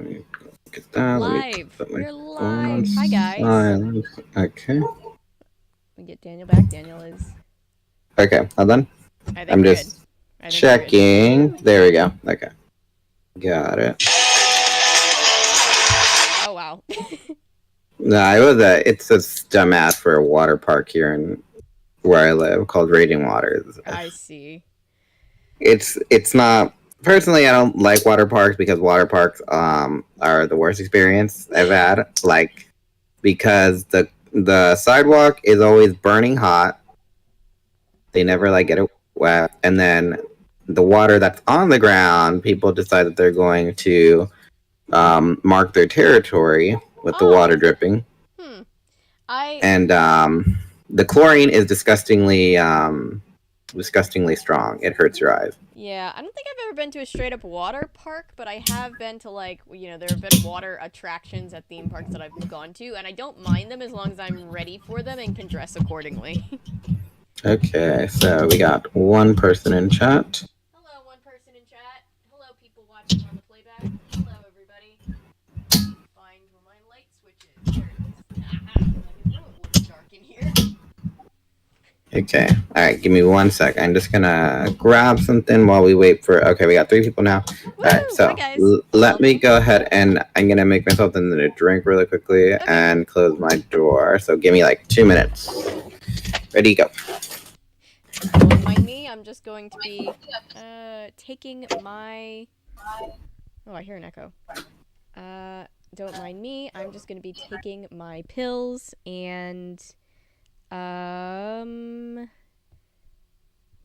Let me get that. Live. Let me put We're my phone on live. Hi, guys. silent. Okay. We get Daniel back. Daniel is. Okay, hold on. I think I'm we're just good. I think we're good. checking. There we go. Okay. Got it. Oh, wow. No, it's a dumbass for a water park here in where I live called Raging Waters. I see. It's not personally. I don't like water parks because water parks are the worst experience I've had. Like because the sidewalk is always burning hot. They never like get it wet, and then the water that's on the ground, people decide that they're going to mark their territory with the water dripping. And the chlorine is disgustingly strong. It hurts your eyes. Yeah, I don't think I've ever been to a straight up water park, but I have been to, like, there have been water attractions at theme parks that I've gone to, and I don't mind them as long as I'm ready for them and can dress accordingly. Okay, so we got one person in chat. Hello, one person in chat. Hello, people watching on the playback. Hello, everybody. Find where my light switch is. There it is. Aha! I didn't know it was dark in here. Okay, alright, give me 1 sec. I'm just gonna grab something while we wait for. Okay, we got 3 people now. Alright, so let me go ahead and I'm gonna make myself something to drink really quickly and close my door. So give me like 2 minutes. Ready, go. Don't mind me, I'm just going to be taking my... Oh, I hear an echo. Don't mind me, I'm just gonna be taking my pills and...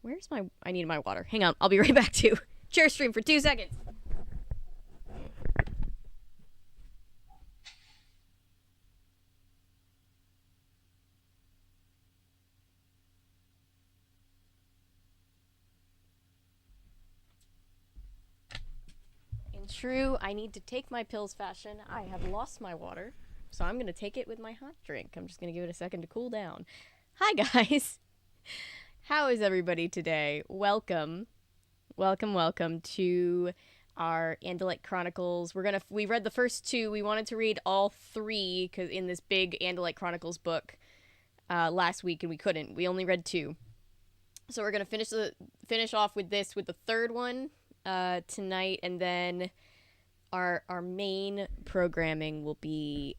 Where's my... I need my water. Hang on, I'll be right back too. Share stream for 2 seconds. In true, I need to take my pills fashion. I have lost my water, so I'm going to take it with my hot drink. I'm just going to give it a second to cool down. Hi, guys. How is everybody today? Welcome. Welcome to our Andalite Chronicles. We read the first 2. We wanted to read all 3 cause in this big Andalite Chronicles book last week, and we couldn't. We only read 2. So we're going to finish off with this with the 3rd one tonight, and then our main programming will be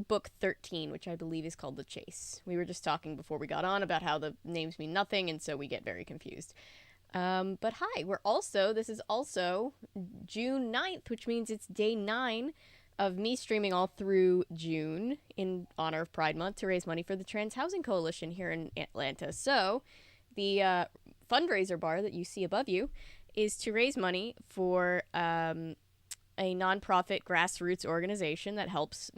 book 13, which I believe is called The Chase. We were just talking before we got on about how the names mean nothing, and so we get very confused. But hi, this is also June 9th, which means it's day 9 of me streaming all through June in honor of Pride Month to raise money for the Trans Housing Coalition here in Atlanta. So the fundraiser bar that you see above you is to raise money for a nonprofit grassroots organization that helps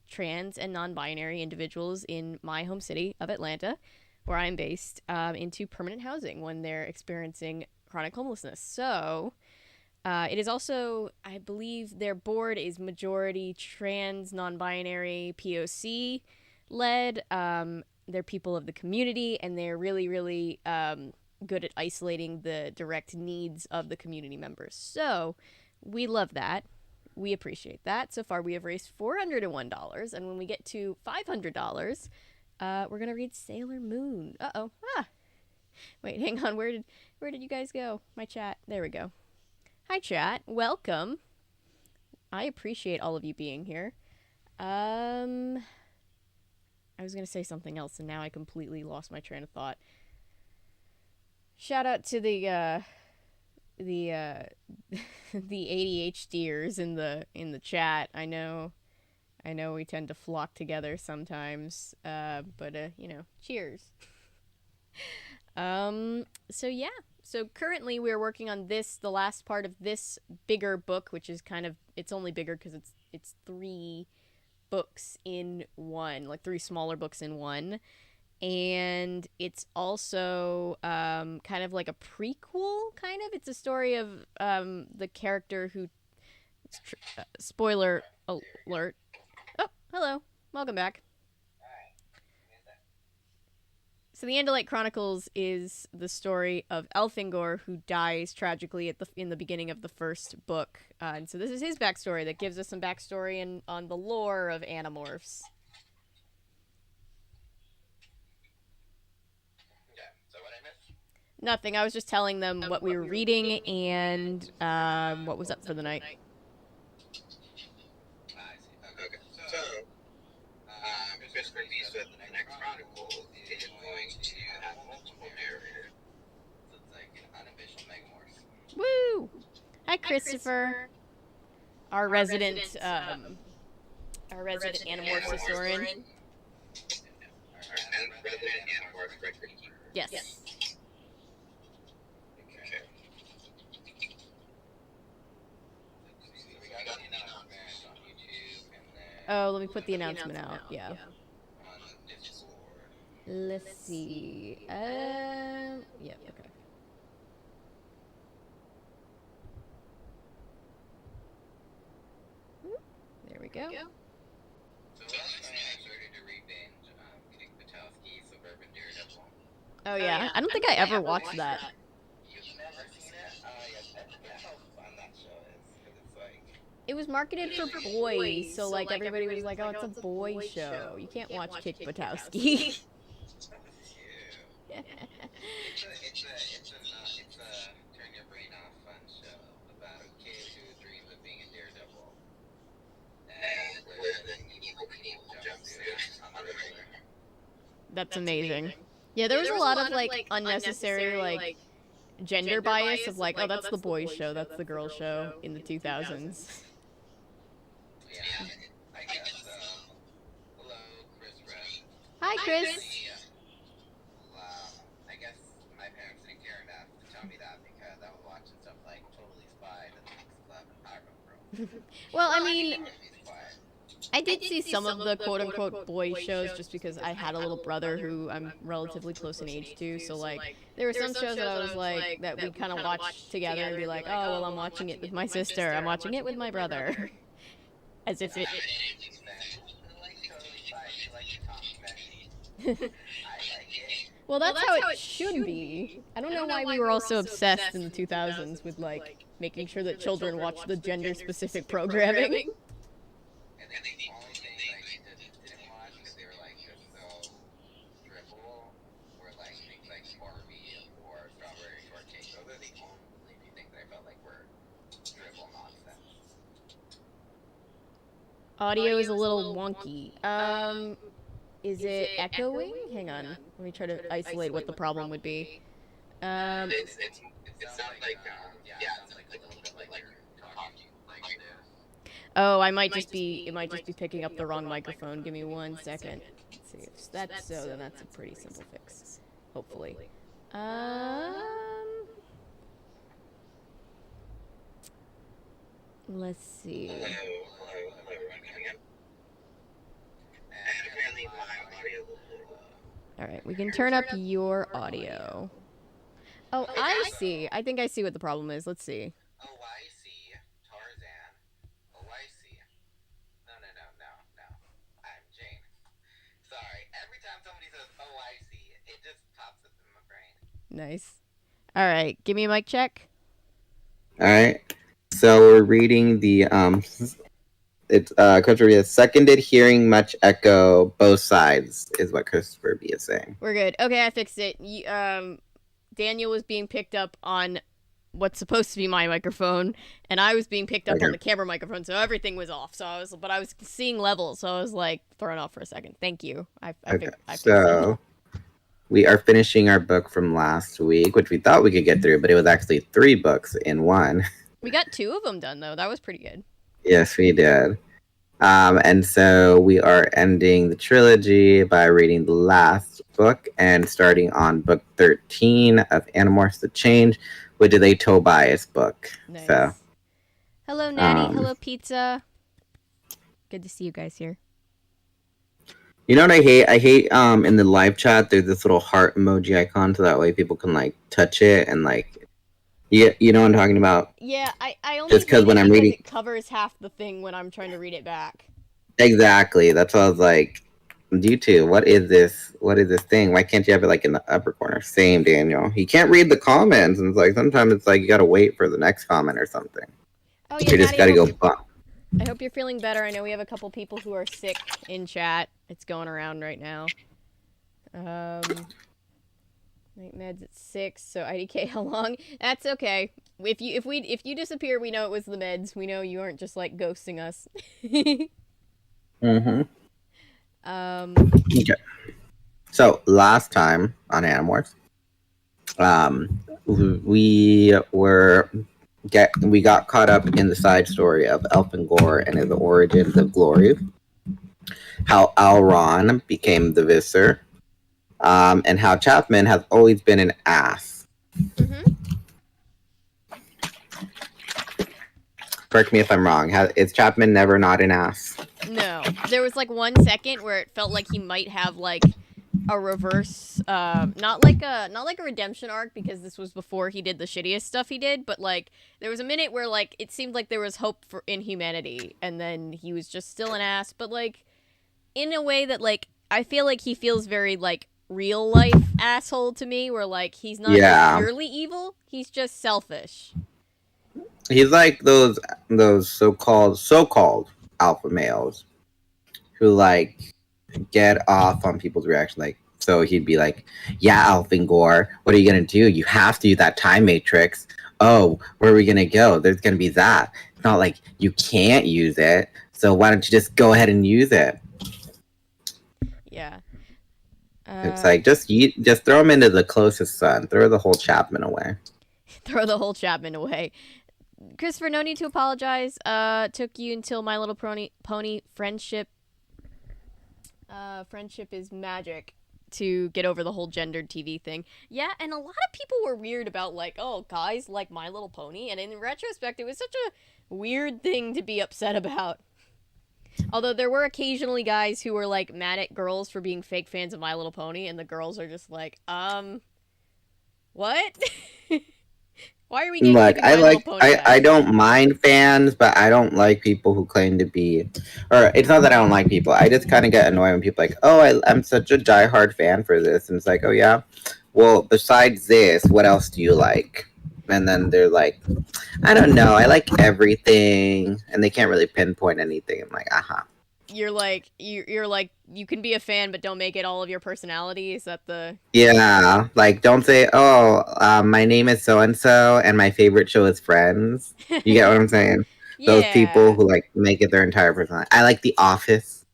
trans and non-binary individuals in my home city of Atlanta, where I'm based, into permanent housing when they're experiencing chronic homelessness. So it is also, I believe their board is majority trans, non-binary, POC led. They're people of the community, and they're really, really good at isolating the direct needs of the community members. So we love that. We appreciate that. So far, we have raised $401, and when we get to $500, we're gonna read Sailor Moon. Uh-oh. Wait, hang on. Where did you guys go? My chat. There we go. Hi, chat. Welcome. I appreciate all of you being here. I was gonna say something else, and now I completely lost my train of thought. Shout out to the ADHDers in the chat. I know we tend to flock together sometimes, but cheers. So yeah. So currently we're working on the last part of this bigger book, which is it's only bigger because it's 3 books in one, like 3 smaller books in one. And it's also kind of like a prequel, It's a story of the character who... spoiler alert. Oh, hello. Welcome back. So the Andalite Chronicles is the story of Elfangor, who dies tragically in the beginning of the first book. And so this is his backstory that gives us some backstory on the lore of Animorphs. Nothing. I was just telling them what we were reading and what was up for the night. Okay, so Christopher Beast with the next Chronicle is going to have multiple narrators. So it's like an unofficial Megamorphs. Woo! Hi, Christopher. Our resident Animorphs historian. Our resident Animorphs record keeper. Yes. Oh, let me put the announcement out. Yeah. Let's see. Yeah, okay. There we go. Oh yeah, I don't think I ever watched that. It was marketed for boys, so like everybody was like, "Oh, it's a boy show. You can't watch Kick Buttowski." It's a turn your brain off fun show about a kid who dreams of being a daredevil. And with an evil jumpsuit on the regular. That's amazing. Yeah, there was a lot of like unnecessary like gender bias of like, oh, that's the boys show, that's the girl show in the 2000s. Yeah, I guess so. Hello, Chris Rush. Hi, Chris. I guess my parents didn't care enough to tell me that because I was watching stuff like Totally Spied and Mix Club and Powerpuff Girls. Well, I mean, I did see some of the quote-unquote boys shows just because I had a little brother who I'm relatively close in age to, so like there were some shows that I was like that we kind of watch together and be like, oh well, I'm watching it with my sister, I'm watching it with my brother. As if it... Well, that's how it should be. I don't know why we were all so obsessed in the 2000s with, like, making sure that children watch the gender-specific programming. Audio is a little wonky. Is it echoing? Hang on. Let me try to isolate what the problem would be. It sounds like, yeah, it sounds like a little bit like talking like this. Oh, it might just be picking up the wrong microphone. Give me 1 second. Let's see if that's so, then that's a pretty simple fix. Hopefully. Let's see. Alright, we can turn up your audio. Oh, I see. I think I see what the problem is. Let's see. Oh, I see. Tarzan. Oh, I see. No. I'm Jane. Sorry. Every time somebody says, oh, I see, it just pops up in my brain. Nice. Alright, give me a mic check. Alright. So we're reading the, it's Christopher B is seconded, hearing much echo, both sides, is what Christopher B is saying. We're good. Okay, I fixed it. Daniel was being picked up on what's supposed to be my microphone, and I was being picked up on the camera microphone, so everything was off. So I was seeing levels, so I was like thrown off for a second. Thank you. I fixed it. We are finishing our book from last week, which we thought we could get through, but it was actually 3 books in one. We got 2 of them done though. That was pretty good. Yes, we did. And so we are ending the trilogy by reading the last book and starting on book 13 of Animorphs the Change, which is a Tobias book. Nice. So, hello, Natty. Hello, Pizza. Good to see you guys here. You know what I hate? I hate in the live chat there's this little heart emoji icon, so that way people can like touch it and like. You know what I'm talking about? Yeah, I only just because when I'm reading, it covers half the thing when I'm trying to read it back. Exactly. That's why I was like, You too. What is this? What is this thing? Why can't you have it like in the upper corner? Same, Daniel. You can't read the comments, and it's like sometimes it's like you gotta wait for the next comment or something. Oh yeah, You just Maddie, gotta go bump. I hope you're feeling better. I know we have a couple people who are sick in chat. It's going around right now. Night meds at 6, so IDK how long? That's okay. If you disappear, we know it was the meds. We know you aren't just like ghosting us. Mm-hmm. Okay. So last time on Animorphs, we got caught up in the side story of Elfangor and the origins of glory, how Elrond became the Visor, and how Chapman has always been an ass. Mm-hmm. Correct me if I'm wrong. Is Chapman never not an ass? No, there was like 1 second where it felt like he might have like a reverse, not like a redemption arc, because this was before he did the shittiest stuff he did, but like there was a minute where like it seemed like there was hope in humanity, and then he was just still an ass, but like in a way that like I feel like he feels very like real life asshole to me, where like he's not purely evil, he's just selfish. He's like those so-called alpha males who like get off on people's reaction. Like, so he'd be like, "Yeah, Elfangor, what are you gonna do? You have to use that time matrix. Oh, where are we gonna go? There's gonna be that. It's not like you can't use it. So why don't you just go ahead and use it?" Yeah. It's like just throw him into the closest sun. Throw the whole Chapman away. Throw the whole Chapman away. Christopher, no need to apologize. Took you until My Little Pony friendship. Friendship is magic to get over the whole gendered TV thing. Yeah, and a lot of people were weird about like, oh, guys like My Little Pony, and in retrospect, it was such a weird thing to be upset about. Although there were occasionally guys who were like mad at girls for being fake fans of My Little Pony, and the girls are just like, what? Why are we getting like I I don't mind fans, but I don't like people who claim to be, or it's not that I don't like people. I just kind of get annoyed when people are like, oh, I'm such a diehard fan for this, and it's like, oh yeah, well besides this, what else do you like? And then they're like, I don't know, I like everything, and they can't really pinpoint anything. I'm like, You're like you can be a fan, but don't make it all of your personality. Is that the? Yeah, like don't say, oh, my name is so and so, and my favorite show is Friends. You get what I'm saying? Yeah. Those people who like make it their entire personality. I like The Office.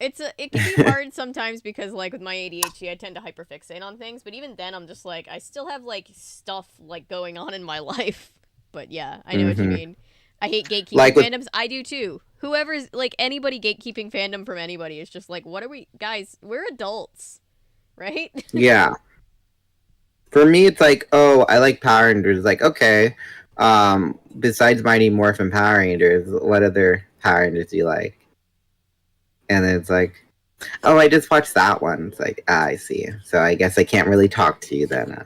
It can be hard sometimes because like with my ADHD, I tend to hyperfixate on things. But even then, I'm just like I still have like stuff like going on in my life. But yeah, I know what you mean. I hate gatekeeping fandoms. I do too. Whoever's like anybody gatekeeping fandom from anybody is just like, what are we guys? We're adults, right? Yeah. For me, it's like, oh, I like Power Rangers. Like, okay. Besides Mighty Morphin Power Rangers, what other Power Rangers do you like? And then it's like, oh, I just watched that one. It's like, I see. So I guess I can't really talk to you then.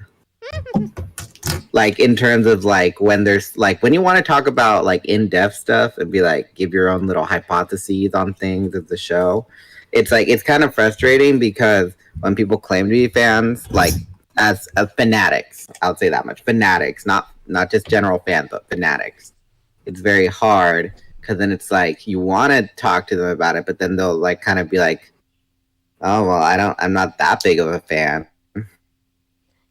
Like in terms of like when there's like when you want to talk about like in-depth stuff and be like give your own little hypotheses on things of the show, it's like it's kind of frustrating because when people claim to be fans, like as fanatics, I'll say that much, fanatics, not just general fans, but fanatics, it's very hard because then it's like you want to talk to them about it, but then they'll like kind of be like, oh well, I'm not that big of a fan.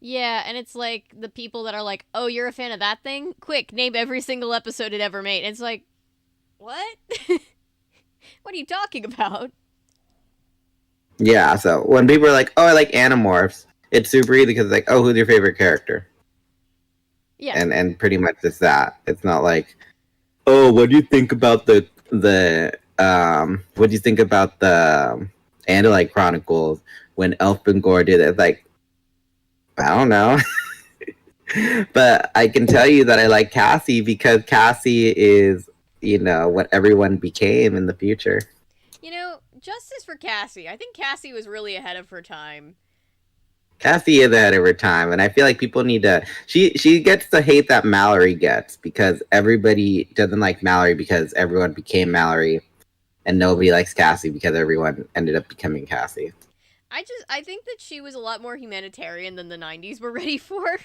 Yeah, and it's like the people that are like, oh, you're a fan of that thing? Quick, name every single episode it ever made. And it's like, what? What are you talking about? Yeah, so when people are like, oh, I like Animorphs, it's super easy because it's like, oh, who's your favorite character? Yeah. And pretty much just that. It's not like, oh, what do you think about what do you think about the Andalite Chronicles when Elfangor did it? It's like, I don't know. But I can tell you that I like Cassie because Cassie is, what everyone became in the future. Justice for Cassie. I think Cassie was really ahead of her time. Cassie is ahead of her time, and I feel like people need to... She gets the hate that Mallory gets because everybody doesn't like Mallory because everyone became Mallory. and nobody likes Cassie because everyone ended up becoming Cassie. I think that she was a lot more humanitarian than the 90s were ready for.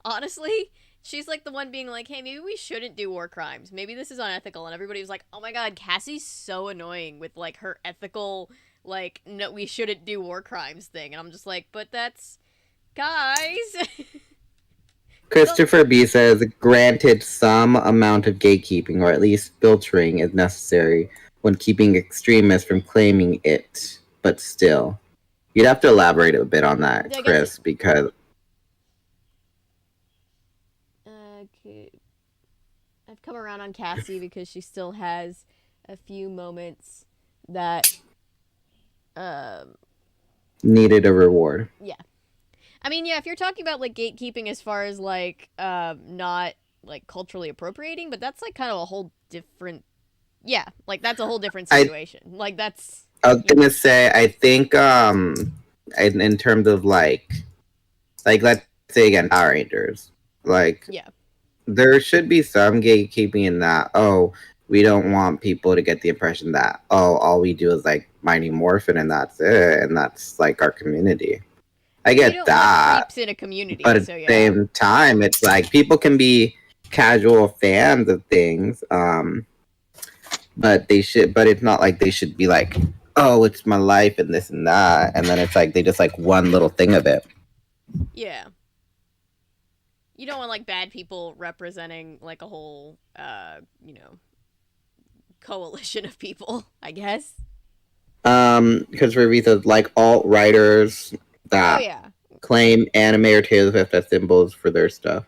Honestly, she's like the one being like, hey, maybe we shouldn't do war crimes. Maybe this is unethical. And everybody was like, oh my god, Cassie's so annoying with like her ethical, like, no, we shouldn't do war crimes thing. And I'm just like, but that's, guys. Christopher B says, granted, some amount of gatekeeping, or at least filtering, is necessary when keeping extremists from claiming it, but still. You'd have to elaborate a bit on that, Chris, because... I've come around on Cassie because she still has a few moments that... needed a reward. Yeah. I mean, yeah, if you're talking about, like, gatekeeping as far as, like, not, like, culturally appropriating, but that's, like, kind of a whole different... Yeah, like, that's a whole different situation. Like, that's... I was gonna say, I think, in terms of, like, let's say, again, Power Rangers. Like, yeah. There should be some gatekeeping in that, we don't want people to get the impression that, all we do is, like, Mighty Morphin and that's it, and that's, like, our community. I get don't that, want creeps in a community, but at the same time, it's like people can be casual fans of things, but it's not like they should be like, oh, it's my life and this and that, and then it's like they just like one little thing of it. Yeah, you don't want like bad people representing like a whole, coalition of people, I guess. Because Ruby says like alt writers that claim anime or Taylor Swift as symbols for their stuff.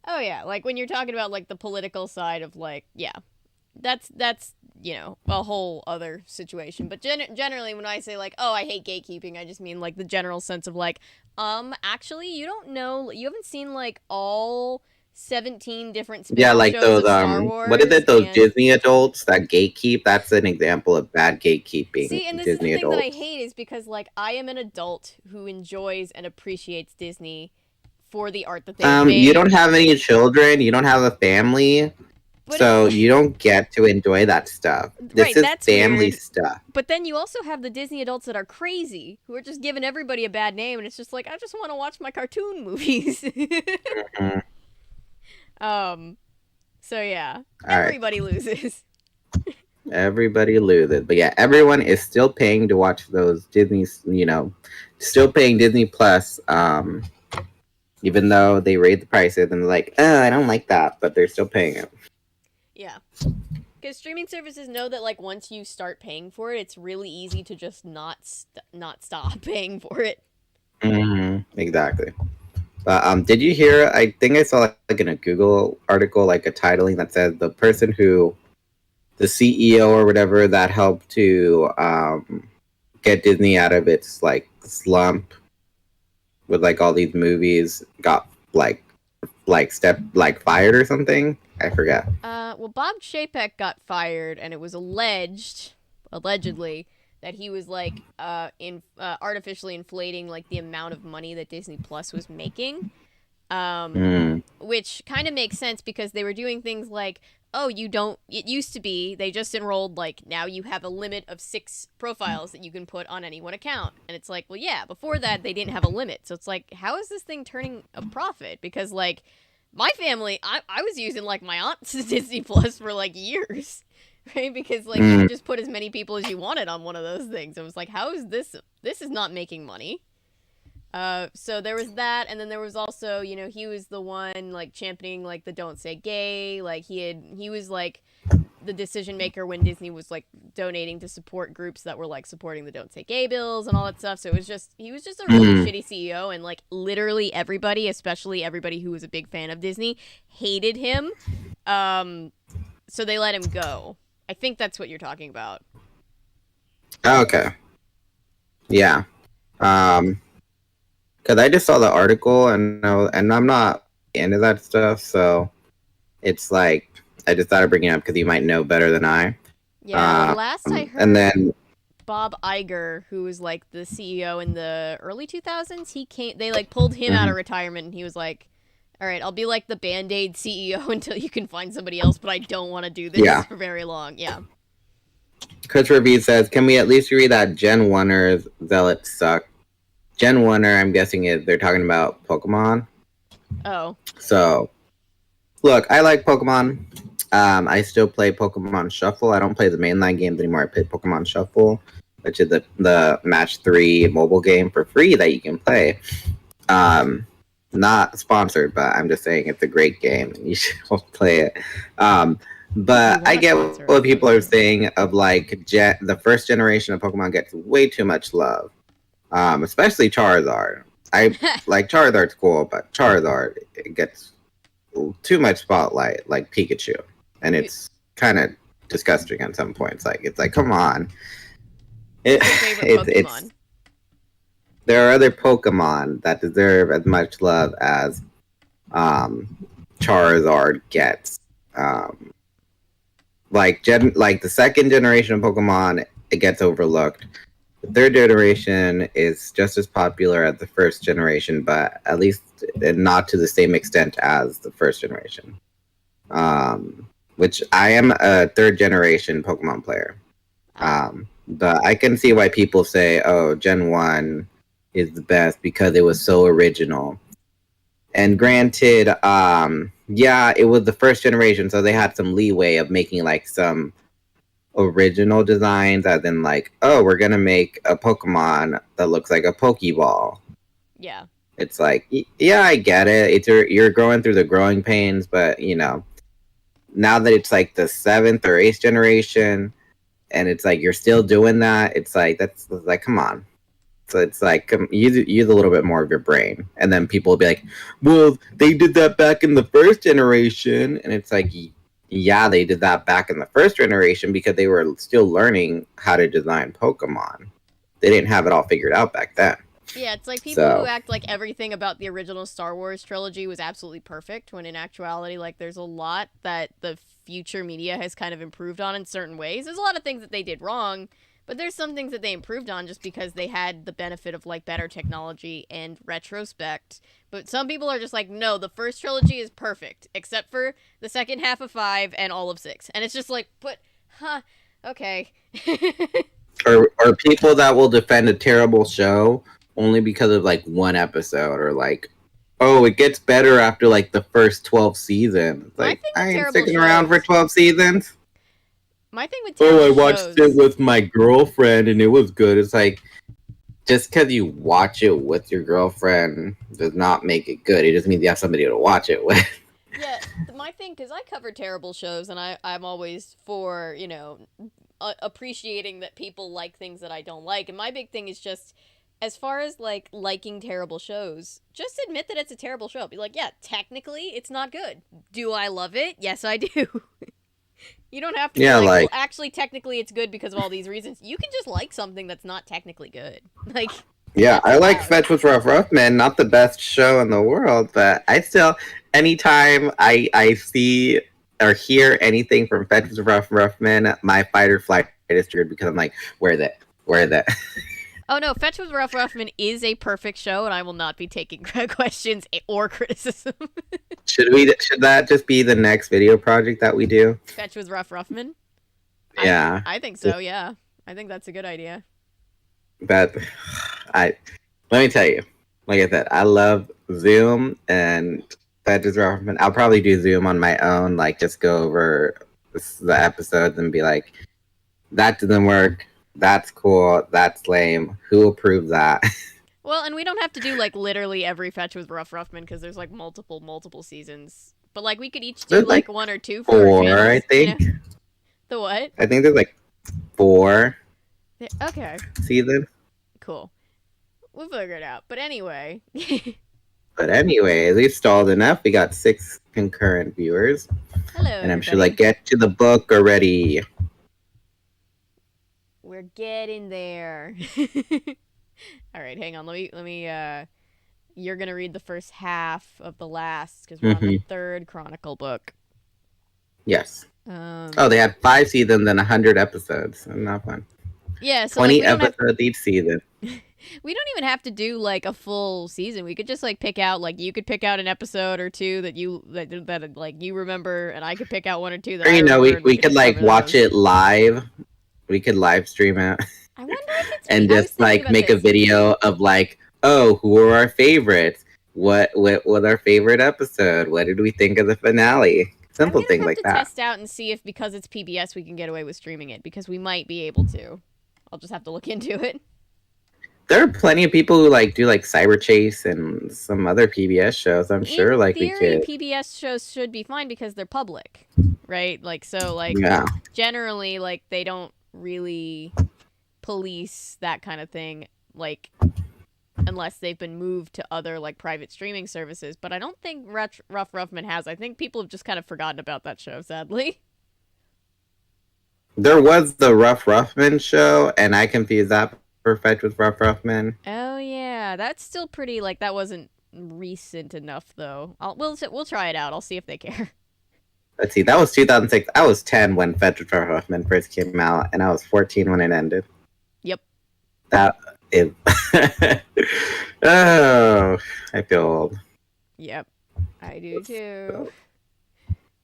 Oh yeah, like when you're talking about like the political side of like, that's a whole other situation. But generally, when I say like, oh, I hate gatekeeping, I just mean like the general sense of like, actually, you don't know, you haven't seen like all 17 different spin-off like shows those of Star Wars, what is it, those Disney adults that gatekeep? That's an example of bad gatekeeping. See, and this Disney is the thing adults. that I hate is because like I am an adult who enjoys and appreciates Disney for the art that they made. You don't have any children, you don't have a family, so you don't get to enjoy that stuff. This is family stuff. But then you also have the Disney adults that are crazy, who are just giving everybody a bad name, and it's just like, I just want to watch my cartoon movies. Mm-hmm. So yeah, everybody loses. Everybody loses. But yeah, everyone is still paying to watch those Disney's, still paying Disney Plus, even though they raise the prices and they're like, I don't like that, but they're still paying it. Yeah. Because streaming services know that, like, once you start paying for it, it's really easy to just not stop paying for it. Mm-hmm. Exactly. But did you hear, I think I saw, like, in a Google article, like, a titling that says the person who, the CEO or whatever that helped to get Disney out of its, like, slump with, like, all these movies got, fired or something? I forget. Well, Bob Chapek got fired, and it was allegedly, that he was like artificially inflating like the amount of money that Disney Plus was making, which kind of makes sense because they were doing things like, it used to be they just enrolled, like, now you have a limit of 6 profiles that you can put on any one account, and it's like, well, yeah, before that they didn't have a limit, so it's like, how is this thing turning a profit? Because like my family, I was using like my aunt's Disney Plus for like years. Right, because like you just put as many people as you wanted on one of those things. It was like, how is this? This is not making money. So there was that, and then there was also, he was the one like championing like the don't say gay. Like he was like the decision maker when Disney was like donating to support groups that were like supporting the don't say gay bills and all that stuff. So he was just a really shitty CEO, and like literally everybody, especially everybody who was a big fan of Disney, hated him. So they let him go. I think that's what you're talking about. Okay. Yeah. Because I just saw the article and I'm not into that stuff, so it's like I just thought I'd bring it up because you might know better than I. Yeah. Last I heard, and then Bob Iger, who was like the CEO in the early 2000s, they like pulled him out of retirement, and he was like, all right, I'll be like the Band-Aid CEO until you can find somebody else, but I don't want to do this for very long. Yeah. Christopher V says, "Can we at least read that Gen 1ers zealots suck?" Gen 1er, I'm guessing they're talking about Pokemon. Oh. So, look, I like Pokemon. I still play Pokemon Shuffle. I don't play the mainline games anymore. I play Pokemon Shuffle, which is the Match 3 mobile game for free that you can play. Not sponsored, but I'm just saying it's a great game and you should play it. But I get what people are saying of like the first generation of Pokemon gets way too much love, especially Charizard. I like Charizard's cool, but Charizard it gets too much spotlight, like Pikachu, and it's kind of disgusting at some points. Like it's like, come on. It's there are other Pokemon that deserve as much love as Charizard gets. Like the second generation of Pokemon, it gets overlooked. The third generation is just as popular as the first generation, but at least not to the same extent as the first generation. Which I am a third generation Pokemon player. But I can see why people say, oh, Gen 1 is the best because it was so original. And granted, yeah, it was the first generation, so they had some leeway of making like some original designs, as in like, oh, we're gonna make a Pokemon that looks like a Pokeball. Yeah. It's like, yeah, I get it. You're going through the growing pains, but you know, now that it's like the 7th or 8th generation, and it's like you're still doing that, it's like that's like, come on. So it's like, use a little bit more of your brain. And then people will be like, well, they did that back in the first generation. And it's like, yeah, they did that back in the first generation because they were still learning how to design Pokemon. They didn't have it all figured out back then. Yeah, it's like people who act like everything about the original Star Wars trilogy was absolutely perfect, when in actuality, like, there's a lot that the future media has kind of improved on in certain ways. There's a lot of things that they did wrong, but there's some things that they improved on just because they had the benefit of, like, better technology and retrospect. But some people are just like, no, the first trilogy is perfect, except for the second half of 5 and all of 6. And it's just like, but, okay. or people that will defend a terrible show only because of, like, one episode, or, like, oh, it gets better after, like, the first 12 seasons. Like, I ain't sticking around for 12 seasons. My thing with terrible I watched it with my girlfriend and it was good. It's like, just because you watch it with your girlfriend does not make it good. It just means you have somebody to watch it with. Yeah, my thing, because I cover terrible shows, and I'm always for, you know, appreciating that people like things that I don't like. And my big thing is just, as far as, like, liking terrible shows, just admit that it's a terrible show. Be like, yeah, technically, it's not good. Do I love it? Yes, I do. You don't have to be like, well, actually, technically, it's good because of all these reasons. You can just like something that's not technically good. Like, yeah, I like Fetch with Rough Man, not the best show in the world, but I still, anytime I see or hear anything from Fetch with Rough Man, my fight or flight is triggered because I'm like, where is it? Oh no, Fetch with Ruffman is a perfect show, and I will not be taking questions or criticism. Should that just be the next video project that we do? Fetch with Ruffman? Yeah. I think so, yeah. I think that's a good idea. But let me tell you, like I said, I love Zoom and Fetch with Ruffman. I'll probably do Zoom on my own, like just go over the episodes and be like, that didn't work. That's cool. That's lame. Who approved that? Well, and we don't have to do, like, literally every Fetch with Ruffman, because there's, like, multiple seasons. But, like, we could each do, like, 1 or 2 for 4, channels, I think. You know? The what? I think there's, like, 4. Okay. Seasons. Cool. We'll figure it out. But anyway. We stalled enough. We got 6 concurrent viewers. Hello, and I'm sure, like, get to the book already. We're getting there. All right, hang on. Let me. You're gonna read the first half of the last, because we're on the 3rd Chronicle book. Yes. They had 5 seasons and 100 episodes. Not fun. Yeah, so 20 episodes each season. We don't even have to do, like, a full season. We could just, like, pick out, like, you could pick out an episode or 2 that you like you remember, and I could pick out 1 or 2 that. Or, you know, we could like watch it live. We could live stream it I wonder if it's. and I was just thinking like about make a this. video of like, oh, who are our favorites? What was our favorite episode? What did we think of the finale? I'm Simple gonna things have like to that. test out and see if because it's PBS we can get away with streaming it because we might be able to. I'll just have to look into it. There are plenty of people who like do like Cyber Chase and some other PBS shows. I'm sure In like we theory, could. PBS shows should be fine because they're public, right? Like so, like Yeah. generally, like they don't really police that kind of thing, like unless they've been moved to other like private streaming services. But I don't think Rough Ruffman has. I think people have just kind of forgotten about that show, sadly. There was the Rough Ruffman show, and I confused that perfect with Rough Ruffman. Oh yeah, that's still pretty. Like that wasn't recent enough though. We'll try it out. I'll see if they care. Let's see, that was 2006. I was 10 when Fetch with Rough Ruffman first came out, and I was 14 when it ended. Yep. That is. Oh, I feel old. Yep. I do too.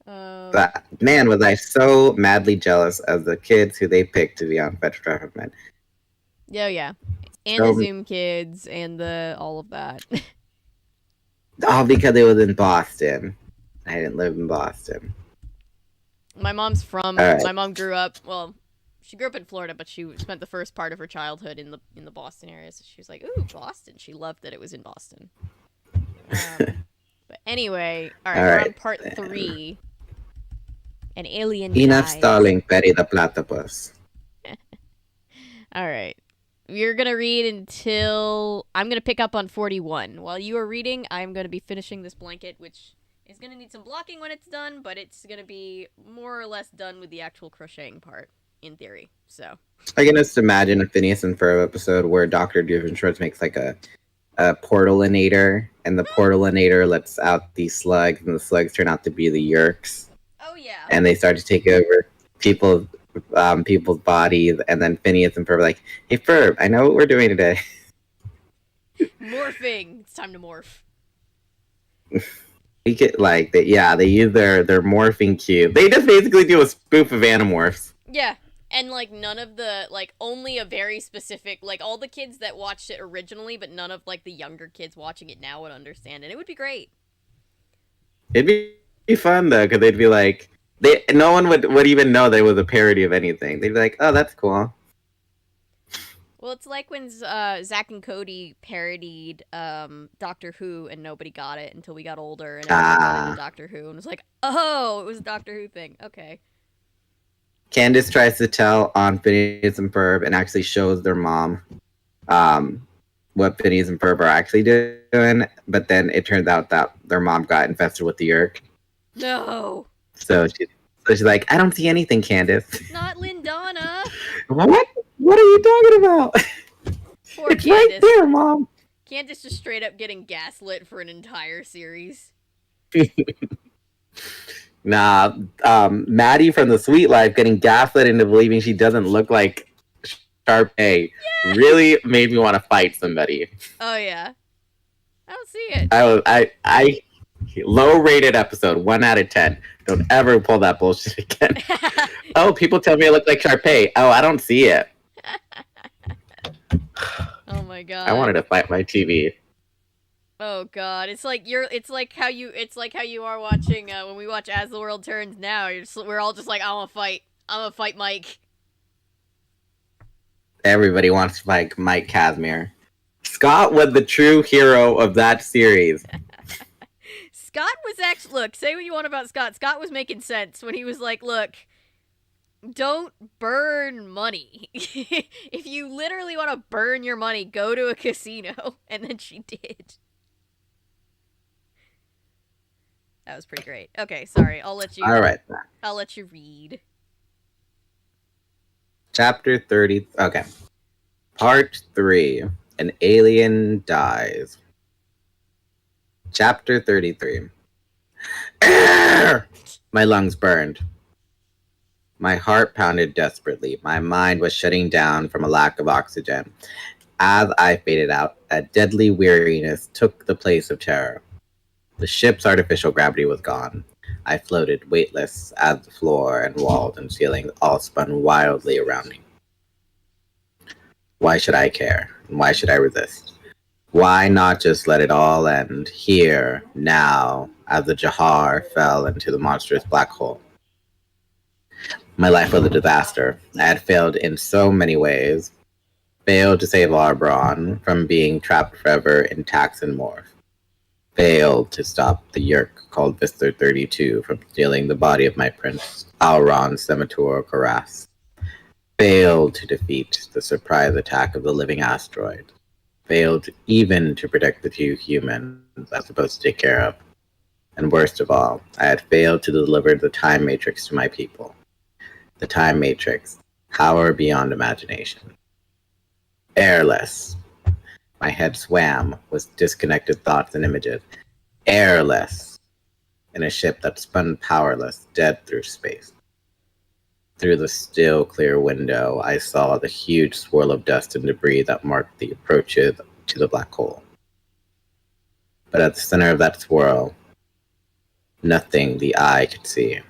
But man, was I so madly jealous of the kids who they picked to be on Fetch with Rough Ruffman. Yeah, yeah. And the Zoom kids and the all of that. All because it was in Boston. I didn't live in Boston. My mom's from. Right. My mom grew up. Well, she grew up in Florida, but she spent the first part of her childhood in the Boston area. So she was like, "Ooh, Boston." She loved that it was in Boston. But anyway, all right, we're on part 3. An alien. Enough dies. stalling, Perry the platypus. All right. We're going to read until I'm going to pick up on 41. While you are reading, I'm going to be finishing this blanket, which is going to need some blocking when it's done, but it's going to be more or less done with the actual crocheting part, in theory. So I can just imagine a Phineas and Ferb episode where Dr. Doofenshmirtz makes like a portalinator, and the portalinator lets out these slugs, and the slugs turn out to be the Yeerks. Oh, yeah. And they start to take over people's bodies, and then Phineas and Ferb are like, "Hey Ferb, I know what we're doing today." Morphing. It's time to morph. We get like they use their morphing cube. They just basically do a spoof of Animorphs. Yeah. And, like, none of the, like, only a very specific, like, all the kids that watched it originally, but none of, like, the younger kids watching it now would understand it. It would be great. It'd be fun, though, because they'd be like, no one would even know that it was a parody of anything. They'd be like, oh, that's cool. Well, it's like when Zach and Cody parodied Doctor Who and nobody got it until we got older and everyone got into Doctor Who and was like, oh, it was a Doctor Who thing. Okay. Candace tries to tell on Phineas and Ferb and actually shows their mom what Phineas and Ferb are actually doing, but then it turns out that their mom got infested with the Yeerk. No. So she's like, I don't see anything, Candace. Not Lindana. What? What are you talking about? Poor It's Candace. right there, Mom. Candace just straight up getting gaslit for an entire series. Nah, Maddie from The Sweet Life getting gaslit into believing she doesn't look like Sharpay really made me want to fight somebody. Oh yeah. I don't see it. I low rated episode, 1 out of 10. Don't ever pull that bullshit again. Oh, people tell me I look like Sharpay. Oh, I don't see it. Oh my god. I wanted to fight my TV. Oh god, it's like how you are watching when we watch As the World Turns Now. We're all just like, I'm gonna fight Mike. Everybody wants to fight Mike Casimir. Scott was the true hero of that series. Scott was actually, look, say what you want about Scott. Scott was making sense when he was like, look, don't burn money. If you literally want to burn your money, go to a casino. And then she did. That was pretty great. Okay, sorry. I'll let you. All right. I'll let you read. Chapter 30. Okay. Part 3. An alien dies. Chapter 33. Air! My lungs burned. My heart pounded desperately. My mind was shutting down from a lack of oxygen. As I faded out, a deadly weariness took the place of terror. The ship's artificial gravity was gone. I floated weightless as the floor and walls and ceilings all spun wildly around me. Why should I care? Why should I resist? Why not just let it all end here, now, as the Jahar fell into the monstrous black hole? My life was a disaster. I had failed in so many ways. Failed to save Arbron from being trapped forever in Taxon Morph. Failed to stop the Yeerk called Vistor 32 from stealing the body of my prince, Auron Semator Karas. Failed to defeat the surprise attack of the living asteroid. Failed even to protect the few humans I was supposed to take care of. And worst of all, I had failed to deliver the Time Matrix to my people. The Time Matrix, power beyond imagination. Airless. My head swam with disconnected thoughts and images. Airless. In a ship that spun powerless, dead through space. Through the still clear window, I saw the huge swirl of dust and debris that marked the approaches to the black hole. But at the center of that swirl, nothing the eye could see.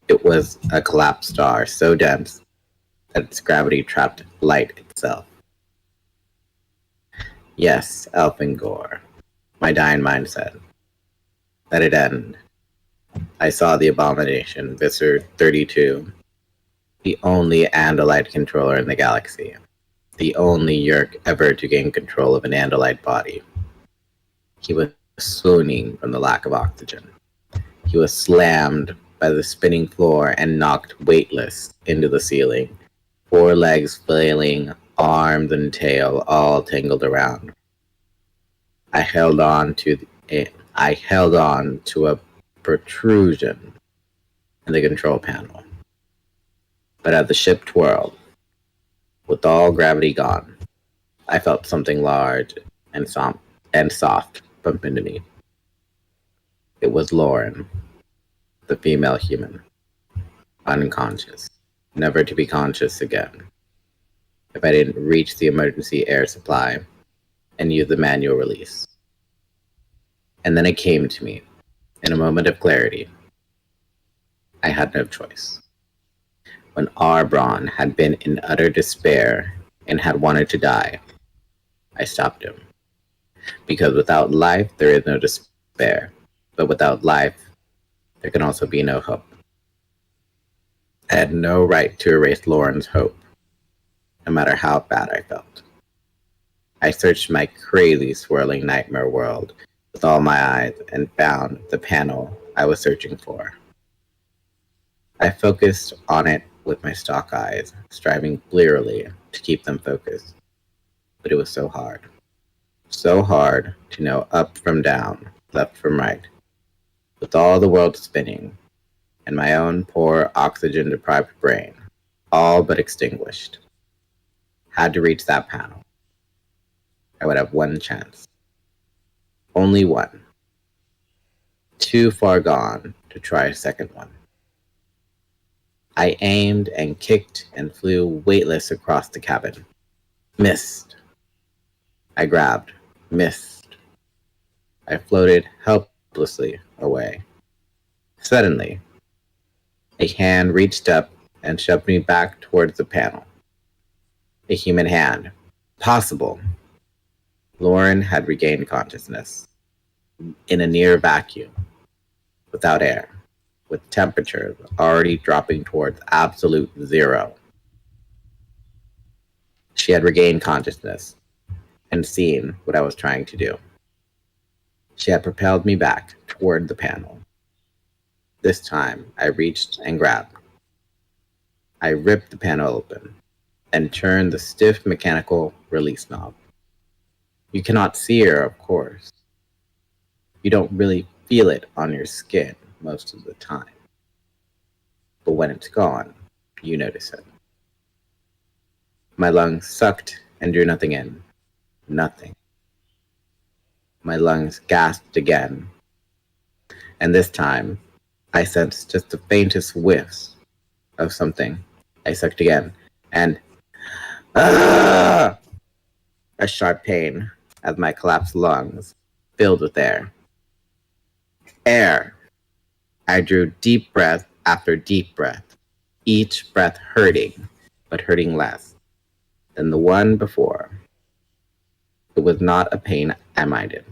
It was a collapsed star so dense that its gravity trapped light itself. Yes, Elfangor, my dying mind said. Let it end. I saw the abomination, Visser 32, the only Andalite controller in the galaxy, the only Yeerk ever to gain control of an Andalite body. He was swooning from the lack of oxygen. He was slammed by the spinning floor and knocked weightless into the ceiling, 4 legs flailing, arms and tail all tangled around. I held on to a protrusion in the control panel. But as the ship twirled, with all gravity gone, I felt something large and soft bump into me. It was Lauren, the female human, unconscious, never to be conscious again. If I didn't reach the emergency air supply and use the manual release. And then it came to me, in a moment of clarity. I had no choice. When Arbron had been in utter despair and had wanted to die, I stopped him. Because without life, there is no despair. But without life, there can also be no hope. I had no right to erase Lauren's hope, no matter how bad I felt. I searched my crazy, swirling nightmare world with all my eyes and found the panel I was searching for. I focused on it with my stalk eyes, striving blearily to keep them focused. But it was so hard. So hard to know up from down, left from right. With all the world spinning, and my own poor oxygen-deprived brain, all but extinguished. Had to reach that panel. I would have one chance. Only one. Too far gone to try a second one. I aimed and kicked and flew weightless across the cabin. Missed. I grabbed. Missed. I floated helplessly away. Suddenly, a hand reached up and shoved me back towards the panel. A human hand. Possible. Lauren had regained consciousness. In a near vacuum. Without air. With temperatures already dropping towards absolute zero. She had regained consciousness and seen what I was trying to do. She had propelled me back toward the panel. This time, I reached and grabbed. I ripped the panel open and turned the stiff mechanical release knob. You cannot see her, of course. You don't really feel it on your skin most of the time. But when it's gone, you notice it. My lungs sucked and drew nothing in. Nothing. My lungs gasped again. And this time, I sensed just the faintest whiffs of something. I sucked again, and a sharp pain as my collapsed lungs filled with air. Air! I drew deep breath after deep breath, each breath hurting, but hurting less. than the one before. It was not a pain I minded.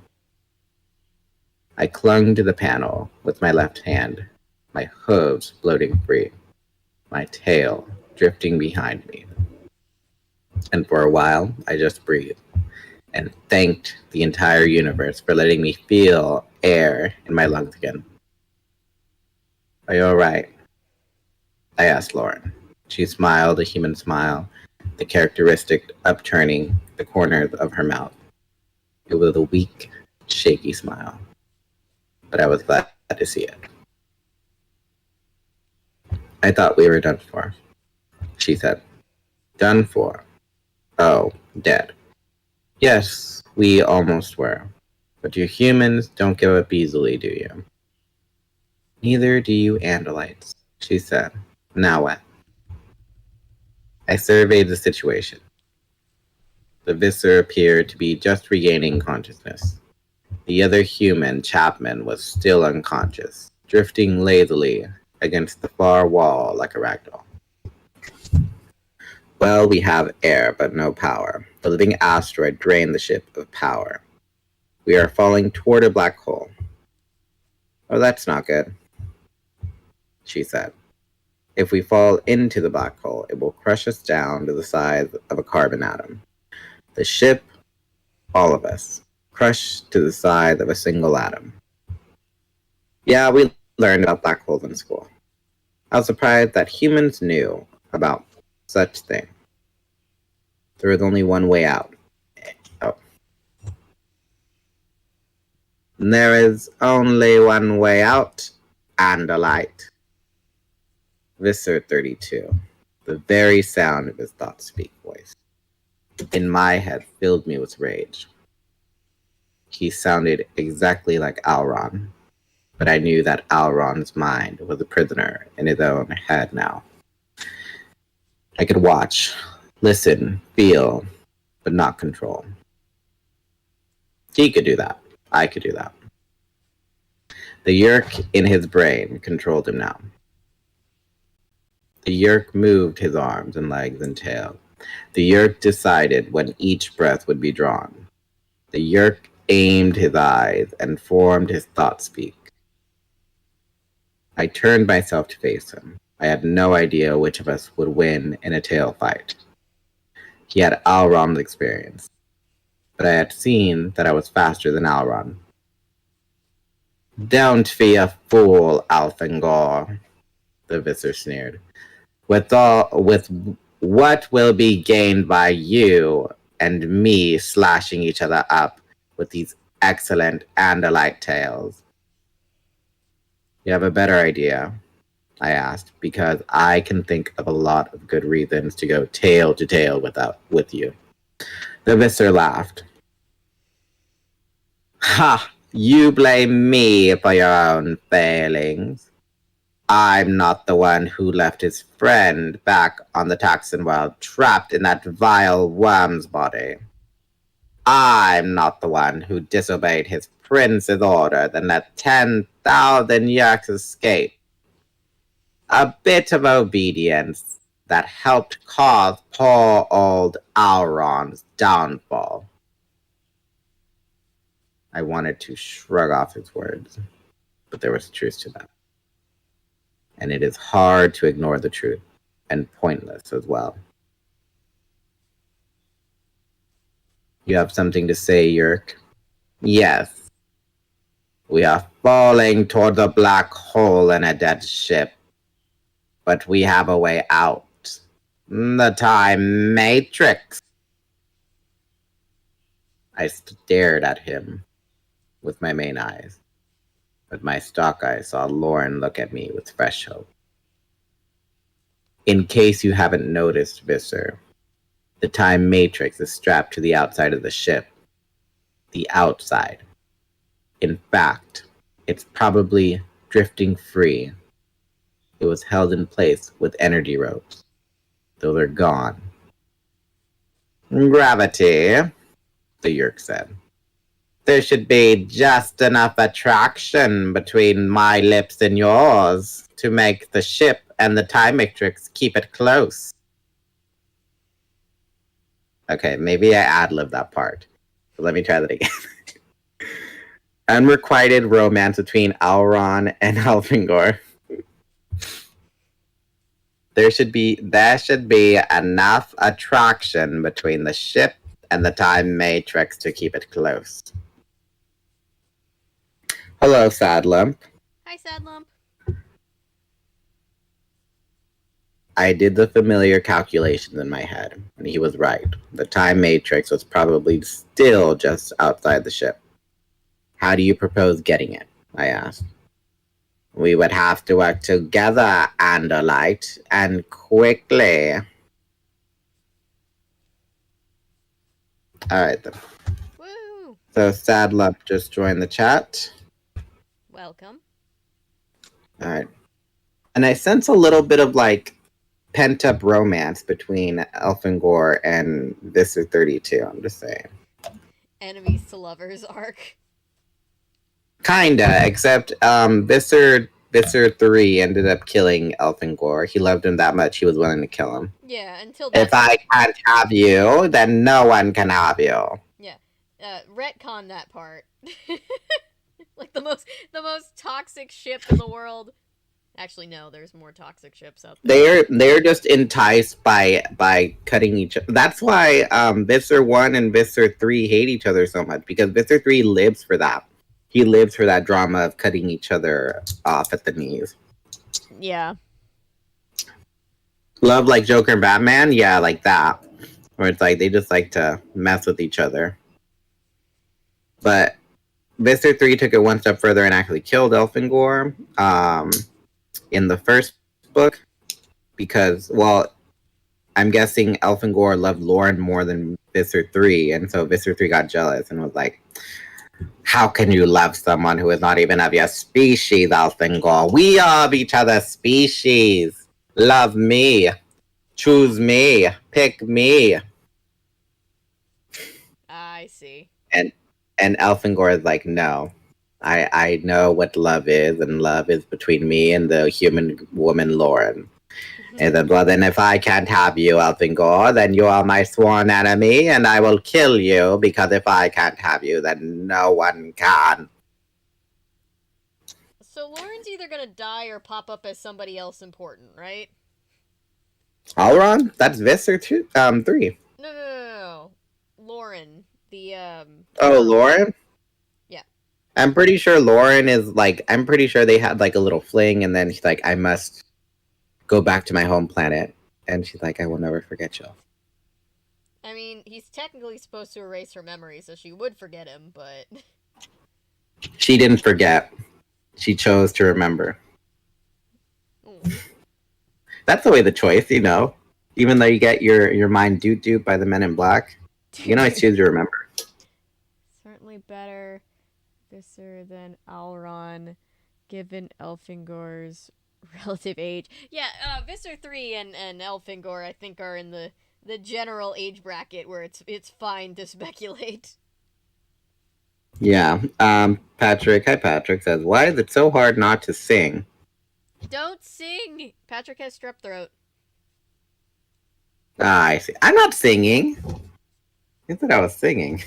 I clung to the panel with my left hand, my hooves floating free, my tail drifting behind me. And for a while, I just breathed and thanked the entire universe for letting me feel air in my lungs again. Are you alright? I asked Lauren. She smiled a human smile, the characteristic upturning the corners of her mouth. It was a weak, shaky smile, but I was glad to see it. I thought we were done for, she said. Done for? Oh, dead. Yes, we almost were. But you humans don't give up easily, do you? Neither do you Andalites, she said. Now what? I surveyed the situation. The Visser appeared to be just regaining consciousness. The other human, Chapman, was still unconscious, drifting lazily against the far wall like a ragdoll. Well, we have air, but no power. The living asteroid drained the ship of power. We are falling toward a black hole. Oh, that's not good, she said. If we fall into the black hole, it will crush us down to the size of a carbon atom. The ship, all of us, crushed to the size of a single atom. Yeah, we learned about black holes in school. I was surprised that humans knew about such thing. There is only one way out. Oh. There is only one way out, Andalite. Visser 32. The very sound of his thought-speak voice in my head filled me with rage. He sounded exactly like Alron, but I knew that Alron's mind was a prisoner in his own head now. I could watch, listen, feel, but not control. He could do that. I could do that. The Yeerk in his brain controlled him now. The Yeerk moved his arms and legs and tail. The Yeerk decided when each breath would be drawn. The Yeerk aimed his eyes and formed his thought speak. I turned myself to face him. I had no idea which of us would win in a tail fight. He had Alron's experience, but I had seen that I was faster than Alron. Don't be a fool, Elfangor, the Visser sneered. With what will be gained by you and me slashing each other up with these excellent Andalite tales? You have a better idea, I asked, because I can think of a lot of good reasons to go tail to tail with you. The Visser laughed. Ha! You blame me for your own failings. I'm not the one who left his friend back on the Taxon world, trapped in that vile worm's body. I'm not the one who disobeyed his prince's order, then let 10,000 Yeerks escape. A bit of obedience that helped cause poor old Alron's downfall. I wanted to shrug off his words, but there was truth to them. And it is hard to ignore the truth, and pointless as well. You have something to say, Yeerk? Yes. We are falling toward the black hole in a dead ship, but we have a way out. The time matrix. I stared at him with my main eyes, but my stalk eye saw Lauren look at me with fresh hope. In case you haven't noticed, Visser, the time matrix is strapped to the outside of the ship. The outside. In fact, it's probably drifting free. It was held in place with energy ropes, though they're gone. Gravity, the Yeerk said. There should be just enough attraction between my lips and yours to make the ship and the time matrix keep it close. Okay, maybe I ad-libbed that part. So let me try that again. Unrequited romance between Elrond and Elfangor. There should be enough attraction between the ship and the time matrix to keep it close. Hello, Sadlump. Hi, Sadlump. I did the familiar calculations in my head, and he was right. The time matrix was probably still just outside the ship. How do you propose getting it? I asked. We would have to work together, Andalite, and quickly. Alright then. Woo! So Sadlup just joined the chat. Welcome. Alright. And I sense a little bit of like pent-up romance between Elfangor and Visser 32, I'm just saying. Enemies to lovers arc. Kinda, except Visser 3 ended up killing Elfangor. He loved him that much he was willing to kill him. Yeah, until that. If I can't have you, then no one can have you. Yeah. Retcon that part. Like the most toxic ship in the world. Actually, no, there's more toxic ships out there. They're just enticed by cutting each other. That's why Visser 1 and Visser 3 hate each other so much, because Visser 3 lives for that. He lives for that drama of cutting each other off at the knees. Yeah. Love like Joker and Batman? Yeah, like that. Where it's like they just like to mess with each other. But Visser 3 took it one step further and actually killed Elfangor in the first book. Because, well, I'm guessing Elfangor loved Lauren more than Visser 3. And so Visser 3 got jealous and was like, how can you love someone who is not even of your species, Elfangor? We are of each other's species. Love me. Choose me. Pick me. I see. And Elfangor is like, no. I know what love is, and love is between me and the human woman Lauren. And then, well, then if I can't have you, Elfangor, then you are my sworn enemy, and I will kill you, because if I can't have you, then no one can. So Lauren's either gonna die or pop up as somebody else important, right? Elrond? That's Visser 3. No. Lauren. The, Oh, Lauren? Yeah. I'm pretty sure Lauren is, like, I'm pretty sure they had, like, a little fling, and then he's like, I must go back to my home planet. And she's like, I will never forget you. I mean, he's technically supposed to erase her memory, so she would forget him, but... She didn't forget. She chose to remember. That's the way the choice, you know. Even though you get your mind duped by the Men in Black, you can always choose to remember. Certainly better Visser than Elrond, given Elfangor's relative age. Yeah, Visser 3 and Elfangor, I think, are in the general age bracket where it's fine to speculate. Yeah. Patrick, hi Patrick, says, why is it so hard not to sing? Don't sing! Patrick has strep throat. Ah, I see. I'm not singing. I thought I was singing.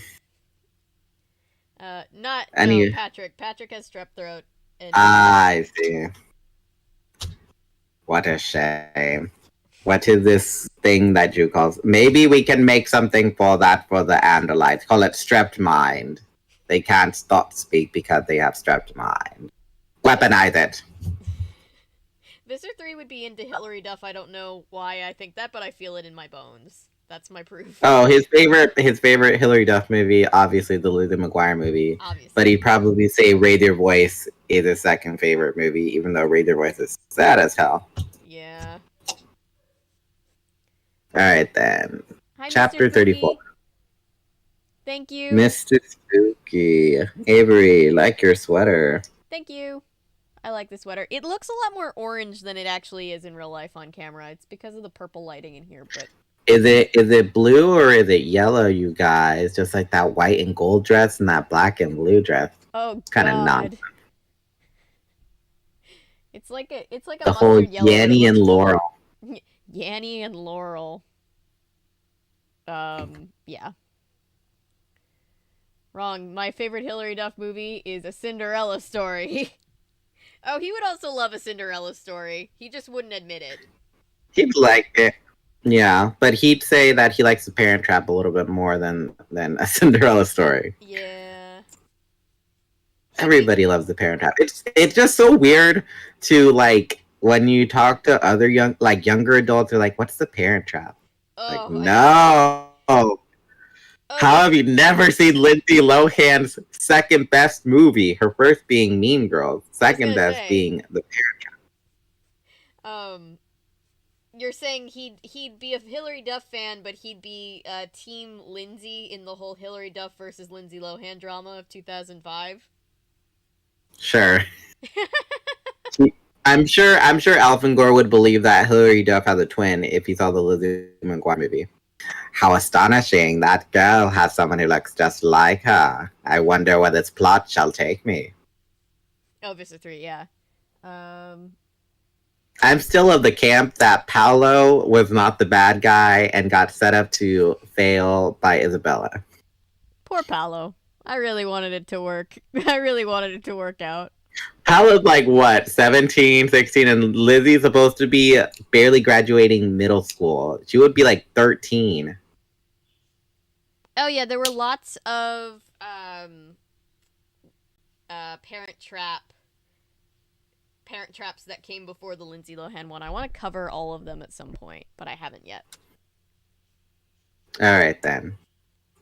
No, Patrick. Patrick has strep throat. And I see. What a shame. What is this thing that you call... Maybe we can make something for that for the Andalites. Call it strepped mind. They can't stop speak because they have strepped mind. Weaponize it. Visser 3 would be into Hilary Duff. I don't know why I think that, but I feel it in my bones. That's my proof. Oh, his favorite Hilary Duff movie, obviously the Lizzie McGuire movie. Obviously. But he'd probably say Raise Your Voice is his second favorite movie, even though Raise Your Voice is sad as hell. Yeah. Alright then. Hi, Chapter Mr. 34. Spooky. Thank you. Mr. Spooky. Avery, like your sweater. Thank you. I like the sweater. It looks a lot more orange than it actually is in real life on camera. It's because of the purple lighting in here, but... Is it blue or is it yellow, you guys? Just like that white and gold dress and that black and blue dress. Oh, kind of God. nonsense. It's like a The whole mustard yellow. Yanny and Laurel. Yanny and Laurel. Yeah. Wrong. My favorite Hilary Duff movie is A Cinderella Story. Oh, he would also love A Cinderella Story. He just wouldn't admit it. He'd like it. Yeah, but he'd say that he likes The Parent Trap a little bit more than A Cinderella Story. Yeah. Everybody loves The Parent Trap. It's just so weird to like when you talk to other younger adults. They're like, "What's The Parent Trap?" Like, Oh, no. oh, How have you never seen Lindsay Lohan's second best movie? Her first being Mean Girls, second best being The Parent Trap. You're saying he'd be a Hilary Duff fan, but he'd be Team Lindsay in the whole Hilary Duff versus Lindsay Lohan drama of 2005. Sure. I'm sure Elfangor would believe that Hilary Duff has a twin if he saw the Lizzie McGuire movie. How astonishing! That girl has someone who looks just like her. I wonder where this plot shall take me. Oh, Vista 3, yeah. I'm still of the camp that Paolo was not the bad guy and got set up to fail by Isabella. Poor Paolo. I really wanted it to work. I really wanted it to work out. Paolo's like, what, 17, 16, and Lizzie's supposed to be barely graduating middle school. She would be like 13. Oh, yeah, there were lots of Parent Traps that came before the Lindsay Lohan one. I want to cover all of them at some point, but I haven't yet. Alright then.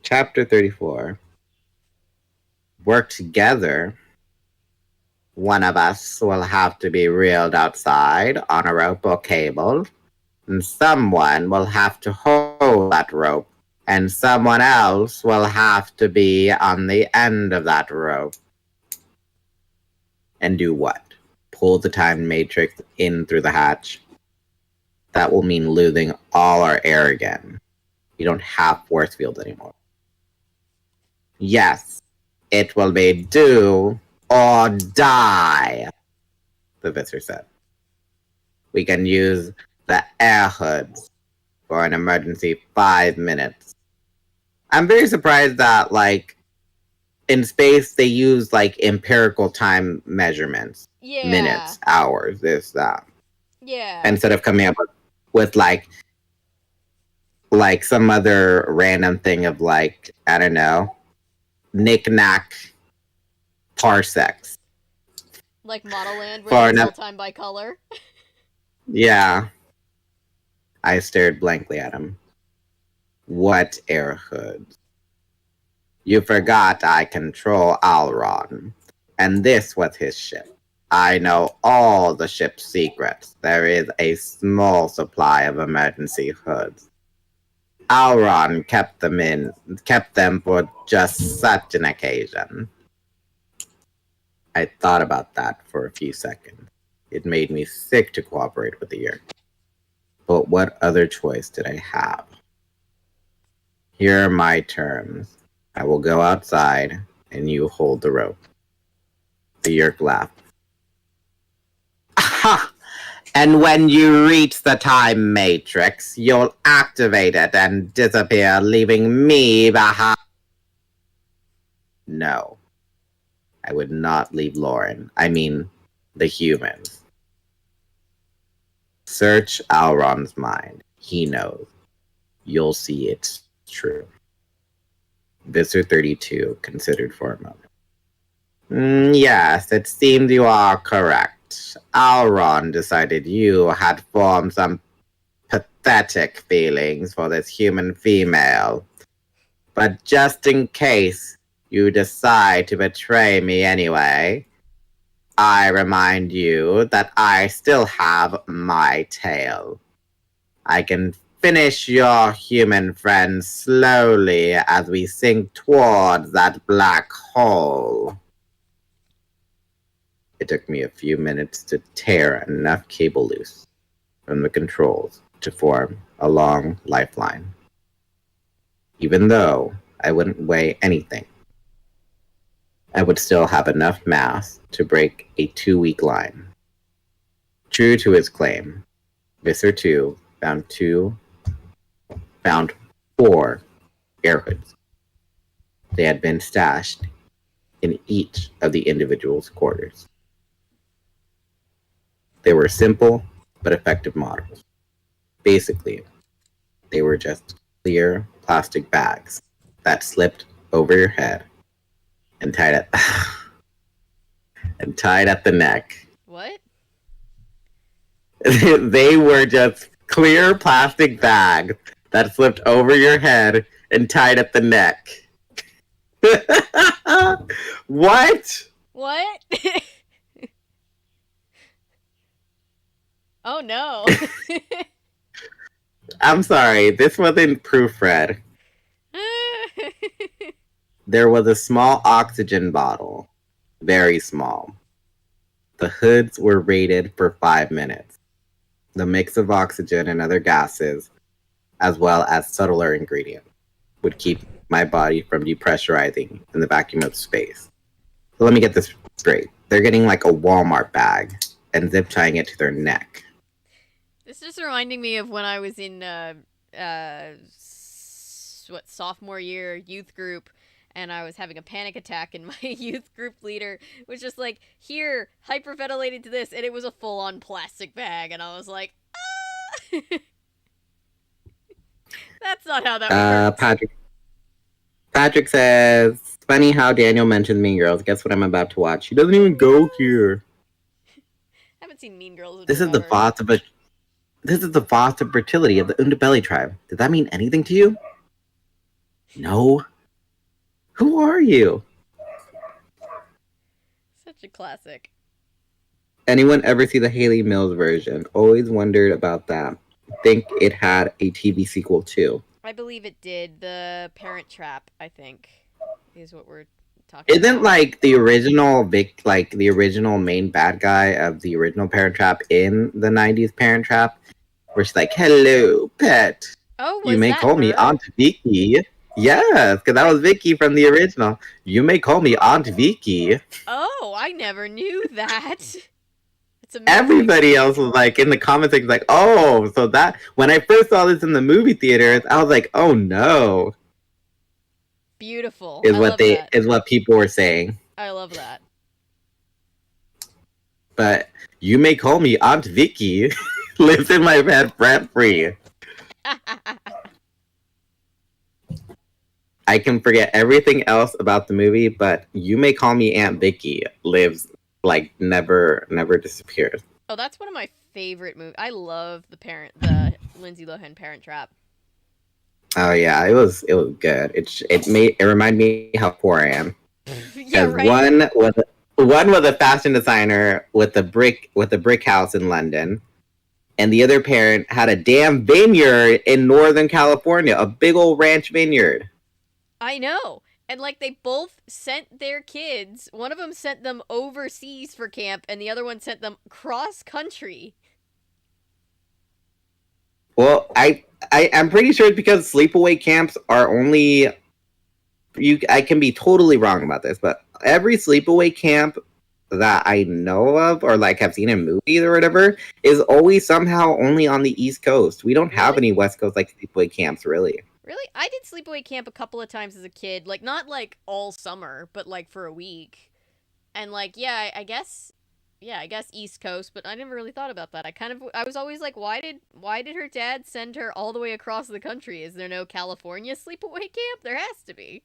Chapter 34. Work together. One of us will have to be reeled outside on a rope or cable, and someone will have to hold that rope, and someone else will have to be on the end of that rope. And do what? Pull the time matrix in through the hatch. That will mean losing all our air again. We don't have force fields anymore. Yes, it will be do or die, the Visser said. We can use the air hoods for an emergency 5 minutes. I'm very surprised that, like, in space they use, like, empirical time measurements. Yeah. Minutes, hours, this, that. Yeah. Instead of coming up with like some other random thing of, like, I don't know, knick-knack parsecs. Like Model Land, where it's all time by color. Yeah. I stared blankly at him. What air hoods? You forgot I control Alron, and this was his ship. I know all the ship's secrets. There is a small supply of emergency hoods. Alron kept them for just such an occasion. I thought about that for a few seconds. It made me sick to cooperate with the Yeerks. But what other choice did I have? Here are my terms. I will go outside, and you hold the rope. The Yeerk laughed. Aha! And when you reach the time matrix, you'll activate it and disappear, leaving me behind. No. I would not leave Lauren. I mean, the humans. Search Alron's mind. He knows. You'll see it's true. Visser 32 considered for a moment. Yes, it seems you are correct. Alron decided you had formed some pathetic feelings for this human female. But just in case you decide to betray me anyway, I remind you that I still have my tail. I can finish your human friend slowly as we sink towards that black hole. It took me a few minutes to tear enough cable loose from the controls to form a long lifeline. Even though I wouldn't weigh anything, I would still have enough mass to break a 2-week line. True to his claim, Visser 2 found 4 air hoods. They had been stashed in each of the individuals' quarters. They were simple but effective models. Basically, they were just clear plastic bags that slipped over your head and tied at and tied at the neck. What? They were just clear plastic bags that slipped over your head and tied at the neck. What? What? Oh no. I'm sorry, this wasn't proofread. There was a small oxygen bottle. Very small. The hoods were rated for 5 minutes. The mix of oxygen and other gases, as well as subtler ingredients, would keep my body from depressurizing in the vacuum of space. So let me get this straight. They're getting like a Walmart bag and zip tying it to their neck. This is reminding me of when I was in sophomore year youth group, and I was having a panic attack, and my youth group leader was just like, "Here, hyperventilated to this," and it was a full-on plastic bag, and I was like, "Ah!" That's not how that works. Patrick says, "It's funny how Daniel mentioned Mean Girls. Guess what I'm about to watch? She doesn't even go here." I haven't seen Mean Girls in This is forever. This is the foster fertility of the Undabelli tribe. Does that mean anything to you? No. Who are you? Such a classic. Anyone ever see the Haley Mills version? Always wondered about that. Think it had a TV sequel too. I believe it did. The Parent Trap, I think, is what we're talking about. Isn't like the original the original main bad guy of the original Parent Trap in the 90s Parent Trap? Where she's like, "Hello, pet. Oh, was You may that call me her? Aunt Vicky." Yes, because that was Vicky from the original. "You may call me Aunt Vicky." Oh, I never knew that. It's amazing. Everybody else was like in the comments, like, "Oh, so that." When I first saw this in the movie theaters, I was like, "Oh no!" Beautiful. Is what people were saying. I love that. But "You may call me Aunt Vicky" lives in my head rent free. I can forget everything else about the movie, but "You may call me Aunt Vicky" lives like never disappears. Oh, that's one of my favorite movies. I love the Lindsay Lohan Parent Trap. Oh yeah, it was good. It reminded me how poor I am. Yeah, right. One was a fashion designer with a brick house in London, and the other parent had a damn vineyard in Northern California, a big old ranch vineyard. I know. And like they both sent their kids. One of them sent them overseas for camp, and the other one sent them cross country. Well, I'm pretty sure it's because sleepaway camps are only I can be totally wrong about this, but every sleepaway camp that I know of or like have seen in movies or whatever is always somehow only on the East Coast. We don't have any West Coast like sleepaway camps, really. Really? I did sleepaway camp a couple of times as a kid. Like, not like all summer, but like for a week. And like, yeah, I guess East Coast, but I never really thought about that. I was always like, why did her dad send her all the way across the country? Is there no California sleepaway camp? There has to be.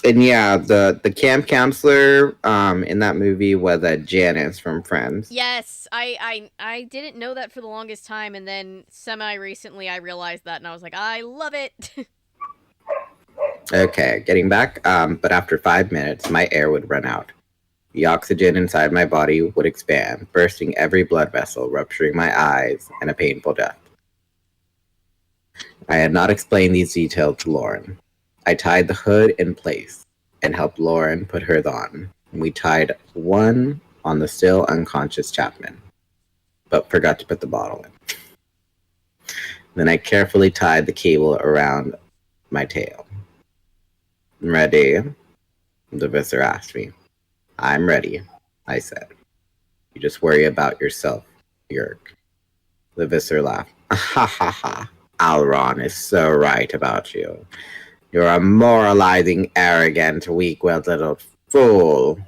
And yeah, the camp counselor in that movie was Janice from Friends. Yes, I didn't know that for the longest time, and then semi-recently I realized that, and I was like, I love it! Okay, getting back, but after 5 minutes, my air would run out. The oxygen inside my body would expand, bursting every blood vessel, rupturing my eyes, and a painful death. I had not explained these details to Lauren. I tied the hood in place and helped Lauren put hers on. We tied one on the still unconscious Chapman, but forgot to put the bottle in. Then I carefully tied the cable around my tail. "Ready?" the visor asked me. "I'm ready," I said. "You just worry about yourself, Yeerk." The visor laughed. "Ha ha ha. Alron is so right about you. You're a moralizing, arrogant, weak-willed little fool.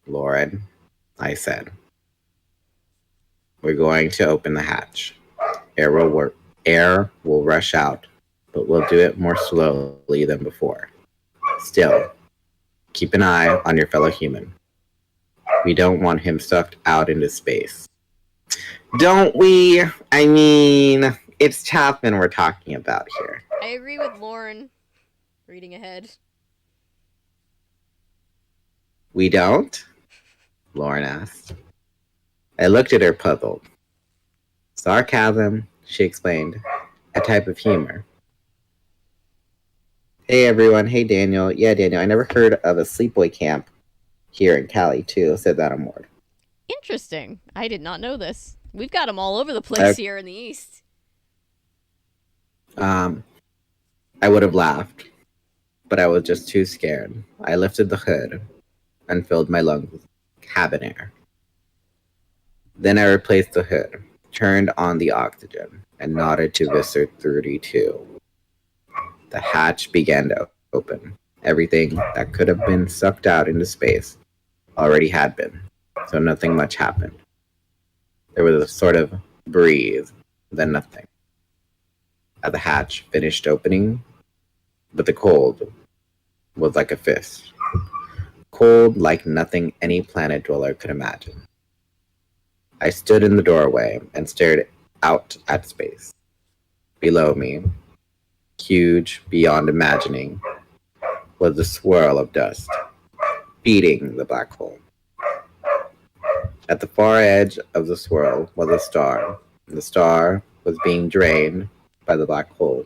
Lauren, I said. We're going to open the hatch. Air will rush out, but we'll do it more slowly than before. Still, keep an eye on your fellow human. We don't want him sucked out into space. Don't we? I mean, it's Chapman we're talking about here. I agree with Lauren. Reading ahead. We don't? Lauren asked. I looked at her puzzled. Sarcasm, she explained, a type of humor. Hey everyone, hey Daniel. Yeah, Daniel, I never heard of a sleepaway camp here in Cali too, said that on board. Interesting. I did not know this. We've got them all over the place here in the East. I would have laughed, but I was just too scared. I lifted the hood and filled my lungs with cabin air. Then I replaced the hood, turned on the oxygen, and nodded to Visser 32. The hatch began to open. Everything that could have been sucked out into space already had been, so nothing much happened. There was a sort of breeze, then nothing. As the hatch finished opening, but the cold was like a fist. Cold like nothing any planet dweller could imagine. I stood in the doorway and stared out at space. Below me, huge beyond imagining, was a swirl of dust, beating the black hole. At the far edge of the swirl was a star. The star was being drained by the black hole.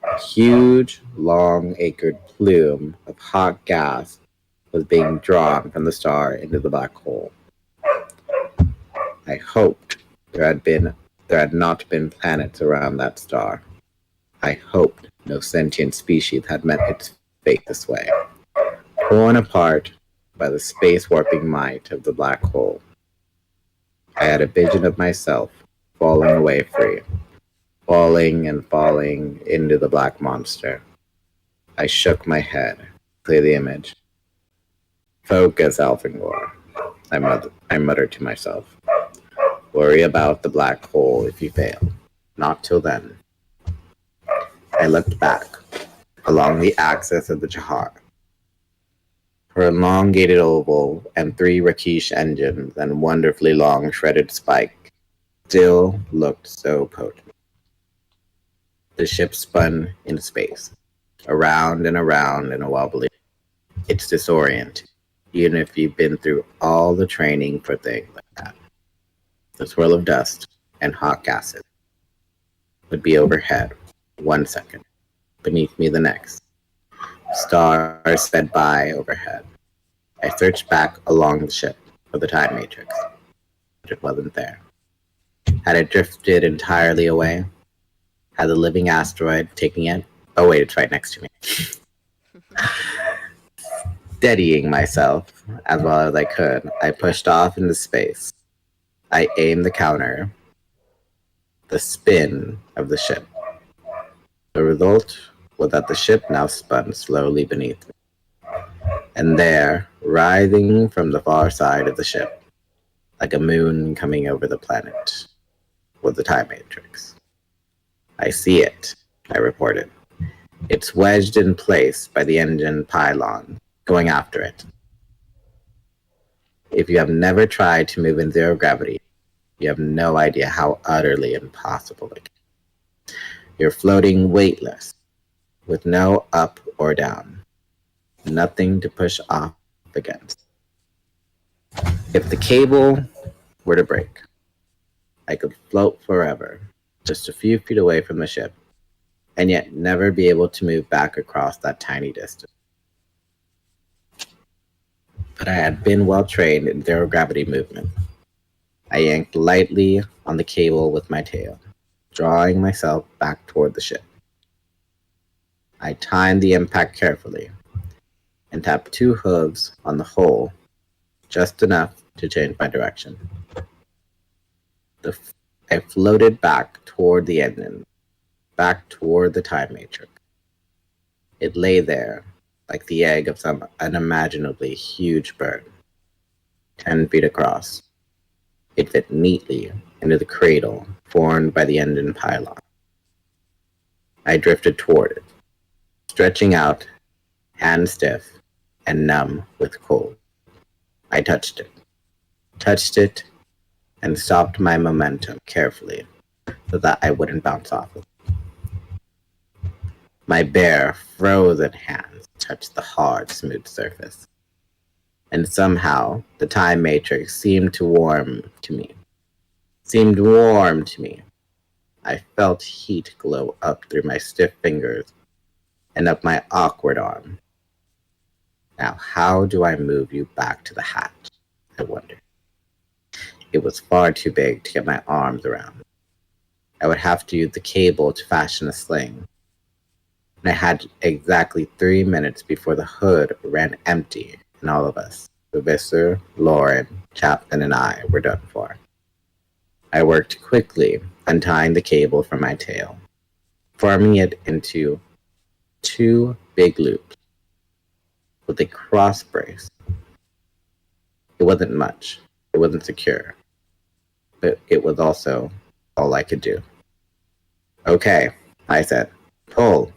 A huge, long-acred plume of hot gas was being drawn from the star into the black hole. I hoped there had not been planets around that star. I hoped no sentient species had met its fate this way, torn apart by the space-warping might of the black hole. I had a vision of myself falling away free, falling and falling into the black monster. I shook my head, clear the image. Focus, Elfangor, I muttered to myself. Worry about the black hole if you fail. Not till then. I looked back, along the axis of the Jahar. Her elongated oval and 3 Rakesh engines and wonderfully long shredded spike still looked so potent. The ship spun in space, around and around in a wobbly. It's disorienting, even if you've been through all the training for things like that. The swirl of dust and hot gases would be overhead 1 second, beneath me the next. Stars sped by overhead. I searched back along the ship for the time matrix, but it wasn't there. Had it drifted entirely away? Had the living asteroid taken it? Oh wait, it's right next to me. Steadying myself as well as I could, I pushed off into space. I aimed the counter, the spin of the ship. The result was that the ship now spun slowly beneath me. And there, rising from the far side of the ship, like a moon coming over the planet, was the time matrix. I see it, I reported. It's wedged in place by the engine pylon, going after it. If you have never tried to move in zero gravity, you have no idea how utterly impossible it is. You're floating weightless, with no up or down, nothing to push off against. If the cable were to break, I could float forever, just a few feet away from the ship, and yet never be able to move back across that tiny distance. But I had been well trained in zero gravity movement. I yanked lightly on the cable with my tail, drawing myself back toward the ship. I timed the impact carefully and tapped 2 hooves on the hull, just enough to change my direction. I floated back toward the engine, back toward the time matrix. It lay there, like the egg of some unimaginably huge bird, 10 feet across. It fit neatly into the cradle formed by the engine pylon. I drifted toward it, stretching out, hand stiff and numb with cold. I touched it, and stopped my momentum carefully so that I wouldn't bounce off it. My bare, frozen hands touched the hard, smooth surface, and somehow the time matrix seemed warm to me. I felt heat glow up through my stiff fingers and up my awkward arm. Now, how do I move you back to the hatch? I wondered. It was far too big to get my arms around. I would have to use the cable to fashion a sling. And I had exactly 3 minutes before the hood ran empty and all of us, the Visser, Lauren, Chapman, and I, were done for. I worked quickly, untying the cable from my tail, forming it into 2 big loops with a cross brace. It wasn't much. It wasn't secure. But it was also all I could do. Okay, I said. Pull.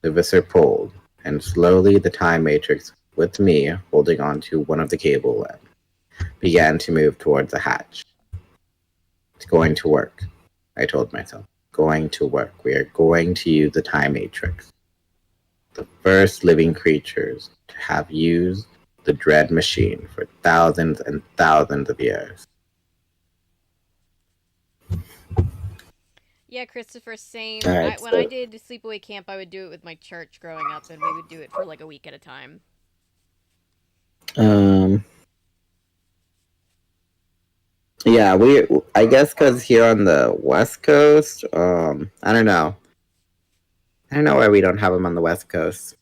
The Visser pulled, and slowly the time matrix, with me holding onto one of the cable ends, began to move towards the hatch. It's going to work, I told myself. Going to work. We are going to use the time matrix. The first living creatures to have used the dread machine for thousands and thousands of years. Yeah, Christopher, same. Alright, When I did sleepaway camp, I would do it with my church growing up, and we would do it for like a week at a time. Yeah, I guess because here on the West Coast, I don't know. I don't know why we don't have them on the West Coast.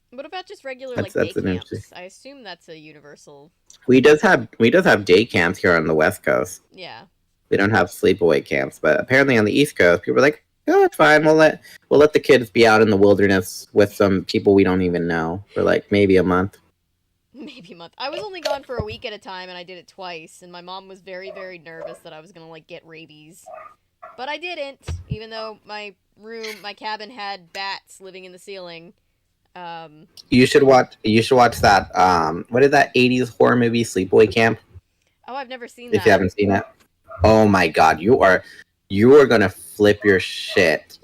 What about just regular That's day an camps? interesting. I assume that's a universal. We does have day camps here on the West Coast. Yeah. We don't have sleepaway camps, but apparently on the East Coast, people are like, "Oh, it's fine. We'll let the kids be out in the wilderness with some people we don't even know for like maybe a month." Maybe a month. I was only gone for a week at a time, and I did it twice. And my mom was very, very nervous that I was gonna like get rabies, but I didn't. Even though my cabin had bats living in the ceiling. You should watch that. What is that '80s horror movie, Sleepaway Camp? Oh, I've never seen If you haven't seen it, oh my god, you are gonna flip your shit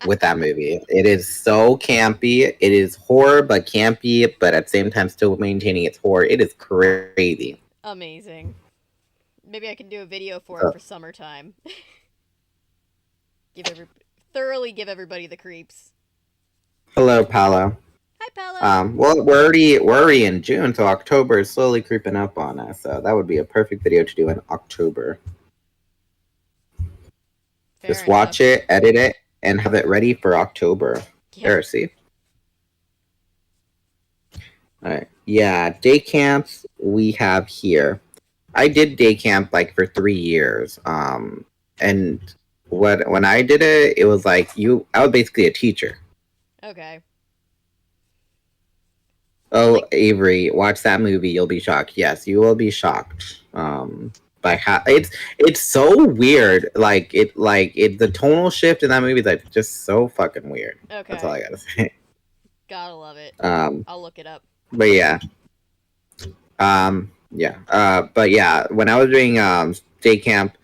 with that movie. It is so campy. It is horror but campy, but at the same time still maintaining its horror. It is crazy. Amazing. Maybe I can do a video for it for summertime. Thoroughly give everybody the creeps. Hello, Paolo. Hi, Paolo. Well, we're already in June, so October is slowly creeping up on us. So that would be a perfect video to do in October. Just watch it, edit it, and have it ready for October. Yeah. There, see? Alright. Yeah, day camps we have here. I did day camp like for 3 years. And when I did it, it was like I was basically a teacher. Okay. Oh, Avery, watch that movie. You'll be shocked. Yes, you will be shocked. By how it's so weird. The tonal shift in that movie is like just so fucking weird. Okay. That's all I gotta say. Gotta love it. I'll look it up. But yeah. But yeah, when I was doing day camp,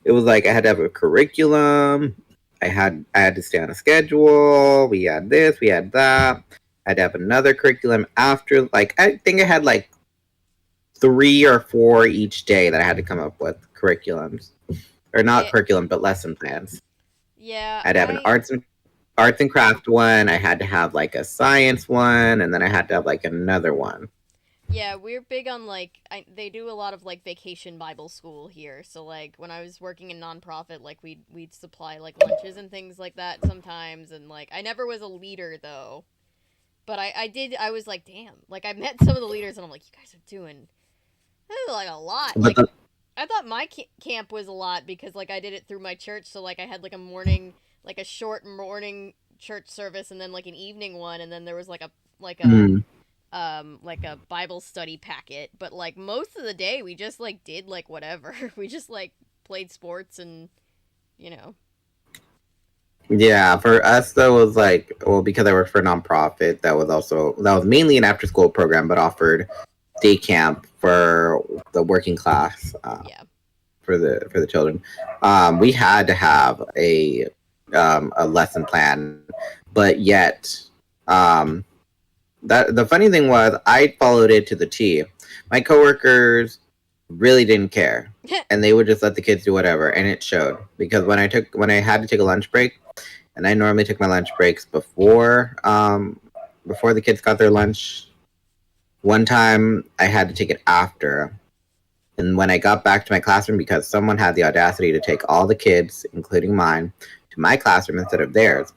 it was like I had to have a curriculum. I had to stay on a schedule. We had this, we had that. I had to have another curriculum after. Like, I think I had like 3 or 4 each day that I had to come up with curriculums, or not curriculum, but lesson plans. Yeah, I had to have an arts and craft one. I had to have like a science one, and then I had to have like another one. Yeah, we're big on like they do a lot of like vacation Bible school here. So like when I was working in nonprofit, like we'd supply like lunches and things like that sometimes, and like I never was a leader though. But I was like, damn. Like, I met some of the leaders, and I'm like, you guys are doing like a lot. I thought my camp was a lot because like I did it through my church, so like I had like a morning, like a short morning church service, and then like an evening one, and then there was like a Mm. like a Bible study packet. But like most of the day, we just like did like whatever. We just like played sports and you know. Yeah, for us though it was like, well, because I worked for a nonprofit that was mainly an after school program, but offered day camp for the working class, Yeah. for the children. We had to have a lesson plan, but yet, um, that the funny thing was I followed it to the T. My coworkers really didn't care, and they would just let the kids do whatever, and it showed because when I had to take a lunch break, and I normally took my lunch breaks before the kids got their lunch. One time I had to take it after. And when I got back to my classroom, because someone had the audacity to take all the kids, including mine, to my classroom instead of theirs,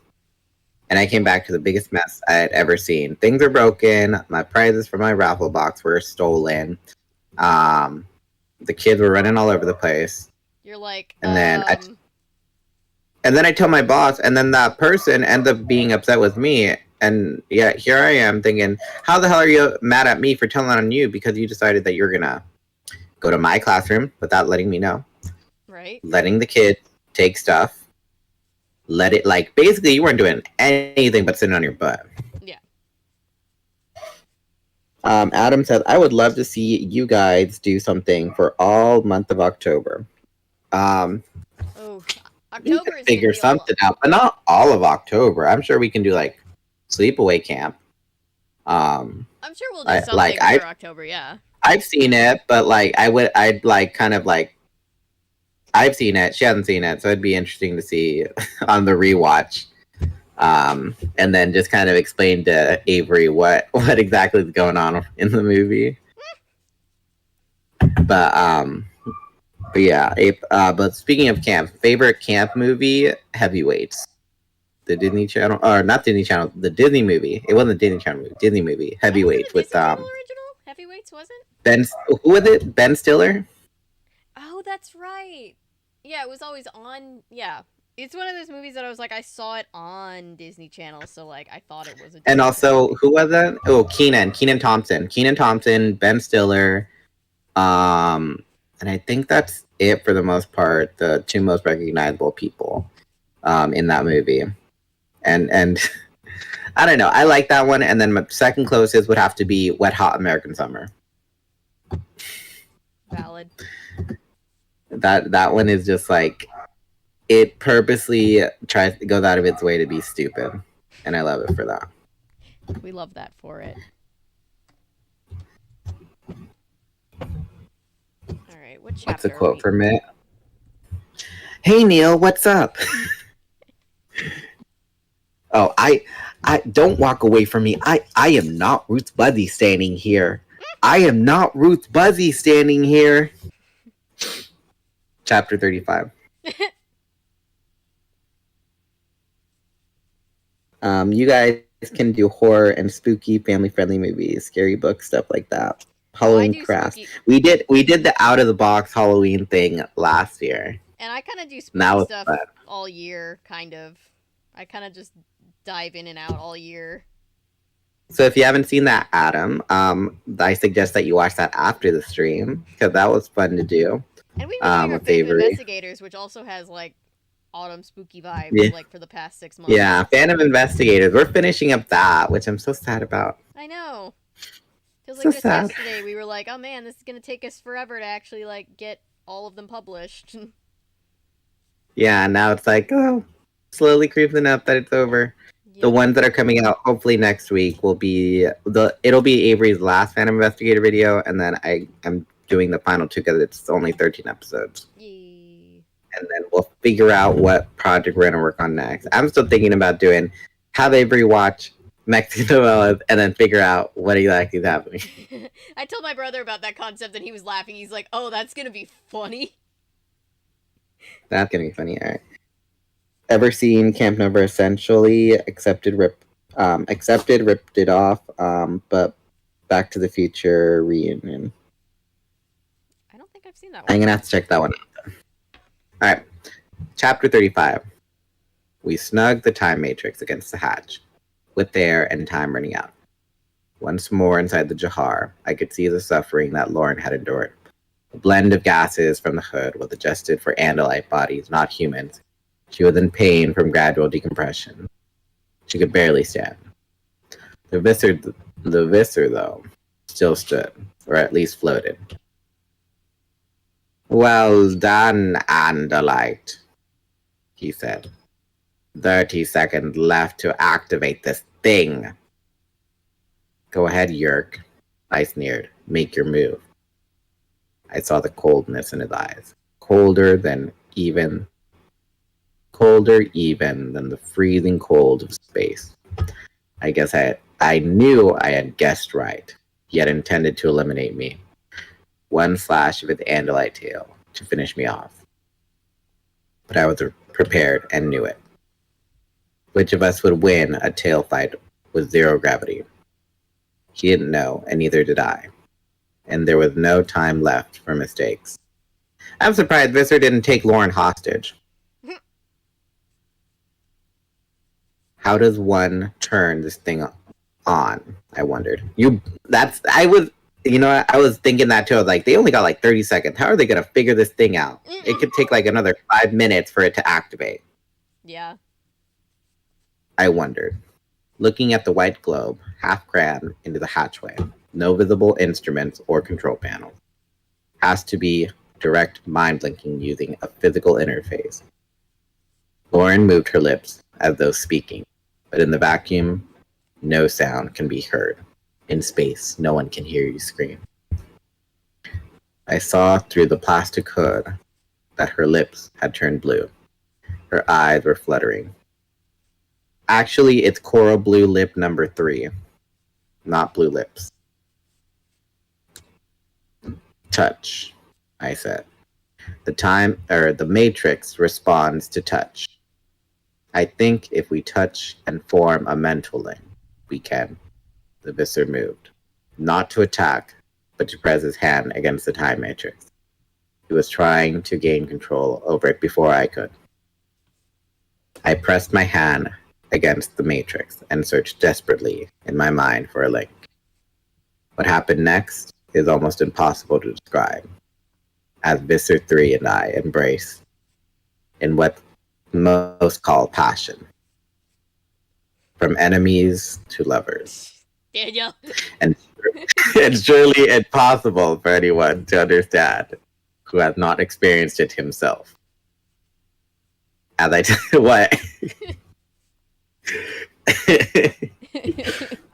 and I came back to the biggest mess I had ever seen. Things were broken. My prizes from my raffle box were stolen. Um, the kids were running all over the place. You're like, And then I tell my boss, and then that person ends up being upset with me. And yeah, here I am thinking, how the hell are you mad at me for telling on you because you decided that you're gonna go to my classroom without letting me know, right? letting the kid take stuff, let it, like, basically you weren't doing anything but sitting on your butt. Yeah. Adam says, I would love to see you guys do something for all month of October. Oh, We October can is figure something out, but not all of October. I'm sure we can do like sleepaway camp. I'm sure we'll do something for October. Yeah. I've seen it, but like I'd like kind of like I've seen it. She hasn't seen it, so it'd be interesting to see on the rewatch. And then just kind of explain to Avery what exactly is going on in the movie. But yeah, but speaking of camp, favorite camp movie, Heavyweights. The Disney Channel, or not Disney Channel, the Disney movie. It wasn't a Disney Channel movie, Disney movie, Heavyweights with Disney Channel original Heavyweights wasn't? Ben. Who was it? Ben Stiller. Oh, that's right. Yeah, it was always on. Yeah, it's one of those movies that I was like, I saw it on Disney Channel, so like I thought it was a. And also, who was that? Oh, Kenan Thompson, Ben Stiller. And I think that's it for the most part. The two most recognizable people, in that movie, and I don't know. I like that one, and then my second closest would have to be Wet Hot American Summer. Valid. That one is just like, it purposely goes out of its way to be stupid, and I love it for that. We love that for it. All right, what chapter? What's a quote from it? Hey Neil, what's up? Oh, I don't walk away from me. I am not Ruth Buzzy standing here. I am not Ruth Buzzy standing here. Chapter 35. You guys can do horror and spooky family-friendly movies, scary books, stuff like that. Halloween crafts. We did the out of the box Halloween thing last year. And I kind of do spooky stuff all year, kind of. I kind of just dive in and out all year. So if you haven't seen that, Adam, I suggest that you watch that after the stream, because that was fun to do. And we've been doing Phantom Investigators, which also has like autumn spooky vibes, like for the past 6 months. Yeah, Phantom Investigators. We're finishing up that, which I'm so sad about. I know. Because like yesterday, we were like, oh man, this is gonna take us forever to actually like get all of them published. Yeah, now it's like, oh, slowly creeping up that it's over. Yep. The ones that are coming out hopefully next week will be it'll be Avery's last Phantom Investigator video, and then I'm doing the final two because it's only 13 episodes. Yay. And then we'll figure out what project we're gonna work on next. I'm still thinking about have Avery watch Mexican novellas and then figure out what exactly is happening. I told my brother about that concept and he was laughing. He's like, "Oh, that's gonna be funny." That's gonna be funny. All right. Ever seen Camp Nova? Essentially accepted, ripped it off. But Back to the Future reunion. I don't think I've seen I'm gonna have to check that one out. Alright. Chapter 35. We snug the time matrix against the hatch, with air and time running out. Once more inside the Jahar, I could see the suffering that Lauren had endured. A blend of gases from the hood was adjusted for Andalite bodies, not humans. She was in pain from gradual decompression. She could barely stand. The visor, though, still stood, or at least floated. Well done, Andalite, he said. 30 seconds left to activate this thing. Go ahead, Yeerk, I sneered. Make your move. I saw the coldness in his eyes. Colder even than the freezing cold of space. I guess I knew I had guessed right. He had intended to eliminate me. One slash of his Andalite tail to finish me off. But I was prepared and knew it. Which of us would win a tail fight with zero gravity? He didn't know, and neither did I. And there was no time left for mistakes. I'm surprised Visser didn't take Lauren hostage. How does one turn this thing on? I wondered. I was thinking that too. I was like, they only got like 30 seconds. How are they gonna figure this thing out? It could take like another 5 minutes for it to activate. Yeah. I wondered, looking at the white globe, half crammed into the hatchway. No visible instruments or control panels. Has to be direct mind blinking using a physical interface. Lauren moved her lips as though speaking, but in the vacuum, no sound can be heard. In space, no one can hear you scream. I saw through the plastic hood that her lips had turned blue. Her eyes were fluttering. Actually, it's coral blue lip number 3, not blue lips. Touch, I said. The matrix responds to touch. I think if we touch and form a mental link, we can. The visor moved. Not to attack, but to press his hand against the time matrix. He was trying to gain control over it before I could. I pressed my hand against the matrix and searched desperately in my mind for a link. What happened next is almost impossible to describe, as Visser 3 and I embrace in what most call passion. From enemies to lovers. Daniel. And it's surely impossible for anyone to understand who has not experienced it himself. As I what?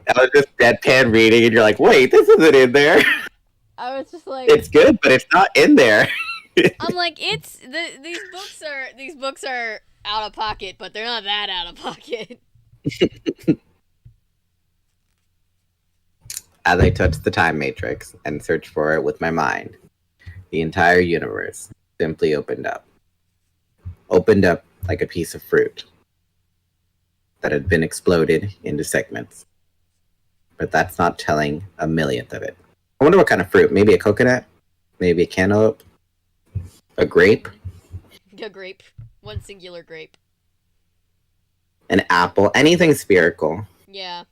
I was just deadpan reading, and you're like, "Wait, this isn't in there." I was just like, "It's good, but it's not in there." I'm like, these books are out of pocket, but they're not that out of pocket. As I touched the time matrix and searched for it with my mind, the entire universe simply opened up. Opened up like a piece of fruit that had been exploded into segments. But that's not telling a millionth of it. I wonder what kind of fruit. Maybe a coconut? Maybe a cantaloupe? A grape? A grape. One singular grape. An apple? Anything spherical. Yeah.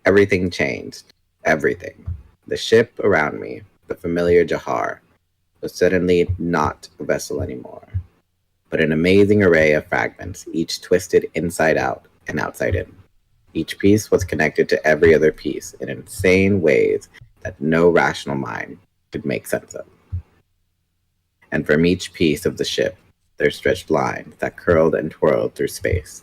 Everything changed. Everything. The ship around me, the familiar Jahar, was suddenly not a vessel anymore, but an amazing array of fragments, each twisted inside out and outside in. Each piece was connected to every other piece in insane ways that no rational mind could make sense of. And from each piece of the ship, there stretched lines that curled and twirled through space,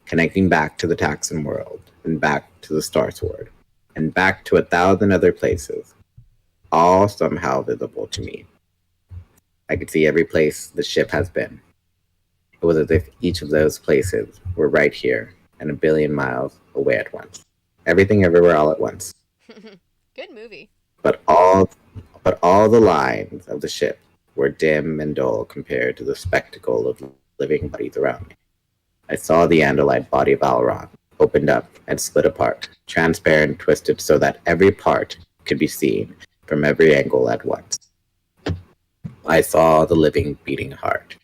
connecting back to the Taxon world, and back to the Star Sword, and back to 1,000 other places, all somehow visible to me. I could see every place the ship has been. It was as if each of those places were right here and 1 billion miles away at once. Everything everywhere all at once. Good movie. But all the lines of the ship were dim and dull compared to the spectacle of living bodies around me. I saw the Andalite body of Alron, opened up and split apart, transparent, twisted so that every part could be seen, from every angle at once. I saw the living, beating heart.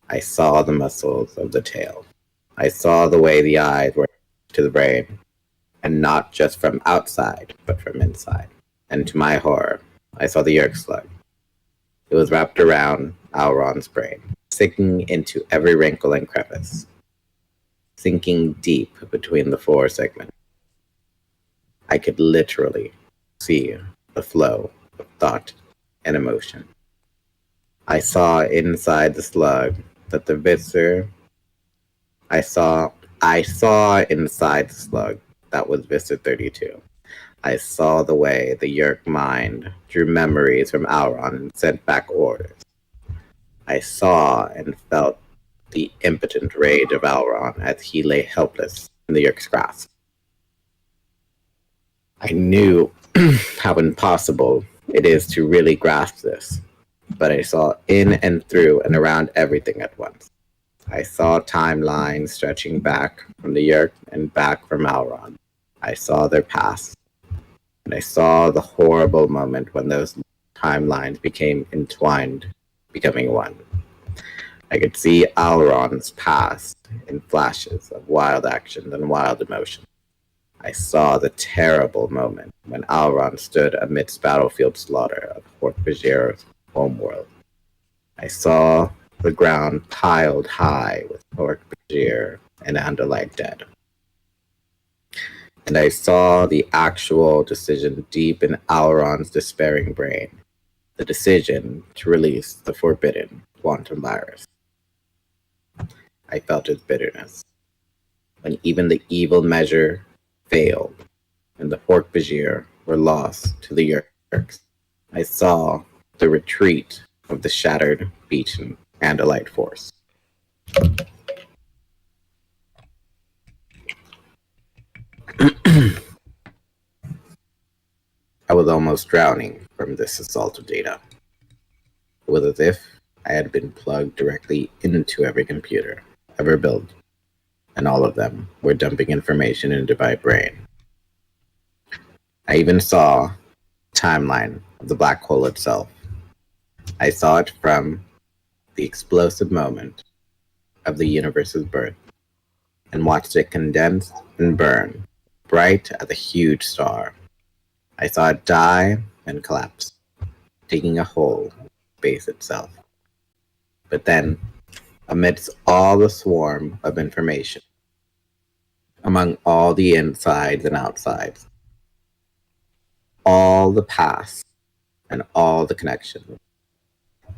I saw the muscles of the tail. I saw the way the eyes were to the brain, and not just from outside, but from inside. And to my horror, I saw the Yeerks slug. It was wrapped around Auron's brain, sinking into every wrinkle and crevice, sinking deep between the four segments. I could literally see the flow of thought and emotion. I saw inside the slug that the viscer. I saw inside the slug that was Viscer 32. I saw the way the Yeerk mind drew memories from Auron and sent back orders. I saw and felt the impotent rage of Auron as he lay helpless in the Yeerk's grasp. I knew how impossible it is to really grasp this, but I saw in and through and around everything at once. I saw timelines stretching back from the Yeerk and back from Auron. I saw their past, and I saw the horrible moment when those timelines became entwined, becoming one. I could see Auron's past in flashes of wild actions and wild emotions. I saw the terrible moment when Auron stood amidst battlefield slaughter of Hork-Bajir's homeworld. I saw the ground piled high with Hork-Bajir and Andalite dead. And I saw the actual decision deep in Auron's despairing brain, the decision to release the forbidden quantum virus. I felt his bitterness, when even the evil measure failed, and the Hork-Bajir were lost to the Yeerks. I saw the retreat of the shattered, beaten Andalite force. I was almost drowning from this assault of data. It was as if I had been plugged directly into every computer ever built, and all of them were dumping information into my brain. I even saw the timeline of the black hole itself. I saw it from the explosive moment of the universe's birth, and watched it condense and burn, bright as a huge star. I saw it die and collapse, taking a hole in space itself. But then, amidst all the swarm of information, among all the insides and outsides, all the past and all the connections,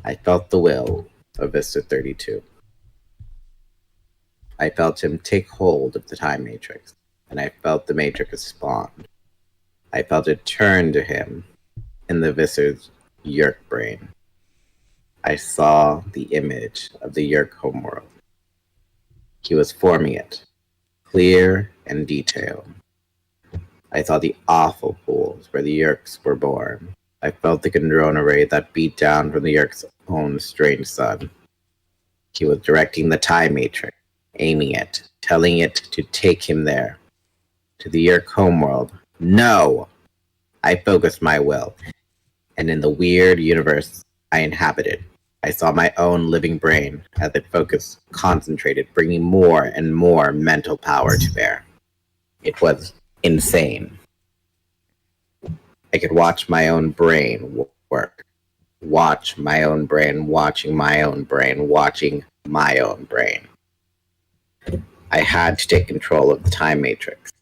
I felt the will of Viscer 32. I felt him take hold of the time matrix, and I felt the matrix respond. I felt it turn to him in the Viscer's Yeerk brain. I saw the image of the Yeerk homeworld. He was forming it, clear and detailed. I saw the awful pools where the Yeerks were born. I felt the Gendrona ray that beat down from the Yeerk's own strange sun. He was directing the time matrix, aiming it, telling it to take him there, to the Yeerk homeworld. No! I focused my will, and in the weird universe I inhabited, I saw my own living brain as it focused, concentrated, bringing more and more mental power to bear. It was insane. I could watch my own brain work. Watch my own brain, watching my own brain, watching my own brain. I had to take control of the time matrix.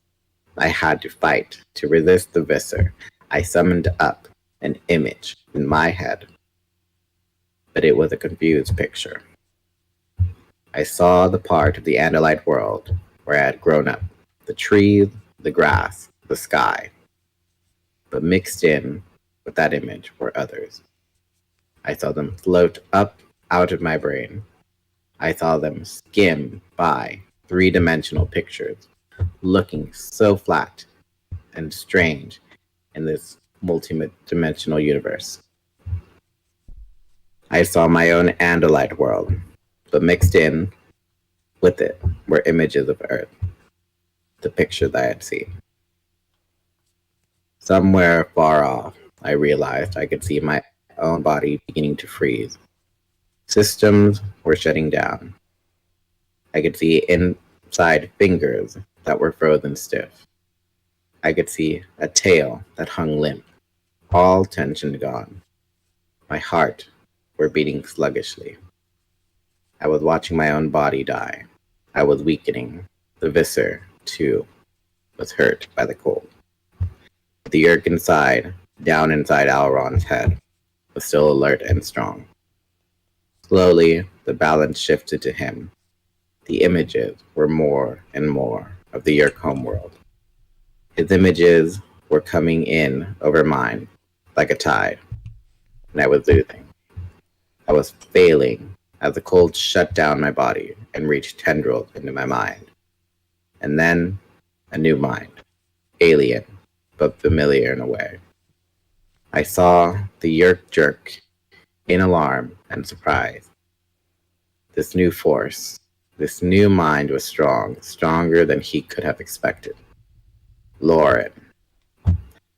I had to fight to resist the Viscer. I summoned up an image in my head, but it was a confused picture. I saw the part of the Andalite world where I had grown up, the trees, the grass, the sky. But mixed in with that image were others. I saw them float up out of my brain. I saw them skim by three-dimensional pictures, looking so flat and strange in this multi-dimensional universe. I saw my own Andalite world, but mixed in with it were images of Earth, the picture that I had seen. Somewhere far off, I realized I could see my own body beginning to freeze. Systems were shutting down. I could see inside fingers that were frozen stiff. I could see a tail that hung limp, all tension gone. My heart were beating sluggishly. I was watching my own body die. I was weakening. The viscera, too, was hurt by the cold. The Yeerk inside, down inside Elrond's head, was still alert and strong. Slowly, the balance shifted to him. The images were more and more of the Yeerk homeworld. His images were coming in over mine, like a tide, and I was losing. I was failing as the cold shut down my body and reached tendrils into my mind. And then, a new mind, alien, but familiar in a way. I saw the Yeerk jerk in alarm and surprise. This new force, this new mind was strong, stronger than he could have expected. Lauren.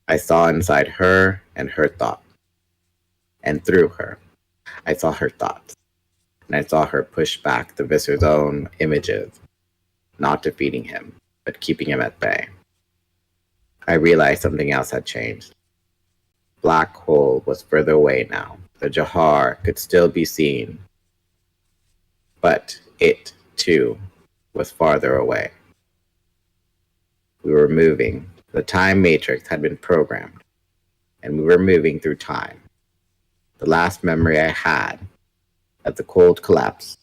I saw inside her and her thought. And through her, I saw her thoughts. And I saw her push back the Viscer's own images, not defeating him, but keeping him at bay. I realized something else had changed. Black hole was further away now. The Jahar could still be seen, but it, too, was farther away. We were moving. The time matrix had been programmed, and we were moving through time. The last memory I had, as the cold collapsed,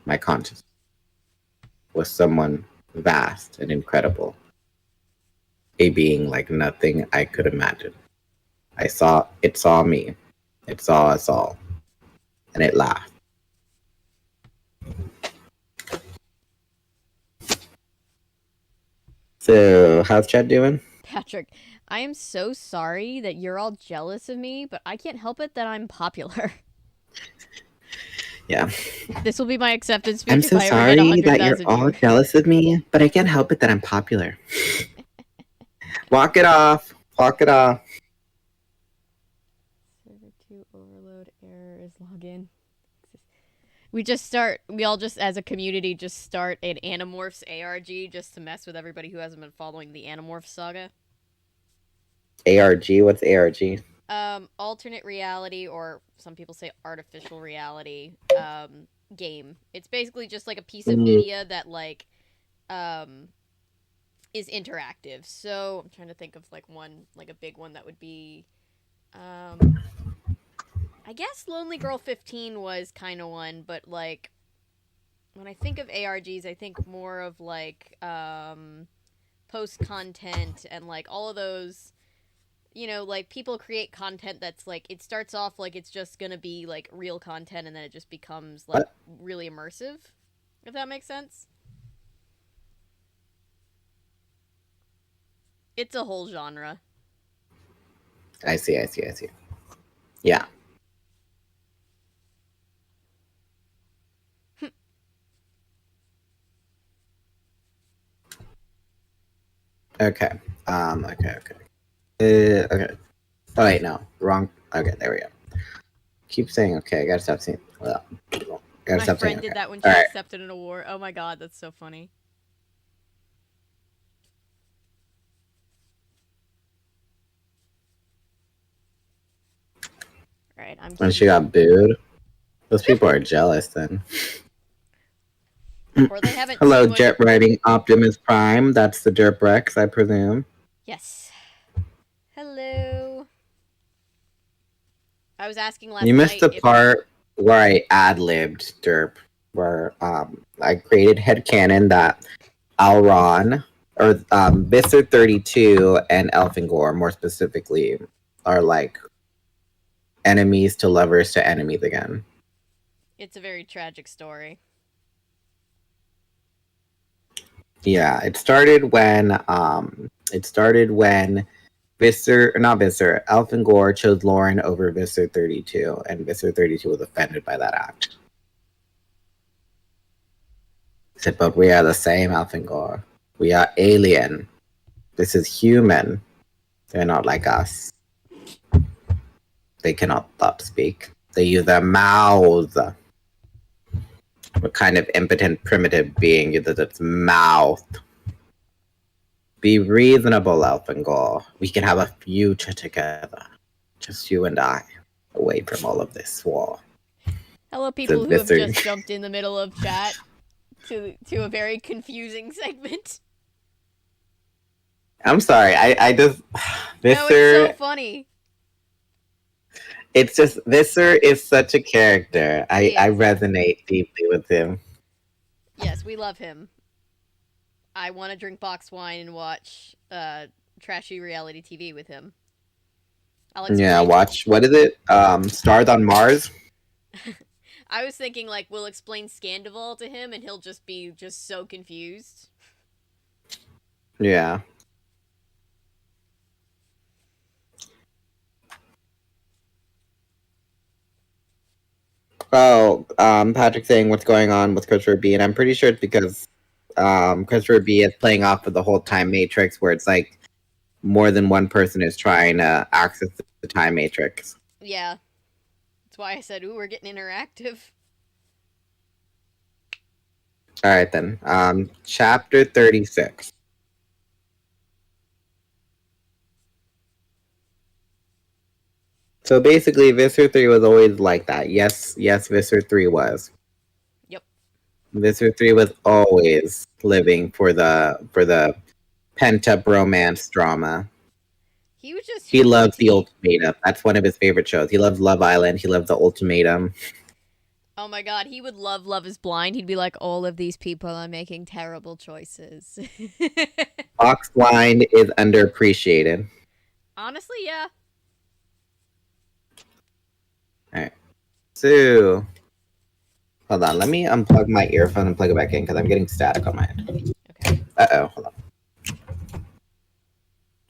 my consciousness, was someone vast and incredible. A being like nothing I could imagine. It saw me. It saw us all. And it laughed. So, how's Chad doing? Patrick, I am so sorry that you're all jealous of me, but I can't help it that I'm popular. Yeah. This will be my acceptance speech I'm if so I ever sorry get 100,000 that you're all views. jealous of me, but I can't help it that I'm popular. Walk it off. Walk it off. Server 2 overload error is login. We all just as a community just start an Animorphs ARG just to mess with everybody who hasn't been following the Animorphs saga. ARG? What's ARG? Alternate reality, or some people say artificial reality, game. It's basically just like a piece of media that like is interactive. So I'm trying to think of like one, like a big one that would be I guess Lonely Girl 15 was kind of one, but like when I think of ARGs, I think more of like post content and like all of those, you know, like people create content that's like it starts off like it's just gonna be like real content and then it just becomes like really immersive, if that makes sense. It's a whole genre. I see. Yeah. Okay. Okay. Okay. Oh wait, no. Wrong. Okay, there we go. Keep saying okay. I gotta stop saying. Well, My friend did that when she accepted an award. Oh my god, that's so funny. Alright, when she got booed. Those people are jealous then. Or they haven't. Hello, Jet Riding Optimus Prime. That's the Derp Rex, I presume. Yes. Hello. I was asking last night. You missed the part where I ad-libbed Derp, where I created headcanon that Elrond, or Visser 32 and Elfangor, more specifically, are like enemies to lovers to enemies again. It's a very tragic story. Yeah, it started when Elfangor chose Lauren over Visser 32, and Visser 32 was offended by that act. He said, but we are the same, Elfangor. We are alien. This is human. They're not like us. They cannot stop to speak. They use their mouths. What kind of impotent primitive being uses its mouth? Be reasonable, Elfangor. We can have a future together. Just you and I. Away from all of this war. Hello, people who have just jumped in the middle of chat to a very confusing segment. I'm sorry. I just No, it's so funny. It's just Visser is such a character. I resonate deeply with him. Yes, we love him. I want to drink box wine and watch trashy reality TV with him. Yeah, watch. What is it? Stars on Mars? I was thinking, like, we'll explain Scandival to him and he'll just be so confused. Yeah. Oh, Patrick saying what's going on with Christopher B, and I'm pretty sure it's because Christopher B is playing off of the whole time matrix where it's like more than one person is trying to access the time matrix. Yeah. That's why I said, ooh, we're getting interactive. Alright then. Chapter 36. So basically, Visser 3 was always like that. Yes, Visser 3 was. Yep. Visser 3 was always living for the pent-up romance drama. He loves The Ultimatum. That's one of his favorite shows. He loves Love Island. He loves The Ultimatum. Oh my god, he would love Love is Blind. He'd be like, all of these people are making terrible choices. Box Blind is underappreciated. Honestly, yeah. Alright. So, hold on. Let me unplug my earphone and plug it back in because I'm getting static on my end. Okay. Uh-oh. Hold on.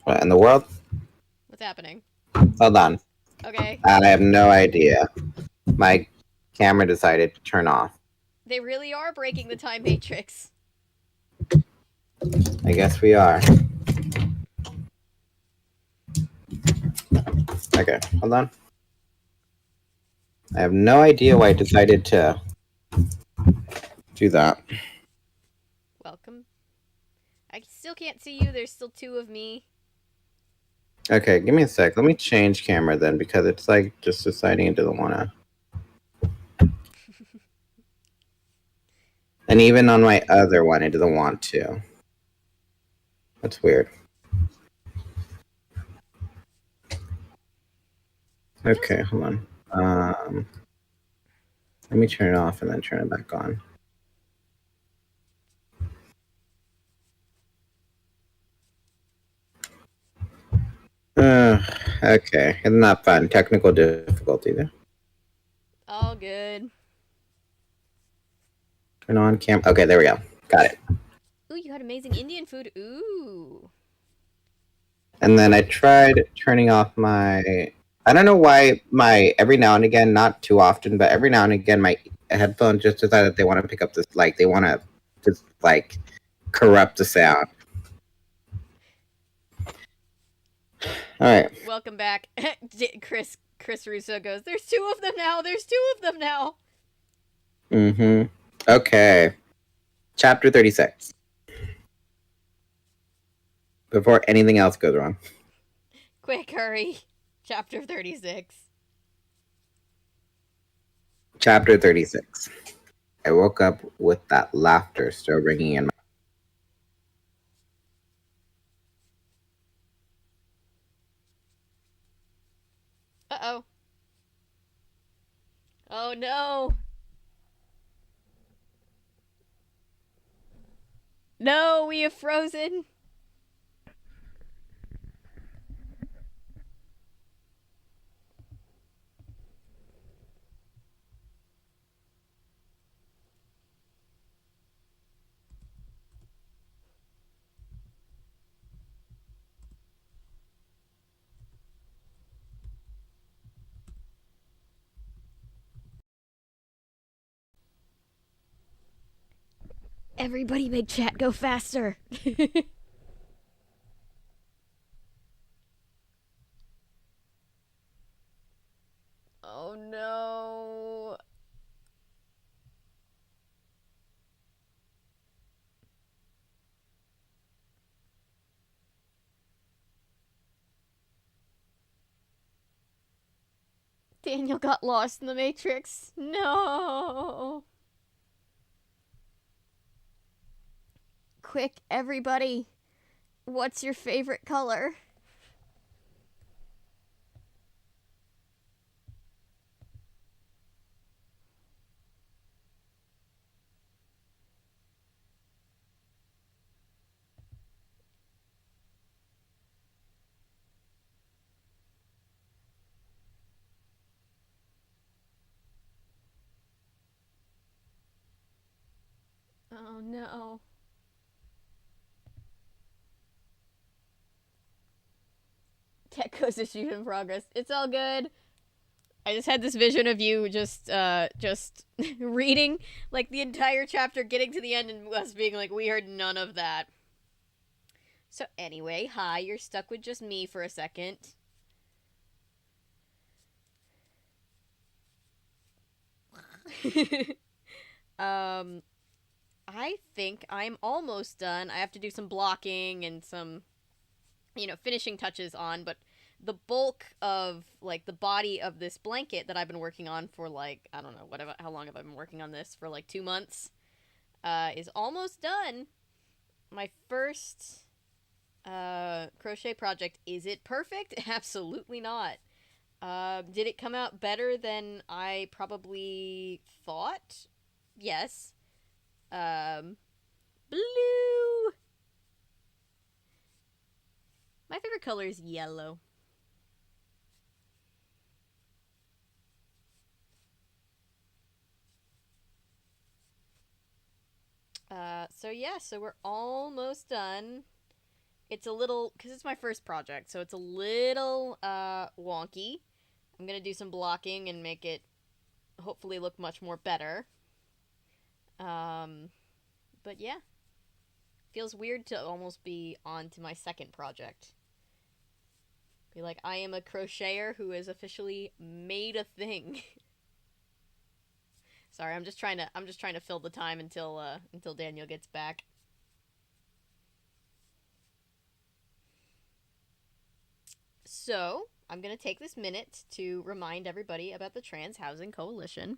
What in the world? What's happening? Hold on. Okay. I have no idea. My camera decided to turn off. They really are breaking the time matrix. I guess we are. Okay, hold on. I have no idea why I decided to do that. Welcome. I still can't see you. There's still two of me. Okay, give me a sec. Let me change camera then because it's like just deciding it doesn't want to. And even on my other one, it doesn't want to. That's weird. Okay, hold on. Let me turn it off and then turn it back on. Okay, it's not fun. Technical difficulty there. All good. Turn on cam. Okay, there we go. Got it. Ooh, you had amazing Indian food. Ooh. And then I tried turning off my. I don't know why my every now and again, not too often, but every now and again, my headphones just decide that they want to pick up this, like they want to just like corrupt the sound. All right. Welcome back, Chris. Chris Russo goes, "There's two of them now. There's two of them now." Mm-hmm. Okay. Chapter 36. Before anything else goes wrong. Quick, hurry. Chapter 36. Chapter 36. I woke up with that laughter still ringing in my... Uh-oh. Oh, no. No, we have frozen. Everybody make chat go faster. Daniel got lost in the Matrix. No. Quick, everybody. What's your favorite color? Oh no. Tech goes to shoot in progress. It's all good. I just had this vision of you just reading like the entire chapter, getting to the end, and us being like, we heard none of that. So anyway, hi, you're stuck with just me for a second. I think I'm almost done. I have to do some blocking and some, finishing touches on, but the bulk of, like, the body of this blanket that I've been working on for, like, I don't know, how long have I been working on this? For, like, 2 months, is almost done. My first, crochet project. Is it perfect? Absolutely not. Did it come out better than I probably thought? Yes. Blue! My favorite color is yellow. So we're almost done. It's a little, because it's my first project, so it's a little, wonky. I'm gonna do some blocking and make it hopefully look much more better. But yeah. Feels weird to almost be on to my second project. Be like, I am a crocheter who has officially made a thing. Sorry, I'm just trying to fill the time until Daniel gets back. So, I'm going to take this minute to remind everybody about the Trans Housing Coalition.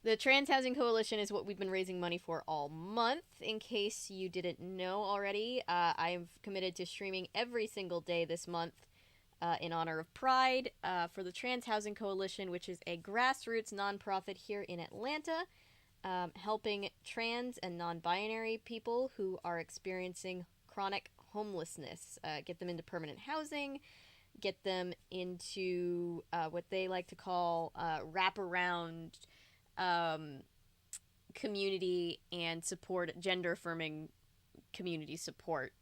The Trans Housing Coalition is what we've been raising money for all month. In case you didn't know already, I've committed to streaming every single day this month in honor of Pride for the Trans Housing Coalition, which is a grassroots nonprofit here in Atlanta, helping trans and non-binary people who are experiencing chronic homelessness, get them into permanent housing, get them into what they like to call wraparound community and support, gender affirming community support.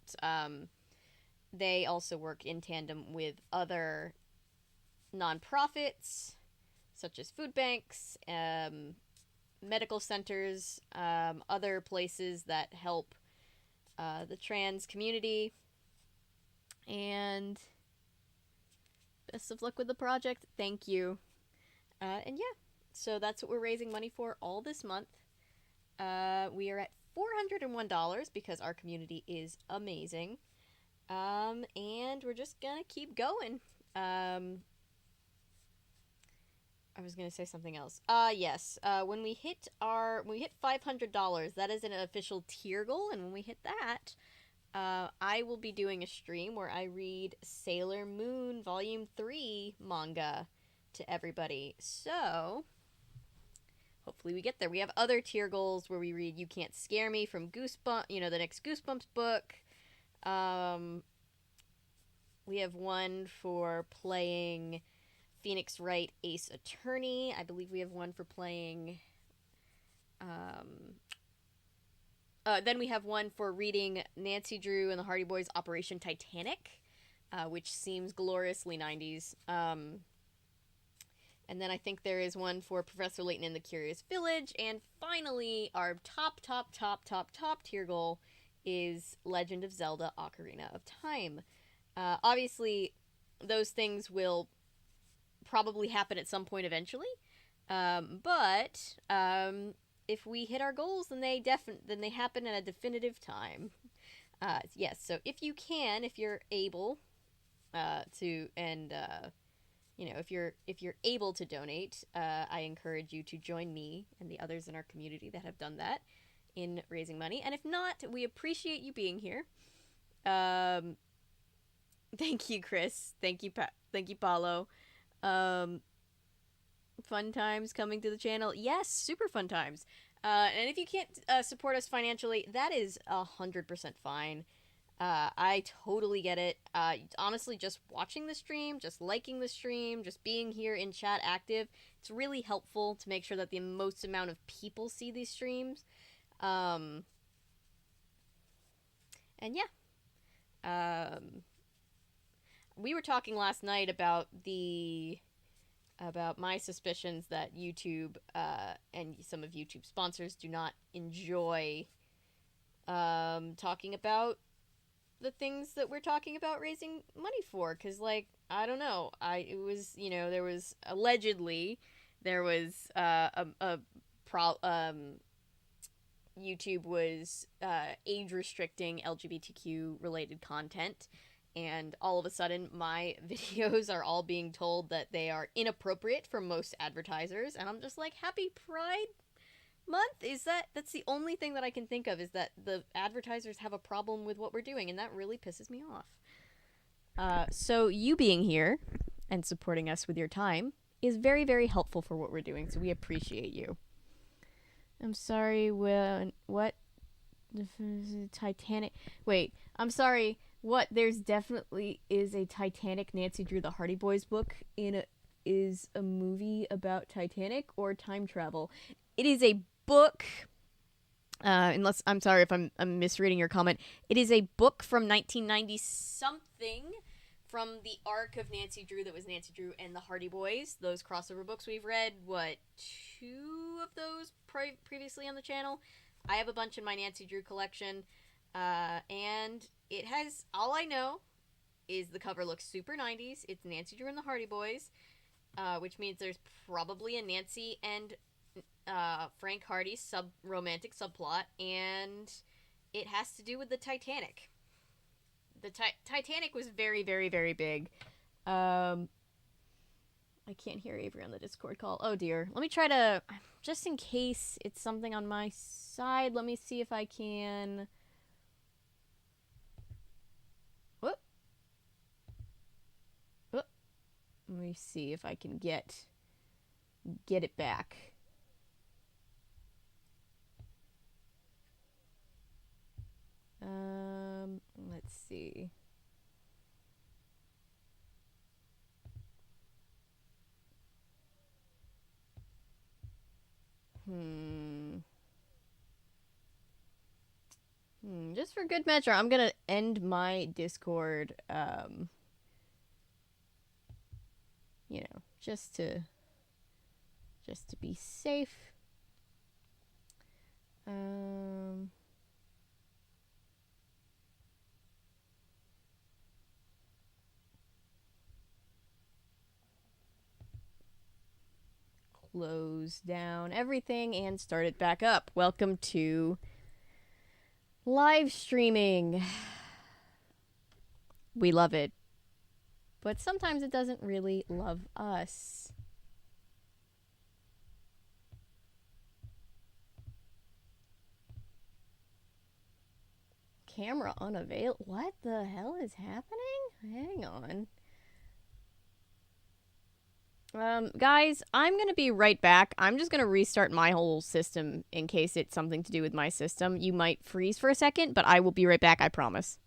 They also work in tandem with other nonprofits such as food banks, medical centers, other places that help the trans community. And best of luck with the project. Thank you. And yeah, so that's what we're raising money for all this month. We are at $401 because our community is amazing. And we're just gonna keep going. I was gonna say something else. Yes. When we hit $500, that is an official tier goal, and when we hit that, I will be doing a stream where I read Sailor Moon Volume 3 manga to everybody. So, hopefully we get there. We have other tier goals where we read You Can't Scare Me from Goosebumps, the next Goosebumps book. We have one for playing Phoenix Wright Ace Attorney. I believe we have one for playing... then we have one for reading Nancy Drew and the Hardy Boys' Operation Titanic, which seems gloriously 90s. And then I think there is one for Professor Layton in the Curious Village. And finally, our top tier goal is Legend of Zelda Ocarina of Time. Obviously, those things will probably happen at some point eventually. But if we hit our goals, then they happen at a definitive time. Yes, so if you're able to, and if you're able to donate, I encourage you to join me and the others in our community that have done that in raising money. And if not, we appreciate you being here. Thank you, Chris. Thank you, thank you, Paulo. Fun times coming to the channel. Yes, super fun times. And if you can't support us financially, that is 100% fine. I totally get it. Honestly, just watching the stream, just liking the stream, just being here in chat active, it's really helpful to make sure that the most amount of people see these streams. And yeah. We were talking last night about my suspicions that YouTube and some of YouTube's sponsors do not enjoy talking about the things that we're talking about raising money for, because, like, I don't know, there was allegedly YouTube was age restricting LGBTQ related content, and all of a sudden my videos are all being told that they are inappropriate for most advertisers, and I'm just like, happy Pride Month? That's the only thing that I can think of, is that the advertisers have a problem with what we're doing, and that really pisses me off. So you being here and supporting us with your time is very, very helpful for what we're doing, so we appreciate you. I'm sorry, what? Titanic. Wait, I'm sorry, what? There's definitely is a Titanic Nancy Drew the Hardy Boys book is a movie about Titanic or time travel? It is a book, unless, I'm sorry if I'm misreading your comment. It is a book from 1990 something, from the arc of Nancy Drew that was Nancy Drew and the Hardy Boys, those crossover books. We've read, 2 of those previously on the channel. I have a bunch in my Nancy Drew collection, and it has, all I know is the cover looks super 90s. It's Nancy Drew and the Hardy Boys, which means there's probably a Nancy and Frank Hardy romantic subplot, and it has to do with the Titanic. The Titanic was very, very, very big. I can't hear Avery on the Discord call. Oh dear. Let me try to, just in case it's something on my side, let me see if I can. Whoop. Whoop. Let me see if I can get it back. Let's see. Just for good measure, I'm gonna end my Discord, just to be safe. Close down everything and start it back up. Welcome to live streaming. We love it, but sometimes it doesn't really love us. Camera unavailable. What the hell is happening? Hang on. Guys, I'm gonna be right back. I'm just gonna restart my whole system in case it's something to do with my system. You might freeze for a second, but I will be right back, I promise.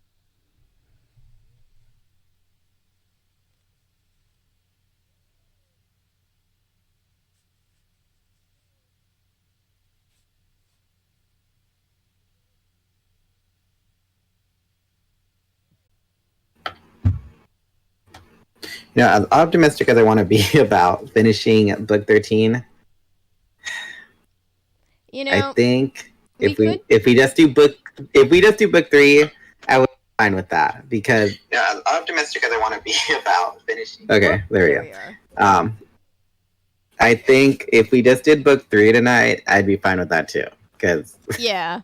As optimistic as I want to be about finishing book 13, I think if we just do book 3, I would be fine with that, because as optimistic as I want to be about finishing. Okay, there we go. I think if we just did book 3 tonight, I'd be fine with that too, because yeah,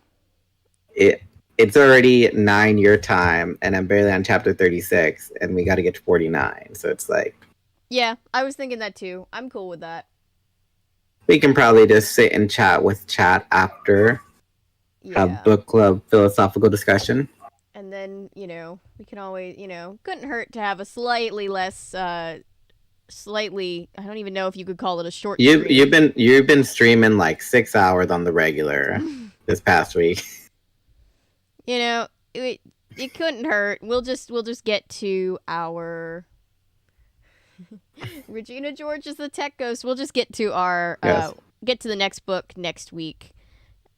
it's already 9 your time, and I'm barely on chapter 36, and we got to get to 49. So it's like, Yeah, I was thinking that too. I'm cool with that. We can probably just sit and chat after, have Yeah. book club philosophical discussion. And then, we can always, couldn't hurt to have a slightly less, slightly, I don't even know if you could call it a short You've stream. been streaming like 6 hours on the regular this past week. It couldn't hurt. We'll just get to our Regina George is the tech ghost. We'll just get to our Yes. get to the next book next week.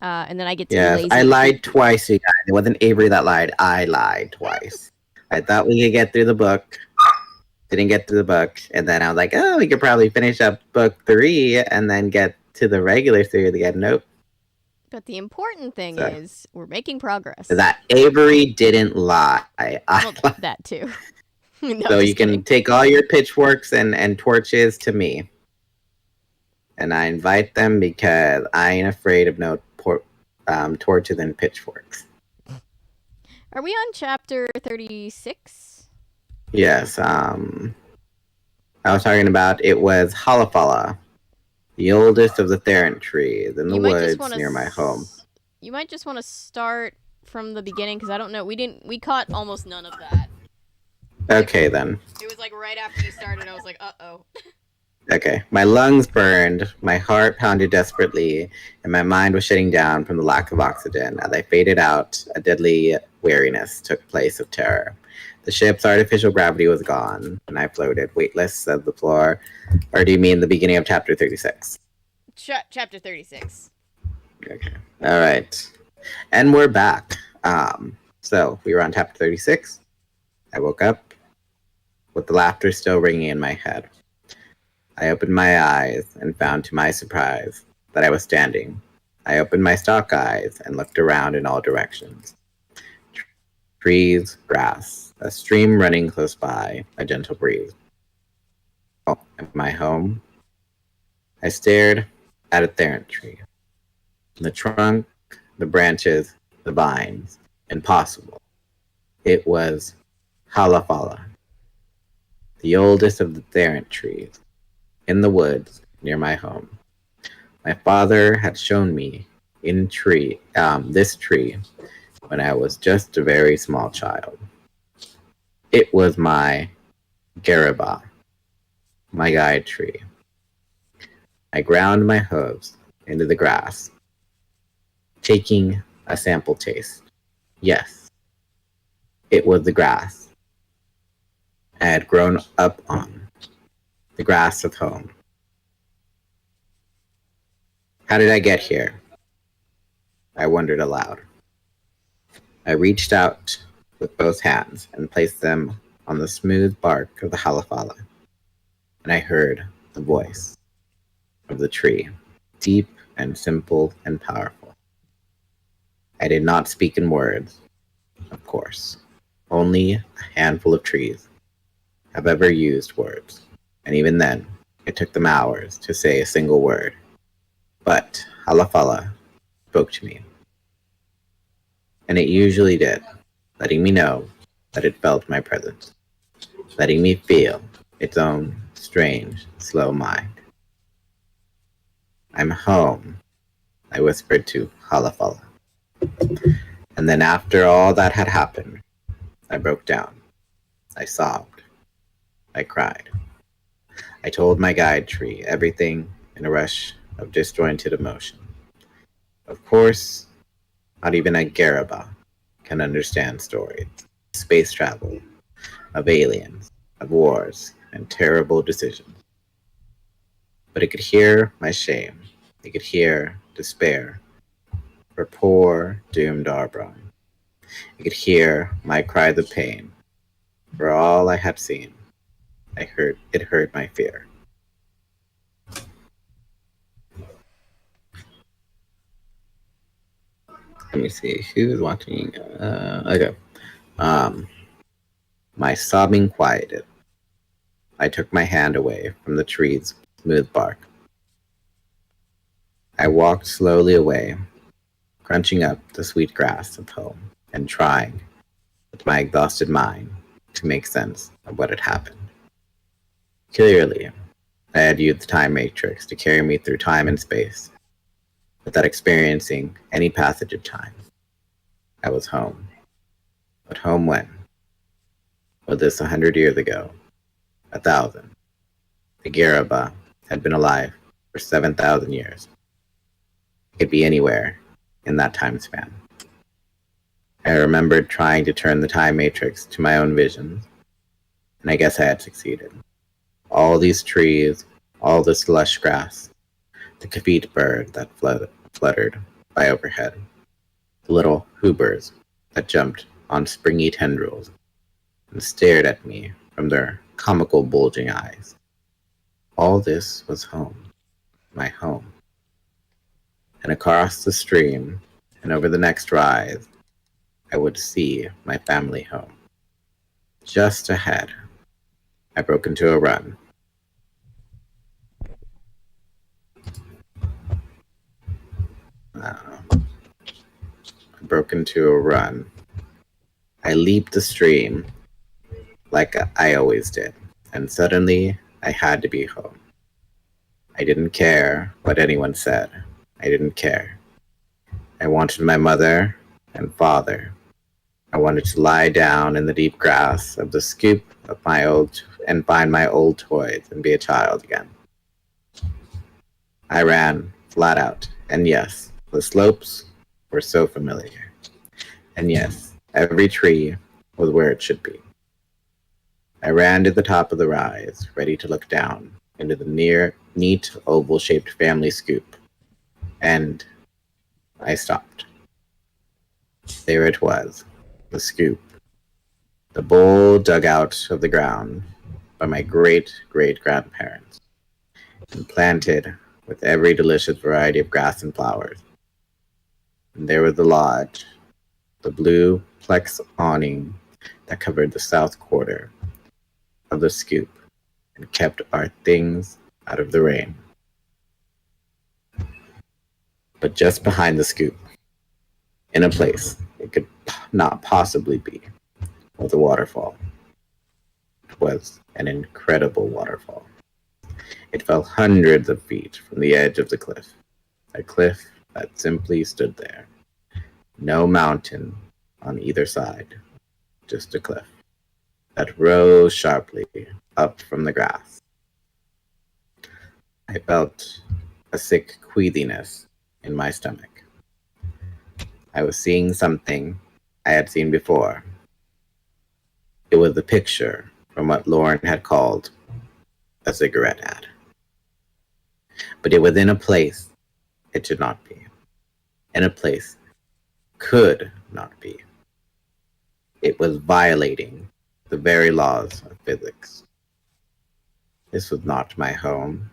And then I get to be Yes, lazy. I lied twice, you guys. It wasn't Avery that lied. I lied twice. I thought we could get through the book. Didn't get through the book. And then I was like, oh, we could probably finish up book 3 and then get to the regular series again. Nope. But the important thing is we're making progress. That Avery didn't lie. Well, that too. No, so you kidding. can take all your pitchforks and torches to me. And I invite them because I ain't afraid of no torches and pitchforks. Are we on chapter 36? Yes. I was talking about it was Halafala, the oldest of the Theron trees in the woods near my home. You might just want to start from the beginning because I don't know. We caught almost none of that. Okay, then. It was like right after you started, I was like, uh-oh. Okay. My lungs burned, my heart pounded desperately, and my mind was shutting down from the lack of oxygen. As I faded out, a deadly weariness took place of terror. The ship's artificial gravity was gone, and I floated, weightless as the floor. Or do you mean the beginning of chapter 36? Chapter 36. Okay. All right. And we're back. So we were on chapter 36. I woke up with the laughter still ringing in my head. I opened my eyes and found to my surprise that I was standing. I opened my stalk eyes and looked around in all directions. Trees, grass, a stream running close by, a gentle breeze. Oh, am I home? I stared at a Theron tree. The trunk, the branches, the vines. Impossible. It was Halafala, the oldest of the Theron trees, in the woods near my home. My father had shown me this tree when I was just a very small child. It was my Garaba, my guide tree. I ground my hooves into the grass, taking a sample taste. Yes, it was the grass I had grown up on, the grass of home. How did I get here? I wondered aloud. I reached out with both hands and placed them on the smooth bark of the halafala, and I heard the voice of the tree, deep and simple and powerful. I did not speak in words, of course. Only a handful of trees have ever used words, and even then, it took them hours to say a single word. But halafala spoke to me, and it usually did, letting me know that it felt my presence, letting me feel its own strange, slow mind. I'm home, I whispered to Halafala. And then after all that had happened, I broke down. I sobbed. I cried. I told my guide tree everything in a rush of disjointed emotion. Of course, not even a Garaba can understand stories, space travel, of aliens, of wars, and terrible decisions. But it could hear my shame. It could hear despair for poor, doomed Arbron. It could hear my cries of pain for all I had seen. It heard my fear. Let me see who's watching. Okay. My sobbing quieted. I took my hand away from the tree's smooth bark. I walked slowly away, crunching up the sweet grass of home and trying, with my exhausted mind, to make sense of what had happened. Clearly, I had used the time matrix to carry me through time and space, without experiencing any passage of time. I was home. But home when? Was this 100 years ago? 1,000? The Garaba had been alive for 7,000 years. It could be anywhere in that time span. I remembered trying to turn the time matrix to my own visions, and I guess I had succeeded. All these trees, all this lush grass, the kafit bird that fluttered by overhead, the little hoobers that jumped on springy tendrils and stared at me from their comical bulging eyes. All this was home, my home. And across the stream and over the next rise, I would see my family home. Just ahead, I broke into a run. I leaped the stream like I always did, and suddenly I had to be home. I didn't care what anyone said. I didn't care. I wanted my mother and father. I wanted to lie down in the deep grass of the scoop of and find my old toys and be a child again. I ran flat out, and yes, the slopes were so familiar. And yes, every tree was where it should be. I ran to the top of the rise, ready to look down into the neat, oval-shaped family scoop. And I stopped. There it was, the scoop. The bowl dug out of the ground by my great-great-grandparents and planted with every delicious variety of grass and flowers. And there was the lodge, the blue plex awning that covered the south quarter of the scoop and kept our things out of the rain. But just behind the scoop, in a place it could not possibly be, was a waterfall. It was an incredible waterfall. It fell hundreds of feet from the edge of the cliff, a cliff that simply stood there. No mountain on either side, just a cliff that rose sharply up from the grass. I felt a sick queasiness in my stomach. I was seeing something I had seen before. It was a picture from what Lauren had called a cigarette ad. But it was in a place it should not be. In a place could not be. It was violating the very laws of physics. This was not my home.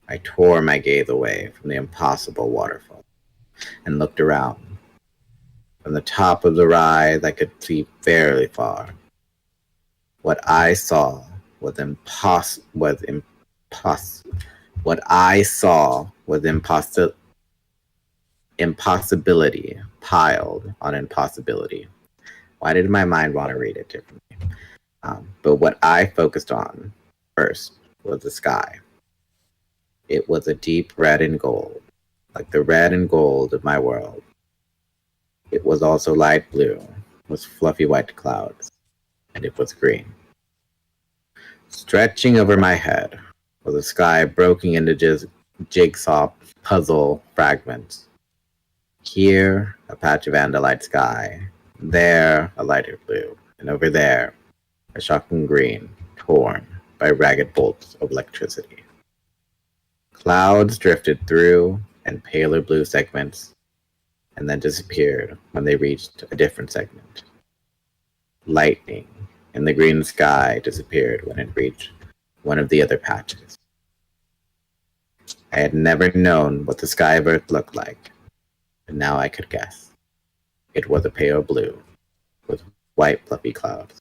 I tore my gaze away from the impossible waterfall and looked around. From the top of the rise, I could see fairly far. What I saw was impossibility piled on impossibility. Why did my mind want to read it differently? But what I focused on first was the sky. It was a deep red and gold, like the red and gold of my world. It was also light blue, with fluffy white clouds, and it was green. Stretching over my head was a sky broken into jigsaw puzzle fragments. Here, a patch of Andalite sky, there, a lighter blue, and over there, a shocking green, torn by ragged bolts of electricity. Clouds drifted through, and paler blue segments, and then disappeared when they reached a different segment. Lightning in the green sky disappeared when it reached one of the other patches. I had never known what the sky of Earth looked like, but now I could guess. It was a pale blue, with white fluffy clouds.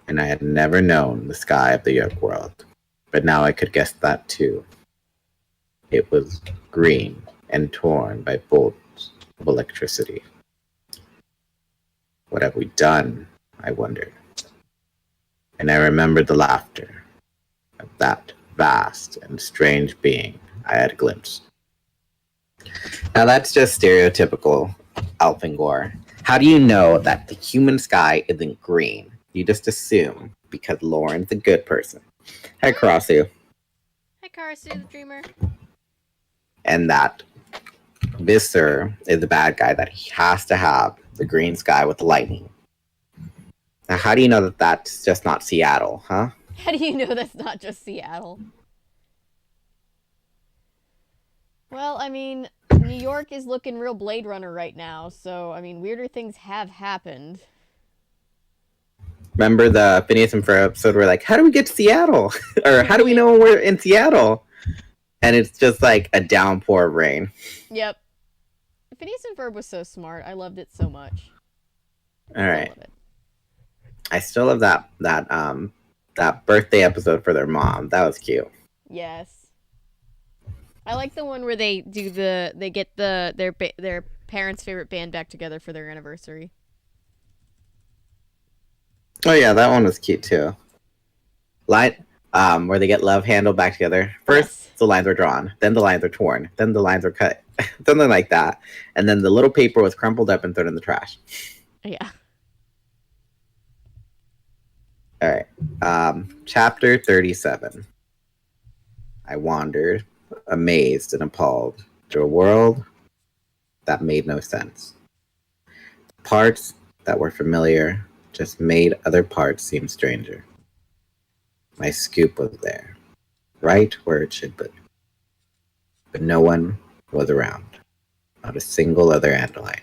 And I had never known the sky of the Yeerk world, but now I could guess that too. It was green and torn by bolts of electricity. What have we done? I wondered. And I remembered the laughter of that vast and strange being I had glimpsed. Now that's just stereotypical Elfangor. How do you know that the human sky isn't green? You just assume because Lauren's a good person. Hi, Karasu. Hi, Karasu the Dreamer. And that Visser is the bad guy, that he has to have the green sky with the lightning. Now, how do you know that that's just not Seattle, huh? How do you know that's not just Seattle? Well, I mean, New York is looking real Blade Runner right now, so, I mean, weirder things have happened. Remember the Phineas and Ferb episode where like, how do we get to Seattle? Or how do we know we're in Seattle? And it's just like a downpour of rain. Yep. Phineas and Ferb was so smart. I loved it so much. All right. I still love that birthday episode for their mom. That was cute. Yes. I like the one where they get their parents' favorite band back together for their anniversary. Oh yeah, that one was cute too. Where they get Love Handle back together. First, yes. The lines were drawn, then the lines were torn, then the lines were cut, something like that, and then the little paper was crumpled up and thrown in the trash. Yeah. All right. Chapter 37. I wandered, amazed and appalled, through a world that made no sense. The parts that were familiar just made other parts seem stranger. My scoop was there, right where it should be. But no one was around. Not a single other Andalite.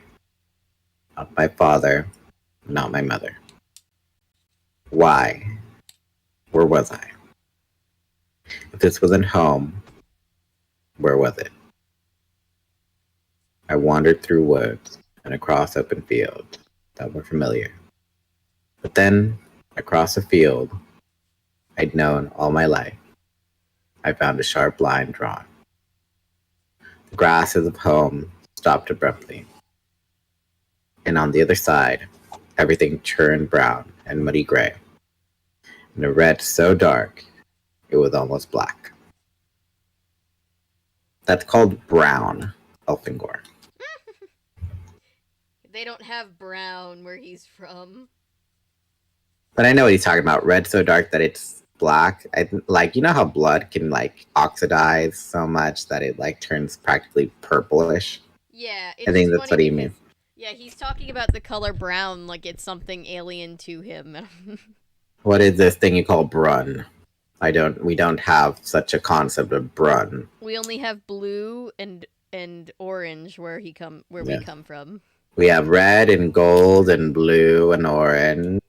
Not my father, not my mother. Why? Where was I? If this wasn't home, where was it? I wandered through woods and across open fields that were familiar. But then, across a field I'd known all my life, I found a sharp line drawn. The grasses of home stopped abruptly. And on the other side, everything turned brown and muddy gray, and a red so dark it was almost black. That's called brown, Elfangor. They don't have brown where he's from. But I know what he's talking about. Red so dark that it's black. You know how blood can oxidize so much that it turns practically purplish? Yeah, I think that's what he means. Yeah, he's talking about the color brown like it's something alien to him. What is this thing you call brun? We don't have such a concept of brun. We only have blue and orange where we come from. We have red and gold and blue and orange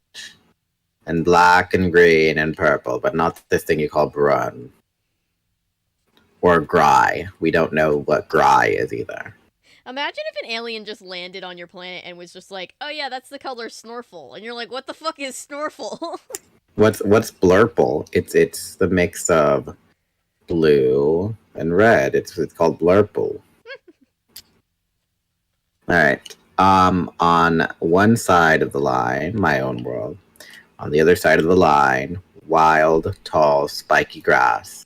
and black and green and purple, but not this thing you call brun. Or gray. We don't know what gray is either. Imagine if an alien just landed on your planet and was just like, oh yeah, that's the color Snorful. And you're like, what the fuck is Snorful? What's blurple? It's the mix of blue and red. It's called blurple. Alright. On one side of the line, my own world. On the other side of the line, wild, tall, spiky grass.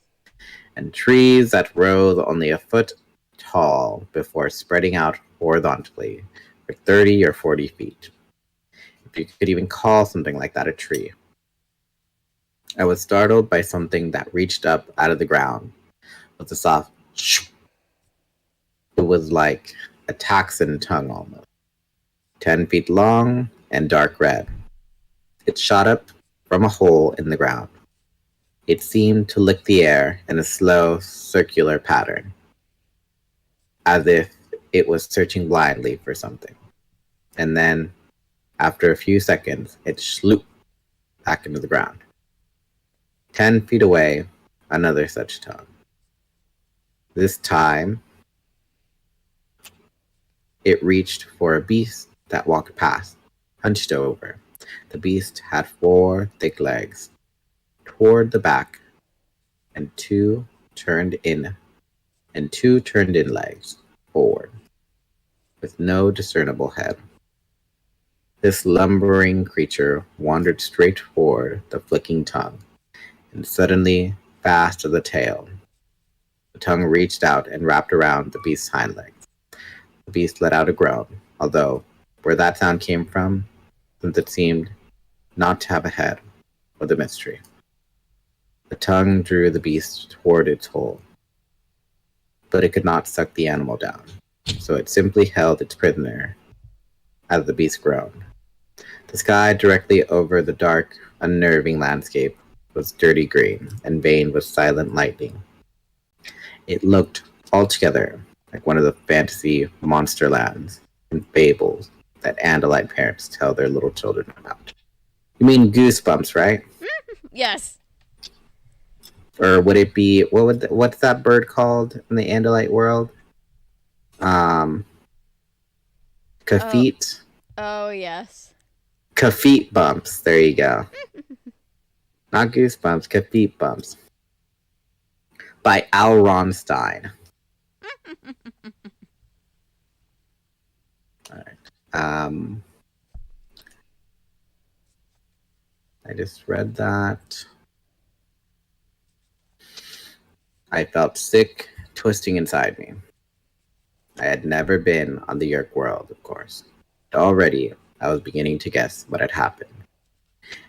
And trees that rose only a foot tall before spreading out horizontally for 30 or 40 feet. If you could even call something like that a tree. I was startled by something that reached up out of the ground with a soft shoo. It was like a Taxon tongue almost. 10 feet long and dark red. It shot up from a hole in the ground. It seemed to lick the air in a slow, circular pattern, as if it was searching blindly for something. And then, after a few seconds, it slooped back into the ground. 10 feet away, another such tongue. This time, it reached for a beast that walked past, hunched over. The beast had 4 thick legs toward the back, and two turned in legs forward, with no discernible head. This lumbering creature wandered straight toward the flicking tongue, and suddenly fast as a tail. The tongue reached out and wrapped around the beast's hind legs. The beast let out a groan, although where that sound came from, since it seemed not to have a head, was a mystery. The tongue drew the beast toward its hole, but it could not suck the animal down, so it simply held its prisoner as the beast groaned. The sky directly over the dark, unnerving landscape was dirty green and veined with silent lightning. It looked altogether like one of the fantasy monster lands and fables that Andalite parents tell their little children about. You mean Goosebumps, right? Yes. Or would it be what's that bird called in the Andalite world? Kafit. Oh yes. Kafit bumps. There you go. Not Goosebumps. Kafit bumps. By Al Ronstein. All right. I just read that. I felt sick, twisting inside me. I had never been on the Yeerk world, of course. But already, I was beginning to guess what had happened.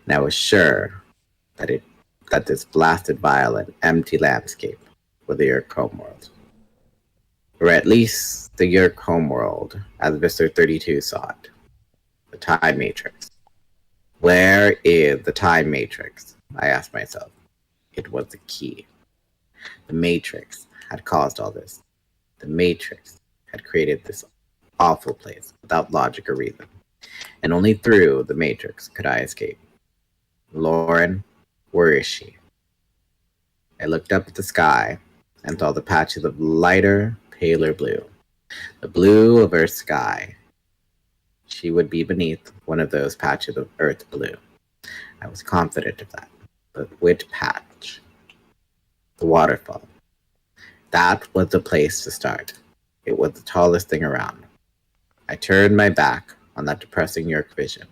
And I was sure that this blasted, violent, empty landscape was the Yeerk homeworld. Or at least the Yeerk homeworld, as Visser 32 saw it. The Time Matrix. Where is the Time Matrix? I asked myself. It was the key. The Matrix had caused all this. The Matrix had created this awful place without logic or reason. And only through the Matrix could I escape. Lauren, where is she? I looked up at the sky and saw the patches of lighter, paler blue. The blue of Earth's sky. She would be beneath one of those patches of Earth blue. I was confident of that. But which patch? The waterfall. That was the place to start. It was the tallest thing around. I turned my back on that depressing Yeerk vision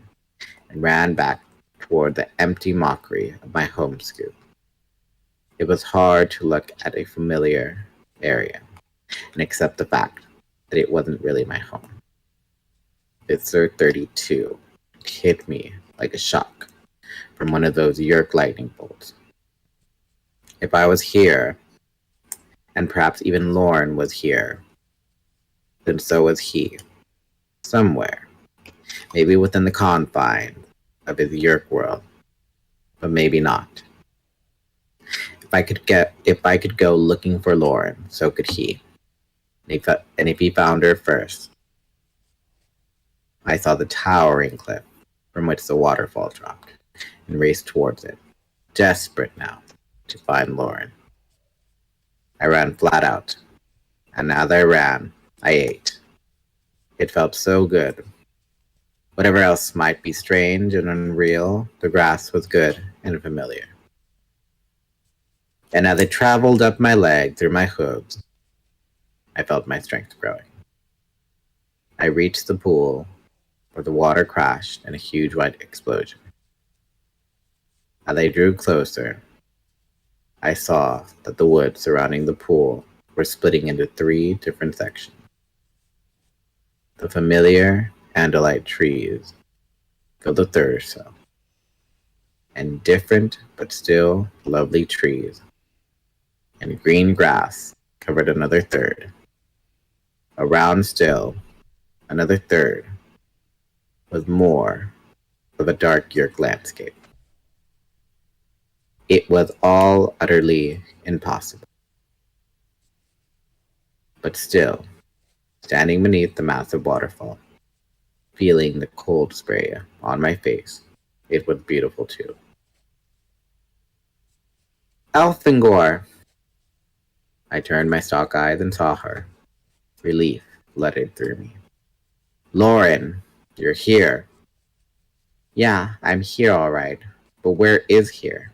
and ran back toward the empty mockery of my home scoop. It was hard to look at a familiar area and accept the fact that it wasn't really my home. Visser 32 hit me like a shock from one of those Yeerk lightning bolts. If I was here, and perhaps even Lauren was here, then so was he. Somewhere. Maybe within the confines of his Yeerk world. But maybe not. If I could go looking for Lauren, so could he. And if he found her first. I saw the towering cliff from which the waterfall dropped, and raced towards it, desperate now to find Lauren. I ran flat out, and as I ran, I ate. It felt so good. Whatever else might be strange and unreal, the grass was good and familiar. And as I traveled up my leg through my hooves, I felt my strength growing. I reached the pool where the water crashed in a huge white explosion. As I drew closer, I saw that the woods surrounding the pool were splitting into 3 different sections. The familiar Andalite trees filled a third or so, and different but still lovely trees and green grass covered another third. Around still, another third was more of a dark Yeerk landscape. It was all utterly impossible. But still, standing beneath the massive waterfall, feeling the cold spray on my face, it was beautiful too. Elfangor! I turned my stalk eyes and saw her. Relief flooded through me. Lauren, you're here. Yeah, I'm here all right, but where is here?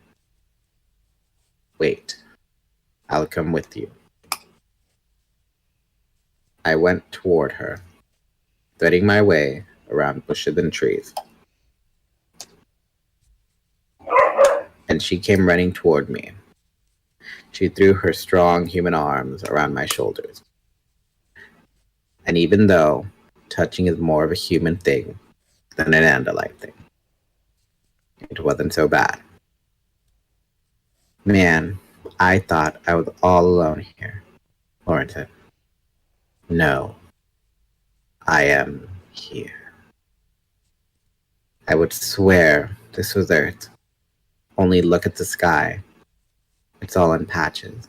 Wait, I'll come with you. I went toward her, threading my way around bushes and trees. And she came running toward me. She threw her strong human arms around my shoulders. And even though touching is more of a human thing than an Andalite thing, it wasn't so bad. Man, I thought I was all alone here, Lauren said. No, I am here. I would swear this was Earth. Only look at the sky. It's all in patches.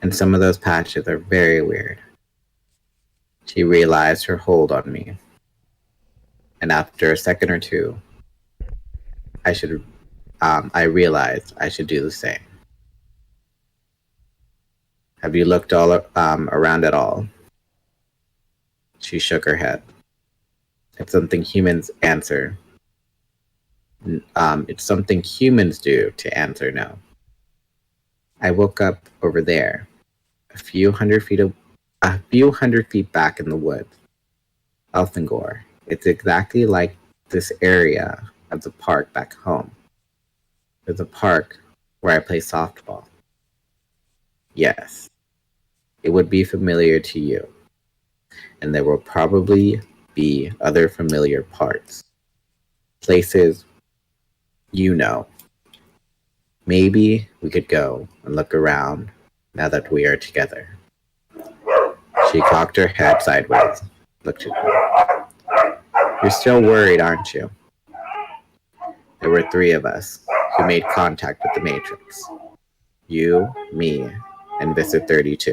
And some of those patches are very weird. She realized her hold on me. And after a second or two, I realized I should do the same. Have you looked all around at all? She shook her head. It's something humans answer. It's something humans do to answer no. I woke up over there, a few hundred feet back in the woods. Elfangor. It's exactly like this area of the park back home. There's a park where I play softball. Yes, it would be familiar to you. And there will probably be other familiar parts. Places you know. Maybe we could go and look around now that we are together. She cocked her head sideways, looked at me. You're still worried, aren't you? There were 3 of us who made contact with the Matrix. You, me, and Visser 32.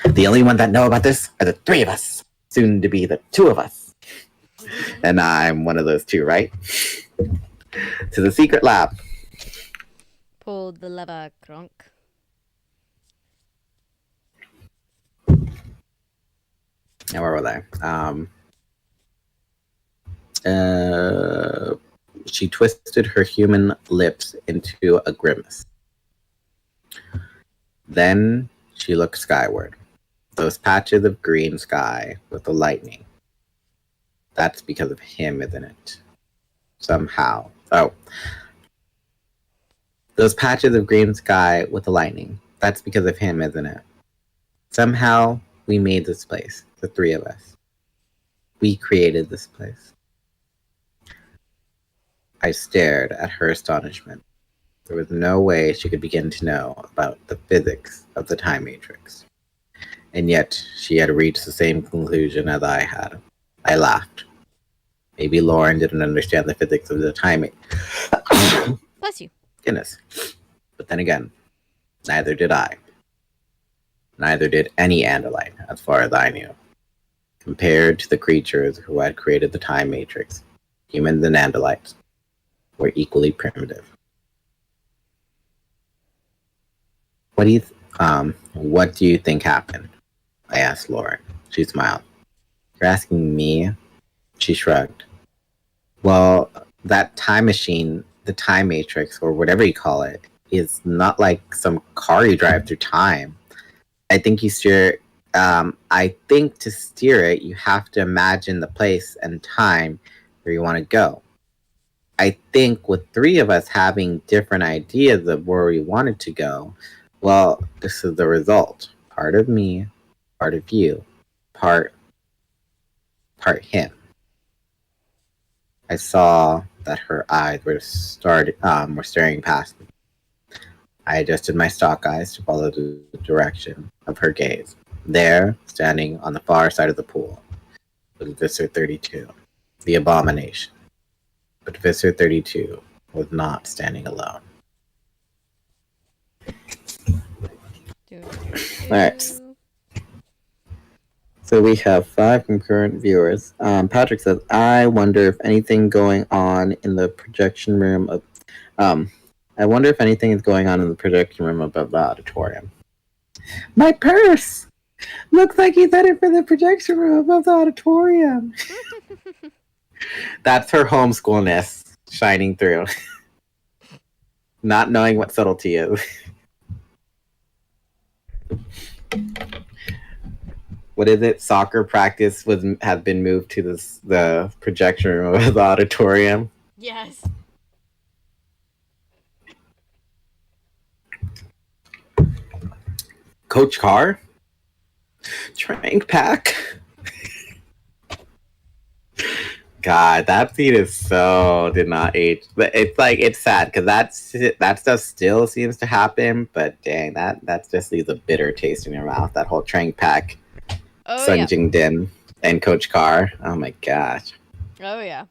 The only one that know about this are the 3 of us. Soon to be the 2 of us. And I'm one of those 2, right? To the secret lab. Pull the lever, Kronk. Now, where was I? She twisted her human lips into a grimace. Then she looked skyward. Those patches of green sky with the lightning. That's because of him, isn't it? Somehow. Oh. Those patches of green sky with the lightning. That's because of him, isn't it? Somehow we made this place, the 3 of us. We created this place. I stared at her astonishment. There was no way she could begin to know about the physics of the time matrix. And yet she had reached the same conclusion as I had. I laughed. Maybe Lauren didn't understand the physics of the time matrix. Bless you. Goodness. But then again, neither did I. Neither did any Andalite, as far as I knew. Compared to the creatures who had created the time matrix, humans and Andalites were equally primitive. What do you think happened? I asked Lauren. She smiled. You're asking me? She shrugged. Well, that time machine, the time matrix, or whatever you call it, is not like some car you drive through time. I think to steer it, you have to imagine the place and time where you want to go. I think with 3 of us having different ideas of where we wanted to go, well, this is the result. Part of me, part of you, part him. I saw that her eyes were staring past me. I adjusted my stalk eyes to follow the direction of her gaze. There, standing on the far side of the pool, was Visser 32, the abomination. But Visser 32 was not standing alone. Alright. So we have 5 concurrent viewers. Patrick says, I wonder if anything going on in the projection room of I wonder if anything is going on in the projection room above the auditorium. My purse! Looks like he's headed for the projection room above the auditorium. That's her homeschoolness shining through. Not knowing what subtlety is. What is it? Soccer practice has been moved to the projection room of the auditorium. Yes. Coach Carr? Trank Pack? God, that scene is so did not age. But it's like it's sad because that stuff still seems to happen. But dang, that just leaves a bitter taste in your mouth. That whole Trank Pack, Sun Jing Din, and Coach Carr. Oh my gosh. Oh yeah.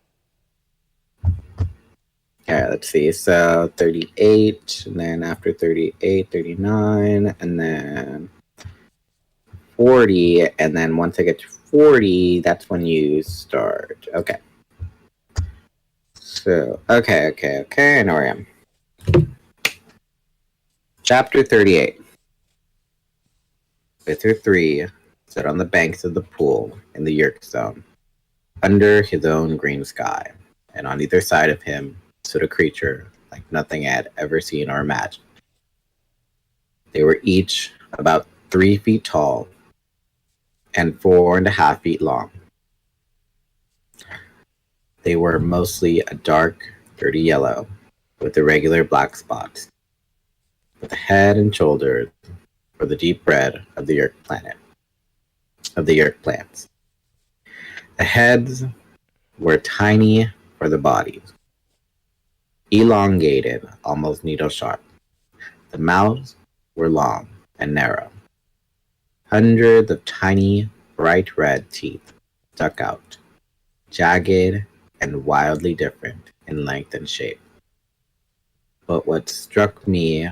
Alright, let's see. So 38, and then after 38, 39, and then 40, and then once I get to 40, that's when you start. Okay. So, okay, I know where I am. Chapter 38. Wither 3 stood on the banks of the pool in the Yeerks zone, under his own green sky, and on either side of him stood a creature like nothing I had ever seen or imagined. They were each about 3 feet tall and 4.5 feet long. They were mostly a dark, dirty yellow with irregular black spots, but the head and shoulders were the deep red of the Yeerk plants. The heads were tiny for the bodies, elongated, almost needle sharp. The mouths were long and narrow. Hundreds of tiny, bright red teeth stuck out, jagged and wildly different in length and shape. But what struck me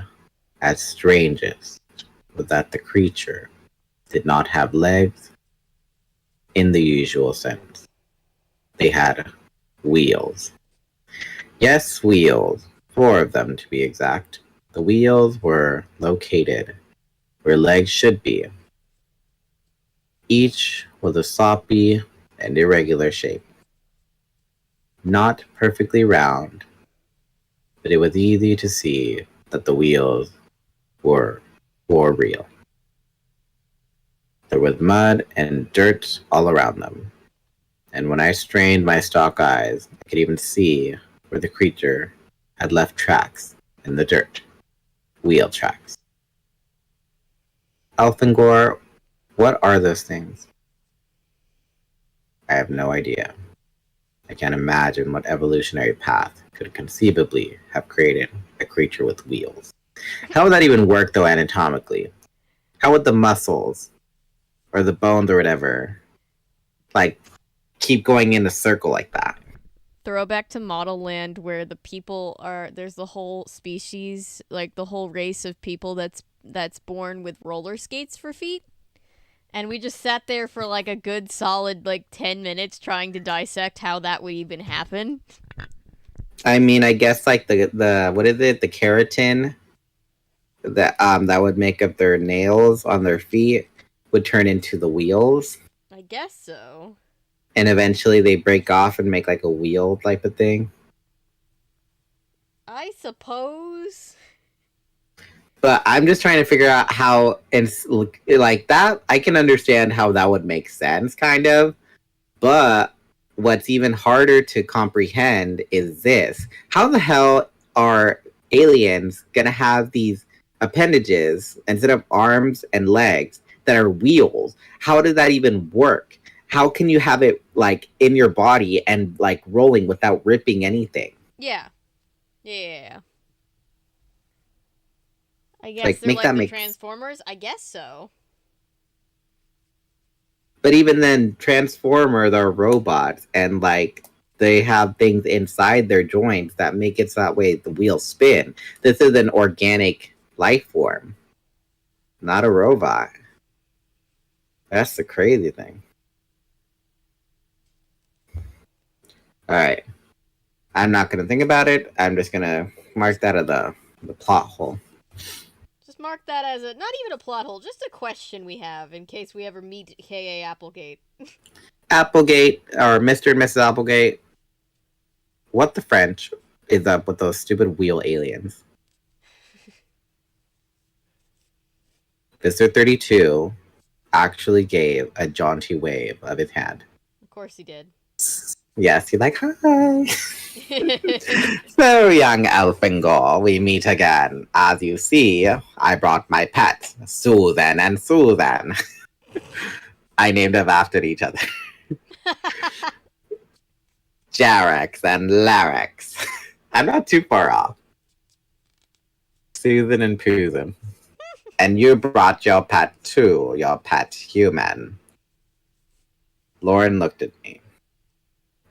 as strangest was that the creature did not have legs in the usual sense. They had wheels. Yes, wheels. 4 of them to be exact. The wheels were located where legs should be. Each was a sloppy and irregular shape. Not perfectly round, but it was easy to see that the wheels were for real. There was mud and dirt all around them, and when I strained my stalk eyes, I could even see where the creature had left tracks in the dirt. Wheel tracks. Elfangor, what are those things? I have no idea. I can't imagine what evolutionary path could conceivably have created a creature with wheels. How would that even work, though, anatomically? How would the muscles or the bones or whatever, like, keep going in a circle like that? Throwback to Model Land, where the people are there's the whole species, like the whole race of people that's born with roller skates for feet. And we just sat there for like a good solid like 10 minutes trying to dissect how that would even happen. I mean, I guess like the what is it? The keratin that would make up their nails on their feet would turn into the wheels. I guess so. And eventually they break off and make like a wheel type of thing. I suppose. But I'm just trying to figure out how, and like that, I can understand how that would make sense, kind of. But what's even harder to comprehend is this. How the hell are aliens going to have these appendages instead of arms and legs that are wheels? How does that even work? How can you have it like in your body and like rolling without ripping anything? Yeah. Yeah. I guess Like, they're like the Transformers? I guess so. But even then, Transformers are robots, and like they have things inside their joints that make it so that way the wheels spin. This is an organic life form, not a robot. That's the crazy thing. Alright. I'm not going to think about it. I'm just going to mark that as the plot hole. Just mark that as not even a plot hole, just a question we have in case we ever meet K.A. Applegate. Applegate, or Mr. and Mrs. Applegate. What the French is up with those stupid wheel aliens? Mr. 32 actually gave a jaunty wave of his hand. Of course he did. Yes, he's like, hi. So, young Elfangor, we meet again. As you see, I brought my pets, Susan and Susan. I named them after each other. Yeerks and Larix. I'm not too far off. Susan and Pusan. And you brought your pet too, your pet human. Lauren looked at me.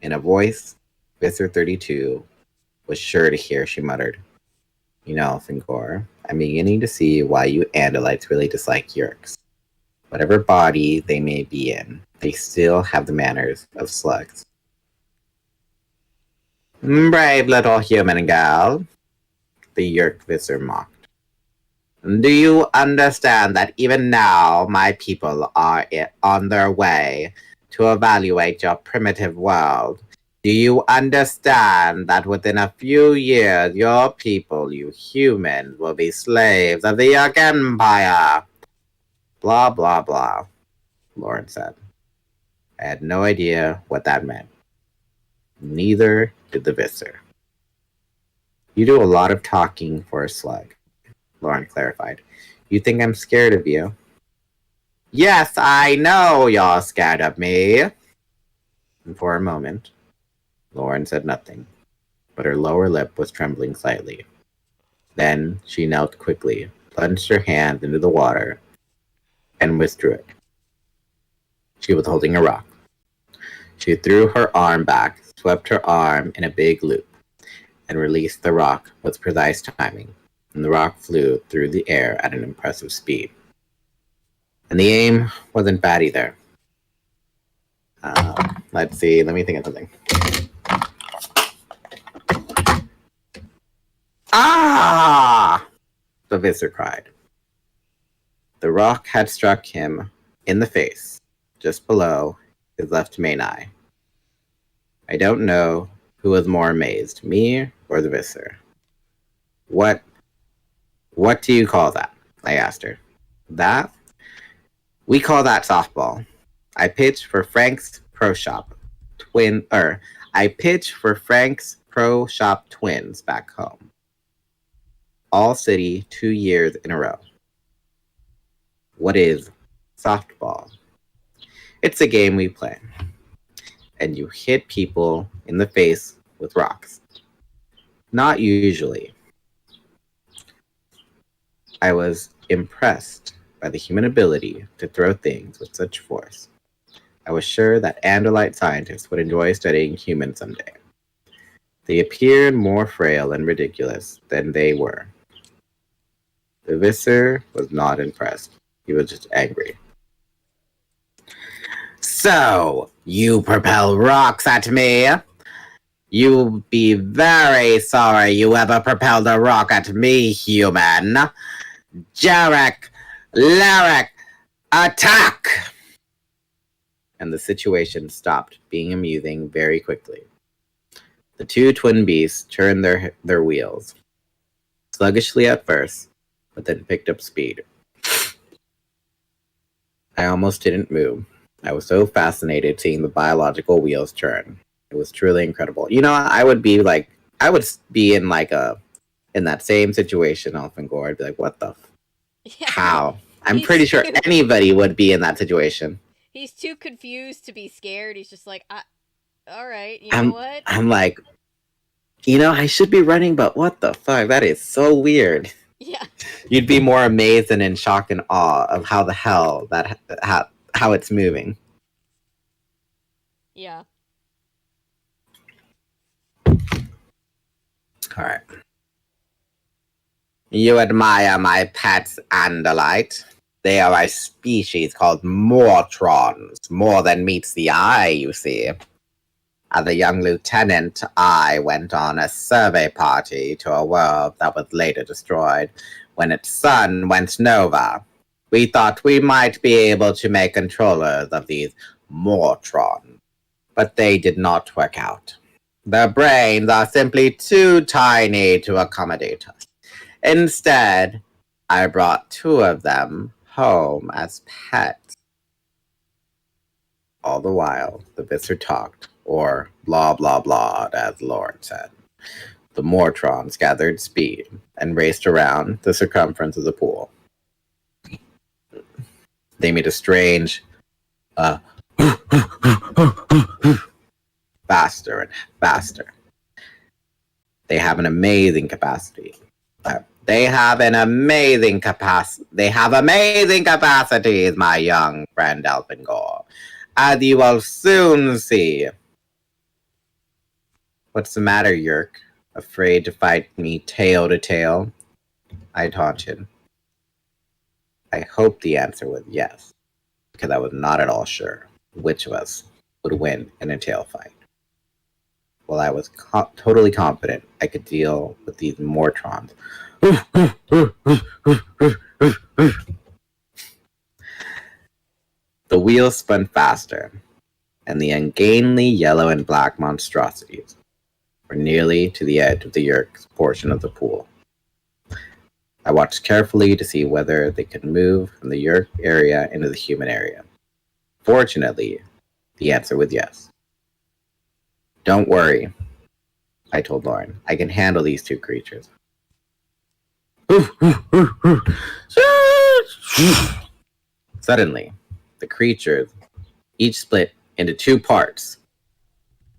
In a voice Visser 32 was sure to hear, she muttered, "You know, Elfangor, I'm beginning to see why you Andalites really dislike Yeerks. Whatever body they may be in, they still have the manners of slugs." "Brave little human girl," the Yeerk Visser mocked. "Do you understand that even now my people are on their way to evaluate your primitive world? Do you understand that within a few years your people, you humans, will be slaves of the Yeerk Empire?" Blah, blah, blah, Lauren said. I had no idea what that meant. Neither did the Visser. "You do a lot of talking for a slug," Lauren clarified. "You think I'm scared of you?" "Yes, I know you're scared of me." And for a moment, Lauren said nothing, but her lower lip was trembling slightly. Then she knelt quickly, plunged her hand into the water, and withdrew it. She was holding a rock. She threw her arm back, swept her arm in a big loop, and released the rock with precise timing, and the rock flew through the air at an impressive speed. And the aim wasn't bad either. Let's see, let me think of something. "Ah!" the Visser cried. The rock had struck him in the face, just below his left main eye. I don't know who was more amazed, me or the Visser. What do you call that?" I asked her. "That? We call that softball. I pitch for Frank's Pro Shop twins back home. All city 2 years in a row." "What is softball?" "It's a game we play. And you hit people in the face with rocks. Not usually." I was impressed by the human ability to throw things with such force. I was sure that Andalite scientists would enjoy studying humans someday. They appeared more frail and ridiculous than they were. The Visser was not impressed. He was just angry. "So, you propel rocks at me? You'll be very sorry you ever propelled a rock at me, human. Yeerk, Larix, attack!" And the situation stopped being amusing very quickly. The two twin beasts turned their wheels, sluggishly at first, but then picked up speed. I almost didn't move. I was so fascinated seeing the biological wheels turn. It was truly incredible. You know, I would be in that same situation, Elfangor. I'd be like, what the Yeah. how? I'm pretty sure anybody would be in that situation. He's too confused to be scared. He's just like, all right, you know what? I'm like, I should be running, but what the fuck? That is so weird. Yeah. You'd be more amazed and in shock and awe of how the hell how it's moving. Yeah. All right. "You admire my pets, Andalite. They are a species called Mortrons, more than meets the eye, you see. As a young lieutenant, I went on a survey party to a world that was later destroyed when its sun went nova. We thought we might be able to make controllers of these Mortrons, but they did not work out. Their brains are simply too tiny to accommodate us. Instead, I brought 2 of them home as pets." All the while, the Visser talked, or blah blah blah, as Lauren said. The Mortrons gathered speed and raced around the circumference of the pool. They made a strange faster and faster. They have an amazing capacity. They have amazing capacities, my young friend Elfangor, as you will soon see. What's the matter, Yeerk? Afraid to fight me tail to tail? I taunted. I hoped the answer was yes, because I was not at all sure which of us would win in a tail fight. While I was totally confident I could deal with these Mortrons. The wheels spun faster, and the ungainly yellow and black monstrosities were nearly to the edge of the Yeerks portion of the pool. I watched carefully to see whether they could move from the Yeerk area into the human area. Fortunately, the answer was yes. Don't worry, I told Lauren. I can handle these two creatures. Suddenly, the creatures each split into two parts.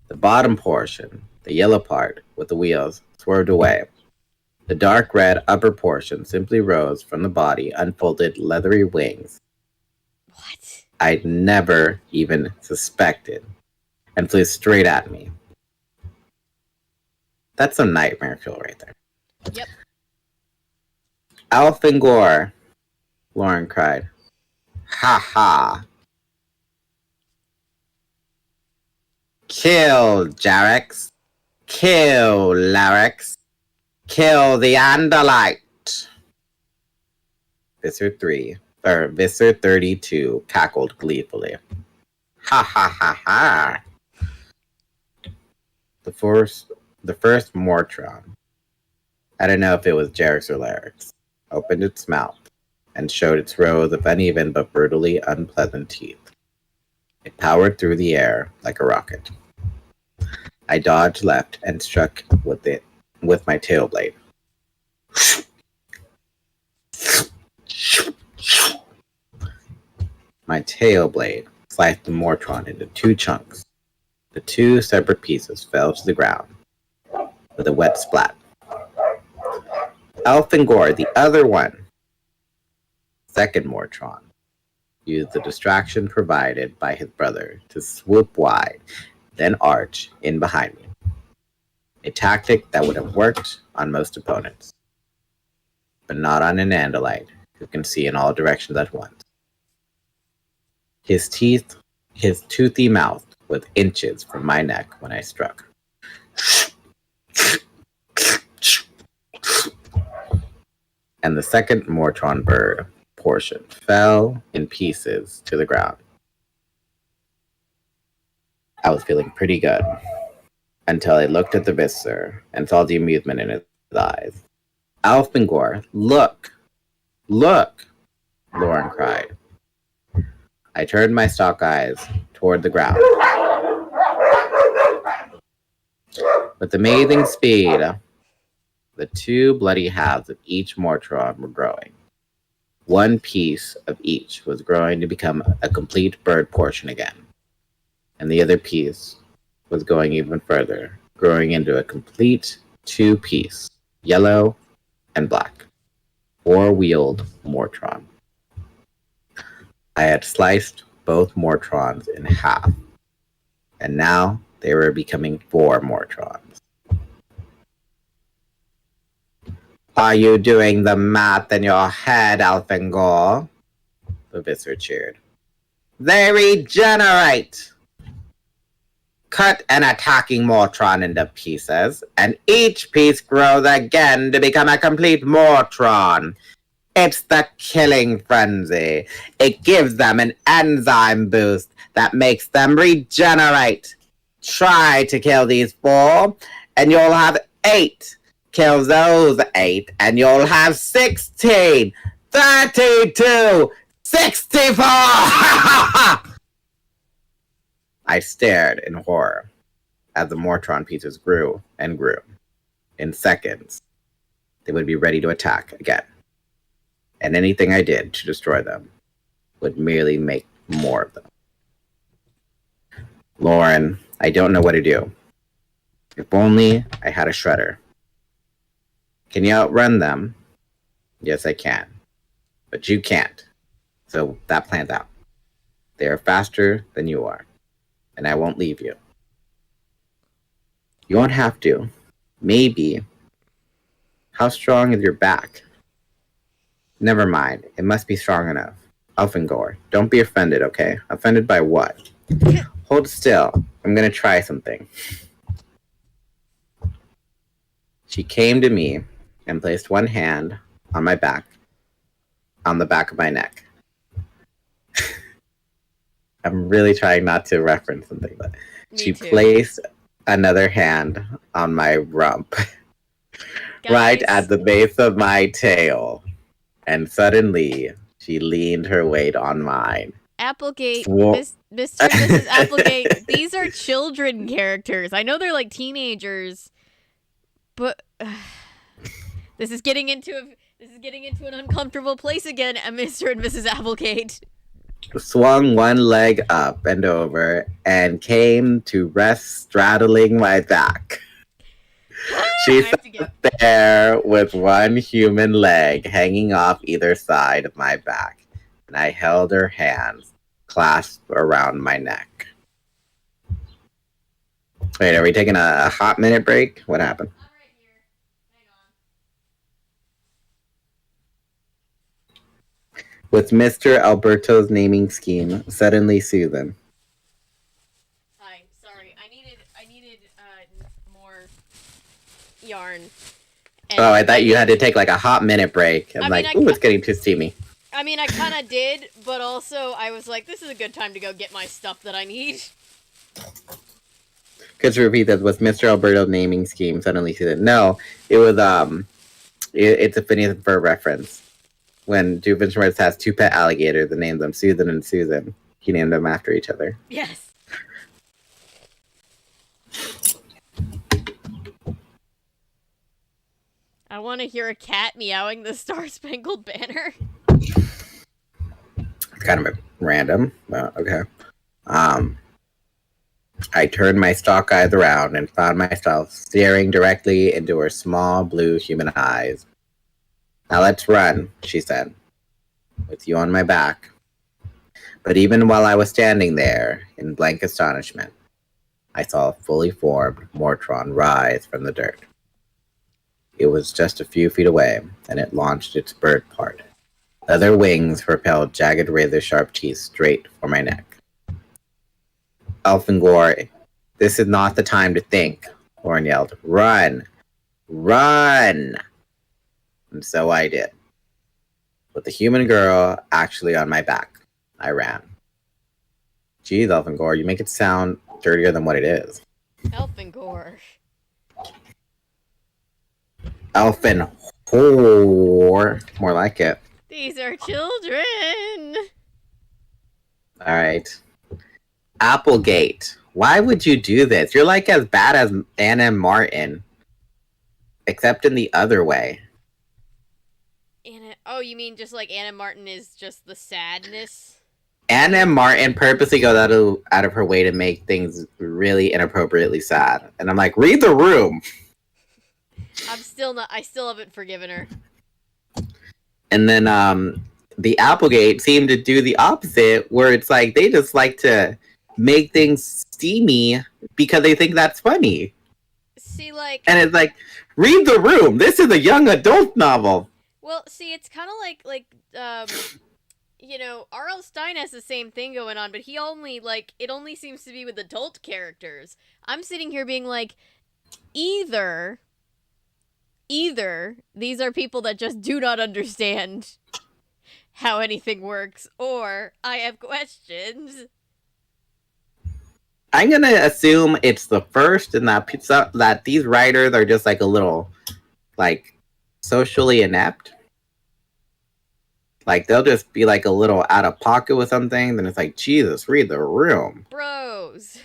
The bottom portion, the yellow part with the wheels, swerved away. The dark red upper portion simply rose from the body, unfolded leathery wings. What? I'd never even suspected, and flew straight at me. That's some nightmare fuel right there. Yep. Elfangor, Lauren cried. Ha ha. Kill Yeerks. Kill Yeerks. Kill the Andalite. Visser 32 cackled gleefully. Ha ha ha ha. The first Mortron, I don't know if it was Yeerks or Yeerks, opened its mouth and showed its rows of uneven but brutally unpleasant teeth. It powered through the air like a rocket. I dodged left and struck with it with my tail blade. My tail blade sliced the Mortron into two chunks. The two separate pieces fell to the ground with a wet splat. Elfangor, the other one, second Mortron, used the distraction provided by his brother to swoop wide, then arch in behind me. A tactic that would have worked on most opponents, but not on an Andalite who can see in all directions at once. His toothy mouth was inches from my neck when I struck. And the second Mortron bird portion fell in pieces to the ground. I was feeling pretty good until I looked at the Visser and saw the amusement in his eyes. Elfangor, look! Look! Lauren cried. I turned my stalk eyes toward the ground. With amazing speed, the two bloody halves of each Mortron were growing. One piece of each was growing to become a complete bird portion again. And the other piece was going even further, growing into a complete two-piece, yellow and black, four-wheeled Mortron. I had sliced both Mortrons in half, and now they were becoming four Mortrons. Are you doing the math in your head, Elfangor? The Visser cheered. They regenerate! Cut an attacking Mortron into pieces, and each piece grows again to become a complete Mortron. It's the killing frenzy. It gives them an enzyme boost that makes them regenerate. Try to kill these four, and you'll have 8. Kill those 8, and you'll have 16, 32, 64! I stared in horror as the Mortron pieces grew and grew. In seconds, they would be ready to attack again. And anything I did to destroy them would merely make more of them. Lauren, I don't know what to do. If only I had a shredder. Can you outrun them? Yes, I can. But you can't. So that plan's out. They are faster than you are. And I won't leave you. You won't have to. Maybe. How strong is your back? Never mind. It must be strong enough. Elfangor, don't be offended, okay? Offended by what? Hold still. I'm gonna try something. She came to me and placed one hand on my back, on the back of my neck. I'm really trying not to reference something, but she placed another hand on my rump, right at the base of my tail, and suddenly she leaned her weight on mine. Applegate, Mr. and Mrs. Applegate, these are children characters. I know they're like teenagers, but this is getting into an uncomfortable place again, Mr. and Mrs. Applegate. Swung one leg up and over and came to rest straddling my back. She sat there with one human leg hanging off either side of my back, and I held her hands clasped around my neck. Wait, are we taking a hot minute break? What happened? I'm right here. Hang on. With Mr. Alberto's naming scheme suddenly Susan. Hi, sorry. I needed more yarn. And I thought you had to take like a hot minute break. I'm it's getting too steamy. I mean, I kind of did, but also I was like, this is a good time to go get my stuff that I need. Could you repeat that? Was Mr. Alberto's naming scheme suddenly Susan? No, it was it's a Phineas and Ferb reference. When Doofenshmirtz has two pet alligators and named them Susan and Susan, he named them after each other. Yes. I want to hear a cat meowing the Star-Spangled Banner. It's kind of random, but okay. I turned my stalk eyes around and found myself staring directly into her small blue human eyes. Now let's run, she said, with you on my back. But even while I was standing there in blank astonishment, I saw a fully formed Mortron rise from the dirt. It was just a few feet away, and it launched its bird part. The other wings propelled jagged razor-sharp teeth straight for my neck. Elfangor, this is not the time to think, Lauren yelled. Run! Run! And so I did. With the human girl actually on my back, I ran. Geez, Elfangor, you make it sound dirtier than what it is. Elfangor. Elfangor. More like it. These are children. Alright. Applegate. Why would you do this? You're like as bad as Anna Martin. Except in the other way. Oh, you mean just like Anna Martin is just the sadness? Anna Martin purposely goes out of her way to make things really inappropriately sad. And I'm like, read the room! I still haven't forgiven her. And then the Applegate seemed to do the opposite, where it's like they just like to make things steamy because they think that's funny. See, like... And it's like, read the room! This is a young adult novel! Well, see, it's kind of like, you know, R.L. Stine has the same thing going on, but he only, like, it only seems to be with adult characters. I'm sitting here being like, either these are people that just do not understand how anything works, or I have questions. I'm gonna assume it's the first, and that these writers are just like a little, like, socially inept. Like, they'll just be like a little out of pocket with something, then it's like, Jesus, read the room. Bros.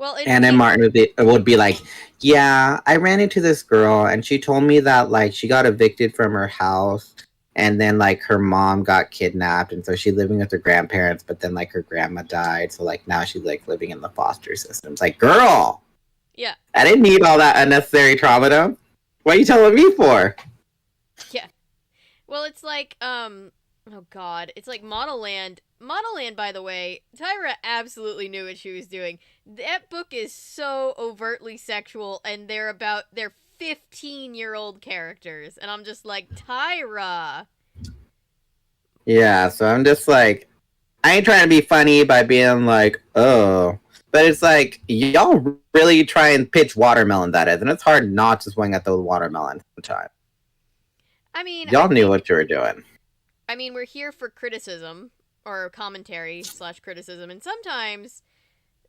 Well, And then Martin would be like, yeah, I ran into this girl and she told me that like she got evicted from her house and then like her mom got kidnapped and so she's living with her grandparents, but then like her grandma died. So like now she's like living in the foster system. It's like, girl, yeah, I didn't need all that unnecessary trauma dump. What are you telling me for? yeah. Well, it's like, oh god, it's like Model Land. Model Land, by the way, Tyra absolutely knew what she was doing. That book is so overtly sexual, and they're 15-year-old characters, and I'm just like, Tyra. Yeah, so I'm just like, I ain't trying to be funny by being like, oh. But it's like, y'all really try and pitch watermelon, that is, and it's hard not to swing at those watermelons sometimes. I mean, y'all knew what you were doing. I mean, we're here for criticism, or commentary / criticism, and sometimes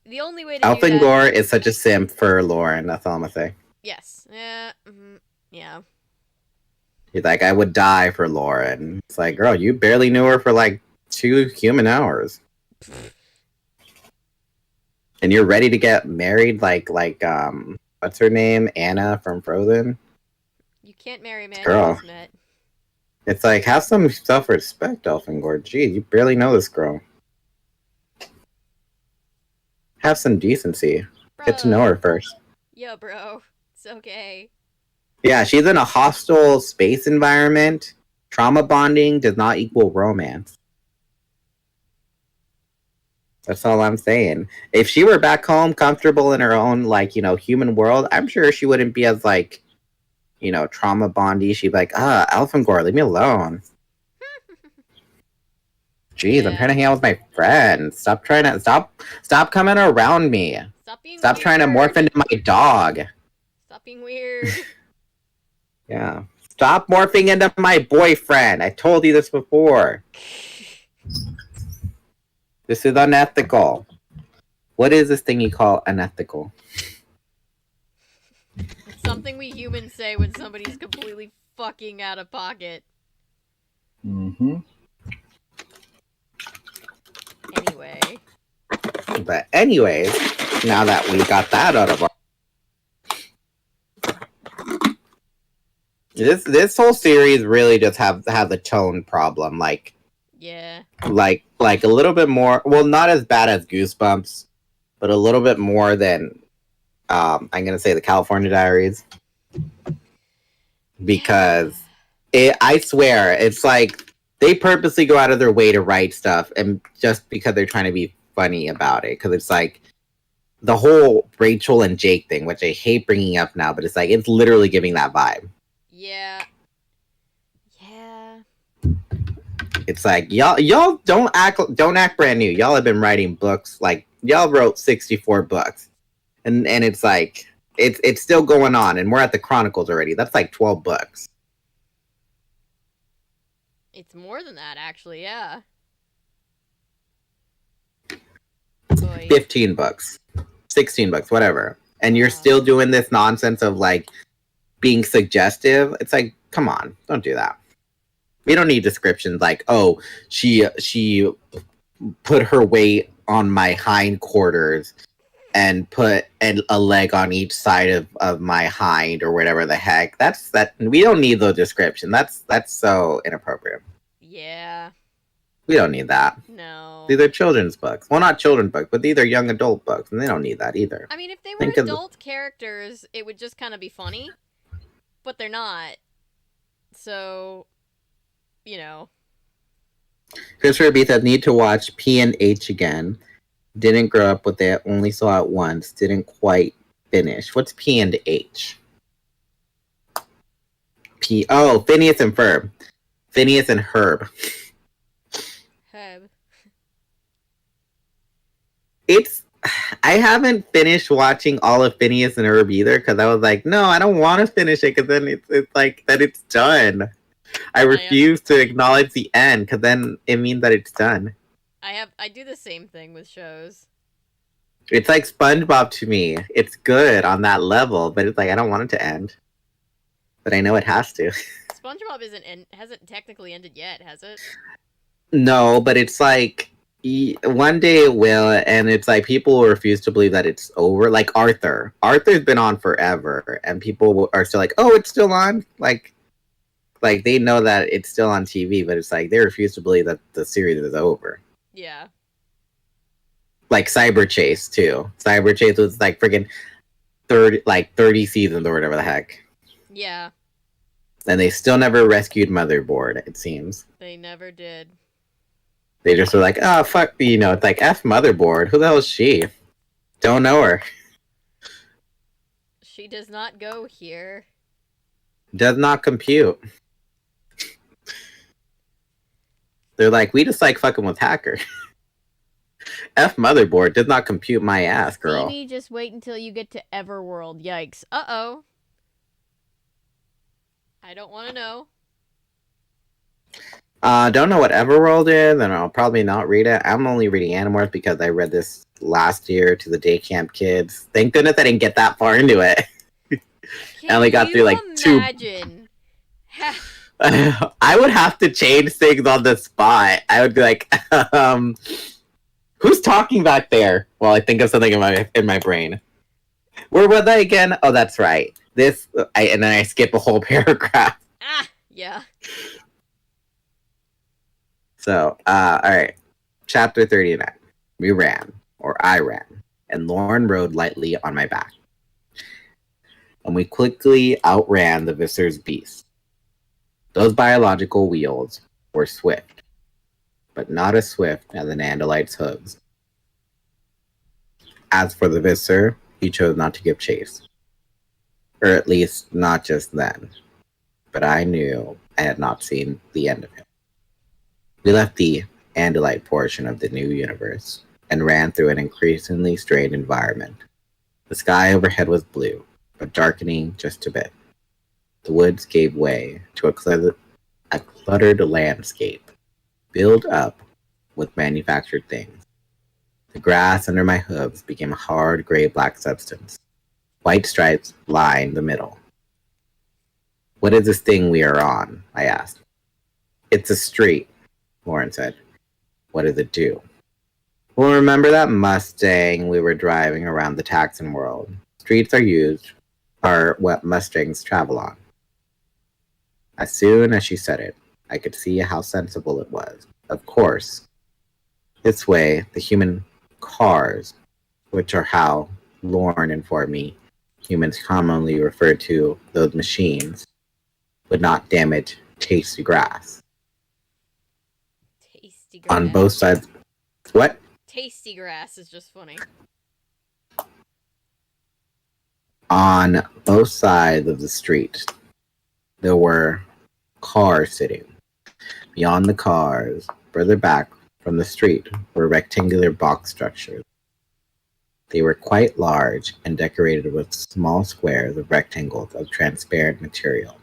the only way to do that... Elfangor is such a simp for Lauren, that's all I'm gonna say. Yes. Yeah. Yeah. He's like, I would die for Lauren. It's like, girl, you barely knew her for like 2 human hours. And you're ready to get married like what's her name? Anna from Frozen? You can't marry a man girl. you just met. It's like, have some self-respect, Elfangor. Geez, you barely know this girl. Have some decency. Bro. Get to know her first. Yo, bro. It's okay. Yeah, she's in a hostile space environment. Trauma bonding does not equal romance. That's all I'm saying. If she were back home, comfortable in her own, like, human world, I'm sure she wouldn't be as, like, trauma bondy. She'd be like, Elfangor, leave me alone. Jeez, yeah. I'm trying to hang out with my friends. Stop coming around me. Stop trying to morph into my dog. Stop being weird. Yeah. Stop morphing into my boyfriend. I told you this before. This is unethical. What is this thing you call unethical? It's something we humans say when somebody's completely fucking out of pocket. Mm-hmm. Anyway. But anyways, now that we got that out of our... This whole series really just have a tone problem, like... Yeah. Like a little bit more... Well, not as bad as Goosebumps, but a little bit more than... I'm gonna say the California Diaries. Because... I swear, it's like... They purposely go out of their way to write stuff, and just because they're trying to be funny about it. Because it's like... The whole Rachel and Jake thing, which I hate bringing up now, but it's like, it's literally giving that vibe. Yeah. Yeah. It's like, y'all don't act brand new. Y'all have been writing books, like, y'all wrote 64 books. And it's like, it's still going on, and we're at the Chronicles already. That's like 12 books. It's more than that, actually, yeah. 15 books. 16 books, whatever. And you're still doing this nonsense of, like, being suggestive. It's like, come on, don't do that. We don't need descriptions like, oh, she put her weight on my hindquarters and put a leg on each side of my hind or whatever the heck. We don't need those descriptions. That's so inappropriate. Yeah. We don't need that. No. These are children's books. Well, not children's books, but these are young adult books, and they don't need that either. I mean, if they were adult characters, it would just kind of be funny. But they're not. So, Christopher B says, need to watch P and H again. Didn't grow up with it, only saw it once. Didn't quite finish. What's P and H? Phineas and Ferb. Phineas and Herb. I haven't finished watching all of Phineas and Herb either, because I was like, no, I don't want to finish it, because then it's like that it's done. I refuse to acknowledge the end, because then it means that it's done. I do the same thing with shows. It's like SpongeBob to me. It's good on that level, but it's like, I don't want it to end. But I know it has to. SpongeBob hasn't technically ended yet, has it? No, but it's like, One day it will, and it's like people will refuse to believe that it's over. Like Arthur. Arthur's been on forever, and people are still like, "Oh, it's still on." Like they know that it's still on TV, but it's like they refuse to believe that the series is over. Yeah. Like Cyber Chase too. Cyber Chase was like freaking 30 seasons or whatever the heck. Yeah. And they still never rescued Motherboard, it seems. They never did. They just were like, oh, fuck, it's like, F Motherboard. Who the hell is she? Don't know her. She does not go here. Does not compute. They're like, we just like fucking with Hacker. F Motherboard does not compute my ass, girl. Amy, just wait until you get to Everworld. Yikes. Uh-oh. I don't want to know. Don't know what Everworld is, and I'll probably not read it. I'm only reading Animorphs because I read this last year to the day camp kids. Thank goodness I didn't get that far into it. I only got through like imagine? I would have to change things on the spot. I would be like, who's talking back there? Well, I think of something in my brain. Where was I again? Oh, that's right. And then I skip a whole paragraph. Yeah. So, alright. Chapter 39. We ran, or I ran, and Lauren rode lightly on my back. And we quickly outran the Viscer's beast. Those biological wheels were swift, but not as swift as an Andalite's hooves. As for the Viscer, he chose not to give chase. Or at least, not just then. But I knew I had not seen the end of him. We left the Andalite portion of the new universe and ran through an increasingly strained environment. The sky overhead was blue, but darkening just a bit. The woods gave way to a cluttered landscape, filled up with manufactured things. The grass under my hooves became a hard gray-black substance. White stripes lined the middle. What is this thing we are on? I asked. It's a street, Lauren said. What does it do? Well, remember that Mustang we were driving around the Taxon world? Streets are what Mustangs travel on. As soon as she said it, I could see how sensible it was. Of course. This way, the human cars, which are how Lauren informed me humans commonly refer to those machines, would not damage tasty grass. Tasty grass. On both sides. What? Tasty grass is just funny. On both sides of the street, there were cars sitting. Beyond the cars, further back from the street, were rectangular box structures. They were quite large and decorated with small squares of rectangles of transparent material.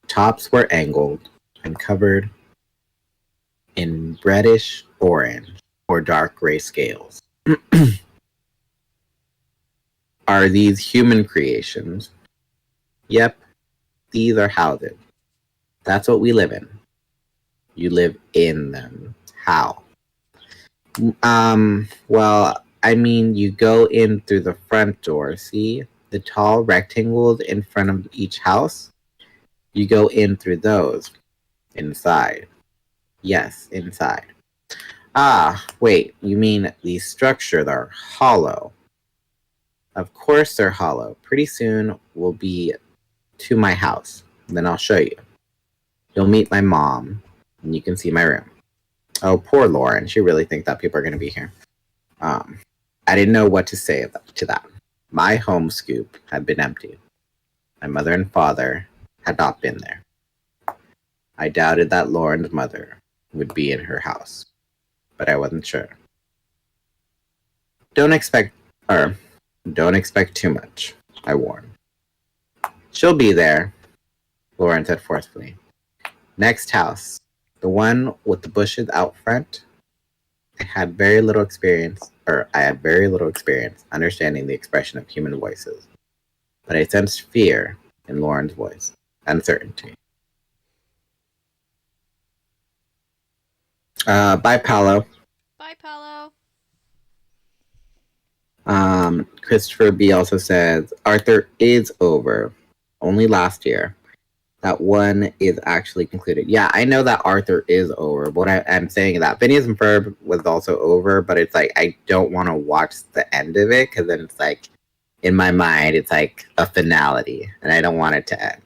Tops were angled and covered in reddish orange or dark gray scales. Are these human creations? Yep, these are houses. That's what we live in. You live in them. How? Well, I mean, you go in through the front door, see? The tall rectangles in front of each house? You go in through those. Inside. Yes, inside. Ah, wait, you mean these structures are hollow. Of course they're hollow. Pretty soon we'll be to my house. Then I'll show you. You'll meet my mom, and you can see my room. Oh, poor Lauren. She really thinks that people are going to be here. I didn't know what to say to that. My home scoop had been empty. My mother and father had not been there. I doubted that Lauren's mother would be in her house, but I wasn't sure. Don't expect too much, I warned. She'll be there, Lauren said forcefully. Next house, the one with the bushes out front. I had very little experience understanding the expression of human voices, but I sensed fear in Lauren's voice, uncertainty. Bye, Paolo. Christopher B also says Arthur is over. Only last year. That one is actually concluded. Yeah, I know that Arthur is over. What I'm saying is that Phineas and Ferb was also over, but it's like I don't want to watch the end of it because then it's like in my mind it's like a finality, and I don't want it to end.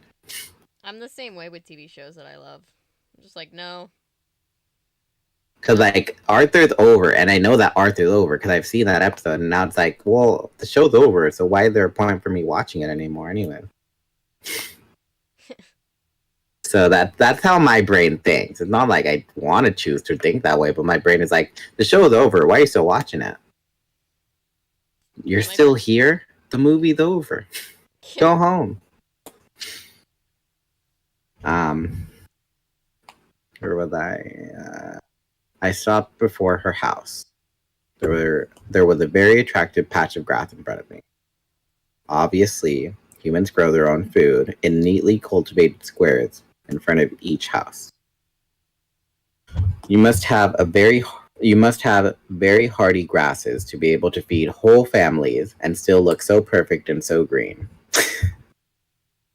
I'm the same way with TV shows that I love. I'm just like, no. Because like Arthur's over, and I know that Arthur's over because I've seen that episode, and now it's like, well, the show's over, so why is there a point for me watching it anymore anyway? So that's how my brain thinks. It's not like I want to choose to think that way, but my brain is like, the show is over. Why are you still watching it? You're still here? The movie's over. Go home. Where was I? I stopped before her house. There was a very attractive patch of grass in front of me. Obviously, humans grow their own food in neatly cultivated squares in front of each house. You must have very hardy grasses to be able to feed whole families and still look so perfect and so green.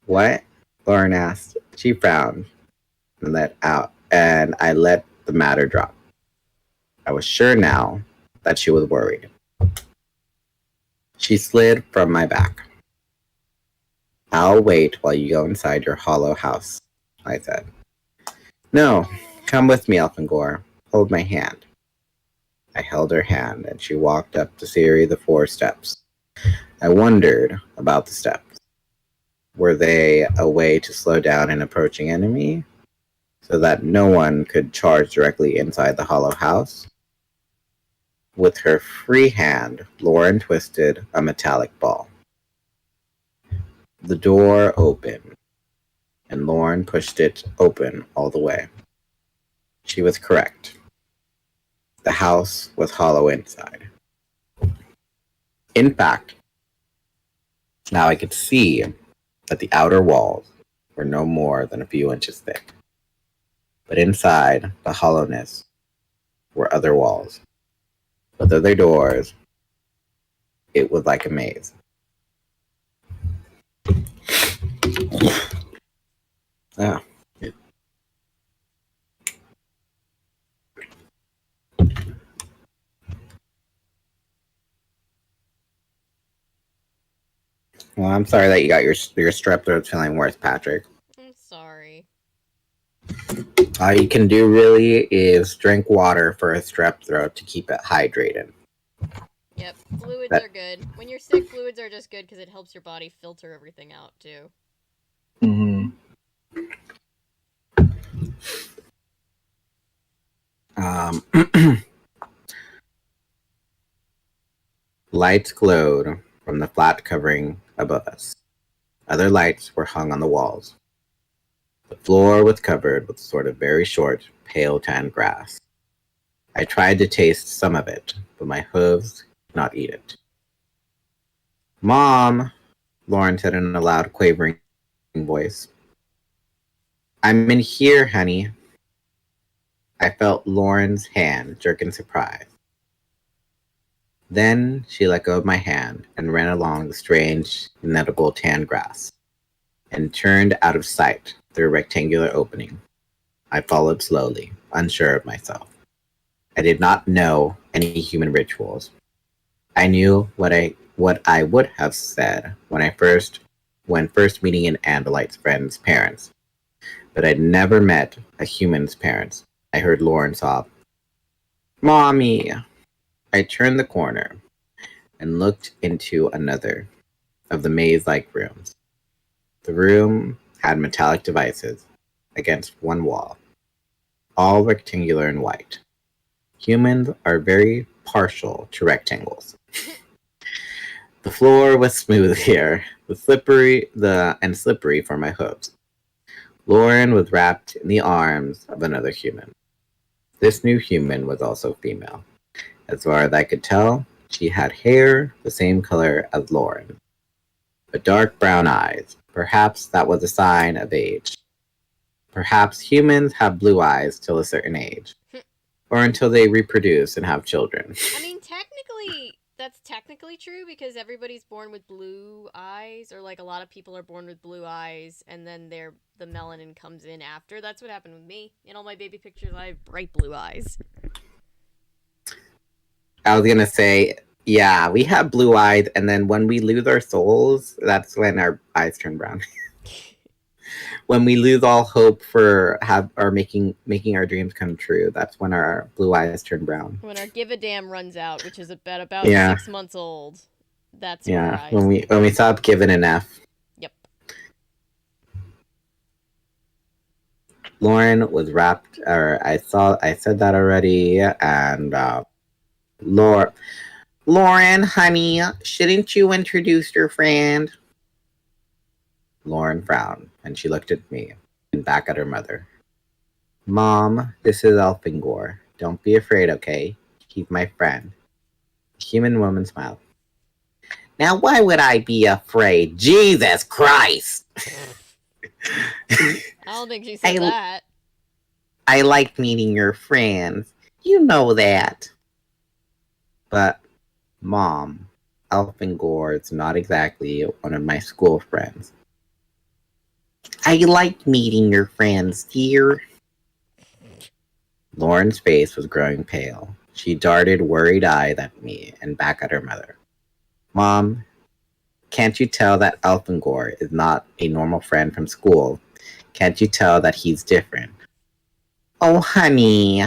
What? Lauren asked. She frowned and I let the matter drop. I was sure now that she was worried. She slid from my back. I'll wait while you go inside your hollow house, I said. No, come with me, Elfangor. Hold my hand. I held her hand, and she walked up the series of 4 steps. I wondered about the steps. Were they a way to slow down an approaching enemy, so that no one could charge directly inside the hollow house? With her free hand, Lauren twisted a metallic ball. The door opened, and Lauren pushed it open all the way. She was correct. The house was hollow inside. In fact, now I could see that the outer walls were no more than a few inches thick. But inside the hollowness were other walls, with other doors. It was like a maze. Ah. Well, I'm sorry that you got your strep throat feeling worse, Patrick. I'm sorry. All you can do really is drink water for a strep throat to keep it hydrated. Yep, fluids are good. When you're sick, fluids are just good because it helps your body filter everything out, too. Mm-hmm. Lights glowed from the flat covering above us. Other lights were hung on the walls. The floor was covered with sort of very short, pale tan grass. I tried to taste some of it, but my hooves could not eat it. Mom, Lauren said in a loud, quavering voice. I'm in here, honey. I felt Lauren's hand jerk in surprise. Then she let go of my hand and ran along the strange, inedible tan grass, and turned out of sight through a rectangular opening. I followed slowly, unsure of myself. I did not know any human rituals. I knew what I would have said when first meeting an Andalite's friend's parents, but I'd never met a human's parents. I heard Lauren sob. Mommy! I turned the corner and looked into another of the maze-like rooms. The room had metallic devices against one wall, all rectangular and white. Humans are very partial to rectangles. The floor was smooth here, slippery for my hooves. Lauren was wrapped in the arms of another human. This new human was also female. As far as I could tell, she had hair the same color as Lauren, but dark brown eyes. Perhaps that was a sign of age. Perhaps humans have blue eyes till a certain age, or until they reproduce and have children. I mean, technically, that's technically true because everybody's born with blue eyes, or like a lot of people are born with blue eyes, and then the melanin comes in after. That's what happened with me. In all my baby pictures, I have bright blue eyes. I was gonna say, yeah, we have blue eyes, and then when we lose our souls, that's when our eyes turn brown. When we lose all hope for making our dreams come true, that's when our blue eyes turn brown. When our give a damn runs out, which is about 6 months old, that's when our eyes. When we stop giving an F. Yep. Lauren was wrapped, or I said that already, and Lauren, honey, shouldn't you introduce your friend? Lauren frowned, and she looked at me and back at her mother. Mom, this is Elfangor. Don't be afraid, okay? He's my friend. The human woman smiled. Now, why would I be afraid? Jesus Christ! I don't think she said that. I like meeting your friends. You know that. But, Mom, Elfangor is not exactly one of my school friends. I like meeting your friends, dear. Lauren's face was growing pale. She darted worried eyes at me and back at her mother. Mom, can't you tell that Elfangor is not a normal friend from school? Can't you tell that he's different? Oh, honey,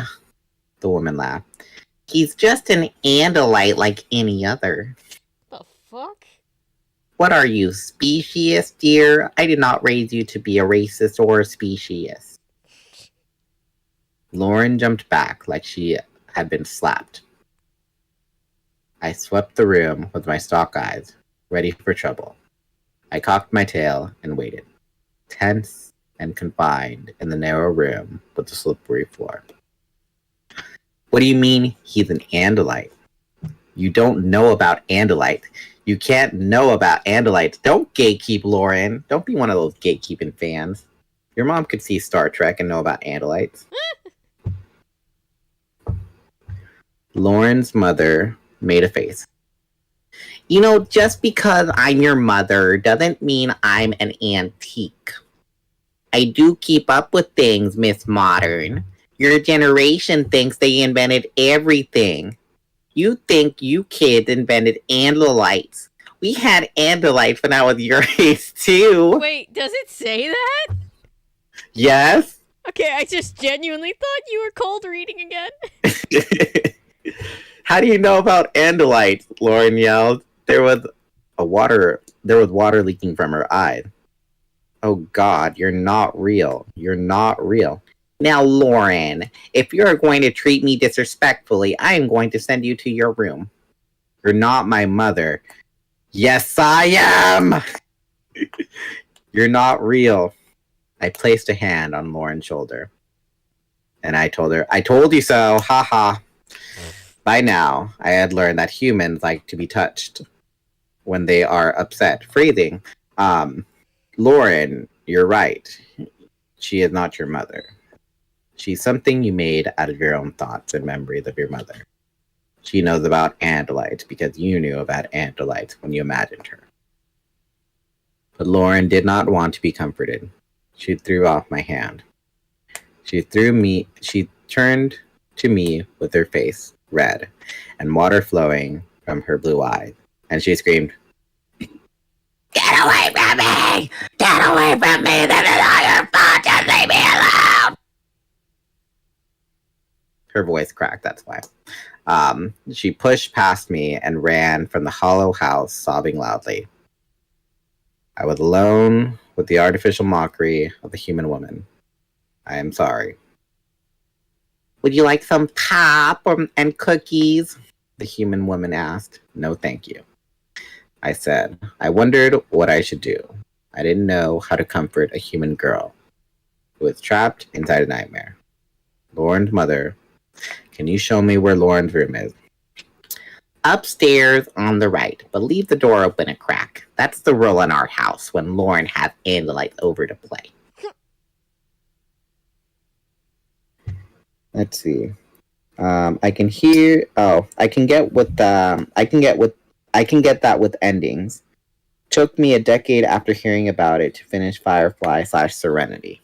the woman laughed. He's just an Andalite like any other. The fuck? What are you, speciest, dear? I did not raise you to be a racist or a speciest. Lauren jumped back like she had been slapped. I swept the room with my stalk eyes, ready for trouble. I cocked my tail and waited, tense and confined in the narrow room with the slippery floor. What do you mean he's an Andalite? You don't know about Andalite. You can't know about Andalites. Don't gatekeep, Lauren. Don't be one of those gatekeeping fans. Your mom could see Star Trek and know about Andalites. Lauren's mother made a face. You know, just because I'm your mother doesn't mean I'm an antique. I do keep up with things, Miss Modern. Your generation thinks they invented everything. You think you kids invented Andalites. We had Andalites when I was your age, too. Wait, does it say that? Yes. Okay, I just genuinely thought you were cold reading again. How do you know about Andalites? Lauren yelled. There was water leaking from her eye. Oh God, you're not real. You're not real. Now, Lauren, if you're going to treat me disrespectfully, I am going to send you to your room. You're not my mother. Yes, I am! You're not real. I placed a hand on Lauren's shoulder. And I told her, I told you so, haha. By now, I had learned that humans like to be touched when they are upset. Phrasing, Lauren, you're right. She is not your mother. She's something you made out of your own thoughts and memories of your mother. She knows about Andalites because you knew about Andalites when you imagined her. But Lauren did not want to be comforted. She threw off my hand. She turned to me with her face red and water flowing from her blue eyes, and she screamed, "Get away from me! Get away from me! This is all your fault! Just leave me alone!" Her voice cracked, that's why. She pushed past me and ran from the hollow house, sobbing loudly. I was alone with the artificial mockery of the human woman. I am sorry. Would you like some pop and cookies? The human woman asked. No, thank you. I said. I wondered what I should do. I didn't know how to comfort a human girl who was trapped inside a nightmare. Lauren's mother, can you show me where Lauren's room is? Upstairs on the right, but leave the door open a crack. That's the rule in our house when Lauren has Andalites over to play. Let's see. I can hear. Oh, I can get with the. I can get that with endings. Took me a decade after hearing about it to finish Firefly/Serenity.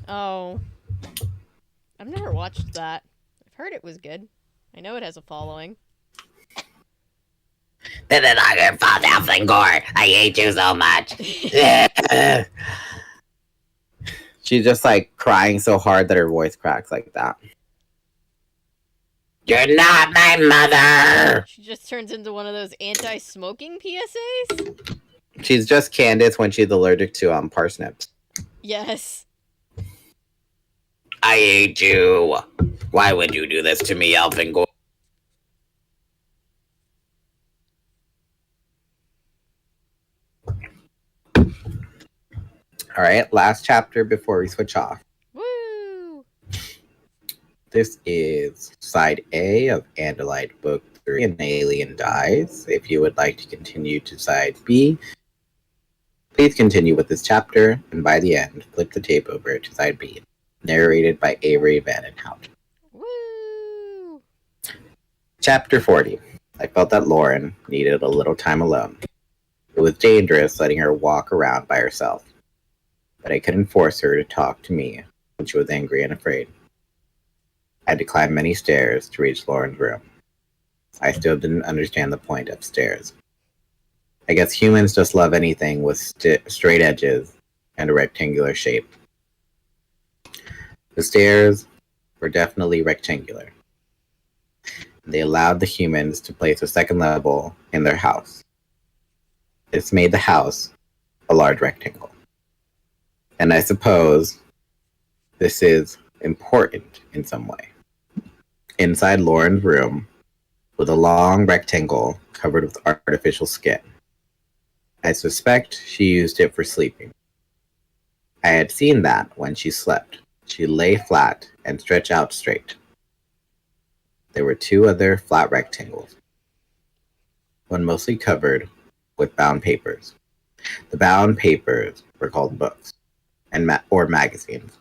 Oh, I've never watched that. I've heard it was good. I know it has a following. This is not your fault, Elfangor. I hate you so much. She's just like crying so hard that her voice cracks like that. You're not my mother! She just turns into one of those anti-smoking PSAs? She's just Candace when she's allergic to parsnips. Yes. I hate you. Why would you do this to me, Elfangor? Alright, last chapter before we switch off. Woo! This is side A of Andalite Book 3, An Alien Dies. If you would like to continue to side B, please continue with this chapter, and by the end, flip the tape over to side B. Narrated by Avery Vandenhout. Woo! Chapter 40. I felt that Lauren needed a little time alone. It was dangerous letting her walk around by herself, but I couldn't force her to talk to me when she was angry and afraid. I had to climb many stairs to reach Lauren's room. I still didn't understand the point of stairs. I guess humans just love anything with straight edges and a rectangular shape. The stairs were definitely rectangular. They allowed the humans to place a second level in their house. This made the house a large rectangle. And I suppose this is important in some way. Inside Lauren's room was a long rectangle covered with artificial skin. I suspect she used it for sleeping. I had seen that when she slept. She lay flat and stretched out straight. There were two other flat rectangles, one mostly covered with bound papers. The bound papers were called books or magazines.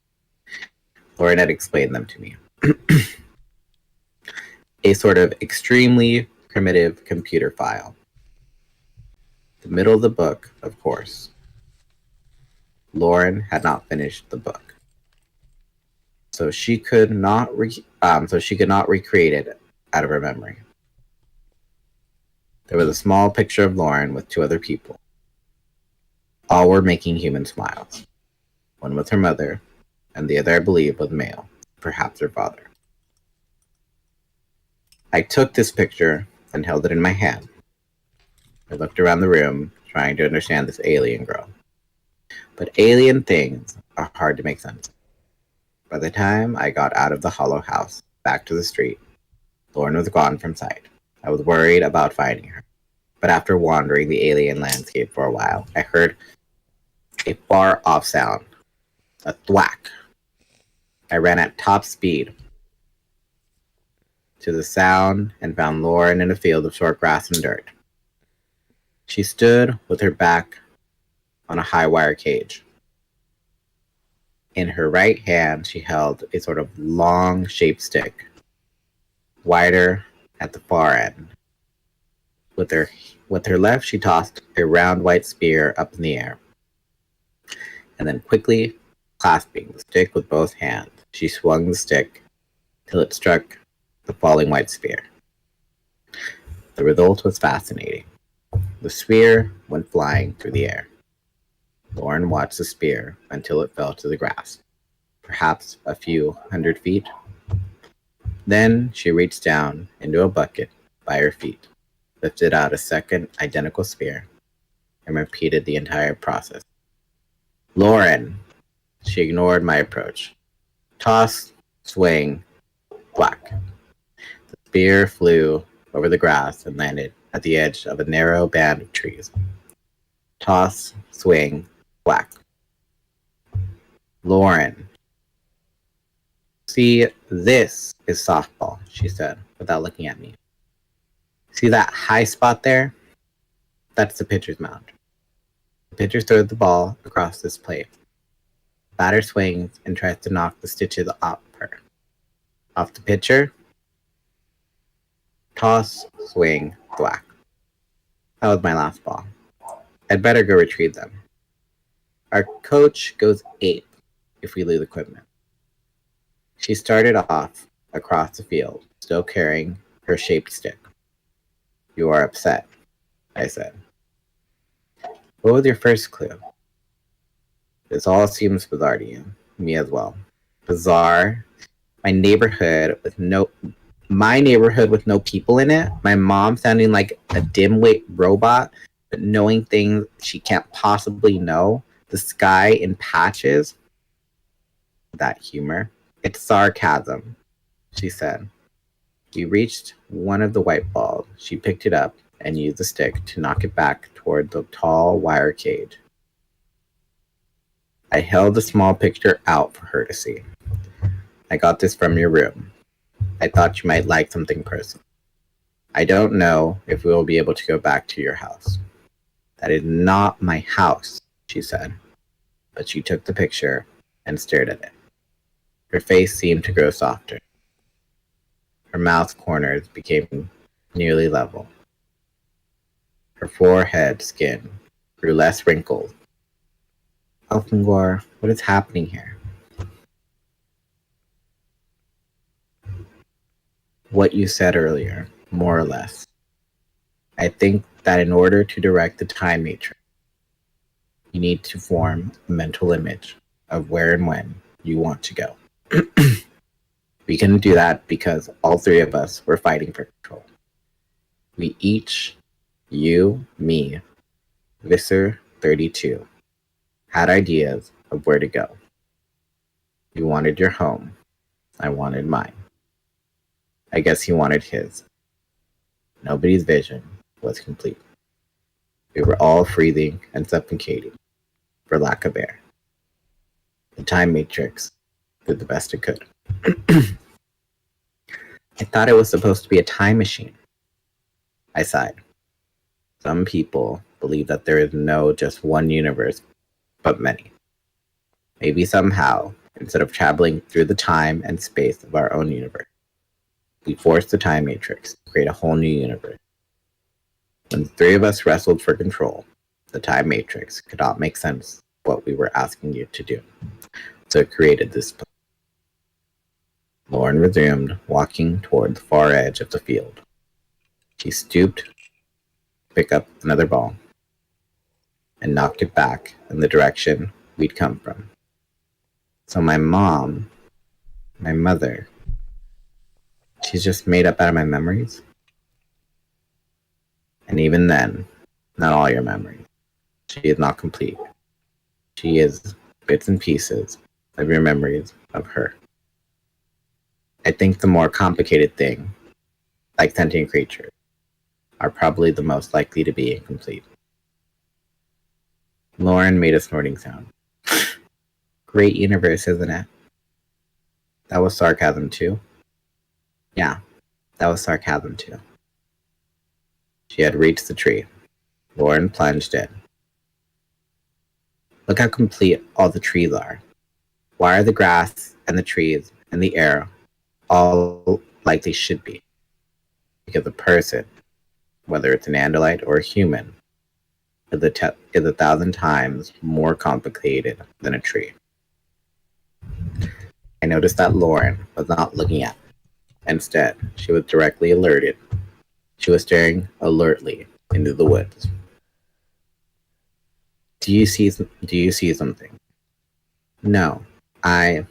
Lauren had explained them to me. A sort of extremely primitive computer file. The middle of the book, of course. Lauren had not finished the book, so she could not recreate it out of her memory. There was a small picture of Lauren with two other people. All were making human smiles. One was her mother, and the other, I believe, was male, perhaps her father. I took this picture and held it in my hand. I looked around the room, trying to understand this alien girl. But alien things are hard to make sense of. By the time I got out of the hollow house, back to the street, Lauren was gone from sight. I was worried about finding her. But after wandering the alien landscape for a while, I heard a far-off sound. A thwack. I ran at top speed to the sound and found Lauren in a field of short grass and dirt. She stood with her back on a high wire cage. In her right hand, she held a sort of long-shaped stick, wider at the far end. With her left, she tossed a round white spear up in the air. And then quickly, clasping the stick with both hands, she swung the stick till it struck the falling white spear. The result was fascinating. The spear went flying through the air. Lauren watched the spear until it fell to the grass, perhaps a few 100 feet. Then she reached down into a bucket by her feet, lifted out a second identical spear, and repeated the entire process. Lauren! She ignored my approach. Toss, swing, whack. The spear flew over the grass and landed at the edge of a narrow band of trees. Toss, swing, whack. Lauren. See, this is softball, she said, without looking at me. See that high spot there? That's the pitcher's mound. The pitcher throws the ball across this plate. The batter swings and tries to knock the stitches off her. Off the pitcher. Toss, swing, thwack. That was my last ball. I'd better go retrieve them. Our coach goes ape if we lose equipment. She started off across the field, still carrying her shaped stick. You are upset, I said. What was your first clue? This all seems bizarre to you. Me as well. Bizarre. My neighborhood with no people in it. My mom sounding like a dimwit robot, but knowing things she can't possibly know. The sky in patches. That humor. It's sarcasm, she said. We reached one of the white balls. She picked it up and used the stick to knock it back toward the tall wire cage. I held the small picture out for her to see. I got this from your room. I thought you might like something personal. I don't know if we will be able to go back to your house. That is not my house, she said. But she took the picture and stared at it. Her face seemed to grow softer. Her mouth corners became nearly level. Her forehead skin grew less wrinkled. Elfangor, what is happening here? What you said earlier, more or less. I think that in order to direct the time matrix, you need to form a mental image of where and when you want to go. We couldn't do that because all three of us were fighting for control. We each, you, me, Visser 32, had ideas of where to go. You wanted your home. I wanted mine. I guess he wanted his. Nobody's vision was complete. We were all freezing and suffocating for lack of air. The time matrix did the best it could. I thought it was supposed to be a time machine. I sighed. Some people believe that there is no just one universe, but many. Maybe somehow, instead of traveling through the time and space of our own universe, we forced the time matrix to create a whole new universe. When the three of us wrestled for control, the time matrix could not make sense of what we were asking you to do. So it created this plan. Lauren resumed, walking toward the far edge of the field. She stooped to pick up another ball and knocked it back in the direction we'd come from. So my mother, she's just made up out of my memories? And even then, not all your memories. She is not complete. She is bits and pieces of your memories of her. I think the more complicated thing, like sentient creatures, are probably the most likely to be incomplete. Lauren made a snorting sound. Great universe, isn't it? That was sarcasm too. Yeah, that was sarcasm too. She had reached the tree. Lauren plunged in. Look how complete all the trees are. Why are the grass and the trees and the air all like they should be? Because a person, whether it's an Andalite or a human, is 1,000 times more complicated than a tree. I noticed that Lauren was not looking at me. Instead, she was directly alerted. She was staring alertly into the woods. Do you see something? No, I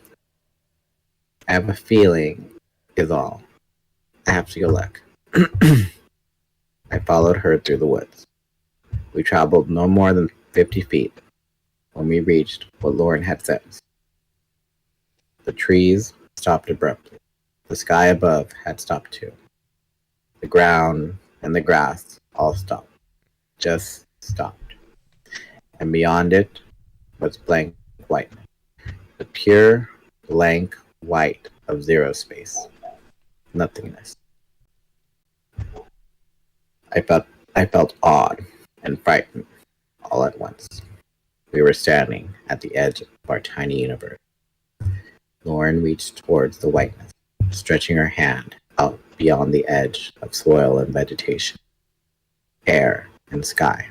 have a feeling is all. I have to go look. I followed her through the woods. We traveled no more than 50 feet when we reached what Lauren had sensed. The trees stopped abruptly. The sky above had stopped too. The ground and the grass all stopped. Just stopped. And beyond it was blank whiteness. The pure blank white of zero space. Nothingness. I felt awed and frightened all at once. We were standing at the edge of our tiny universe. Lauren reached towards the whiteness. stretching her hand out beyond the edge of soil and vegetation, air and sky.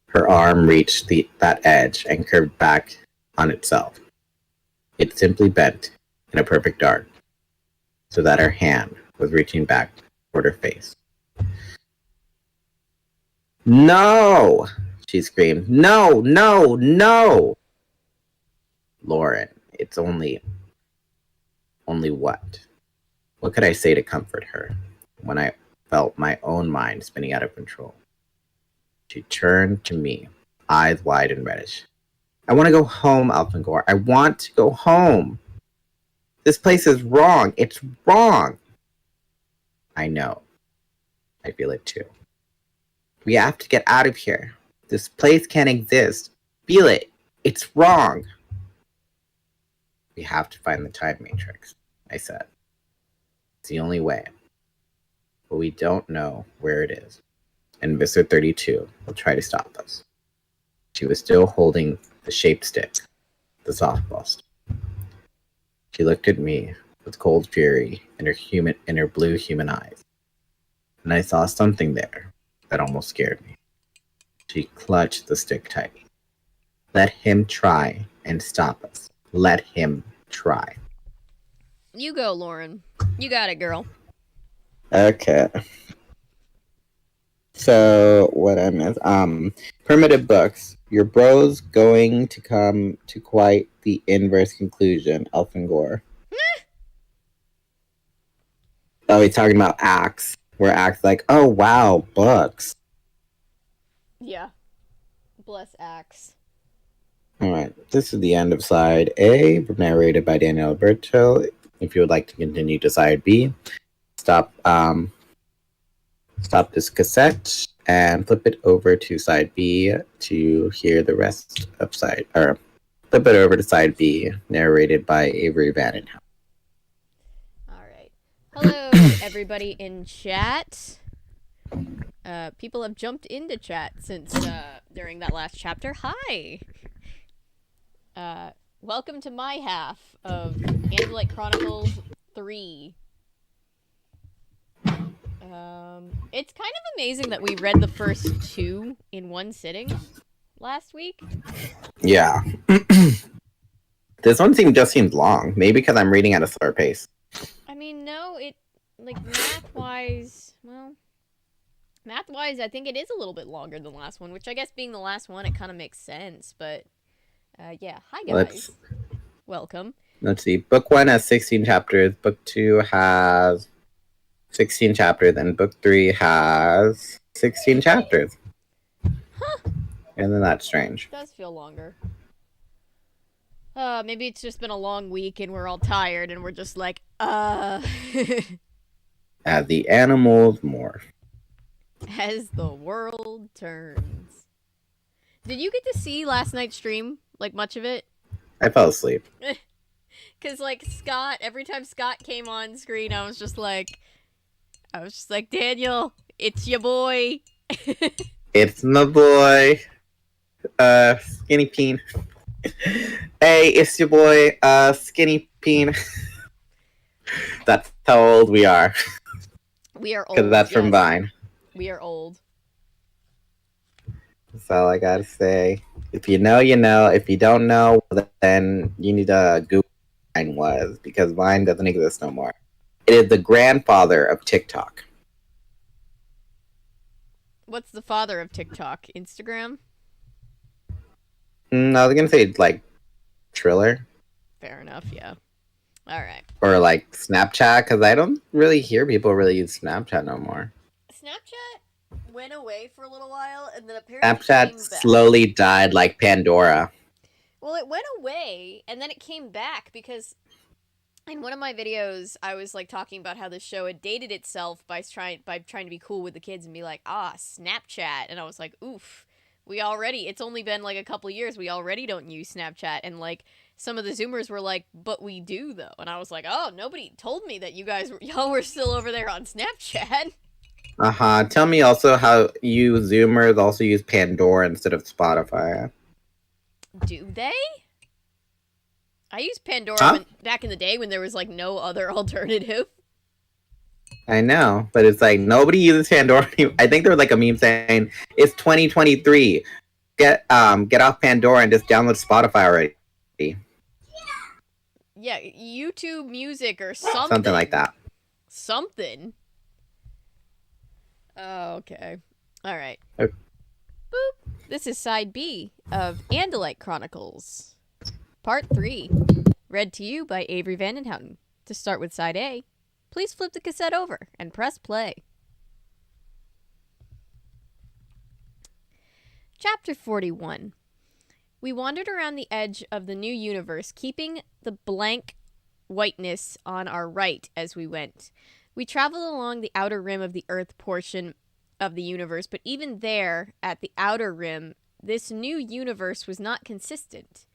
Her arm reached that edge and curved back on itself. It simply bent in a perfect arc, so that her hand was reaching back toward her face. No! She screamed. No, no, no! Lauren, it's only what? What could I say to comfort her when I felt my own mind spinning out of control? She turned to me, eyes wide and reddish. I want to go home, Elfangor. I want to go home. This place is wrong. It's wrong. I know. I feel it too. We have to get out of here. This place can't exist. Feel it. It's wrong. We have to find the time matrix, I said. It's the only way. But we don't know where it is. And Mr. 32 will try to stop us. She was still holding the shaped stick, the softball stick. She looked at me with cold fury in her blue human eyes. And I saw something there that almost scared me. She clutched the stick tight. Let him try and stop us. Let him try. You go, Lauren. You got it, girl. Okay. So, what I missed? Primitive books. Your bro's going to come to quite the inverse conclusion, Elfangor. Oh, he's talking about Axe. Where Axe like, oh wow, books. Yeah. Bless Axe. Alright, this is the end of side A, narrated by Daniel Alberto. If you would like to continue to side B, stop this cassette and flip it over to side B to hear the rest of side, or flip it over to side B, narrated by Avery Vandenhout. Alright. Hello, everybody in chat. People have jumped into chat since during that last chapter. Hi! Welcome to my half of Andalite Chronicles 3. It's kind of amazing that we read the first 2 in one sitting last week. Yeah. This one just seems long. Maybe because I'm reading at a slower pace. I mean, no, math-wise, I think it is a little bit longer than the last one, which I guess being the last one, it kind of makes sense, but, yeah. Hi, guys. Welcome. Let's see. Book 1 has 16 chapters. Book 2 has 16 chapters, and Book 3 has 16 chapters. Huh. Isn't that strange? It does feel longer. Maybe it's just been a long week and we're all tired and we're just like, As the animals morph. As the world turns. Did you get to see last night's stream? Like, much of it? I fell asleep. Because, like, Scott, every time Scott came on screen, I was just like, Daniel, it's your boy. It's my boy, Skinny Peen. Hey, it's your boy, Skinny Peen. That's how old we are. We are old. Because that's from Vine. We are old. That's all I gotta say. If you know, you know. If you don't know, then you need to Google what Vine was, because Vine doesn't exist no more. It is the grandfather of TikTok. What's the father of TikTok? Instagram? I was gonna say, like, Triller. Fair enough, yeah. Alright. Or, like, Snapchat, because I don't really hear people really use Snapchat no more. Snapchat went away for a little while, and then apparently Snapchat slowly died like Pandora. Well, it went away, and then it came back, because in one of my videos, I was, like, talking about how the show had dated itself by trying to be cool with the kids and be like, Snapchat. And I was like, oof. It's only been, like, a couple years, we already don't use Snapchat, and, like, some of the Zoomers were like, but we do, though. And I was like, oh, nobody told me that y'all were still over there on Snapchat. Uh-huh. Tell me also how you Zoomers also use Pandora instead of Spotify. Do they? I used Pandora Huh? back in the day when there was like no other alternative. I know, but it's like nobody uses Pandora. I think there was like a meme saying it's 2023. Get off Pandora and just download Spotify already. Yeah, YouTube Music or something. Something like that. Something. Oh, okay. All right. Okay. Boop. This is side B of Andalite Chronicles, part 3, read to you by Avery Vandenhouten. To start with side A, please flip the cassette over and press play. Chapter 41. We wandered around the edge of the new universe, keeping the blank whiteness on our right as we went. We traveled along the outer rim of the Earth portion of the universe, but even there, at the outer rim, this new universe was not consistent.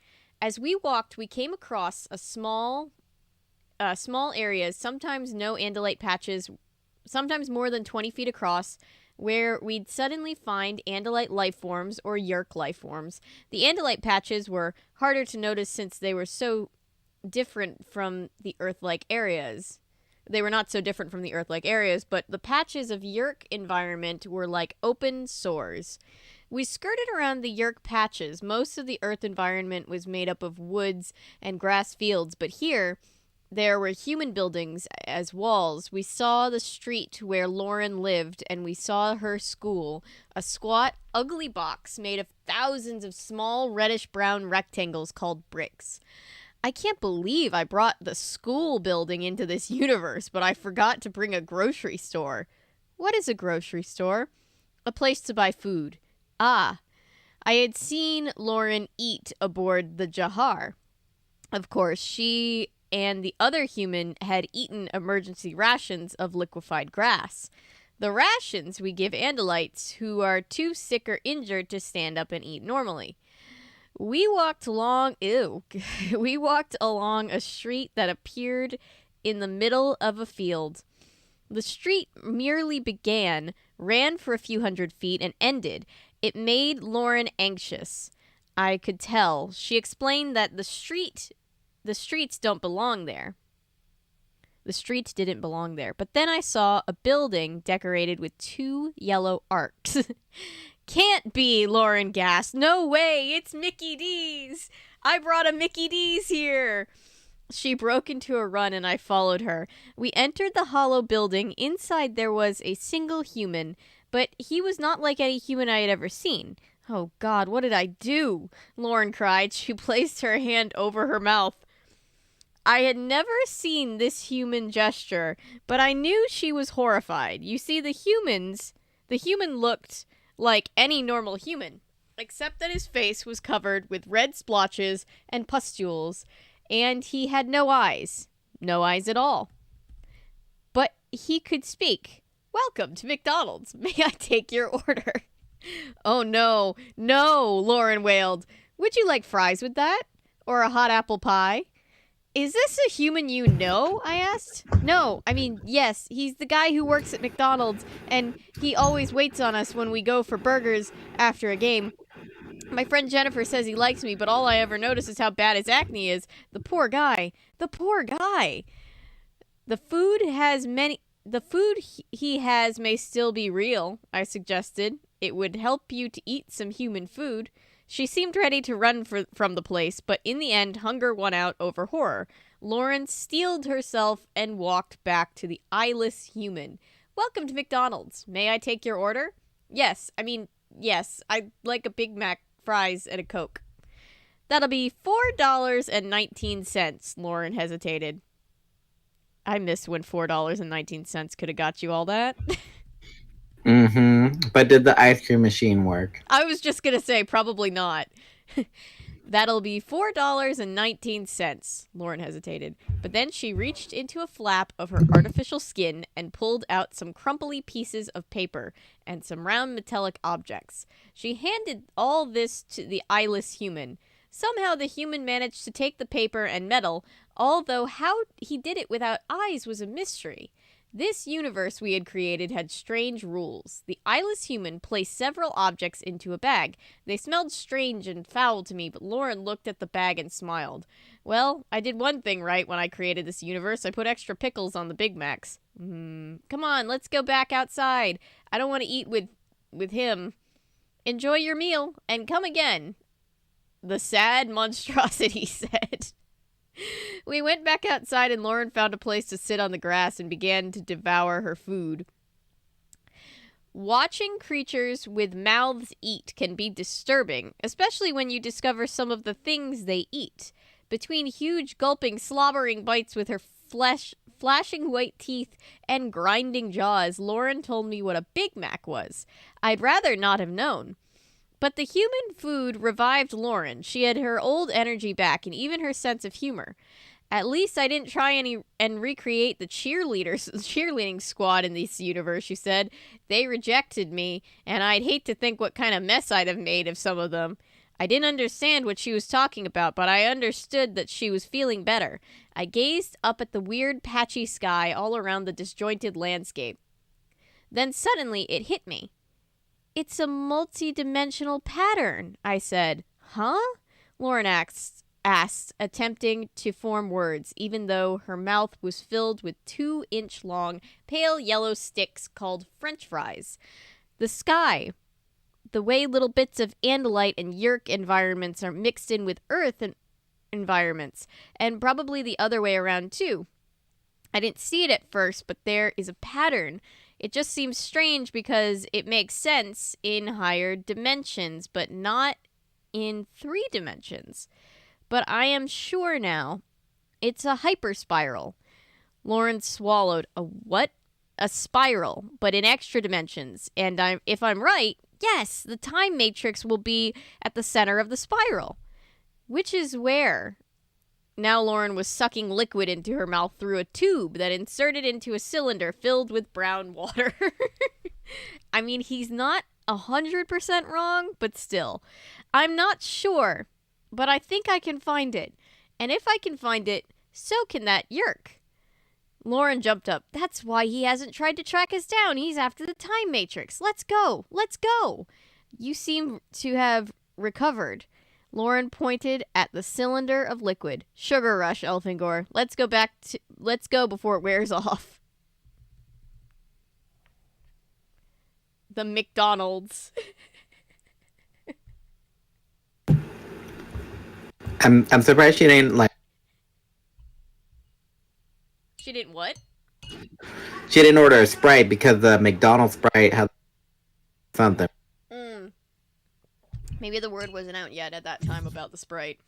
As we walked, we came across small areas, sometimes no Andalite patches, sometimes more than 20 feet across, where we'd suddenly find Andalite life forms or Yeerk life forms. The Andalite patches were harder to notice since they were so different from the Earth-like areas. They were not so different from the Earth-like areas, but the patches of Yeerk environment were like open sores. We skirted around the Yeerk patches. Most of the Earth environment was made up of woods and grass fields, but here there were human buildings as walls. We saw the street where Lauren lived, and we saw her school, a squat, ugly box made of thousands of small reddish-brown rectangles called bricks. I can't believe I brought the school building into this universe, but I forgot to bring a grocery store. What is a grocery store? A place to buy food. Ah, I had seen Lauren eat aboard the Jahar. Of course, she and the other human had eaten emergency rations of liquefied grass. The rations we give Andalites who are too sick or injured to stand up and eat normally. We walked along a street that appeared in the middle of a field. The street merely began, ran for a few hundred feet, and ended. It made Lauren anxious. I could tell. She explained that the streets don't belong there. The streets didn't belong there. But then I saw a building decorated with 2 yellow arcs. Can't be, Lauren gasped. No way, it's Mickey D's. I brought a Mickey D's here. She broke into a run and I followed her. We entered the hollow building. Inside there was a single human, but he was not like any human I had ever seen. Oh God, what did I do? Lauren cried. She placed her hand over her mouth. I had never seen this human gesture, but I knew she was horrified. You see, the human looked like any normal human, except that his face was covered with red splotches and pustules, and he had no eyes. No eyes at all. But he could speak. Welcome to McDonald's. May I take your order? Oh no, no, Lauren wailed. Would you like fries with that? Or a hot apple pie? Is this a human you know? I asked. No, I mean, yes, he's the guy who works at McDonald's, and he always waits on us when we go for burgers after a game. My friend Jennifer says he likes me, but all I ever notice is how bad his acne is. The poor guy. The poor guy. The food he has may still be real, I suggested. It would help you to eat some human food. She seemed ready to run from the place, but in the end, hunger won out over horror. Lauren steeled herself and walked back to the eyeless human. Welcome to McDonald's. May I take your order? Yes, I'd like a Big Mac, fries, and a Coke. That'll be $4.19, Lauren hesitated. I miss when $4.19 could have got you all that. Mm-hmm. But did the ice cream machine work? I was just gonna say, probably not. That'll be $4.19, Lauren hesitated. But then she reached into a flap of her artificial skin and pulled out some crumply pieces of paper and some round metallic objects. She handed all this to the eyeless human. Somehow the human managed to take the paper and metal, although how he did it without eyes was a mystery. This universe we had created had strange rules. The eyeless human placed several objects into a bag. They smelled strange and foul to me, but Lauren looked at the bag and smiled. Well, I did one thing right when I created this universe. I put extra pickles on the Big Macs. Come on, let's go back outside. I don't want to eat with him. Enjoy your meal and come again, the sad monstrosity said. We went back outside and Lauren found a place to sit on the grass and began to devour her food. Watching creatures with mouths eat can be disturbing, especially when you discover some of the things they eat. Between huge, gulping, slobbering bites with her flashing white teeth and grinding jaws, Lauren told me what a Big Mac was. I'd rather not have known. But the human food revived Lauren. She had her old energy back and even her sense of humor. At least I didn't try and recreate the cheerleading squad in this universe, she said. They rejected me, and I'd hate to think what kind of mess I'd have made of some of them. I didn't understand what she was talking about, but I understood that she was feeling better. I gazed up at the weird, patchy sky all around the disjointed landscape. Then suddenly it hit me. It's a multi-dimensional pattern, I said. Huh? Lauren asked, attempting to form words, even though her mouth was filled with 2-inch-long, pale yellow sticks called French fries. The sky, the way little bits of Andalite and Yeerk environments are mixed in with Earth environments, and probably the other way around too. I didn't see it at first, but there is a pattern. It just seems strange because it makes sense in higher dimensions, but not in 3 dimensions. But I am sure now. It's a hyperspiral. Lauren swallowed. A what? A spiral, but in extra dimensions. And if I'm right, yes, the time matrix will be at the center of the spiral. Which is where? Now Lauren was sucking liquid into her mouth through a tube that inserted into a cylinder filled with brown water. I mean, he's not 100% wrong, but still. I'm not sure, but I think I can find it. And if I can find it, so can that Yeerk. Lauren jumped up. That's why he hasn't tried to track us down. He's after the time matrix. Let's go. Let's go. You seem to have recovered. Lauren pointed at the cylinder of liquid. Sugar rush, Elfangor. Let's go before it wears off. The McDonald's. I'm surprised she didn't She didn't what? She didn't order a Sprite because the McDonald's Sprite has something. Maybe the word wasn't out yet at that time about the Sprite.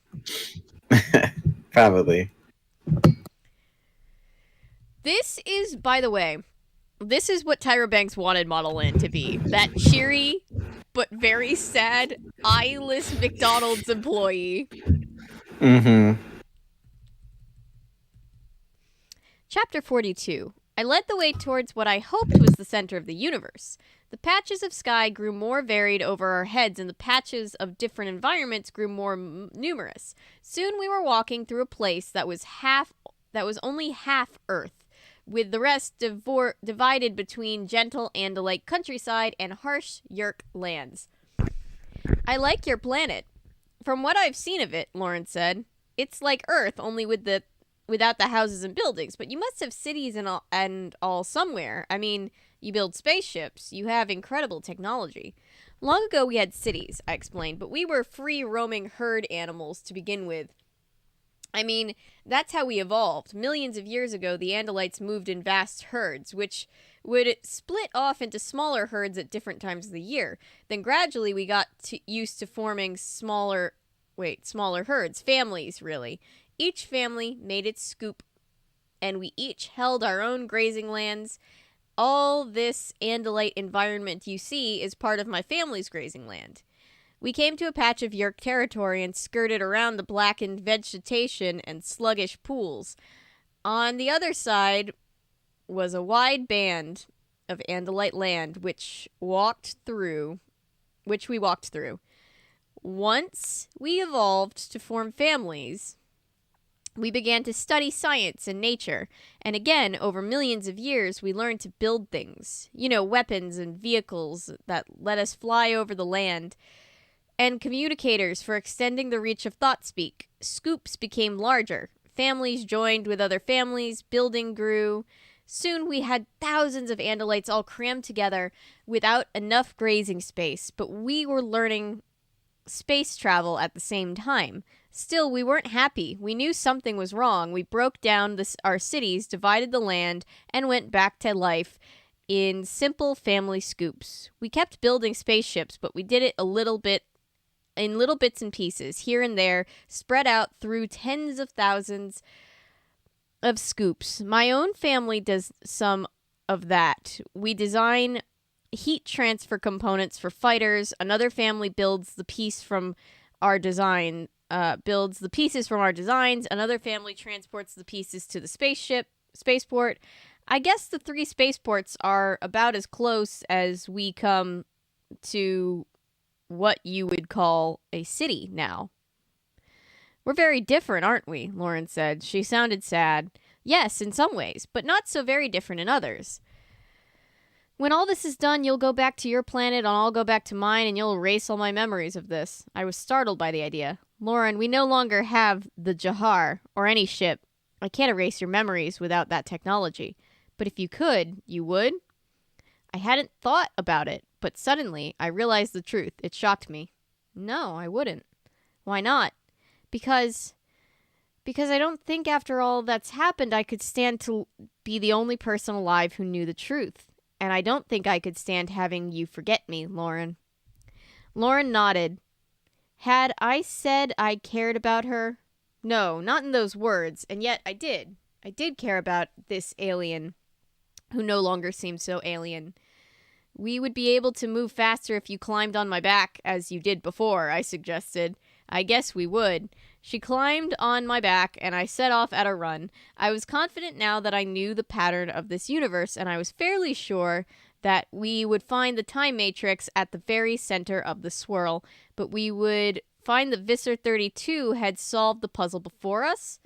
Probably. This is, by the way, this is what Tyra Banks wanted Model Lynn to be. That cheery, but very sad, eyeless McDonald's employee. Mm-hmm. Chapter 42. I led the way towards what I hoped was the center of the universe. The patches of sky grew more varied over our heads, and the patches of different environments grew more numerous. Soon we were walking through a place that was only half Earth, with the rest divided between gentle Andalite countryside and harsh Yeerk lands. I like your planet. From what I've seen of it, Lauren said, it's like Earth, only without the houses and buildings, but you must have cities and all somewhere. I mean, you build spaceships. You have incredible technology. Long ago we had cities, I explained, but we were free-roaming herd animals to begin with. I mean, that's how we evolved. Millions of years ago, the Andalites moved in vast herds, which would split off into smaller herds at different times of the year. Then gradually we got used to forming smaller herds, families, really. Each family made its scoop, and we each held our own grazing lands. All this Andalite environment you see is part of my family's grazing land. We came to a patch of Yeerk territory and skirted around the blackened vegetation and sluggish pools. On the other side was a wide band of Andalite land which we walked through. Once we evolved to form families, We began to study science and nature, and again, over millions of years, we learned to build things. Weapons and vehicles that let us fly over the land, and communicators for extending the reach of thought speak. Scoops became larger. Families joined with other families, building grew. Soon we had thousands of Andalites all crammed together without enough grazing space, but we were learning space travel at the same time. Still, we weren't happy. We knew something was wrong. We broke down our cities, divided the land, and went back to life in simple family scoops. We kept building spaceships, but we did it in little bits and pieces, here and there, spread out through tens of thousands of scoops. My own family does some of that. We design heat transfer components for fighters. Another family builds the pieces from our designs. Another family transports the pieces to the spaceport. I guess the 3 spaceports are about as close as we come to what you would call a city now. We're very different, aren't we? Lauren said. She sounded sad. Yes, in some ways, but not so very different in others. When all this is done, you'll go back to your planet and I'll go back to mine, and you'll erase all my memories of this. I was startled by the idea. Lauren, we no longer have the Jahar, or any ship. I can't erase your memories without that technology. But if you could, you would? I hadn't thought about it, but suddenly I realized the truth. It shocked me. No, I wouldn't. Why not? Because I don't think after all that's happened I could stand to be the only person alive who knew the truth. And I don't think I could stand having you forget me, Lauren. Lauren nodded. Had I said I cared about her? No, not in those words, and yet I did. I did care about this alien, who no longer seemed so alien. We would be able to move faster if you climbed on my back, as you did before, I suggested. I guess we would. She climbed on my back, and I set off at a run. I was confident now that I knew the pattern of this universe, and I was fairly sure that we would find the time matrix at the very center of the swirl, but we would find the Visser 32 had solved the puzzle before us.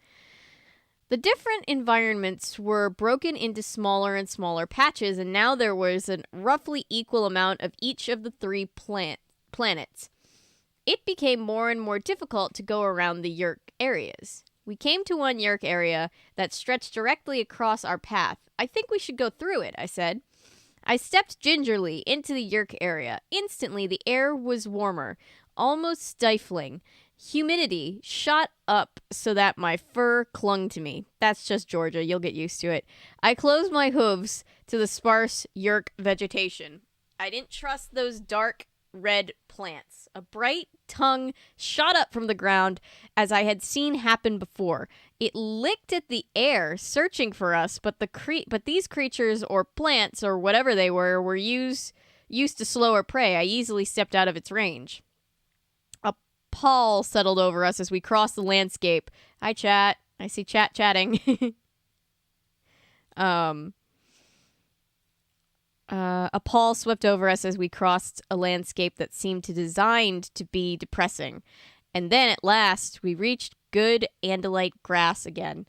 The different environments were broken into smaller and smaller patches, and now there was a roughly equal amount of each of the 3 planets. It became more and more difficult to go around the Yeerk areas. We came to one Yeerk area that stretched directly across our path. I think we should go through it, I said. I stepped gingerly into the Yeerk area. Instantly, the air was warmer, almost stifling. Humidity shot up so that my fur clung to me. That's just Georgia. You'll get used to it. I closed my hooves to the sparse Yeerk vegetation. I didn't trust those dark red plants. A bright tongue shot up from the ground as I had seen happen before. It licked at the air, searching for us, but these creatures or plants or whatever they were used to slower prey. I easily stepped out of its range. A pall settled over us as we crossed the landscape. Hi, chat. I see chat chatting. A pall swept over us as we crossed a landscape that seemed designed to be depressing. And then, at last, we reached good Andalite grass again.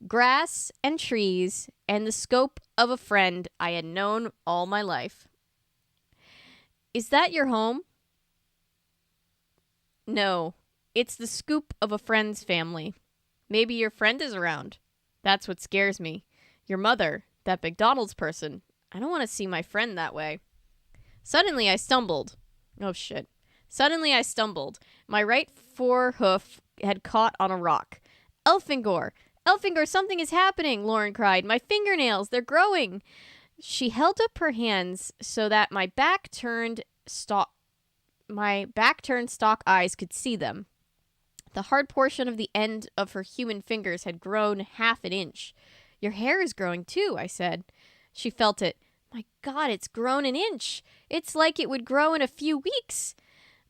Grass and trees and the scope of a friend I had known all my life. Is that your home? No, it's the scoop of a friend's family. Maybe your friend is around. That's what scares me. Your mother, that McDonald's person. I don't want to see my friend that way. Suddenly I stumbled. Oh shit. Suddenly I stumbled. My right forehoof had caught on a rock. Elfangor! Elfangor, something is happening, Lauren cried. My fingernails, they're growing. She held up her hands so that my back-turned stalk eyes could see them. The hard portion of the end of her human fingers had grown half an inch. Your hair is growing too, I said. She felt it. My God, it's grown an inch. It's like it would grow in a few weeks.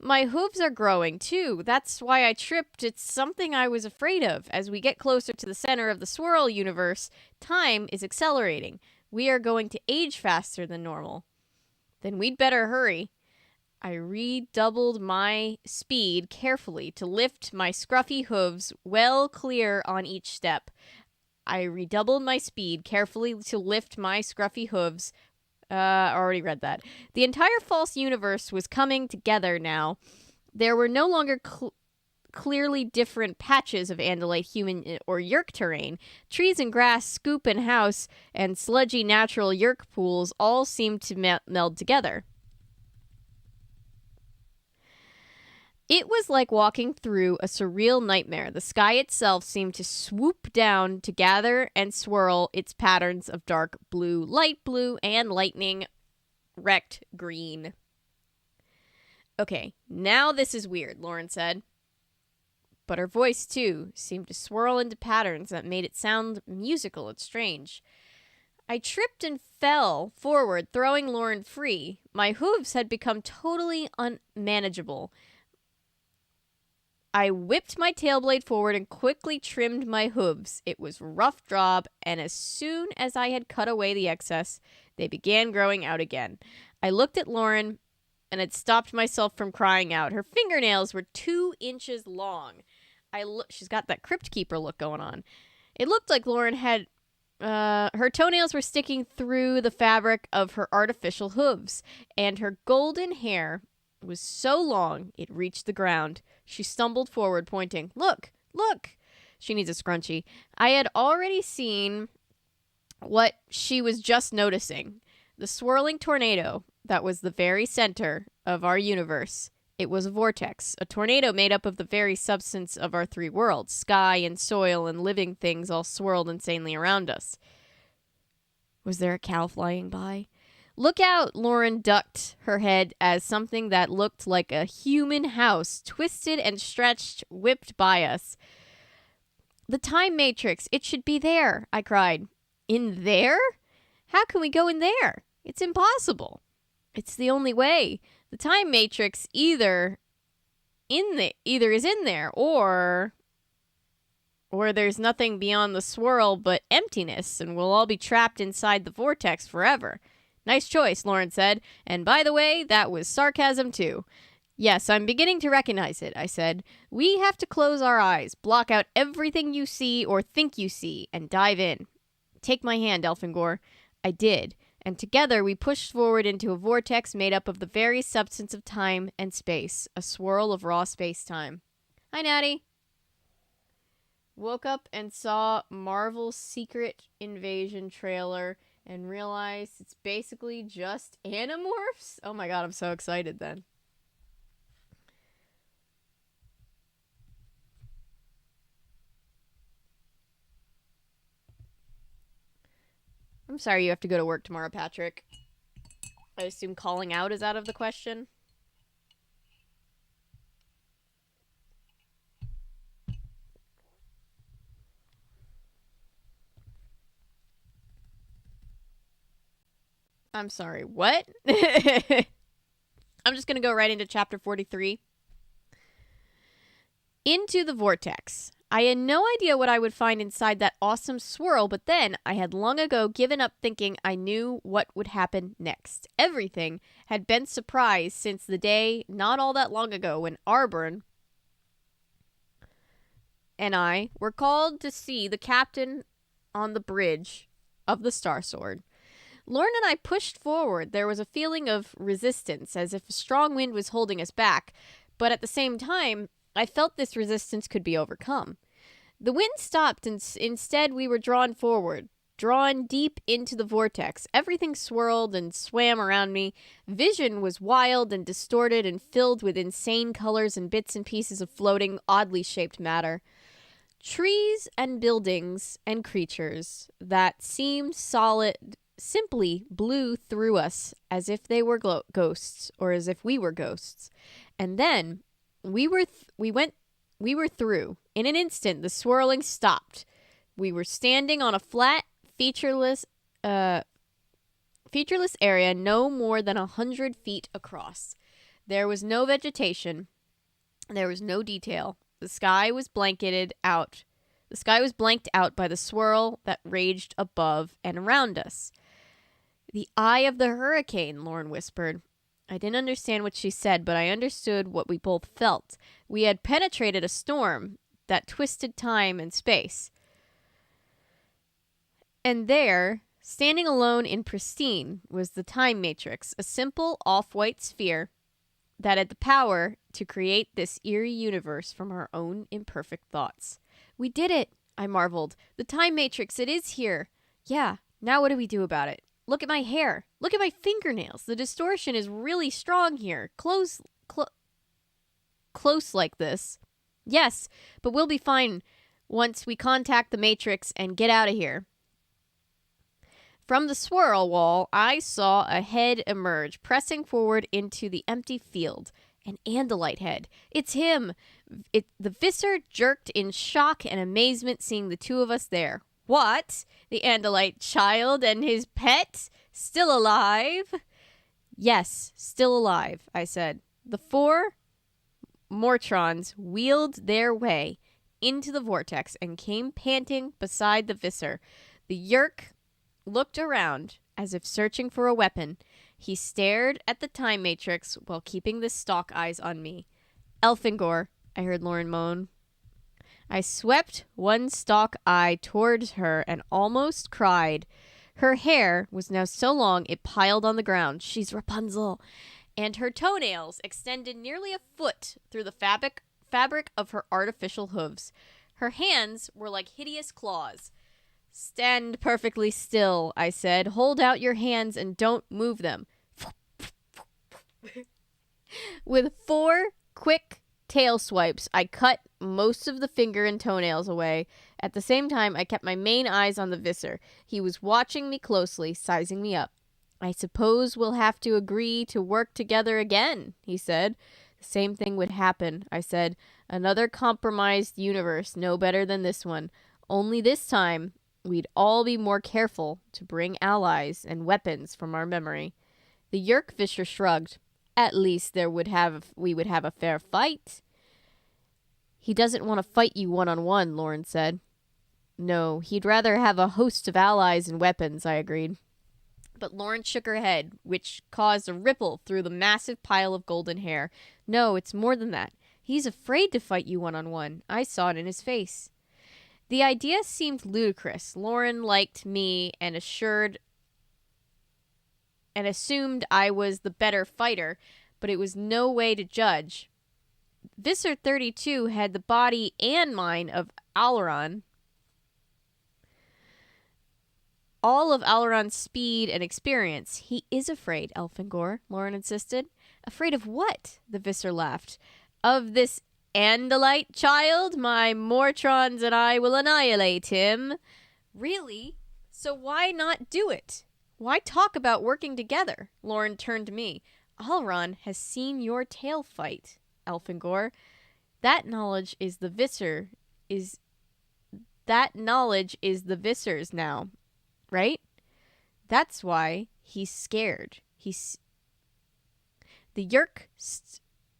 My hooves are growing too. That's why I tripped. It's something I was afraid of. As we get closer to the center of the swirl universe, time is accelerating. We are going to age faster than normal. Then we'd better hurry. I redoubled my speed carefully to lift my scruffy hooves well clear on each step. Already read that. The entire false universe was coming together now. There were no longer clearly different patches of Andalite human or Yeerk terrain. Trees and grass, scoop and house, and sludgy natural Yeerk pools all seemed to meld together. It was like walking through a surreal nightmare. The sky itself seemed to swoop down to gather and swirl its patterns of dark blue, light blue, and lightning wrecked green. Okay, now this is weird, Lauren said. But her voice, too, seemed to swirl into patterns that made it sound musical and strange. I tripped and fell forward, throwing Lauren free. My hooves had become totally unmanageable. I whipped my tailblade forward and quickly trimmed my hooves. It was a rough job, and as soon as I had cut away the excess, they began growing out again. I looked at Lauren and had stopped myself from crying out. Her fingernails were 2 inches long. She's got that Crypt Keeper look going on. It looked like Lauren had... her toenails were sticking through the fabric of her artificial hooves, and her golden hair was so long it reached the ground. She stumbled forward, pointing. Look! Look! She needs a scrunchie. I had already seen what she was just noticing. The swirling tornado that was the very center of our universe. It was a vortex, a tornado made up of the very substance of our 3 worlds. Sky and soil and living things all swirled insanely around us. Was there a cow flying by? Look out! Lauren ducked her head as something that looked like a human house, twisted and stretched, whipped by us. The time matrix! It should be there! I cried. In there? How can we go in there? It's impossible. It's the only way. The time matrix either is in there, or there's nothing beyond the swirl but emptiness, and we'll all be trapped inside the vortex forever. Nice choice, Lauren said. And by the way, that was sarcasm too. Yes, I'm beginning to recognize it, I said. We have to close our eyes, block out everything you see or think you see, and dive in. Take my hand, Elfangor. I did, and together we pushed forward into a vortex made up of the very substance of time and space, a swirl of raw space-time. Hi, Natty. Woke up and saw Marvel's Secret Invasion trailer and realized it's basically just Animorphs? Oh my god, I'm so excited then. I'm sorry you have to go to work tomorrow, Patrick. I assume calling out is out of the question. I'm sorry, what? I'm just going to go right into chapter 43. Into the vortex. I had no idea what I would find inside that awesome swirl, but then I had long ago given up thinking I knew what would happen next. Everything had been surprised since the day not all that long ago when Arburn and I were called to see the captain on the bridge of the Star Sword. Lauren and I pushed forward. There was a feeling of resistance, as if a strong wind was holding us back, but at the same time, I felt this resistance could be overcome. The wind stopped, and instead we were drawn forward, drawn deep into the vortex. Everything swirled and swam around me. Vision was wild and distorted and filled with insane colors and bits and pieces of floating, oddly shaped matter. Trees and buildings and creatures that seemed solid simply blew through us as if they were ghosts, or as if we were ghosts. And then we were through. In an instant, the swirling stopped. We were standing on a flat, featureless area no more than 100 feet across. There was no vegetation. There was no detail. The sky was blanked out by the swirl that raged above and around us. The eye of the hurricane, Lauren whispered. I didn't understand what she said, but I understood what we both felt. We had penetrated a storm that twisted time and space. And there, standing alone in pristine, was the time matrix, a simple off-white sphere that had the power to create this eerie universe from our own imperfect thoughts. We did it, I marveled. The time matrix, it is here. Yeah, now what do we do about it? Look at my hair. Look at my fingernails. The distortion is really strong here. Close like this. Yes, but we'll be fine once we contact the matrix and get out of here. From the swirl wall, I saw a head emerge, pressing forward into the empty field. An Andalite head. It's him! The Visser jerked in shock and amazement seeing the two of us there. What? The Andalite child and his pet? Still alive? Yes, still alive, I said. The 4 Mortrons wheeled their way into the vortex and came panting beside the Visser. The Yeerk looked around as if searching for a weapon. He stared at the time matrix while keeping the stalk eyes on me. Elfangor, I heard Lauren moan. I swept one stalk eye towards her and almost cried. Her hair was now so long it piled on the ground. She's Rapunzel. And her toenails extended nearly a foot through the fabric of her artificial hooves. Her hands were like hideous claws. Stand perfectly still, I said. Hold out your hands and don't move them. With 4 quick tail swipes, I cut most of the finger and toenails away. At the same time, I kept my main eyes on the Visser. He was watching me closely, sizing me up. I suppose we'll have to agree to work together again, he said. The same thing would happen, I said. Another compromised universe, no better than this one. Only this time, we'd all be more careful to bring allies and weapons from our memory. The Yeerk Visser shrugged. At least we would have a fair fight. He doesn't want to fight you one-on-one, Lauren said. No, he'd rather have a host of allies and weapons, I agreed. But Lauren shook her head, which caused a ripple through the massive pile of golden hair. No, it's more than that. He's afraid to fight you one-on-one. I saw it in his face. The idea seemed ludicrous. Lauren liked me and assumed I was the better fighter, but it was no way to judge. Visser 32 had the body and mind of Alaron. All of Alaron's speed and experience. He is afraid, Elfangor, Lauren insisted. Afraid of what? The Visser laughed. Of this Andalite child? My Mortrons and I will annihilate him. Really? So why not do it? Why talk about working together? Lauren turned to me. Alaron has seen your tail fight, Elfangor. That knowledge is the Visser's now, right? That's why he's scared. The Yeerk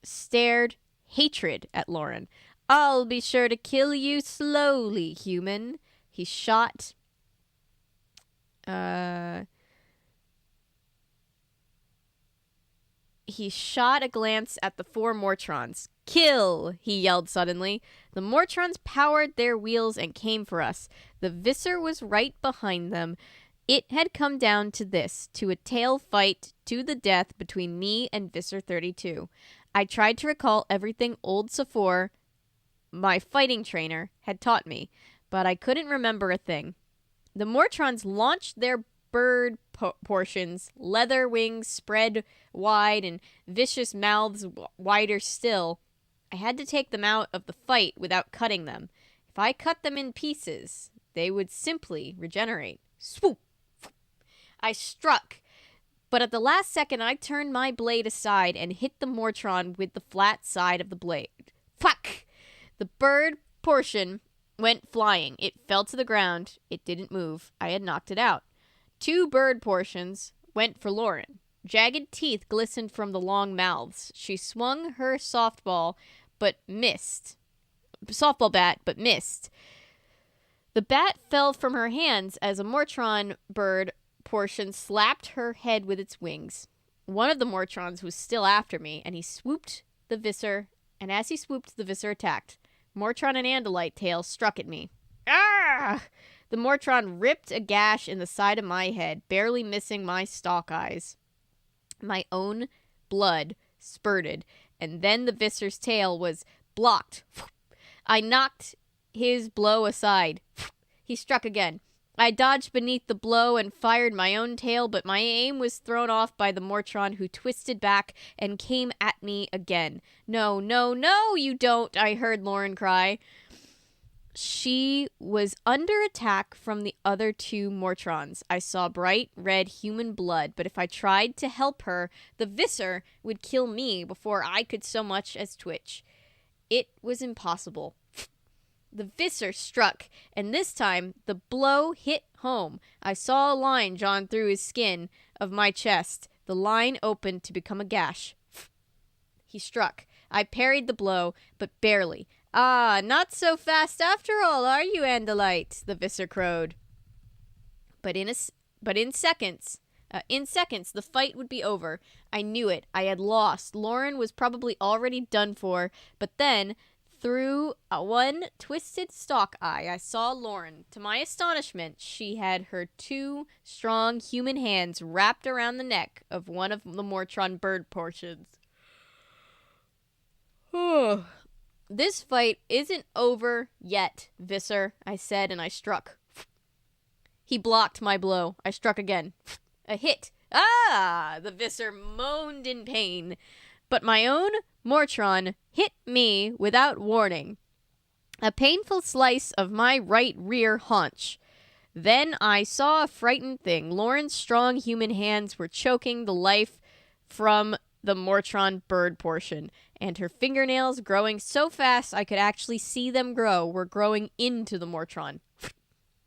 stared hatred at Lauren. I'll be sure to kill you slowly, human. He shot a glance at the 4 Mortrons. Kill, he yelled suddenly. The Mortrons powered their wheels and came for us. The Visser was right behind them. It had come down to this, to a tail fight to the death between me and Visser 32. I tried to recall everything old Safor, my fighting trainer, had taught me, but I couldn't remember a thing. The Mortrons launched their bird portions, leather wings spread wide and vicious mouths wider still. I had to take them out of the fight without cutting them. If I cut them in pieces, they would simply regenerate. Swoop! I struck, but at the last second I turned my blade aside and hit the Mortron with the flat side of the blade. Fuck! The bird portion went flying. It fell to the ground. It didn't move. I had knocked it out. 2 bird portions went for Lauren. Jagged teeth glistened from the long mouths. She swung her softball bat, but missed. The bat fell from her hands as a Mortron bird portion slapped her head with its wings. One of the Mortrons was still after me, and he swooped the viscer, and as he swooped, the viscer attacked. Mortron and Andalite tail struck at me. Ah! The Mortron ripped a gash in the side of my head, barely missing my stalk eyes. My own blood spurted, and then the viscer's tail was blocked. I knocked his blow aside. He struck again. I dodged beneath the blow and fired my own tail, but my aim was thrown off by the Mortron, who twisted back and came at me again. No, no, no, you don't, I heard Lauren cry. She was under attack from the other two Mortrons. I saw bright red human blood, but if I tried to help her, the viscer would kill me before I could so much as twitch. It was impossible. The viscer struck, and this time the blow hit home. I saw a line drawn through his skin of my chest. The line opened to become a gash. He struck. I parried the blow, but barely. Ah, not so fast after all, are you, Andalite? The viscer crowed. But in seconds, the fight would be over. I knew it. I had lost. Lauren was probably already done for, but then, through one twisted stalk eye, I saw Lauren. To my astonishment, she had her two strong human hands wrapped around the neck of one of the Mortron bird portions. This fight isn't over yet, Viscer, I said, and I struck. He blocked my blow. I struck again. A hit. Ah! The Viscer moaned in pain. But my own Mortron hit me without warning. A painful slice of my right rear haunch. Then I saw a frightened thing. Lauren's strong human hands were choking the life from the Mortron bird portion, and her fingernails, growing so fast I could actually see them grow, were growing into the Mortron.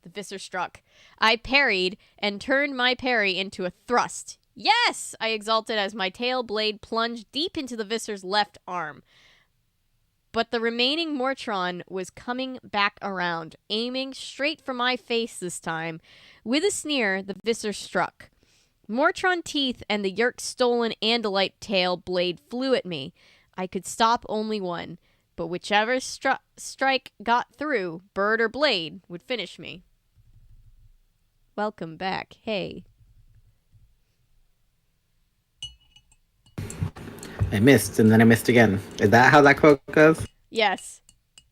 The viscer struck. I parried and turned my parry into a thrust. Yes! I exulted as my tail blade plunged deep into the viscer's left arm. But the remaining Mortron was coming back around, aiming straight for my face this time. With a sneer, the viscer struck. Mortron teeth and the Yeerks' stolen Andalite tail blade flew at me. I could stop only one, but whichever strike got through, bird or blade, would finish me. Welcome back. Hey. I missed, and then I missed again. Is that how that quote goes? Yes.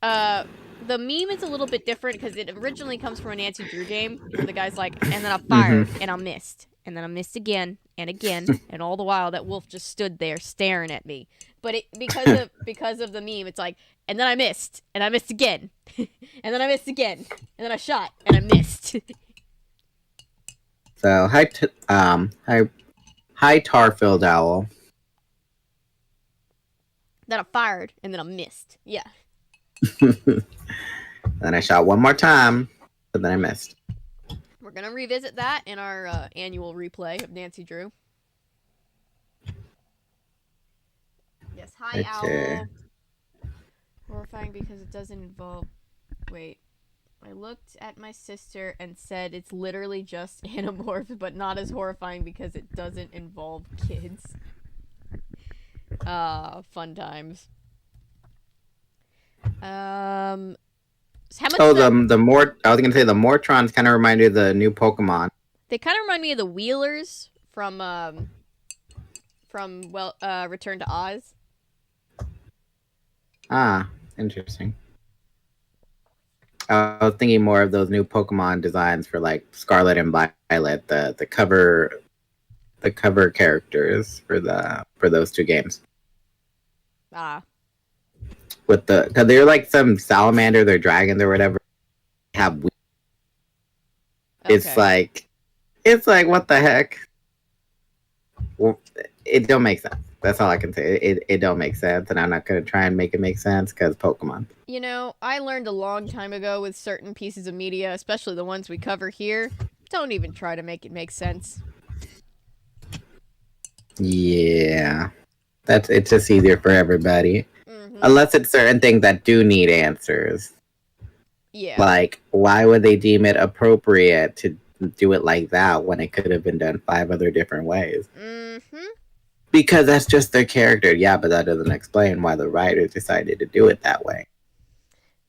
The meme is a little bit different because it originally comes from a Nancy Drew game where the guy's like, and then I fired, and I missed. And then I missed again, and all the while that wolf just stood there staring at me. But because of the meme, it's like, and then I missed again, and then I missed again, and then I shot, and I missed. So, hi Tarfield Owl. Then I fired, and then I missed. Yeah. Then I shot one more time, but then I missed. We're going to revisit that in our annual replay of Nancy Drew. Yes, hi, Owl. Horrifying because it doesn't involve... Wait. I looked at my sister and said it's literally just Animorphs, but not as horrifying because it doesn't involve kids. Fun times. How much I was gonna say the Mortrons kind of remind me of the new Pokemon. They kind of remind me of the Wheelers from Return to Oz. Ah, interesting. I was thinking more of those new Pokemon designs for like Scarlet and Violet, the cover characters for those two games. Ah. Because they're like some salamander, they're dragons or whatever. Have It's like what the heck? Well, it don't make sense. That's all I can say. It don't make sense, and I'm not gonna try and make it make sense because Pokemon. You know, I learned a long time ago with certain pieces of media, especially the ones we cover here, don't even try to make it make sense. Yeah, it's just easier for everybody. Unless it's certain things that do need answers. Yeah. Like, why would they deem it appropriate to do it like that when it could have been done 5 other different ways? Because that's just their character. Yeah, but that doesn't explain why the writers decided to do it that way.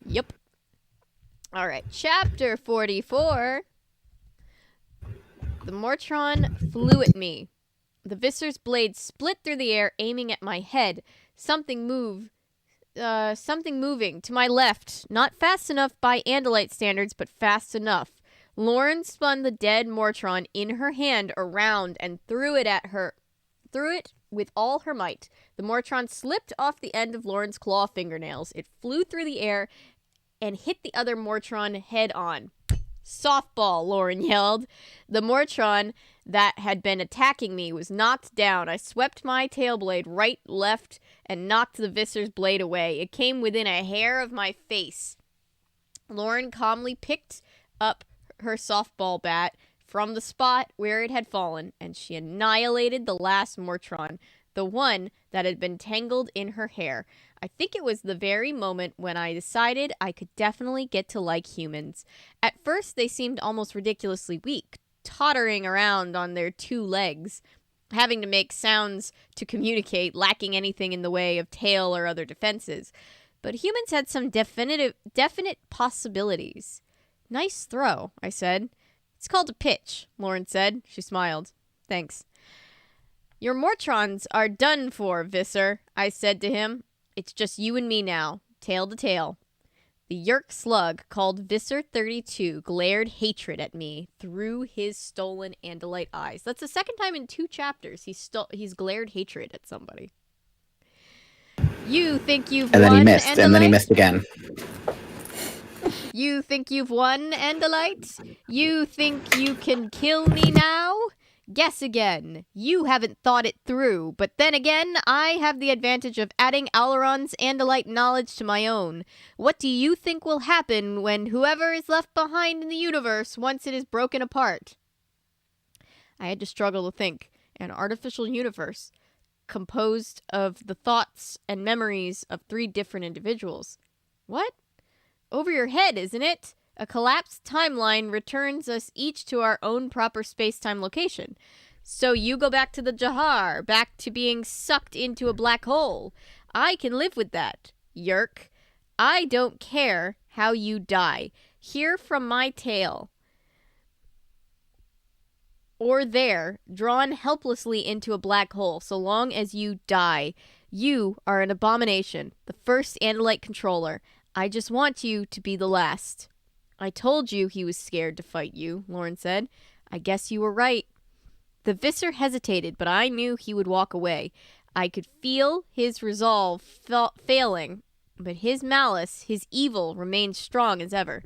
Yep. All right, chapter 44. The Mortron flew at me. The Viscer's blade split through the air, aiming at my head. Something moving to my left. Not fast enough by Andalite standards, but fast enough. Lauren spun the dead Mortron in her hand around and threw it at her. Threw it with all her might. The Mortron slipped off the end of Lauren's claw fingernails. It flew through the air and hit the other Mortron head on. Softball, Lauren yelled. The Mortron that had been attacking me was knocked down. I swept my tail blade right, left, and knocked the Viscer's blade away. It came within a hair of my face. Lauren calmly picked up her softball bat from the spot where it had fallen, and she annihilated the last Mortron, the one that had been tangled in her hair. I think it was the very moment when I decided I could definitely get to like humans. At first, they seemed almost ridiculously weak, tottering around on their 2 legs, having to make sounds to communicate, lacking anything in the way of tail or other defenses. But humans had some definite possibilities. Nice throw, I said. It's called a pitch, Lauren said. She smiled. Thanks. Your Mortrons are done for, Viscer, I said to him. It's just you and me now, tail to tail. The Yeerk slug, called Viscer 32, glared hatred at me through his stolen Andalite eyes. That's the second time in 2 chapters he's glared hatred at somebody. You think you've won, And then he missed, Andalite? and then he missed again. You think you've won, Andalite? You think you can kill me now? Guess again. You haven't thought it through, but then again, I have the advantage of adding Aileron's Andalite knowledge to my own. What do you think will happen when whoever is left behind in the universe once it is broken apart? I had to struggle to think. An artificial universe composed of the thoughts and memories of 3 different individuals. What? Over your head, isn't it? A collapsed timeline returns us each to our own proper space-time location. So you go back to the Jahar, back to being sucked into a black hole. I can live with that. Yeerk, I don't care how you die. Here from my tail. Or there, drawn helplessly into a black hole, so long as you die. You are an abomination, the first Andalite controller. I just want you to be the last. I told you he was scared to fight you, Lauren said. I guess you were right. The Viscer hesitated, but I knew he would walk away. I could feel his resolve failing, but his malice, his evil, remained strong as ever.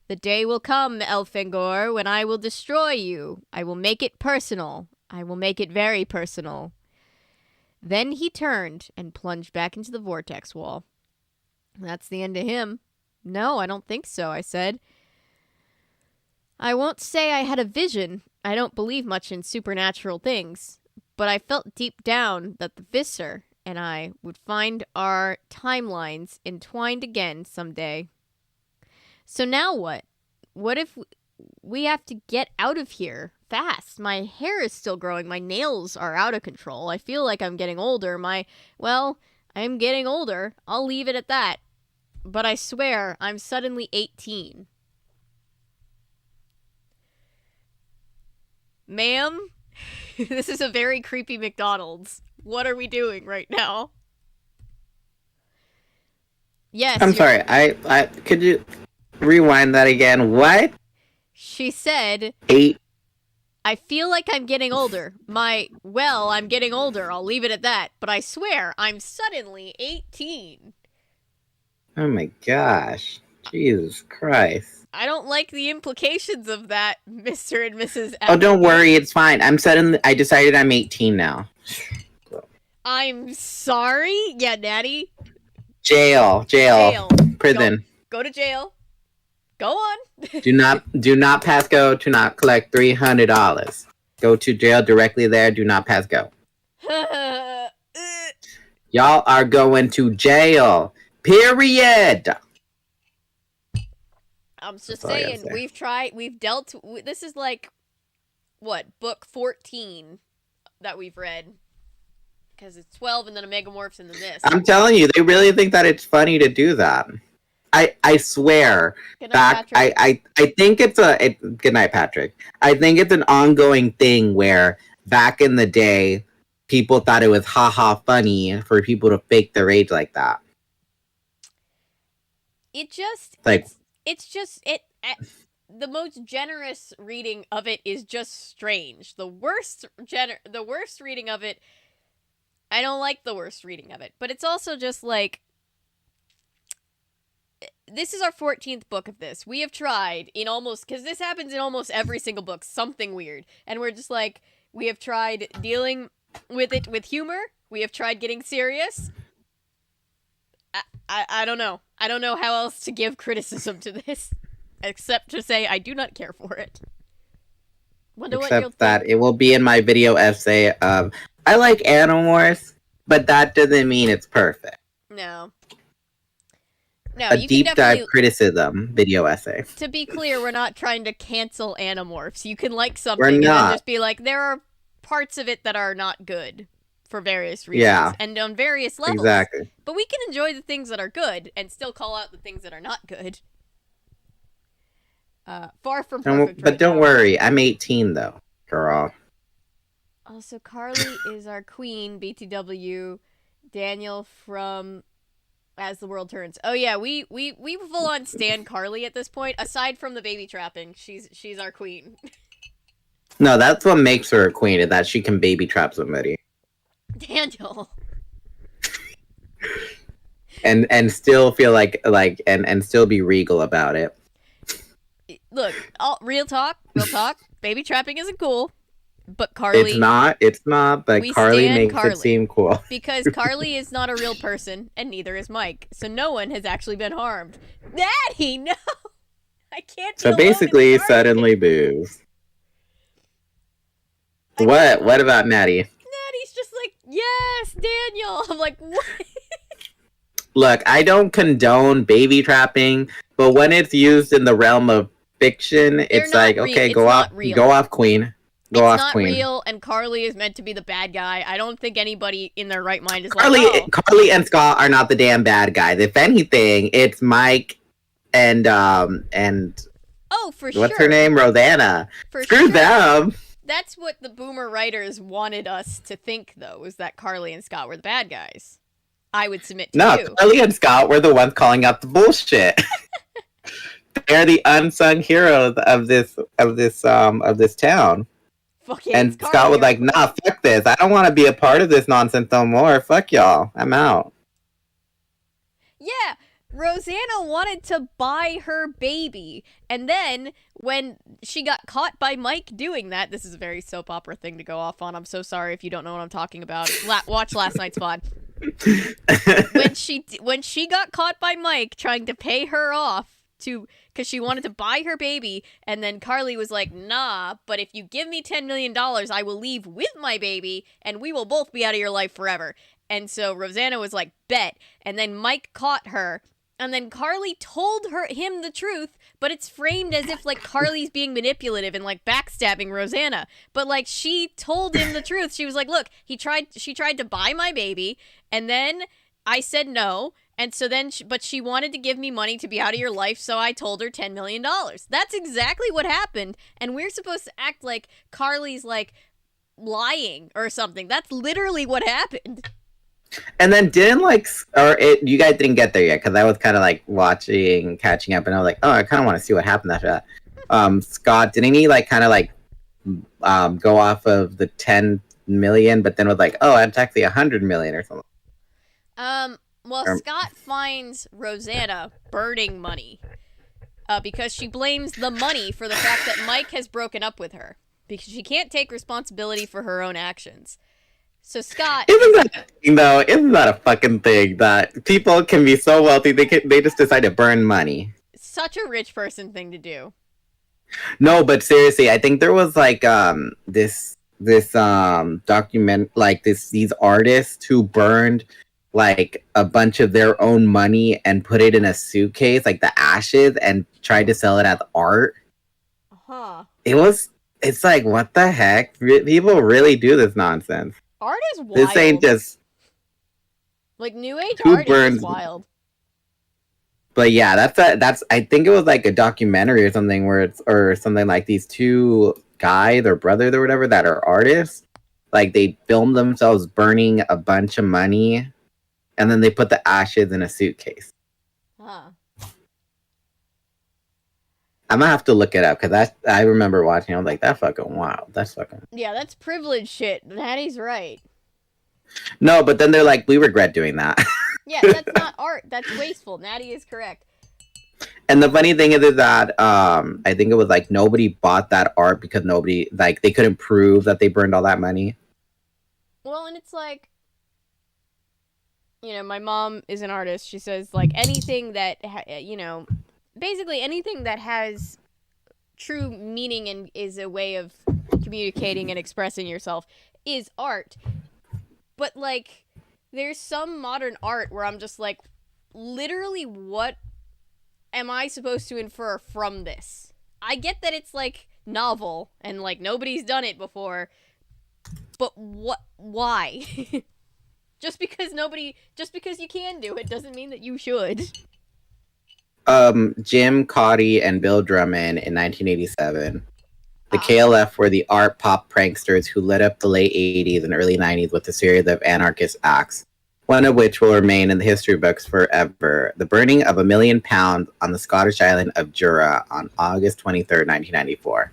The day will come, Elfangor, when I will destroy you. I will make it personal. I will make it very personal. Then he turned and plunged back into the vortex wall. That's the end of him. No, I don't think so, I said. I won't say I had a vision. I don't believe much in supernatural things. But I felt deep down that the Viscer and I would find our timelines entwined again someday. So now what? What if we have to get out of here fast? My hair is still growing. My nails are out of control. I feel like I'm getting older. I'm getting older. I'll leave it at that. But I swear, I'm suddenly 18. Ma'am, this is a very creepy McDonald's. What are we doing right now? Yes. I'm sorry. I could you rewind that again? What? She said 8. I feel like I'm getting older. I'm getting older. I'll leave it at that. But I swear, I'm suddenly 18. Oh my gosh. Jesus Christ. I don't like the implications of that, Mr. and Mrs. Oh, don't worry. It's fine. I decided I'm 18 now. I'm sorry? Yeah, Natty? Jail. Prison. Go to jail. Go on. do not pass go. Do not collect $300. Go to jail directly there. Do not pass go. Y'all are going to jail. Period. I'm just saying, this is like, what, book 14 that we've read. because it's 12 and then a Megamorphs and then this. I'm telling you, they really think that it's funny to do that. I swear. Good night, Patrick. I think it's good night, Patrick. I think it's an ongoing thing where back in the day, people thought it was haha funny for people to fake their age like that. It just like it's just the most generous reading of it is just strange. The worst reading of it, I don't like the worst reading of it, but it's also just like, this is our 14th book of this. We have tried in almost, because this happens in almost every single book, something weird, and we're just like, we have tried dealing with it with humor. We have tried getting serious. I don't know. I don't know how else to give criticism to this, except to say I do not care for it. Wonder except that it will be in my video essay of, I like Animorphs, but that doesn't mean it's perfect. No, a deep dive criticism video essay. To be clear, we're not trying to cancel Animorphs. You can like something and then just be like, there are parts of it that are not good for various reasons and on various levels. Exactly. But we can enjoy the things that are good and still call out the things that are not good. Far from perfect. But don't worry, I'm 18 though, girl. Also, Carly is our queen. BTW. Daniel from As the World Turns. Oh yeah, we full on stan Carly at this point. Aside from the baby trapping, she's our queen. No, that's what makes her a queen, is that she can baby trap somebody. Daniel. and still feel like and still be regal about it. Look, real talk, baby trapping isn't cool. But Carly... It's not, but Carly makes it seem cool. Because Carly is not a real person, and neither is Mike. So no one has actually been harmed. Daddy, no! I can't be So basically, suddenly boos. What about Natty? Natty's just like, yes, Daniel! I'm like, what? Look, I don't condone baby trapping, but when it's used in the realm of fiction, it's like, okay, go off, queen. It's not real, and Carly is meant to be the bad guy. I don't think anybody in their right mind is Carly and Scott are not the damn bad guys. If anything, it's Mike and oh, for sure. What's her name? Rosanna. Screw them. That's what the boomer writers wanted us to think, though, was that Carly and Scott were the bad guys. I would submit to you. No, Carly and Scott were the ones calling out the bullshit. They're the unsung heroes of this town. And Scott was like, nah, fuck this. I don't want to be a part of this nonsense no more. Fuck y'all. I'm out. Yeah, Rosanna wanted to buy her baby. And then when she got caught by Mike doing that, this is a very soap opera thing to go off on. I'm so sorry if you don't know what I'm talking about. Watch last night's pod. When she got caught by Mike trying to pay her off because she wanted to buy her baby, and then Carly was like, nah, but if you give me $10 million, I will leave with my baby, and we will both be out of your life forever. And so Rosanna was like, bet. And then Mike caught her, and then Carly told him the truth, but it's framed as if, like, Carly's being manipulative and, like, backstabbing Rosanna. But, like, she told him the truth. She was like, look, she tried to buy my baby, and then I said no. And so then, but she wanted to give me money to be out of your life, so I told her $10 million. That's exactly what happened, and we're supposed to act like Carly's, like, lying or something. That's literally what happened. And then you guys didn't get there yet, because I was kind of, like, catching up, and I was like, oh, I kind of want to see what happened after that. Scott, didn't he, like, kind of, like, go off of the 10 million, but then was like, oh, it's actually 100 million or something? Well, Scott finds Rosanna burning money because she blames the money for the fact that Mike has broken up with her because she can't take responsibility for her own actions. So Scott... Isn't that a fucking thing that people can be so wealthy they just decide to burn money? Such a rich person thing to do. No, but seriously, I think there was like this document, like these artists who burned like a bunch of their own money and put it in a suitcase, like the ashes, and tried to sell it as art. Huh. It's like, what the heck? People really do this nonsense. Art is wild. This ain't just like New Age who art is burns. just wild. But yeah, that's I think it was like a documentary or something where it's or something like these two guys or brothers or whatever that are artists. Like they filmed themselves burning a bunch of money, and then they put the ashes in a suitcase. Huh. I'm gonna have to look it up because I remember watching. I was like, "That's fucking wild. That's fucking." Yeah, that's privilege shit. Natty's right. No, but then they're like, "We regret doing that." Yeah, that's not art. That's wasteful. Natty is correct. And the funny thing is that I think it was like nobody bought that art because nobody like they couldn't prove that they burned all that money. Well, and it's like, you know, my mom is an artist. She says like anything that basically anything that has true meaning and is a way of communicating and expressing yourself is art. But like there's some modern art where I'm just like, literally what am I supposed to infer from this? I get that it's like novel and like nobody's done it before, but why? just because you can do it doesn't mean that you should. Jim Cauty and Bill Drummond in 1987. The KLF were the art pop pranksters who lit up the late 80s and early 90s with a series of anarchist acts, one of which will remain in the history books forever: the burning of £1 million on the Scottish island of Jura on August 23rd, 1994.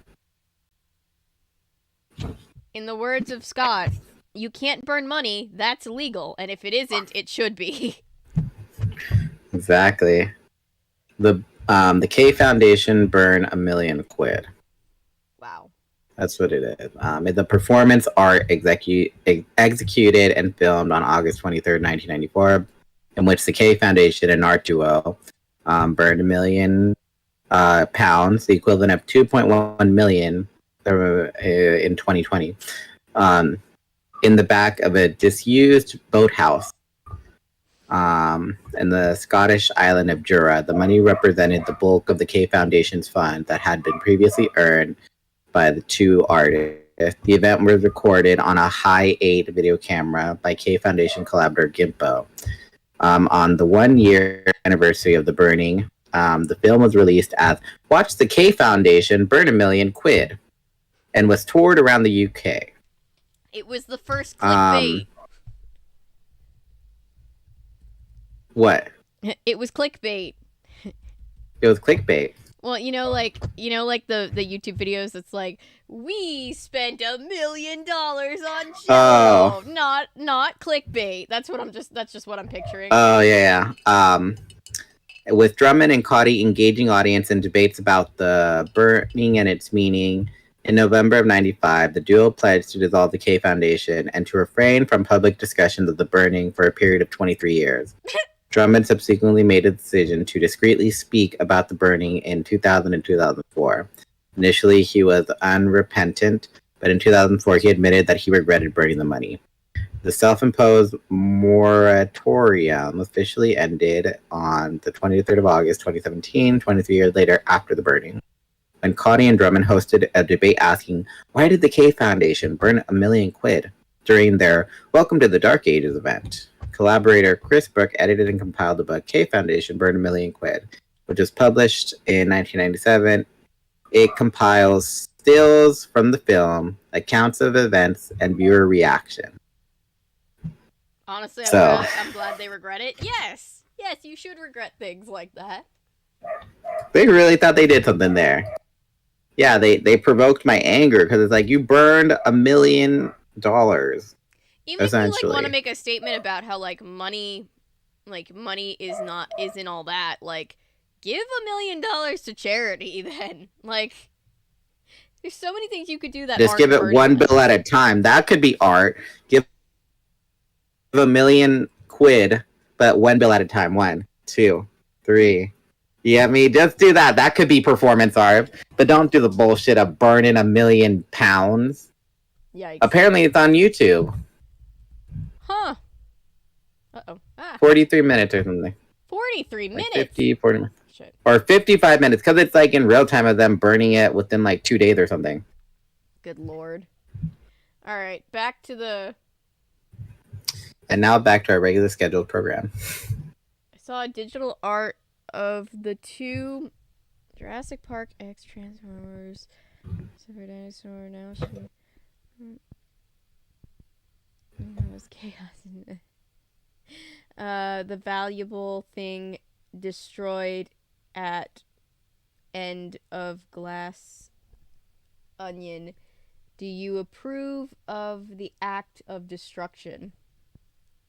In the words of Scott, you can't burn money, that's illegal, and if it isn't, it should be. Exactly. The K Foundation burned £1 million. Wow. That's what it is. The performance art executed and filmed on August 23rd, 1994, in which the K Foundation, an art duo, burned £1 million, the equivalent of 2.1 million in 2020, in the back of a disused boathouse in the Scottish island of Jura. The money represented the bulk of the K Foundation's fund that had been previously earned by the two artists. The event was recorded on a Hi-8 video camera by K Foundation collaborator Gimpo. On the 1-year anniversary of the burning, the film was released as "Watch the K Foundation Burn £1 million," and was toured around the UK. It was the first clickbait. What? It was clickbait. It was clickbait. Well, like the YouTube videos that's like, we spent $1 million on Jello. Not clickbait. That's just what I'm picturing. Oh yeah. With Drummond and Cauty engaging audience in debates about the burning and its meaning, in November of '95, the duo pledged to dissolve the K Foundation and to refrain from public discussions of the burning for a period of 23 years. Drummond subsequently made a decision to discreetly speak about the burning in 2000 and 2004. Initially, he was unrepentant, but in 2004, he admitted that he regretted burning the money. The self-imposed moratorium officially ended on the 23rd of August, 2017, 23 years later after the burning, when Cauty and Drummond hosted a debate asking, why did the K Foundation burn £1 million during their Welcome to the Dark Ages event? Collaborator Chris Brook edited and compiled the book K Foundation Burned £1 Million, which was published in 1997. It compiles stills from the film, accounts of events, and viewer reaction. Honestly, I'm glad they regret it. Yes, you should regret things like that. They really thought they did something there. Yeah, they provoked my anger because it's like, you burned $1 million. Even if you like want to make a statement about how money isn't all that, give $1 million to charity then. There's so many things you could do that. Just give it one bill at a time. That could be art. Give £1 million, but one bill at a time. 1, 2, 3. Yeah, just do that. That could be performance art, but don't do the bullshit of burning £1 million. Yikes. Apparently, it's on YouTube. Huh. 43 minutes or something. 43 minutes? 50, 40 minutes. Shit. Or 55 minutes, because it's in real time of them burning it within 2 days or something. Good lord. Alright, back to the And now back to our regular scheduled program. I saw a digital art of the two Jurassic Park X Transformers. Super Dinosaur now. That was chaos. The valuable thing destroyed at end of Glass Onion. Do you approve of the act of destruction?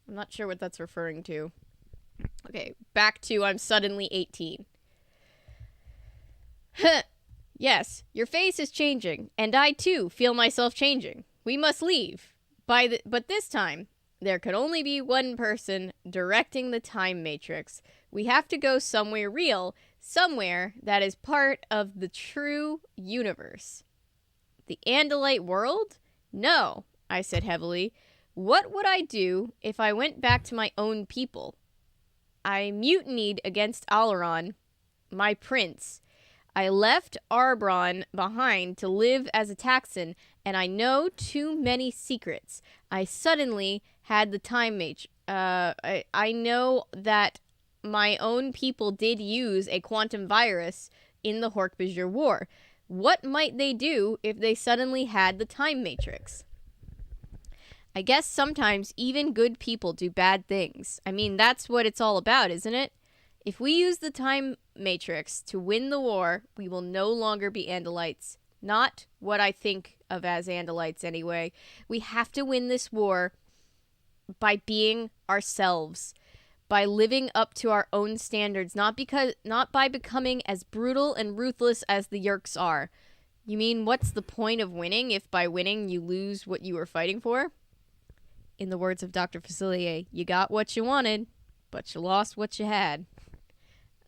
I'm not sure what that's referring to. Okay, back to I'm suddenly 18. Yes, your face is changing, and I too feel myself changing. We must leave. But this time, there could only be one person directing the time matrix. We have to go somewhere real, somewhere that is part of the true universe. The Andalite world? No, I said heavily. What would I do if I went back to my own people? I mutinied against Alaron, my prince. I left Arbron behind to live as a Taxon, and I know too many secrets. I suddenly had the time matrix. I know that my own people did use a quantum virus in the Hork-Bajir War. What might they do if they suddenly had the time matrix? I guess sometimes even good people do bad things. I mean, that's what it's all about, isn't it? If we use the time matrix to win the war, we will no longer be Andalites. Not what I think of as Andalites, anyway. We have to win this war by being ourselves, by living up to our own standards, not by becoming as brutal and ruthless as the Yeerks are. You mean, what's the point of winning if by winning you lose what you were fighting for? In the words of Dr. Facilier, you got what you wanted, but you lost what you had.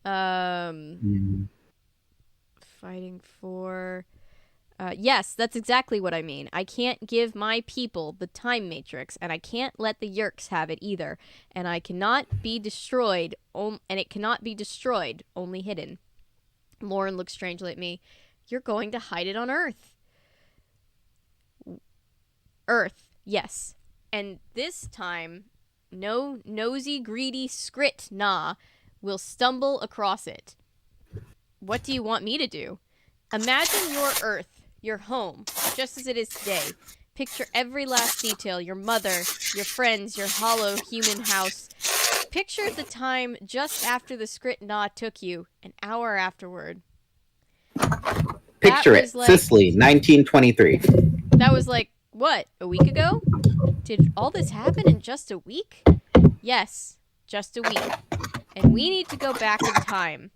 Fighting for... yes, that's exactly what I mean. I can't give my people the time matrix, and I can't let the Yeerks have it either. And I cannot be destroyed, and it cannot be destroyed, only hidden. Lauren looks strangely at me. You're going to hide it on Earth. Earth, yes. And this time, no nosy, greedy Skrit-Na will stumble across it. What do you want me to do? Imagine your Earth, your home, just as it is today. Picture every last detail, your mother, your friends, your hollow human house. Picture the time just after the Skrit-Na took you, an hour afterward. Picture it, like, Sicily, 1923. That was like, what, a week ago? Did all this happen in just a week? Yes, just a week. And we need to go back in time.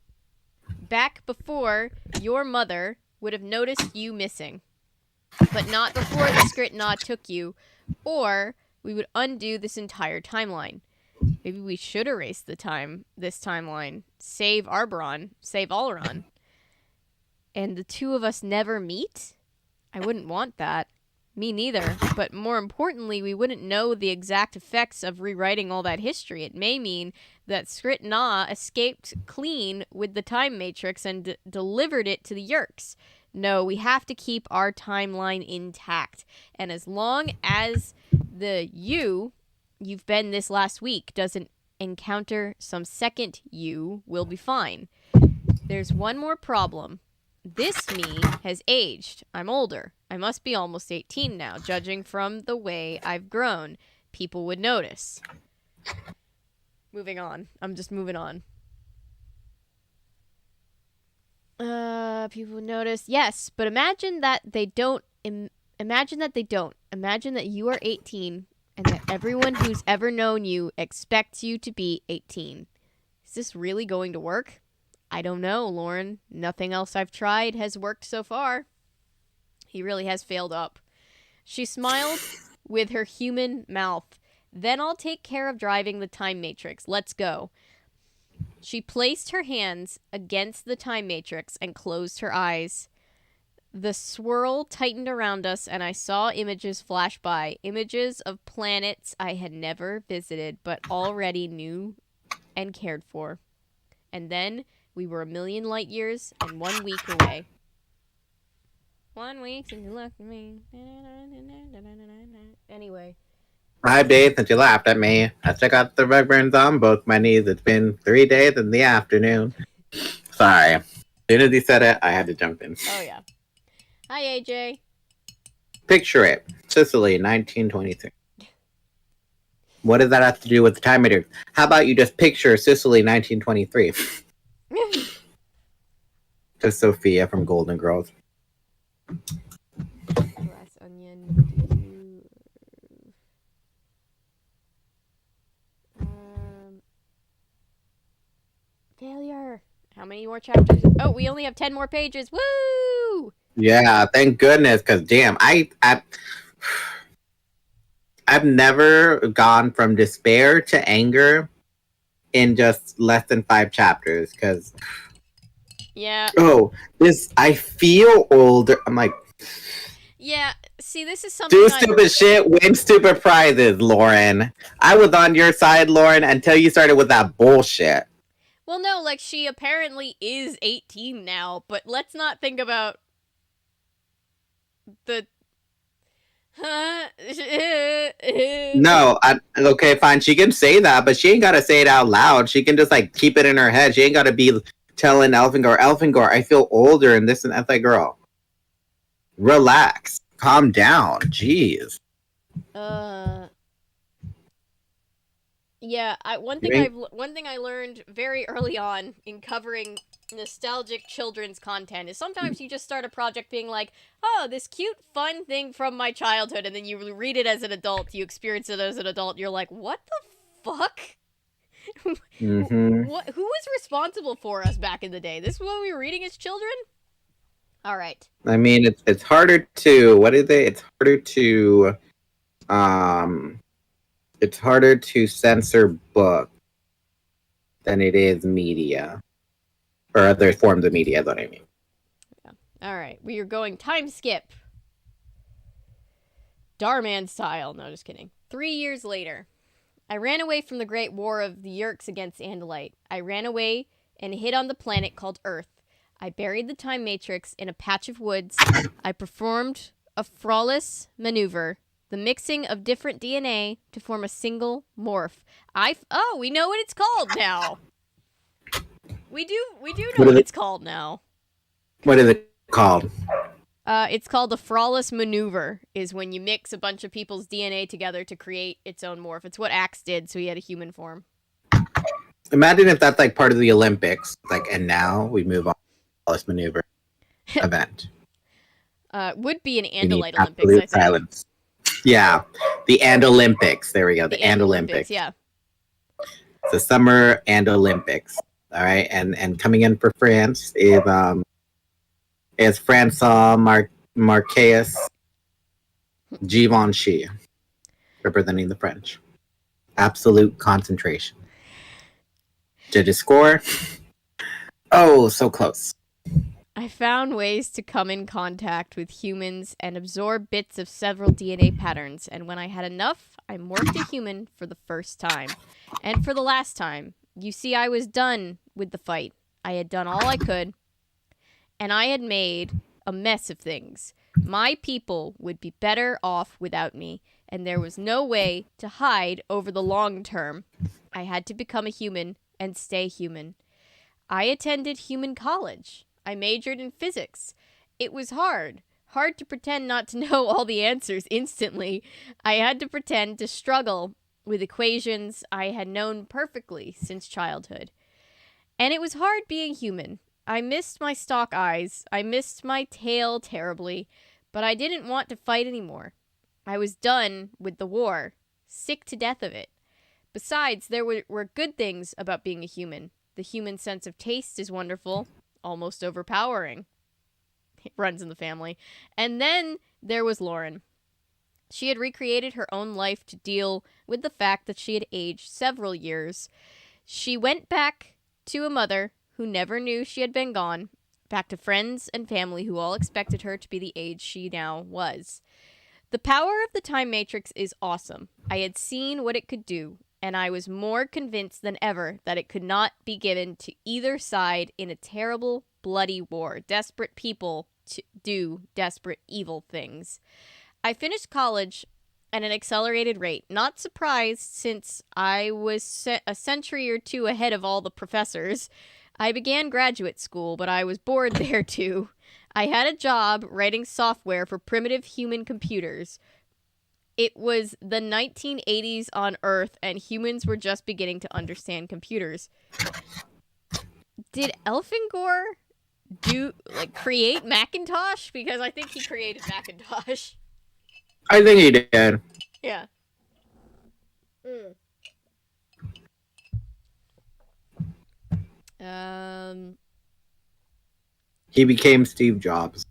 Back before your mother would have noticed you missing. But not before the Skrit-Na took you, or we would undo this entire timeline. Maybe we should erase this timeline. Save Arbron. Save Alaron. And the two of us never meet? I wouldn't want that. Me neither. But more importantly, we wouldn't know the exact effects of rewriting all that history. It may mean that Skrit-Na escaped clean with the time matrix and delivered it to the Yeerks. No, we have to keep our timeline intact. And as long as the you've been this last week doesn't encounter some second you, we'll be fine. There's one more problem. This me has aged. I'm older. I must be almost 18 now, judging from the way I've grown. People would notice. Moving on. I'm just moving on. People would notice. Yes, but imagine that they don't. Imagine that they don't. Imagine that you are 18 and that everyone who's ever known you expects you to be 18. Is this really going to work? I don't know, Lauren. Nothing else I've tried has worked so far. He really has failed up. She smiled with her human mouth. Then I'll take care of driving the time matrix. Let's go. She placed her hands against the time matrix and closed her eyes. The swirl tightened around us, and I saw images flash by. Images of planets I had never visited, but already knew and cared for. And then we were 1,000,000 light years and 1 week away. 1 week since you left me. Anyway. 5 days since you laughed at me. I still got the rug burns on both my knees. It's been 3 days in the afternoon. Sorry. As soon as he said it, I had to jump in. Oh, yeah. Hi, AJ. Picture it. Sicily, 1923. What does that have to do with the time matrix? How about you just picture Sicily, 1923? Just Sophia from Golden Girls. Glass onion. Failure. How many more chapters? Oh, we only have 10 more pages. Woo! Yeah, thank goodness, because damn, I've never gone from despair to anger in just less than 5 chapters, because yeah. I feel older. I'm like, yeah, see, this is something do stupid shit, win stupid prizes, Lauren. I was on your side, Lauren, until you started with that bullshit. Well, no, like, she apparently is 18 now, but let's not think about the... No, okay, fine. She can say that, but she ain't gotta say it out loud. She can just, like, keep it in her head. She ain't gotta be telling Elfangor, I feel older and this and that's like, girl. Relax. Calm down. Jeez. Yeah, one thing I learned very early on in covering nostalgic children's content is sometimes you just start a project being like, oh, this cute, fun thing from my childhood, and then you read it as an adult, you experience it as an adult, you're like, what the fuck? Mm-hmm. Who was responsible for us back in the day? This is what we were reading as children? All right. I mean, it's harder to, what is it? It's harder to censor book than it is media. Or other forms of media, is what I mean. Yeah. All right. We are going time skip. Darman style. No, just kidding. 3 years later. I ran away from the Great War of the Yeerks against Andalite. I ran away and hid on the planet called Earth. I buried the time matrix in a patch of woods. I performed a flawless maneuver. The mixing of different DNA to form a single morph. We know what it's called now. We do know what it's called now. What is it called? It's called the flawless maneuver, is when you mix a bunch of people's DNA together to create its own morph. It's what Axe did, so he had a human form. Imagine if that's like part of the Olympics. Like, and now we move on to the flawless maneuver event. Would be an Andalite Olympics, I think. Silence. Yeah, the Olympics. There we go. The Olympics. Yeah. The Summer Olympics. All right, and coming in for France is Francois Marquez Givenchy, representing the French. Absolute concentration. Judges score. Oh, so close. I found ways to come in contact with humans and absorb bits of several DNA patterns, and when I had enough, I morphed a human for the first time. And for the last time. You see, I was done with the fight. I had done all I could, and I had made a mess of things. My people would be better off without me, and there was no way to hide over the long term. I had to become a human and stay human. I attended human college. I majored in physics. It was hard to pretend not to know all the answers instantly. I had to pretend to struggle with equations I had known perfectly since childhood. And it was hard being human. I missed my stalk eyes. I missed my tail terribly, but I didn't want to fight anymore. I was done with the war, sick to death of it. Besides, there were good things about being a human. The human sense of taste is wonderful, almost overpowering. It runs in the family. And then there was Lauren. She had recreated her own life to deal with the fact that she had aged several years. She went back to a mother who never knew she had been gone, back to friends and family who all expected her to be the age she now was. The power of the time matrix is awesome. I had seen what it could do, and I was more convinced than ever that it could not be given to either side in a terrible, bloody war. Desperate people to do desperate, evil things. I finished college at an accelerated rate. Not surprised, since I was a century or two ahead of all the professors. I began graduate school, but I was bored there too. I had a job writing software for primitive human computers. It was the 1980s on Earth, and humans were just beginning to understand computers. Did Elfangor create Macintosh? Because I think he created Macintosh. I think he did. Yeah. He became Steve Jobs.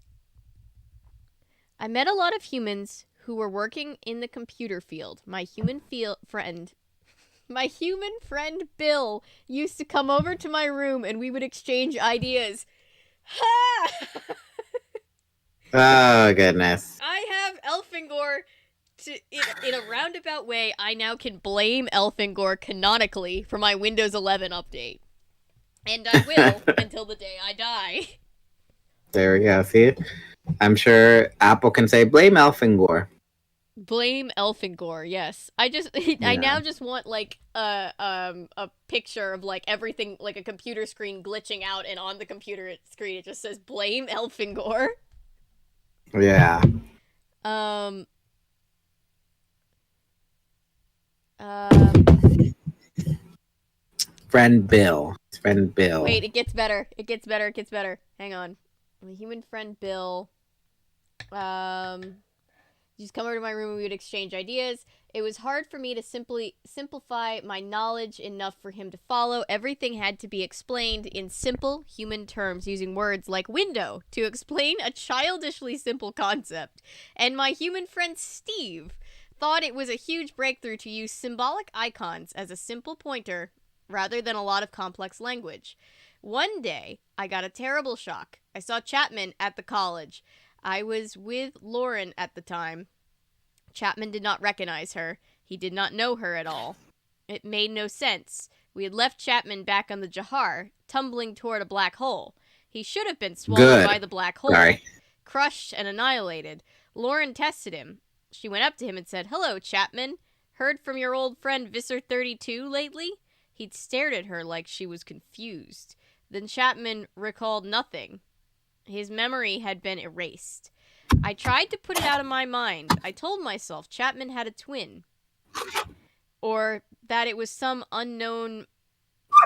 I met a lot of humans who were working in the computer field. My human friend Bill used to come over to my room and we would exchange ideas. Ha! Oh, goodness. I have Elfangor in a roundabout way. I now can blame Elfangor canonically for my Windows 11 update. And I will until the day I die. There we go. See? I'm sure Apple can say, blame Elfangor. Blame Elfangor, yes. I now just want like a picture of like everything, like a computer screen glitching out, and on the computer screen it just says blame Elfangor. Yeah. Friend Bill. Wait, it gets better. Hang on. My human friend Bill. Just come over to my room and we would exchange ideas. It was hard for me to simply simplify my knowledge enough for him to follow. Everything had to be explained in simple human terms, using words like window to explain a childishly simple concept. And my human friend Steve thought it was a huge breakthrough to use symbolic icons as a simple pointer rather than a lot of complex language. One day, I got a terrible shock. I saw Chapman at the college. I was with Lauren at the time. Chapman did not recognize her. He did not know her at all. It made no sense. We had left Chapman back on the Jahar, tumbling toward a black hole. He should have been swallowed by the black hole, crushed and annihilated. Lauren tested him. She went up to him and said, "Hello, Chapman. Heard from your old friend Visser32 lately?" He'd stared at her like she was confused. Then Chapman recalled nothing. His memory had been erased. I tried to put it out of my mind. I told myself Chapman had a twin. Or that it was some unknown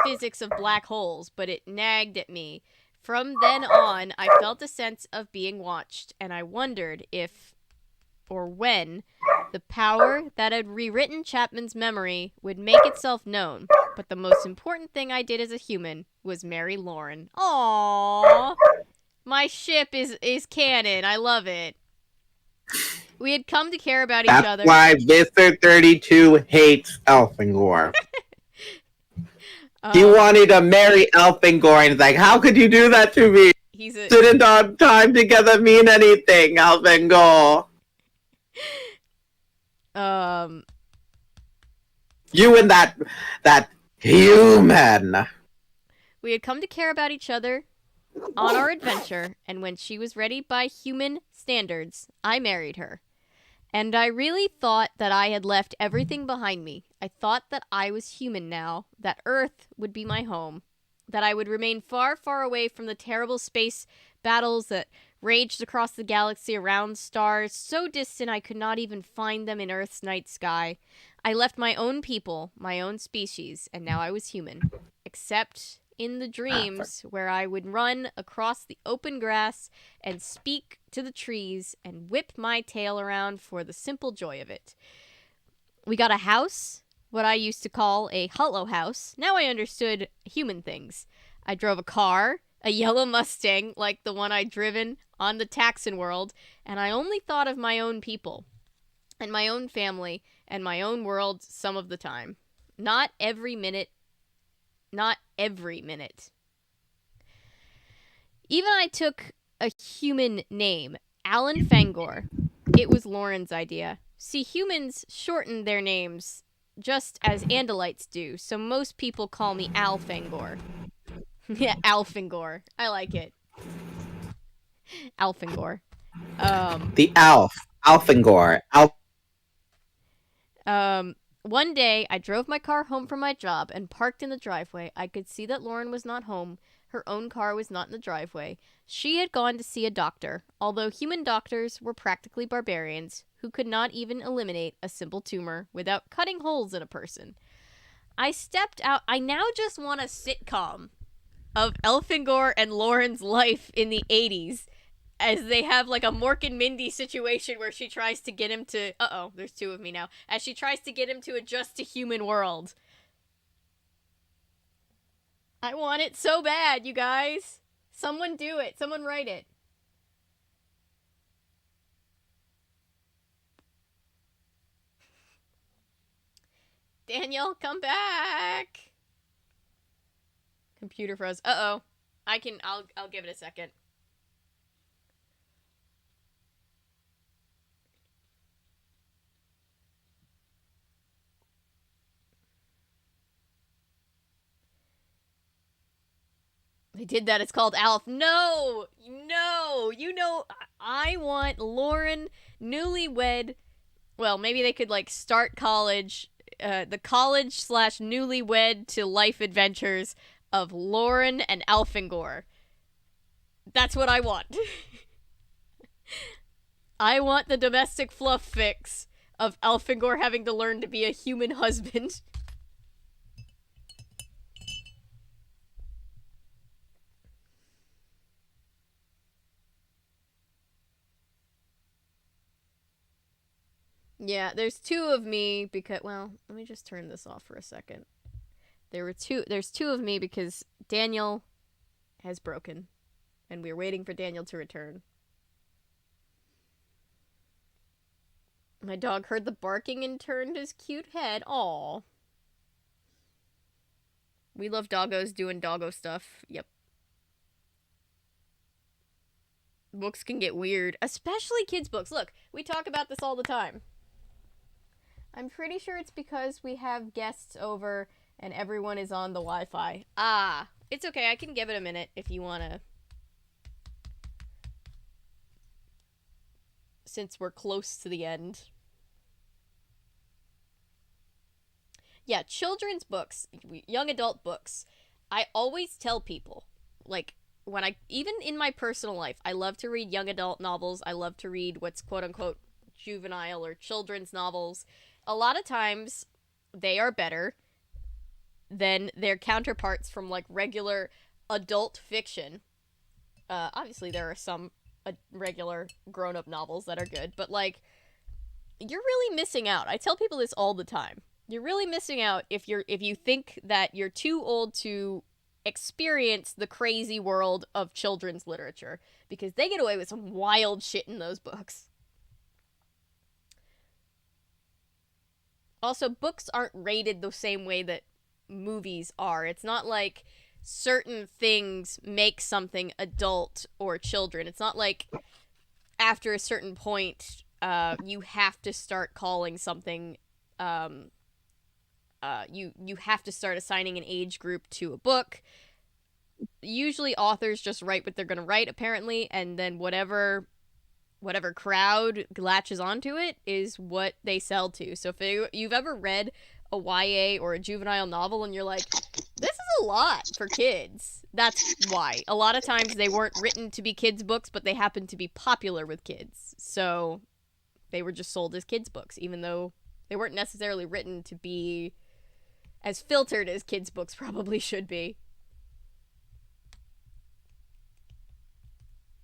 physics of black holes, but it nagged at me. From then on, I felt a sense of being watched, and I wondered if, or when, the power that had rewritten Chapman's memory would make itself known. But the most important thing I did as a human was marry Lauren. Aww. My ship is canon. I love it. We had come to care about each other. That's why Visser32 hates Elfangor. He wanted to marry Elfangor, and he's like, how could you do that to me? Didn't our time together mean anything, Elfangor? You and that human. We had come to care about each other on our adventure, and when she was ready by human standards, I married her. And I really thought that I had left everything behind me. I thought that I was human now, that Earth would be my home, that I would remain far, far away from the terrible space battles that raged across the galaxy around stars so distant I could not even find them in Earth's night sky. I left my own people, my own species, and now I was human. Except in the dreams where I would run across the open grass and speak to the trees and whip my tail around for the simple joy of it. We got a house, what I used to call a hollow house. Now I understood human things. I drove a car, a yellow Mustang like the one I'd driven on the Taxon world, and I only thought of my own people and my own family and my own world some of the time. Not every minute. Even I took a human name, Alan Fangor. It was Lauren's idea. See, humans shorten their names just as Andalites do, so most people call me Alfangor. Yeah, Alfangor. I like it. Alfangor. The Alfangor. One day, I drove my car home from my job and parked in the driveway. I could see that Lauren was not home. Her own car was not in the driveway. She had gone to see a doctor, although human doctors were practically barbarians who could not even eliminate a simple tumor without cutting holes in a person. I stepped out. I now just want a sitcom of Elfangor and Lauren's life in the 80s as they have like a Mork and Mindy situation where she tries to get him to... Uh-oh, there's two of me now. As she tries to get him to adjust to human world. I want it so bad, you guys. Someone do it. Someone write it. Daniel, come back. Computer froze. Uh-oh. I'll give it a second. They did that. It's called Alf. No! No! You know, I want Lauren newlywed. Well, maybe they could, like, start college. The college/newlywed to life adventures of Lauren and Elfangor. That's what I want. I want the domestic fluff fix of Elfangor having to learn to be a human husband. Yeah, there's two of me because, well, let me just turn this off for a second. There's two of me because Daniel has broken, and we're waiting for Daniel to return. My dog heard the barking and turned his cute head. Aww. We love doggos doing doggo stuff. Yep. Books can get weird, especially kids' books. Look, we talk about this all the time. I'm pretty sure it's because we have guests over and everyone is on the Wi-Fi. Ah, it's okay. I can give it a minute if you want to. Since we're close to the end. Yeah, children's books, young adult books. I always tell people, like, even in my personal life, I love to read young adult novels. I love to read what's quote-unquote juvenile or children's novels. A lot of times, they are better than their counterparts from, like, regular adult fiction. Obviously, there are some regular grown-up novels that are good, but, like, you're really missing out. I tell people this all the time. You're really missing out if you think that you're too old to experience the crazy world of children's literature, because they get away with some wild shit in those books. Also, books aren't rated the same way that movies are. It's not like certain things make something adult or children. It's not like after a certain point, you have to start calling something, you have to start assigning an age group to a book. Usually authors just write what they're going to write, apparently, and then whatever crowd latches onto it is what they sell to. So if you've ever read a YA or a juvenile novel and you're like, this is a lot for kids, that's why. A lot of times they weren't written to be kids' books, but they happened to be popular with kids. So they were just sold as kids' books, even though they weren't necessarily written to be as filtered as kids' books probably should be.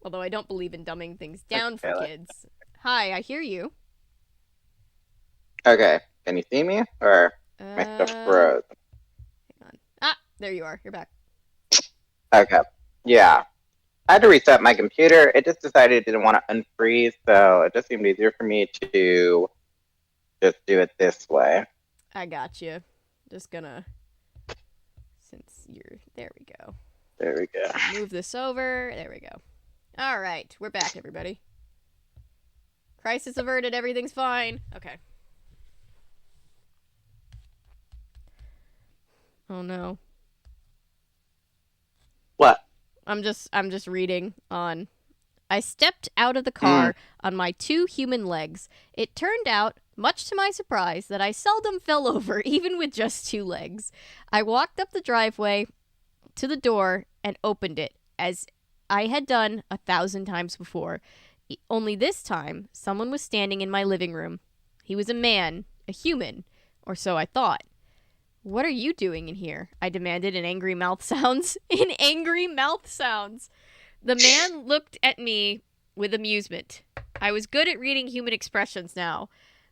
Although I don't believe in dumbing things down for kids. Hi, I hear you. Okay, can you see me? Or my stuff froze? Hang on. Ah, there you are. You're back. Okay, yeah. I had to reset my computer. It just decided it didn't want to unfreeze, so it just seemed easier for me to just do it this way. I got you. Just gonna... Since you're... There we go. There we go. Move this over. There we go. All right, we're back, everybody. Crisis averted, everything's fine. Okay. Oh no. What? I'm just reading on. I stepped out of the car on my 2 human legs. It turned out Much to my surprise that I seldom fell over, even with just 2 legs. I walked up the driveway to the door and opened it, as I had done 1,000 times before. Only this time, someone was standing in my living room. He was a man, a human, or so I thought. "What are you doing in here?" I demanded in angry mouth sounds. In angry mouth sounds! The man looked at me with amusement. I was good at reading human expressions now.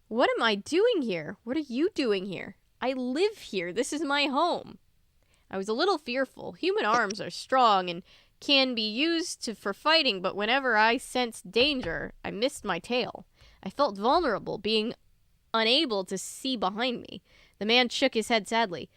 "What am I doing here? What are you doing here? I live here. This is my home." I was a little fearful. Human arms are strong and can be used for fighting, but whenever I sensed danger, I missed my tail. I felt vulnerable, being unable to see behind me. The man shook his head sadly.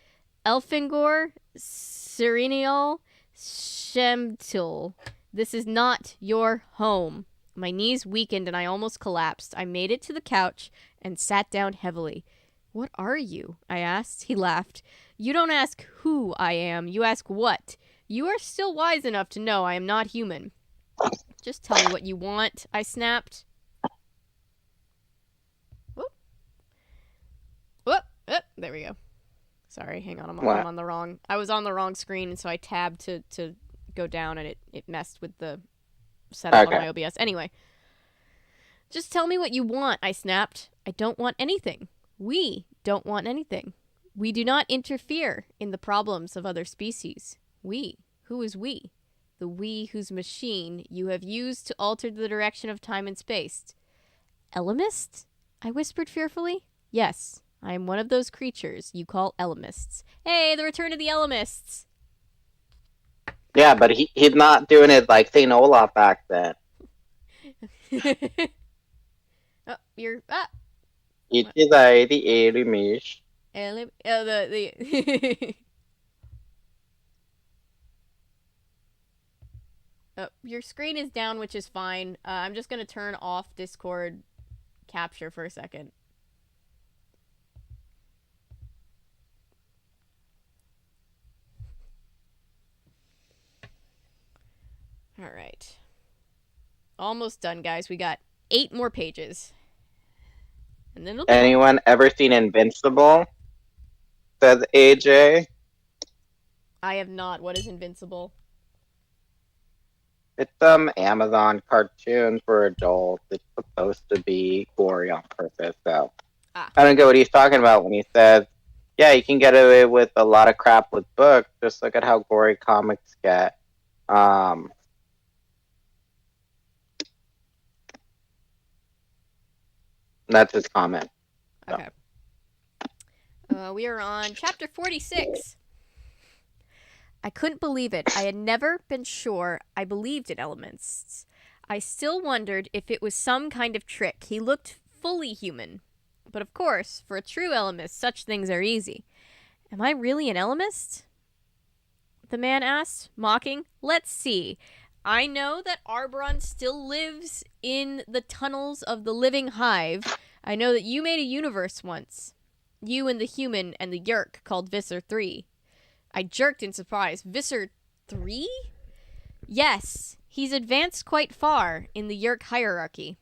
"Elfangor-Sirinial-Shamtul. This is not your home." My knees weakened and I almost collapsed. I made it to the couch and sat down heavily. "What are you?" I asked. He laughed. "You don't ask who I am. You ask what. You are still wise enough to know I am not human." "Just tell me what you want," I snapped. Whoop. Whoop. Oh, there we go. Sorry, hang on. I'm on the wrong... I was on the wrong screen, and so I tabbed to go down, and it messed with the setup on my OBS. Anyway. "Just tell me what you want," I snapped. "I don't want anything. We don't want anything. We do not interfere in the problems of other species. We? Who is we? The we whose machine you have used to alter the direction of time and space." "Elamists?" I whispered fearfully. "Yes, I am one of those creatures you call Elamists." Hey, the return of the Elamists! Yeah, but he's not doing it like St. Olaf back then. Oh, you're... It is the Elamish. Oh, your screen is down, which is fine. I'm just going to turn off Discord capture for a second. All right. Almost done, guys. We got 8 more pages. And then Anyone ever seen Invincible? Says AJ. I have not. What is Invincible? It's some Amazon cartoon for adults. It's supposed to be gory on purpose, so I don't get what he's talking about when he says, yeah, you can get away with a lot of crap with books. Just look at how gory comics get. That's his comment. Okay. We are on chapter 46. I couldn't believe it. I had never been sure I believed in elements. I still wondered if it was some kind of trick. He looked fully human. But of course, for a true elemist, such things are easy. "Am I really an elemist?" the man asked, mocking. "Let's see. I know that Arbron still lives in the tunnels of the living hive. I know that you made a universe once. You and the human and the Yeerk called Visser 3. I jerked in surprise. "Visser 3? "Yes. He's advanced quite far in the Yeerk hierarchy."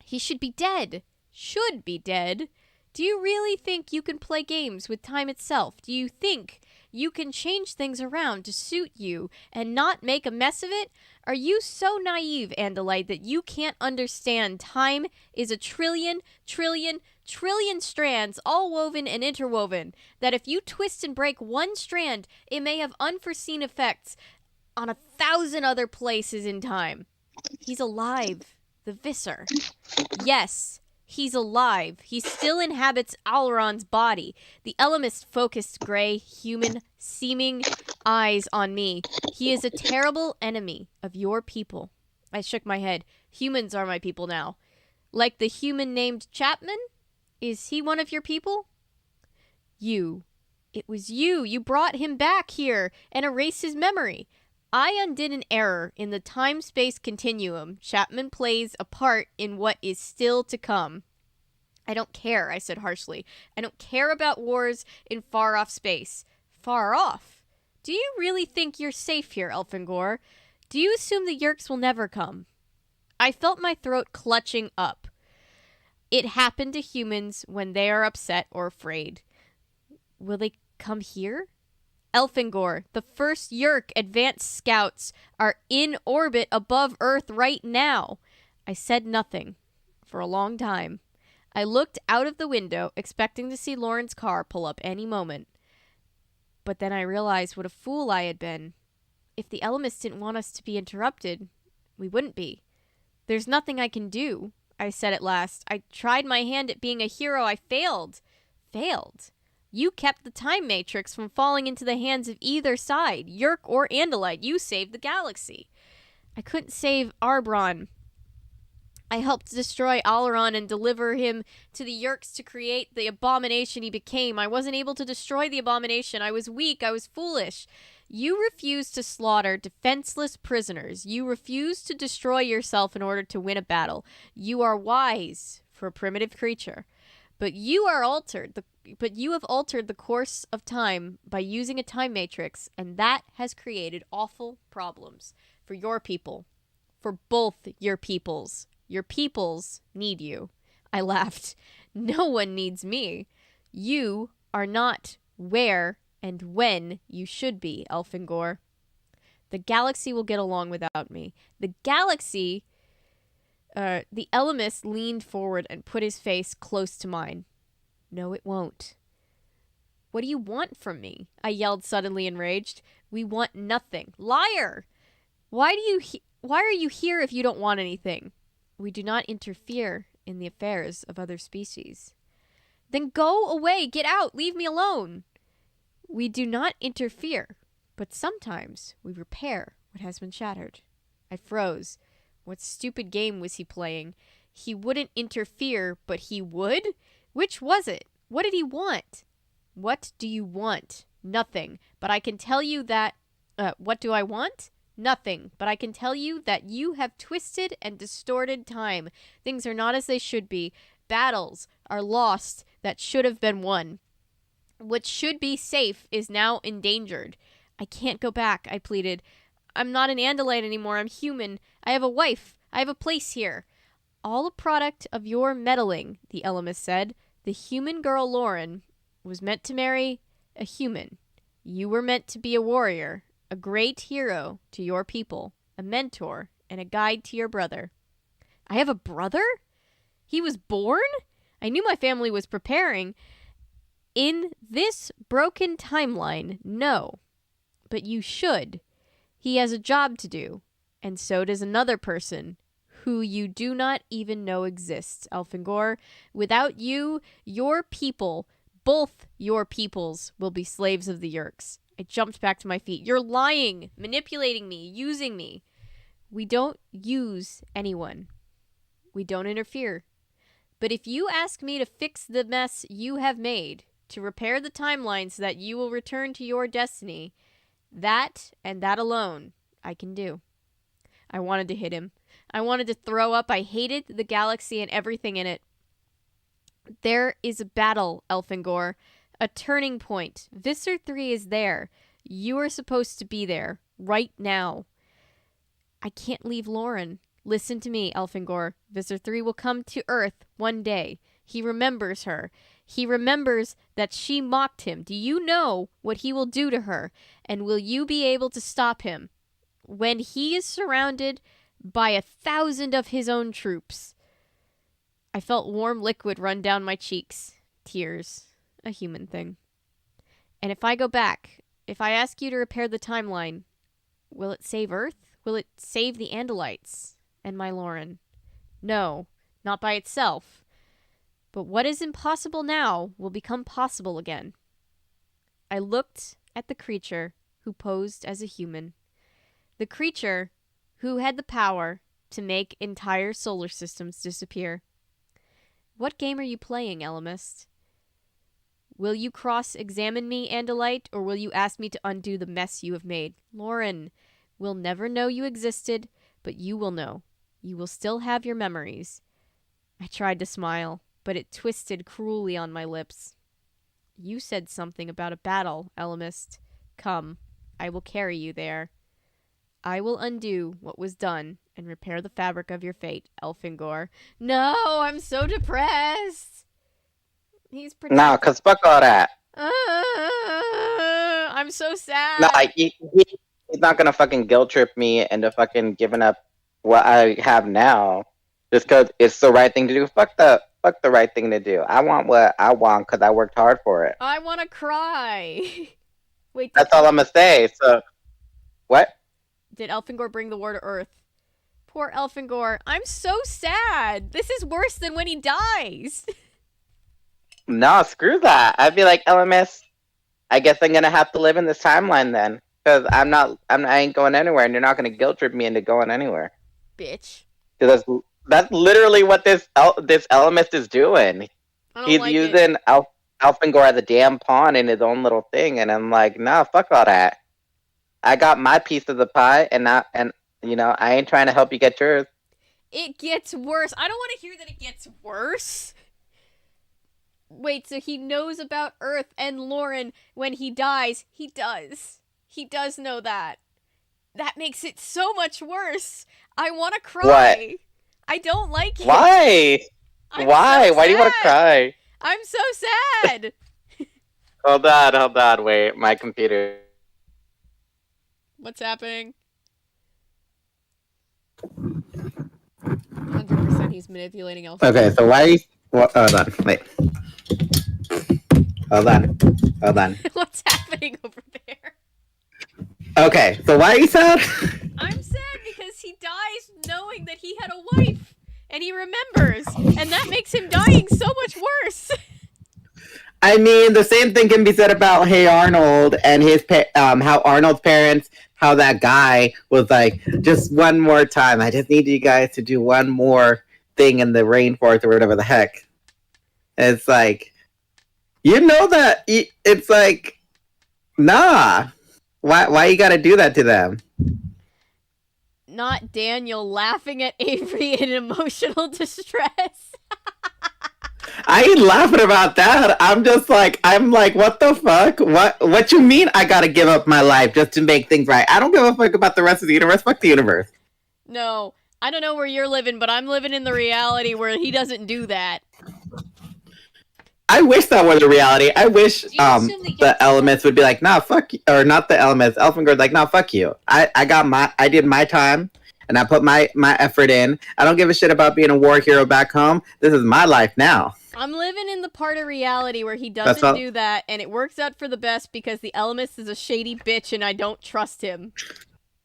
"He should be dead. Should be dead. Do you really think you can play games with time itself? Do you think you can change things around to suit you and not make a mess of it? Are you so naive, Andalite, that you can't understand time is a trillion strands all woven and interwoven, that if you twist and break one strand, it may have unforeseen effects on 1,000 other places in time? He's alive, the Visser. Yes, he's alive. He still inhabits Alron's body. The Elamist focused gray, human-seeming eyes on me. He is a terrible enemy of your people. I shook my head. Humans are my people now. Like the human named Chapman? Is he one of your people? You. It was you. You brought him back here and erased his memory. I undid an error in the time-space continuum. Chapman plays a part in what is still to come. I don't care, I said harshly. I don't care about wars in far-off space. Far off? Do you really think you're safe here, Elfangor? Do you assume the Yeerks will never come? I felt my throat clutching up. It happened to humans when they are upset or afraid. Will they come here? Elfangor, the first Yeerk advanced scouts are in orbit above Earth right now. I said nothing for a long time. I looked out of the window, expecting to see Lauren's car pull up any moment. But then I realized what a fool I had been. If the Ellimist didn't want us to be interrupted, we wouldn't be. There's nothing I can do, I said at last. I tried my hand at being a hero. I failed. Failed? You kept the time matrix from falling into the hands of either side, Yeerk or Andalite. You saved the galaxy. I couldn't save Arbron. I helped destroy Alaron and deliver him to the Yeerks to create the abomination he became. I wasn't able to destroy the abomination. I was weak. I was foolish. You refused to slaughter defenseless prisoners. You refused to destroy yourself in order to win a battle. You are wise for a primitive creature. But you have altered the course of time by using a time matrix, and that has created awful problems for your people. For both your peoples. Your peoples need you. I laughed. No one needs me. You are not where and when you should be, Elfangor. The galaxy will get along without me. The galaxy... the Ellimist leaned forward and put his face close to mine. No, it won't. What do you want from me? I yelled, suddenly enraged. We want nothing. Liar! Why are you here if you don't want anything? We do not interfere in the affairs of other species. Then go away, get out, leave me alone. We do not interfere, but sometimes we repair what has been shattered. I froze. What stupid game was he playing? He wouldn't interfere, but he would? Which was it? What did he want? What do you want? Nothing. But I can tell you that... what do I want? Nothing. But I can tell you that you have twisted and distorted time. Things are not as they should be. Battles are lost that should have been won. What should be safe is now endangered. I can't go back, I pleaded. I'm not an Andalite anymore. I'm human. I have a wife. I have a place here. All a product of your meddling, the Ellimist said. The human girl Lauren was meant to marry a human. You were meant to be a warrior, a great hero to your people, a mentor, and a guide to your brother. I have a brother? He was born? I knew my family was preparing. In this broken timeline, no. But you should. He has a job to do, and so does another person who you do not even know exists, Elfangor. Without you, your people, both your peoples, will be slaves of the Yeerks. I jumped back to my feet. You're lying, manipulating me, using me. We don't use anyone. We don't interfere. But if you ask me to fix the mess you have made, to repair the timeline so that you will return to your destiny, that and that alone I can do. I wanted to hit him. I wanted to throw up. I hated the galaxy and everything in it. There is a battle, Elfangor. A turning point. Visser 3 is there. You are supposed to be there. Right now. I can't leave Lauren. Listen to me, Elfangor. Visser 3 will come to Earth one day. He remembers her. He remembers that she mocked him. Do you know what he will do to her? And will you be able to stop him? When he is surrounded by 1,000 of his own troops. I felt warm liquid run down my cheeks. Tears. A human thing. And if I go back, if I ask you to repair the timeline, will it save Earth? Will it save the Andalites and my Lauren? No, not by itself. But what is impossible now will become possible again. I looked at the creature who posed as a human. The creature who had the power to make entire solar systems disappear. What game are you playing, Ellimist? Will you cross-examine me, Andalite, or will you ask me to undo the mess you have made? Lauren will never know you existed, but you will know. You will still have your memories. I tried to smile, but it twisted cruelly on my lips. You said something about a battle, Ellimist. Come, I will carry you there. I will undo what was done and repair the fabric of your fate, Elfangor. No, I'm so depressed. He's No, because fuck all that. I'm so sad. No, he's not gonna fucking guilt trip me into fucking giving up what I have now just because it's the right thing to do. Fuck the right thing to do. I want what I want because I worked hard for it. I want to cry. Wait. That's all I'm gonna say. So, what? Did Elfangor bring the war to Earth? Poor Elfangor. I'm so sad. This is worse than when he dies. No, screw that. I'd be like, LMS, I guess I'm gonna have to live in this timeline then. Because I ain't going anywhere, and you're not gonna guilt trip me into going anywhere. Bitch. Because that's literally what this LMS is doing. He's like using Elfangor as a damn pawn in his own little thing, and I'm like, nah, fuck all that. I got my piece of the pie, and I ain't trying to help you get yours. It gets worse. I don't want to hear that it gets worse. Wait, so he knows about Earth and Lauren when he dies. He does. He does know that. That makes it so much worse. I want to cry. What? I don't like it. Why? Why? So Why do you want to cry? I'm so sad. Hold on, wait. My computer. What's happening? 100% he's manipulating Elfangor. Okay, so why are you... hold on, wait. Hold on. What's happening over there? Okay, so why are you sad? I'm sad because he dies knowing that he had a wife. And he remembers. And that makes him dying so much worse. I mean, the same thing can be said about Hey Arnold and his how Arnold's parents, how that guy was like, just one more time. I just need you guys to do one more thing in the rainforest or whatever the heck. And it's like, you know that it's like, nah. Why you gotta do that to them? Not Daniel laughing at Avery in emotional distress. I ain't laughing about that. I'm like, what the fuck? What you mean I gotta give up my life just to make things right? I don't give a fuck about the rest of the universe. Fuck the universe. No, I don't know where you're living, but I'm living in the reality where he doesn't do that. I wish that were the reality. I wish the elements would be like, nah, fuck you. Or not the elements. Elfangor's like, nah, fuck you. I did my time, and I put my effort in. I don't give a shit about being a war hero back home. This is my life now. I'm living in the part of reality where he doesn't do that, and it works out for the best because the Elemist is a shady bitch, and I don't trust him.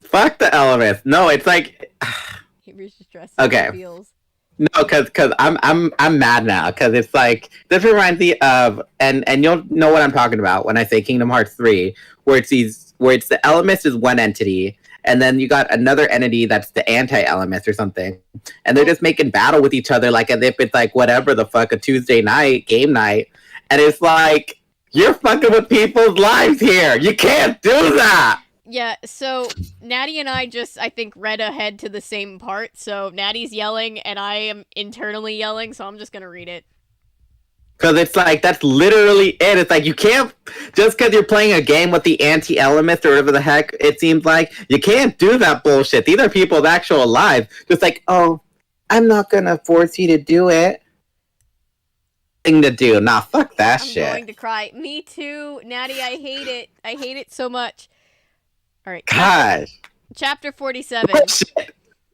Fuck the elements. No, it's like... He reaches stress. Okay. Feels. No, because I'm mad now, because it's like, this reminds me of, and you'll know what I'm talking about when I say Kingdom Hearts 3, where it's the Elemist is one entity, and then you got another entity that's the anti-Elemist or something, and they're just making battle with each other like as if it's like whatever the fuck, a Tuesday night, game night, and it's like, you're fucking with people's lives here! You can't do that! Yeah, so Natty and I just, I think, read ahead to the same part. So Natty's yelling, and I am internally yelling, so I'm just gonna read it. Because it's like, that's literally it. It's like, you can't, just because you're playing a game with the anti-element or whatever the heck it seems like, you can't do that bullshit. These are people's actual lives. Just like, oh, I'm not gonna force you to do it. Thing to do. Nah, fuck that shit. I'm going to cry. Me too, Natty, I hate it. I hate it so much. Alright. Gosh. Chapter 47.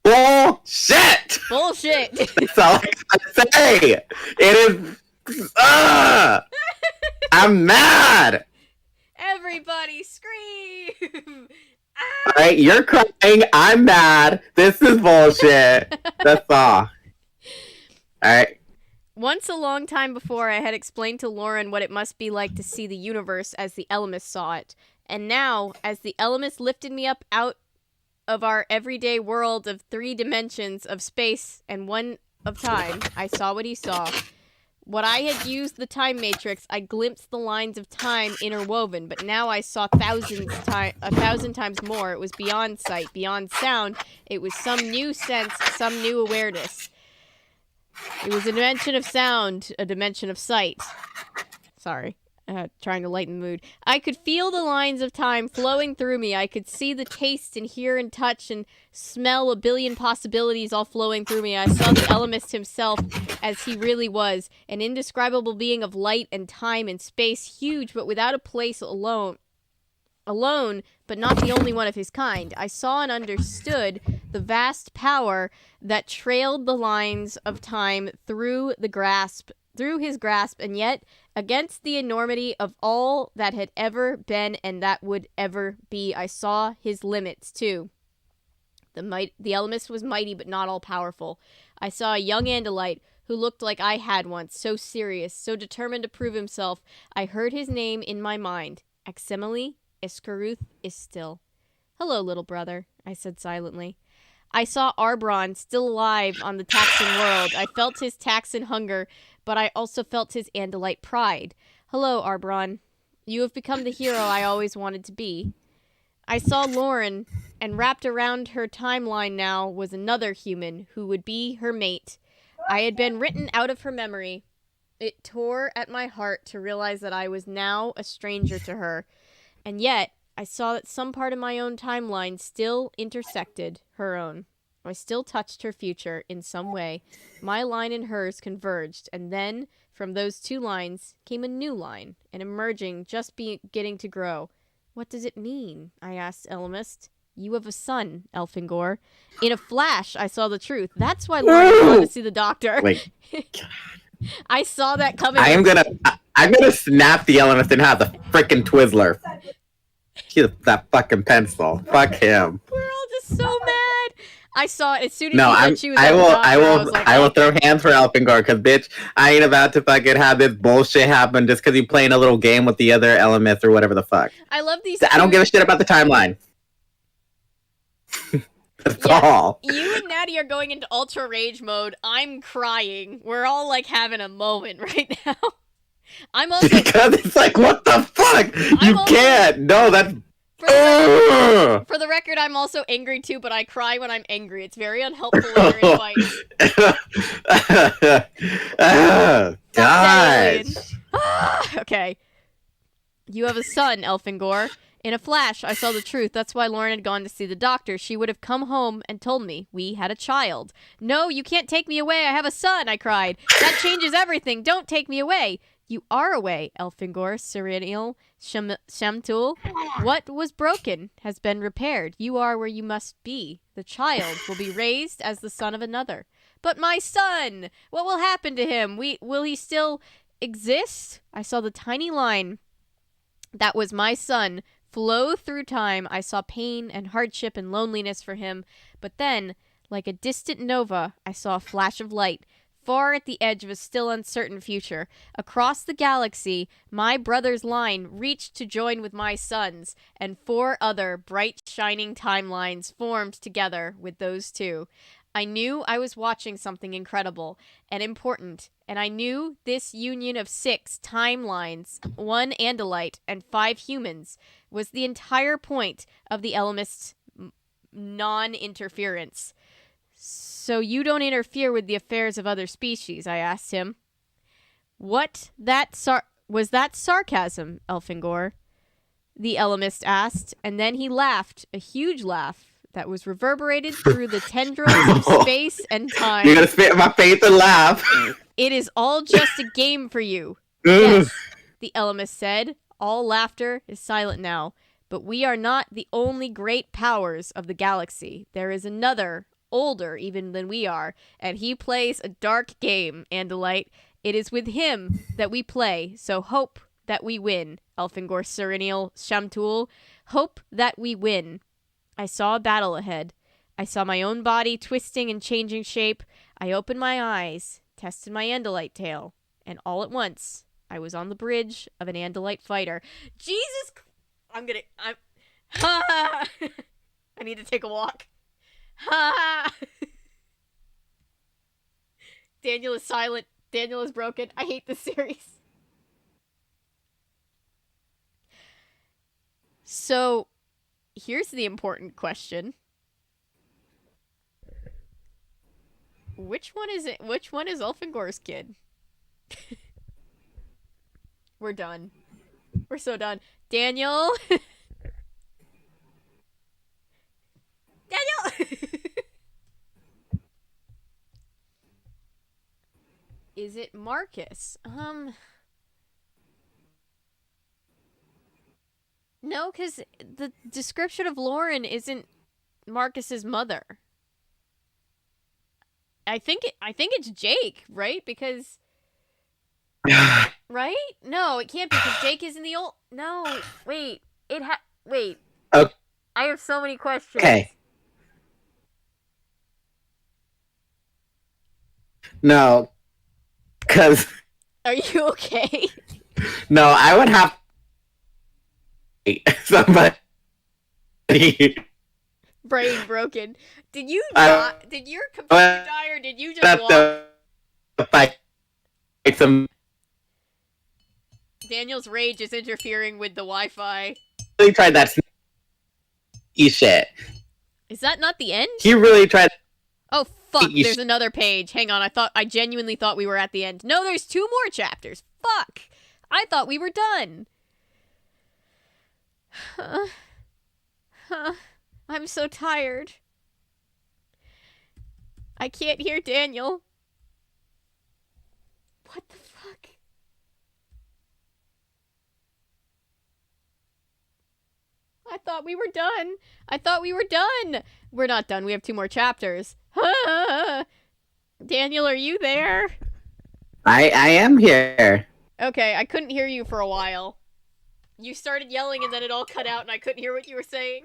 Bullshit! Bullshit! That's all I gotta say! It is... I'm mad! Everybody scream! Alright, you're crying, I'm mad, this is bullshit. That's all. Alright. Once a long time before, I had explained to Lauren what it must be like to see the universe as the Elemist saw it. And now, as the Elemist lifted me up out of our everyday world of 3 dimensions of space and 1 of time, I saw what he saw. What I had used the time matrix, I glimpsed the lines of time interwoven, but now I saw 1,000 times more. It was beyond sight, beyond sound. It was some new sense, some new awareness. It was a dimension of sound, a dimension of sight. Sorry. trying to lighten the mood. I could feel the lines of time flowing through me. I could see the taste and hear and touch and smell a billion possibilities all flowing through me. I saw the Ellimist himself as he really was, an indescribable being of light and time and space, huge but without a place alone, but not the only one of his kind. I saw and understood the vast power that trailed the lines of time through his grasp, and yet against the enormity of all that had ever been and that would ever be. I saw his limits too. The Ellimist was mighty but not all powerful. I saw a young Andalite who looked like I had once, so serious, so determined to prove himself. I heard his name in my mind. Aximili Iscaruth is still. Hello, little brother, I said silently. I saw Arbron still alive on the Taxan world. I felt his Taxan hunger, but I also felt his Andalite pride. Hello, Arbron. You have become the hero I always wanted to be. I saw Lauren, and wrapped around her timeline now was another human who would be her mate. I had been written out of her memory. It tore at my heart to realize that I was now a stranger to her. And yet, I saw that some part of my own timeline still intersected her own. I still touched her future in some way. My line and hers converged, and then, from those two lines, came a new line, an emerging, just beginning to grow. What does it mean? I asked Ellimist. You have a son, Elfangor. In a flash, I saw the truth. That's why Lauren wanted to see the doctor. Wait. I saw that coming. I'm gonna snap the Ellimist and have the frickin' Twizzler. That fucking pencil. Fuck him. We're all just so mad. I saw it as soon as she was I will throw hands for Elfangor, because bitch, I ain't about to fucking have this bullshit happen just because he's playing a little game with the other Ellimist or whatever the fuck. I love these. I don't give a shit about the timeline. That's all. You and Natty are going into ultra rage mode. I'm crying. We're all like having a moment right now. I'm also because it's like, what the fuck? You can't. No, that's. For the record, I'm also angry too, but I cry when I'm angry. It's very unhelpful when you're in fights. Gosh. Okay. You have a son, Elfangor. In a flash, I saw the truth. That's why Lauren had gone to see the doctor. She would have come home and told me we had a child. No, you can't take me away. I have a son, I cried. That changes everything. Don't take me away. You are away, Elfangor-Sirinial-Shamtul. What was broken has been repaired. You are where you must be. The child will be raised as the son of another. But my son! What will happen to him? Will he still exist? I saw the tiny line that was my son flow through time. I saw pain and hardship and loneliness for him. But then, like a distant nova, I saw a flash of light. Far at the edge of a still uncertain future, across the galaxy, my brother's line reached to join with my son's, and 4 other bright, shining timelines formed together with those 2. I knew I was watching something incredible and important, and I knew this union of 6 timelines, 1 Andalite, and 5 humans was the entire point of the Ellimist's non-interference. So you don't interfere with the affairs of other species, I asked him. Was that sarcasm, Elfangor? The Ellimist asked, and then he laughed, a huge laugh that was reverberated through the tendrils of space and time. You're gonna spit in my face and laugh. It is all just a game for you. Yes, the Ellimist said. All laughter is silent now, but we are not the only great powers of the galaxy. There is another, older even than we are, and he plays a dark game, Andalite. It is with him that we play, so hope that we win, Elfangor-Sirinial-Shamtul. Hope that we win. I saw a battle ahead. I saw my own body twisting and changing shape. I opened my eyes, tested my Andalite tail, and all at once, I was on the bridge of an Andalite fighter. Jesus! I need to take a walk. Daniel is silent. Daniel is broken. I hate this series. So, here's the important question. Which one is Elfangor's kid? We're done. We're so done. Daniel. Daniel. Is it Marcus? No, because the description of Lauren isn't Marcus's mother. I think it's Jake, right? Because right? No, it can't be because Jake isn't the old. No, wait. Wait. Oh. I have so many questions. Okay. No, because. Are you okay? No, I would have somebody. Brain broken. Did you die? Did your computer die, or did you just fight some? Daniel's rage is interfering with the Wi-Fi. Really tried that shit. Is that not the end? He really tried. Oh fuck! There's another page. Hang on. I genuinely thought we were at the end. No, there's 2 more chapters. Fuck! I thought we were done. I'm so tired. I can't hear Daniel. What the fuck? I thought we were done. We're not done. We have 2 more chapters. Daniel, are you there? I am here. Okay, I couldn't hear you for a while. You started yelling and then it all cut out and I couldn't hear what you were saying.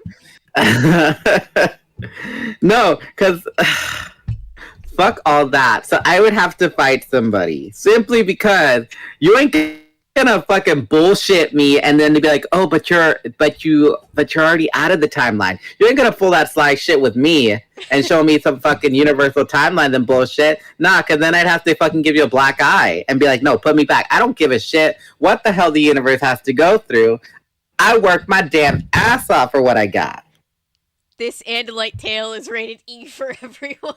No, because fuck all that. So I would have to fight somebody simply because you ain't gonna fucking bullshit me and then to be like, oh, but you're already out of the timeline. You ain't gonna pull that sly shit with me and show me some fucking universal timeline then bullshit. Nah, because then I'd have to fucking give you a black eye and be like, no, put me back. I don't give a shit what the hell the universe has to go through. I worked my damn ass off for what I got. This Andalite tale is rated E for everyone.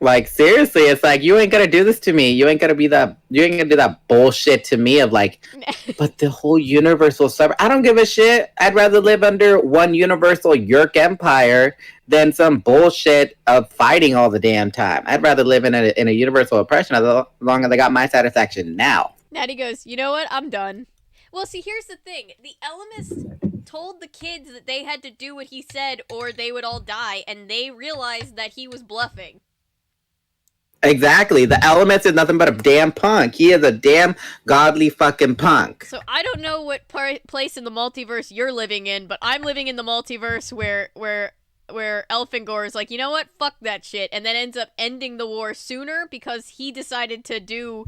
Like, seriously, it's like, you ain't gonna do this to me. You ain't gonna do that bullshit to me of like, but the whole universe will suffer. I don't give a shit. I'd rather live under one universal Yeerk empire than some bullshit of fighting all the damn time. I'd rather live in a universal oppression as long as I got my satisfaction now. Natty goes, you know what? I'm done. Well, see, here's the thing. The Ellimist told the kids that they had to do what he said or they would all die, and they realized that he was bluffing. Exactly. The Elements is nothing but a damn punk. He is a damn godly fucking punk. So I don't know what place in the multiverse you're living in, but I'm living in the multiverse where Elfangor is like, you know what? Fuck that shit. And then ends up ending the war sooner because he decided to do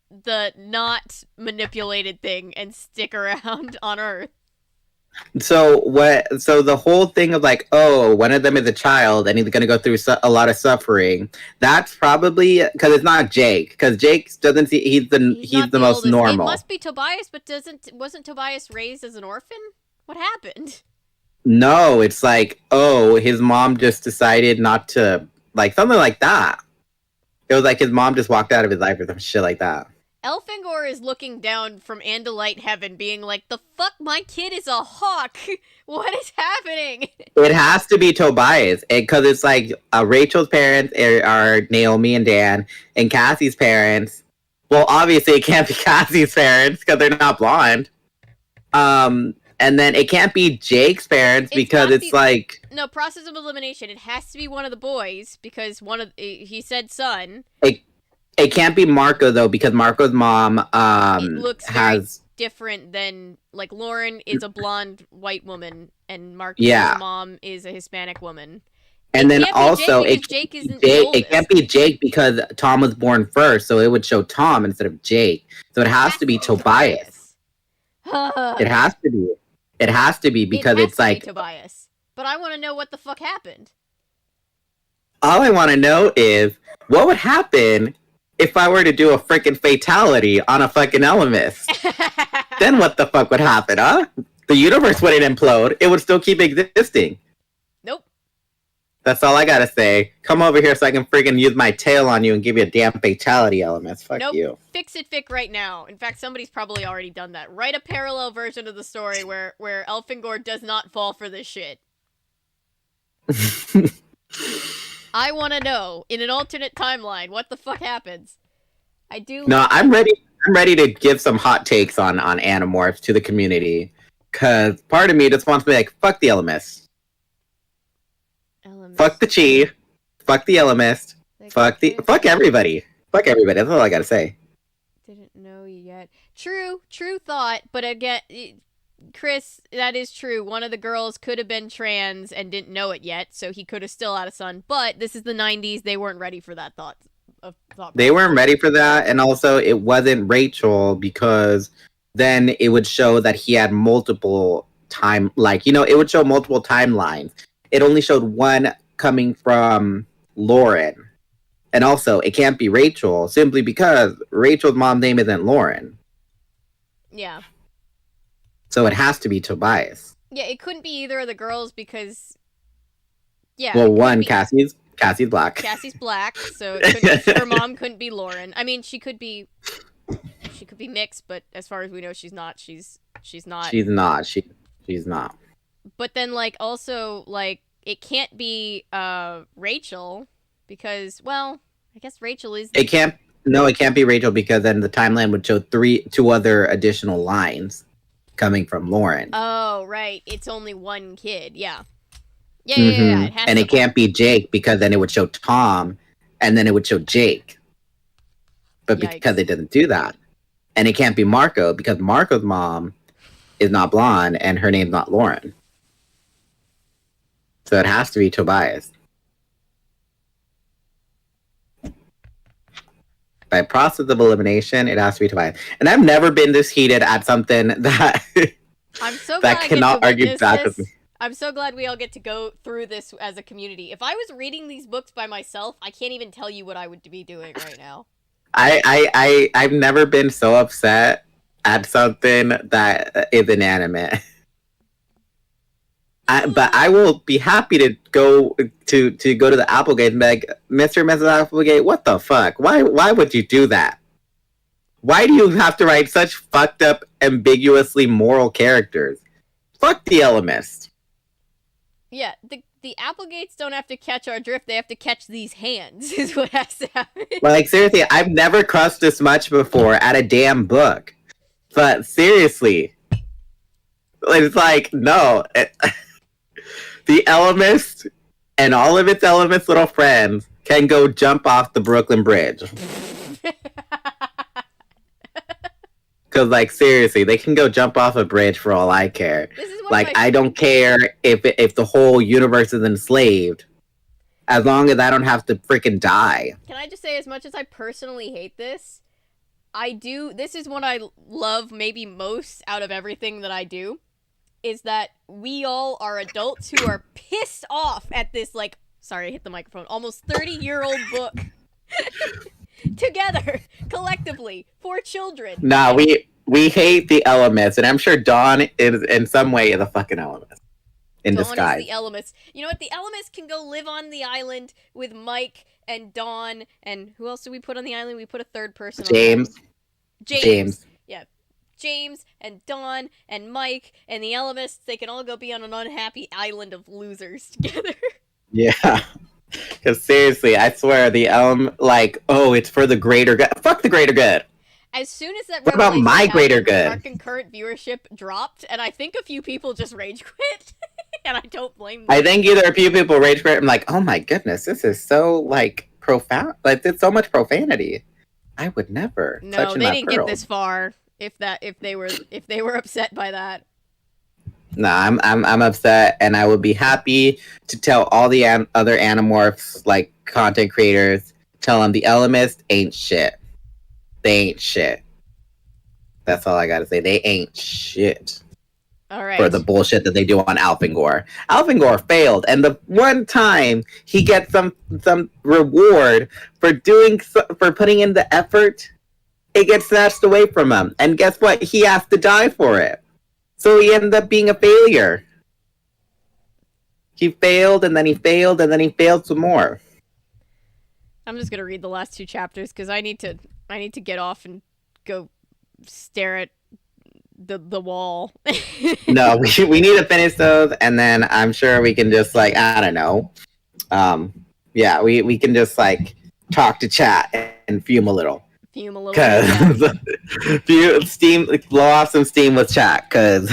the not manipulated thing and stick around on Earth. So the whole thing of like, oh, one of them is a child and he's going to go through a lot of suffering. That's probably because it's not Jake, because Jake doesn't see he's the most oldest. normal. It must be Tobias, but wasn't Tobias raised as an orphan? What happened? No, it's like, oh, his mom just decided not to, like, something like that. It was like his mom just walked out of his life or some shit like that. Elfangor is looking down from Andalite heaven, being like, the fuck, my kid is a hawk! What is happening? It has to be Tobias, because it's like Rachel's parents are Naomi and Dan, and Cassie's parents, well, obviously it can't be Cassie's parents, because they're not blonde. And then it can't be Jake's parents, because it's like... No, process of elimination, it has to be one of the boys, because he said son. It can't be Marco, though, because Marco's mom looks very different than... Like, Lauren is a blonde white woman, and Marco's mom is a Hispanic woman. And then also, Jake isn't the oldest. It can't be Jake because Tom was born first, so it would show Tom instead of Jake. So it has to be Tobias. It has to be. It has to be because it's like... Tobias. But I want to know what the fuck happened. All I want to know is, what would happen if I were to do a freaking fatality on a fucking Ellimist? Then what the fuck would happen, huh? The universe wouldn't implode. It would still keep existing. Nope. That's all I gotta say. Come over here so I can freaking use my tail on you and give you a damn fatality element. Fuck you. Fix it, Fic, right now. In fact, somebody's probably already done that. Write a parallel version of the story where Elfangor does not fall for this shit. I want to know, in an alternate timeline, what the fuck happens. I do. No, I'm ready. I'm ready to give some hot takes on Animorphs to the community. Because part of me just wants to be like, fuck the Elemist. Fuck the Chi. Fuck the Elemist. Fuck everybody. Fuck everybody. That's all I gotta say. Didn't know yet. True thought. But again, Chris, that is true. One of the girls could have been trans and didn't know it yet, so he could have still had a son. But this is the 90s. They weren't ready for that thought. They weren't ready for that, and also it wasn't Rachel, because then it would show that he had multiple it would show multiple timelines. It only showed one coming from Lauren. And also, it can't be Rachel, simply because Rachel's mom's name isn't Lauren. Yeah. So it has to be Tobias. Yeah, it couldn't be either of the girls because... Yeah. Well, one, Cassie's black. Cassie's black, so her mom couldn't be Lauren. I mean, she could be mixed, but as far as we know, she's not. She's not. She's not. She's not. But then, also, it can't be Rachel because, well, I guess Rachel is. It can't be Rachel because then the timeline would show two other additional lines coming from Lauren. Oh, right. It's only one kid. Yeah. Yeah. It has and it can't be Jake because then it would show Tom, and then it would show Jake. But because it doesn't do that, and it can't be Marco because Marco's mom is not blonde and her name's not Lauren. So it has to be Tobias. By process of elimination, it has to be Tobias. And I've never been this heated at something that I'm so glad that cannot argue back with me. I'm so glad we all get to go through this as a community. If I was reading these books by myself, I can't even tell you what I would be doing right now. I've never been so upset at something that is inanimate. But I will be happy to go to the Applegate and be like, Mr. and Mrs. Applegate, what the fuck? Why would you do that? Why do you have to write such fucked up, ambiguously moral characters? Fuck the Elemist. Yeah, the Applegates don't have to catch our drift, they have to catch these hands, is what has to happen. Seriously, I've never crushed this much before at a damn book. But seriously, it's no. The Elemist and all of its Elemist little friends can go jump off the Brooklyn Bridge. Because, seriously, they can go jump off a bridge for all I care. I don't care if the whole universe is enslaved. As long as I don't have to freaking die. Can I just say, as much as I personally hate this, this is what I love maybe most out of everything that I do, is that we all are adults who are pissed off at this, sorry, I hit the microphone, almost 30-year-old book. Together, collectively, for children. Nah, we hate the Elements, and I'm sure Dawn is in some way the fucking Elements. In disguise. Dawn is the Elements. You know what? The Elements can go live on the island with Mike and Dawn, and who else did we put on the island? We put a third person James. on James. Yeah. James and Dawn and Mike and the Elements, they can all go be on an unhappy island of losers together. Yeah. Because seriously, I swear, the it's for the greater good. Fuck the greater good. As soon as that what about my greater good? Our concurrent viewership dropped, and I think a few people just rage quit, and I don't blame them. I think either a few people rage quit. I'm like, oh my goodness, this is so profound. It's so much profanity. I would never. No, they didn't get this far. If they were upset by that. No, I'm upset, and I would be happy to tell all the other Animorphs content creators, tell them the Elemist ain't shit. They ain't shit. That's all I gotta say. They ain't shit. All right. For the bullshit that they do on Elfangor. Elfangor failed, and the one time he gets some reward for putting in the effort, it gets snatched away from him. And guess what? He has to die for it. So he ended up being a failure. He failed, and then he failed, and then he failed some more. I'm just gonna read the last 2 chapters because I need to get off and go stare at the wall. No, we need to finish those, and then I'm sure we can just like, I don't know. Yeah, we can just like talk to chat and fume a little. Fume a little bit. Yeah. Steam, blow off some steam with chat, cause.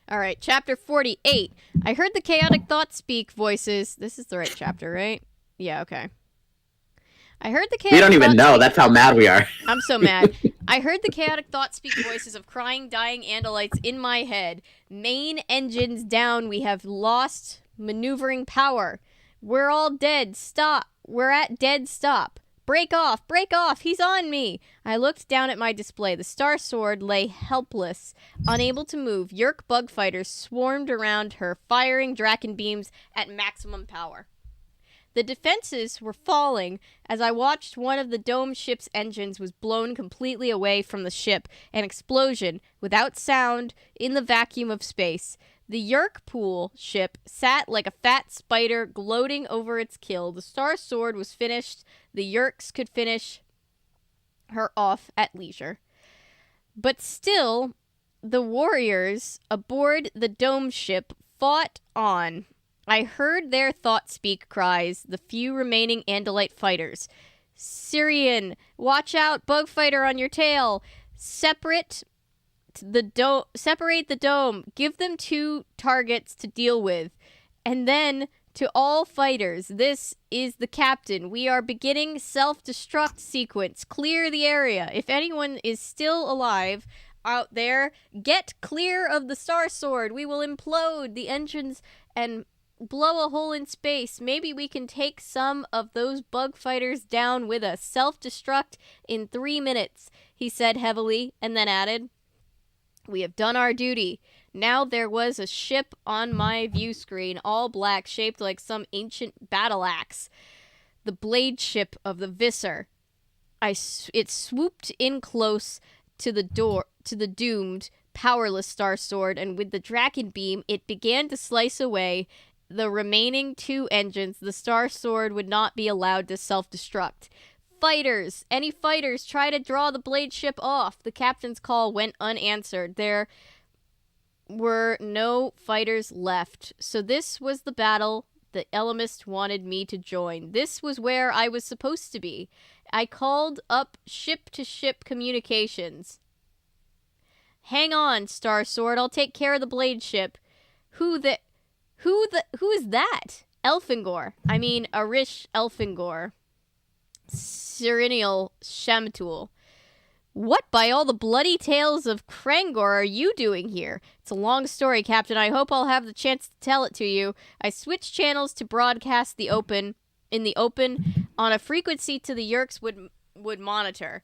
All right, chapter 48. I heard the chaotic thought speak voices. This is the right chapter, right? Yeah, okay. I heard the chaotic We don't even know. That's how mad we are. I'm so mad. I heard the chaotic thought speak voices of crying, dying Andalites in my head. Main engines down. We have lost maneuvering power. We're all dead. Stop. We're at dead stop. Break off! Break off! He's on me! I looked down at my display. The Star Sword lay helpless, unable to move. Yeerk bug fighters swarmed around her, firing Draken beams at maximum power. The defenses were falling as I watched one of the dome ship's engines was blown completely away from the ship, an explosion, without sound, in the vacuum of space. The Yeerk pool ship sat like a fat spider gloating over its kill. The Star Sword was finished. The Yeerks could finish her off at leisure. But still, the warriors aboard the dome ship fought on. I heard their thought-speak cries, the few remaining Andalite fighters. Syrian, watch out, bug fighter on your tail. Separate the dome. Give them 2 targets to deal with. And then, to all fighters, this is the captain. We are beginning self-destruct sequence. Clear the area. If anyone is still alive out there, get clear of the Star Sword. We will implode the engines and blow a hole in space. Maybe we can take some of those bug fighters down with us. Self-destruct in 3 minutes, he said heavily, and then added, we have done our duty. Now there was a ship on my view screen, all black, shaped like some ancient battle axe. The blade ship of the Visser. It swooped in close to the doomed, powerless Star Sword, and with the Draken beam, it began to slice away the remaining 2 engines. The Star Sword would not be allowed to self-destruct. Fighters! Any fighters, try to draw the blade ship off. The captain's call went unanswered. There were no fighters left. So this was the battle the Ellimist wanted me to join. This was where I was supposed to be. I called up ship-to-ship communications. Hang on, Star Sword. I'll take care of the blade ship. Who is that? Elfangor. I mean, Arish Elfangor. Sirinial-Shamtul. What by all the bloody tales of Krangor are you doing here? It's a long story, Captain. I hope I'll have the chance to tell it to you. I switched channels to broadcast in the open on a frequency to the Yeerks would monitor.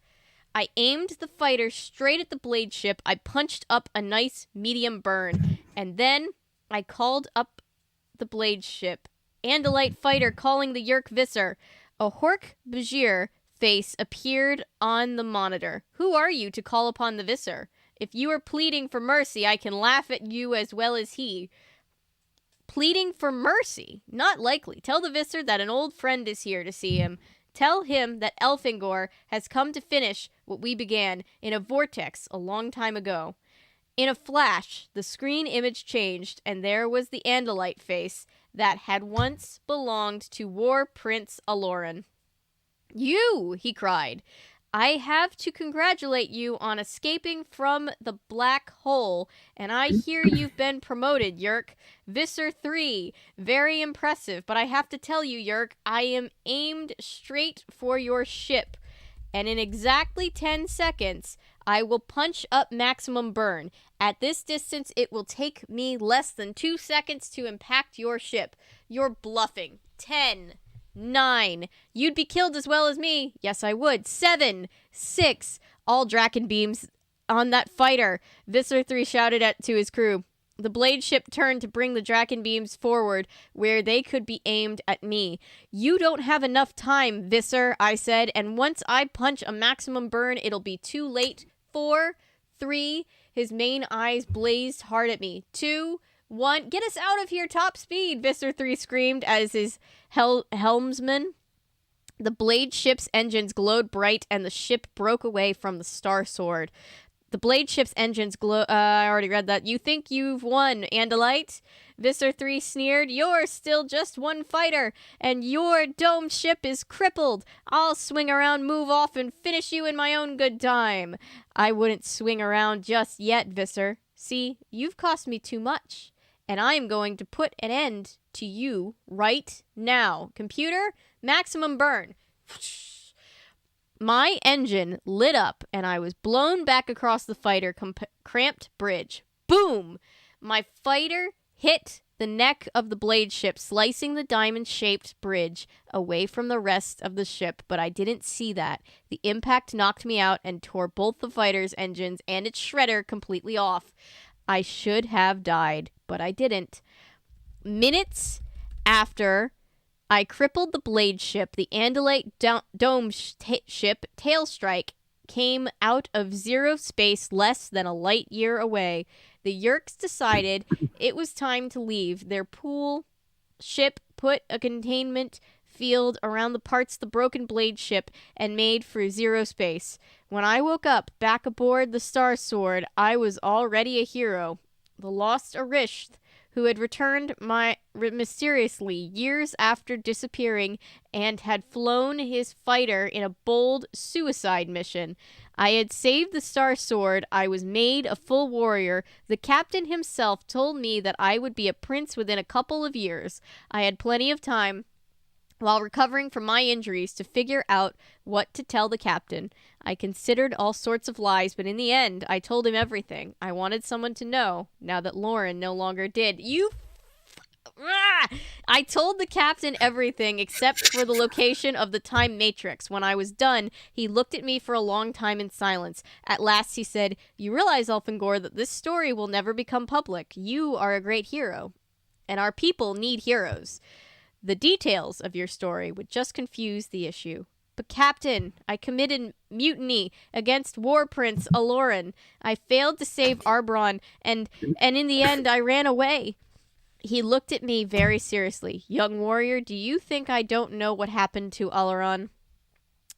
I aimed the fighter straight at the blade ship. I punched up a nice medium burn, and then I called up the blade ship. Andalite fighter calling the Yeerk Visser. A Hork-Bajir face appeared on the monitor. Who are you to call upon the Visser? If you are pleading for mercy, I can laugh at you as well as he. Pleading for mercy? Not likely. Tell the Visser that an old friend is here to see him. Tell him that Elfangor has come to finish what we began in a vortex a long time ago. In a flash, the screen image changed, and there was the Andalite face that had once belonged to War Prince Aloran. You, he cried. I have to congratulate you on escaping from the black hole, and I hear you've been promoted, Yeerk. Visser 3. Very impressive, but I have to tell you, Yeerk, I am aimed straight for your ship, and in exactly 10 seconds, I will punch up maximum burn. At this distance, it will take me less than 2 seconds to impact your ship. You're bluffing. 10, 9. You'd be killed as well as me. Yes, I would. 7, 6. All Draken beams on that fighter. Visser 3 shouted to his crew. The blade ship turned to bring the Draken beams forward where they could be aimed at me. You don't have enough time, Visser, I said, and once I punch a maximum burn, it'll be too late. 4, 3. His main eyes blazed hard at me. 2, 1. Get us out of here, top speed, Visser 3 screamed as his helmsman. The blade ship's engines glowed bright, and the ship broke away from the Star Sword. The blade ship's engines glow... I already read that. You think you've won, Andalite? Visser 3 sneered. You're still just one fighter, and your dome ship is crippled. I'll swing around, move off, and finish you in my own good time. I wouldn't swing around just yet, Visser. See, you've cost me too much, and I'm going to put an end to you right now. Computer, maximum burn. My engine lit up, and I was blown back across the fighter cramped bridge. Boom! My fighter hit the neck of the blade ship, slicing the diamond-shaped bridge away from the rest of the ship, but I didn't see that. The impact knocked me out and tore both the fighter's engines and its shredder completely off. I should have died, but I didn't. Minutes after I crippled the blade ship, the Andalite dome ship, Tailstrike, came out of zero space less than a light year away. The Yeerks decided it was time to leave. Their pool ship put a containment field around the parts of the broken blade ship and made for zero space. When I woke up back aboard the Star Sword, I was already a hero. The lost Arishth, who had returned mysteriously years after disappearing and had flown his fighter in a bold suicide mission. I had saved the Star Sword. I was made a full warrior. The captain himself told me that I would be a prince within a couple of years. I had plenty of time, while recovering from my injuries, to figure out what to tell the captain. I considered all sorts of lies, but in the end, I told him everything. I wanted someone to know, now that Lauren no longer did. I told the captain everything except for the location of the time matrix. When I was done, he looked at me for a long time in silence. At last he said, "You realize, Elfangor, that this story will never become public. You are a great hero, and our people need heroes. The details of your story would just confuse the issue." "But Captain, I committed mutiny against War Prince Aloran. I failed to save Arbron, and in the end I ran away." He looked at me very seriously. "Young warrior, do you think I don't know what happened to Aloran?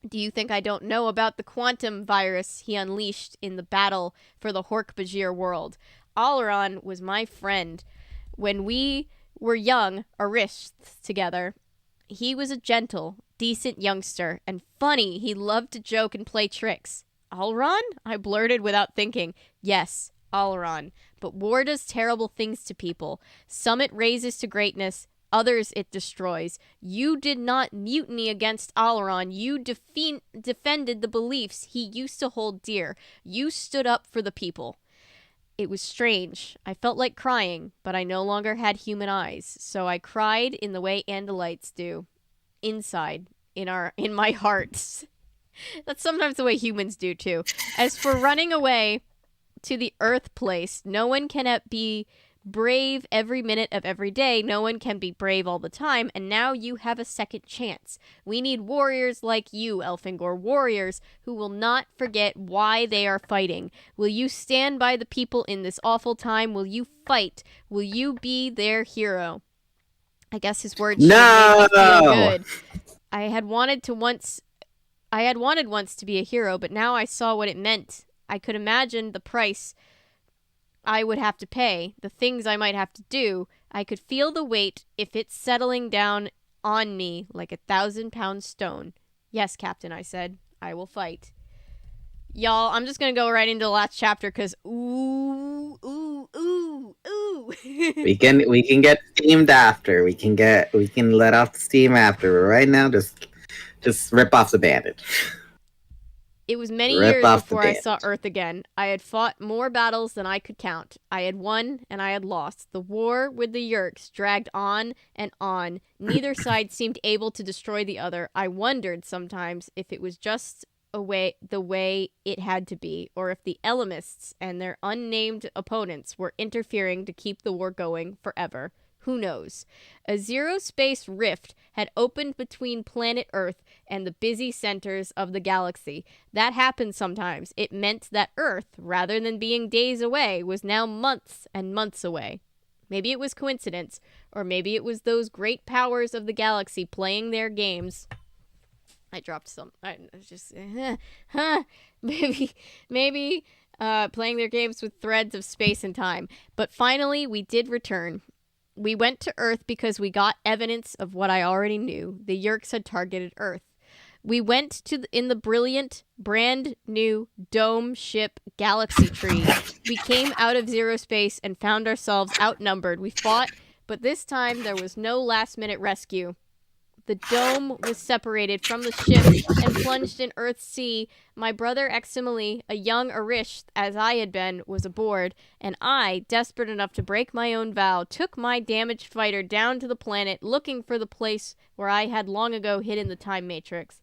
Do you think I don't know about the quantum virus he unleashed in the battle for the Hork-Bajir world? Aloran was my friend. When we were young Arishths together, he was a gentle, decent youngster, and funny. He loved to joke and play tricks." "Aloran?" I blurted without thinking. "Yes, Aloran. But war does terrible things to people. Some it raises to greatness, others it destroys. You did not mutiny against Aloran. You defended the beliefs he used to hold dear. You stood up for the people." It was strange. I felt like crying, but I no longer had human eyes, so I cried in the way Andalites do. Inside, in my heart. That's sometimes the way humans do too. As for running away to the Earth place, no one can be brave every minute of every day. No one can be brave all the time, and now you have a second chance. We need warriors like you, Elfangor, warriors who will not forget why they are fighting. Will you stand by the people in this awful time? Will you fight? Will you be their hero? I guess his words should make me feel good. I had wanted once to be a hero, but now I saw what it meant. I could imagine the price I would have to pay, the things I might have to do. I could feel the weight if it's settling down on me like a 1,000-pound stone. "Yes, Captain," I said. "I will fight." Y'all, I'm just gonna go right into the last chapter because ooh. we can get steamed after. We can let off the steam after. But right now, just rip off the bandage. It was many years before I saw Earth again. I had fought more battles than I could count. I had won and I had lost. The war with the Yeerks dragged on and on. Neither side seemed able to destroy the other. I wondered sometimes if it was just the way it had to be, or if the Elamists and their unnamed opponents were interfering to keep the war going forever. Who knows? A zero-space rift had opened between planet Earth and the busy centers of the galaxy. That happened sometimes. It meant that Earth, rather than being days away, was now months and months away. Maybe it was coincidence, or maybe it was those great powers of the galaxy playing their games. I dropped some. I was just, maybe playing their games with threads of space and time. But finally, we did return. We went to Earth because we got evidence of what I already knew. The Yeerks had targeted Earth. We went in the brilliant, brand new dome ship Galaxy Tree. We came out of zero space and found ourselves outnumbered. We fought, but this time there was no last-minute rescue. The dome was separated from the ship and plunged in Earth's sea. My brother Eximile, a young Arish as I had been, was aboard, and I, desperate enough to break my own vow, took my damaged fighter down to the planet looking for the place where I had long ago hidden the time matrix.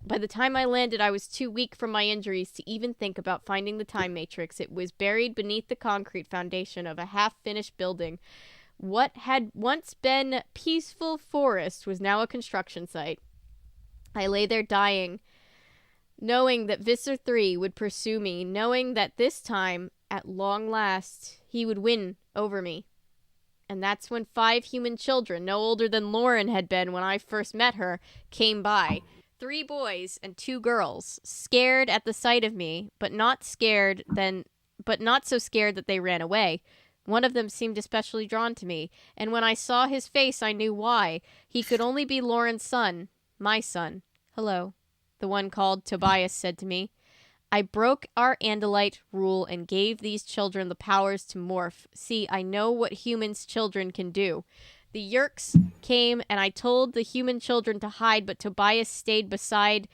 By the time I landed, I was too weak from my injuries to even think about finding the time matrix. It was buried beneath the concrete foundation of a half-finished building. What had once been peaceful forest was now a construction site. I lay there dying, knowing that Visser 3 would pursue me, knowing that this time, at long last, he would win over me. And that's when 5 human children, no older than Lauren had been when I first met her, came by. 3 boys and 2 girls, scared at the sight of me, but not so scared that they ran away. One of them seemed especially drawn to me, and when I saw his face, I knew why. He could only be Lauren's son, my son. Hello, the one called Tobias said to me. I broke our Andalite rule and gave these children the powers to morph. See, I know what humans' children can do. The Yeerks came, and I told the human children to hide, but Tobias stayed behind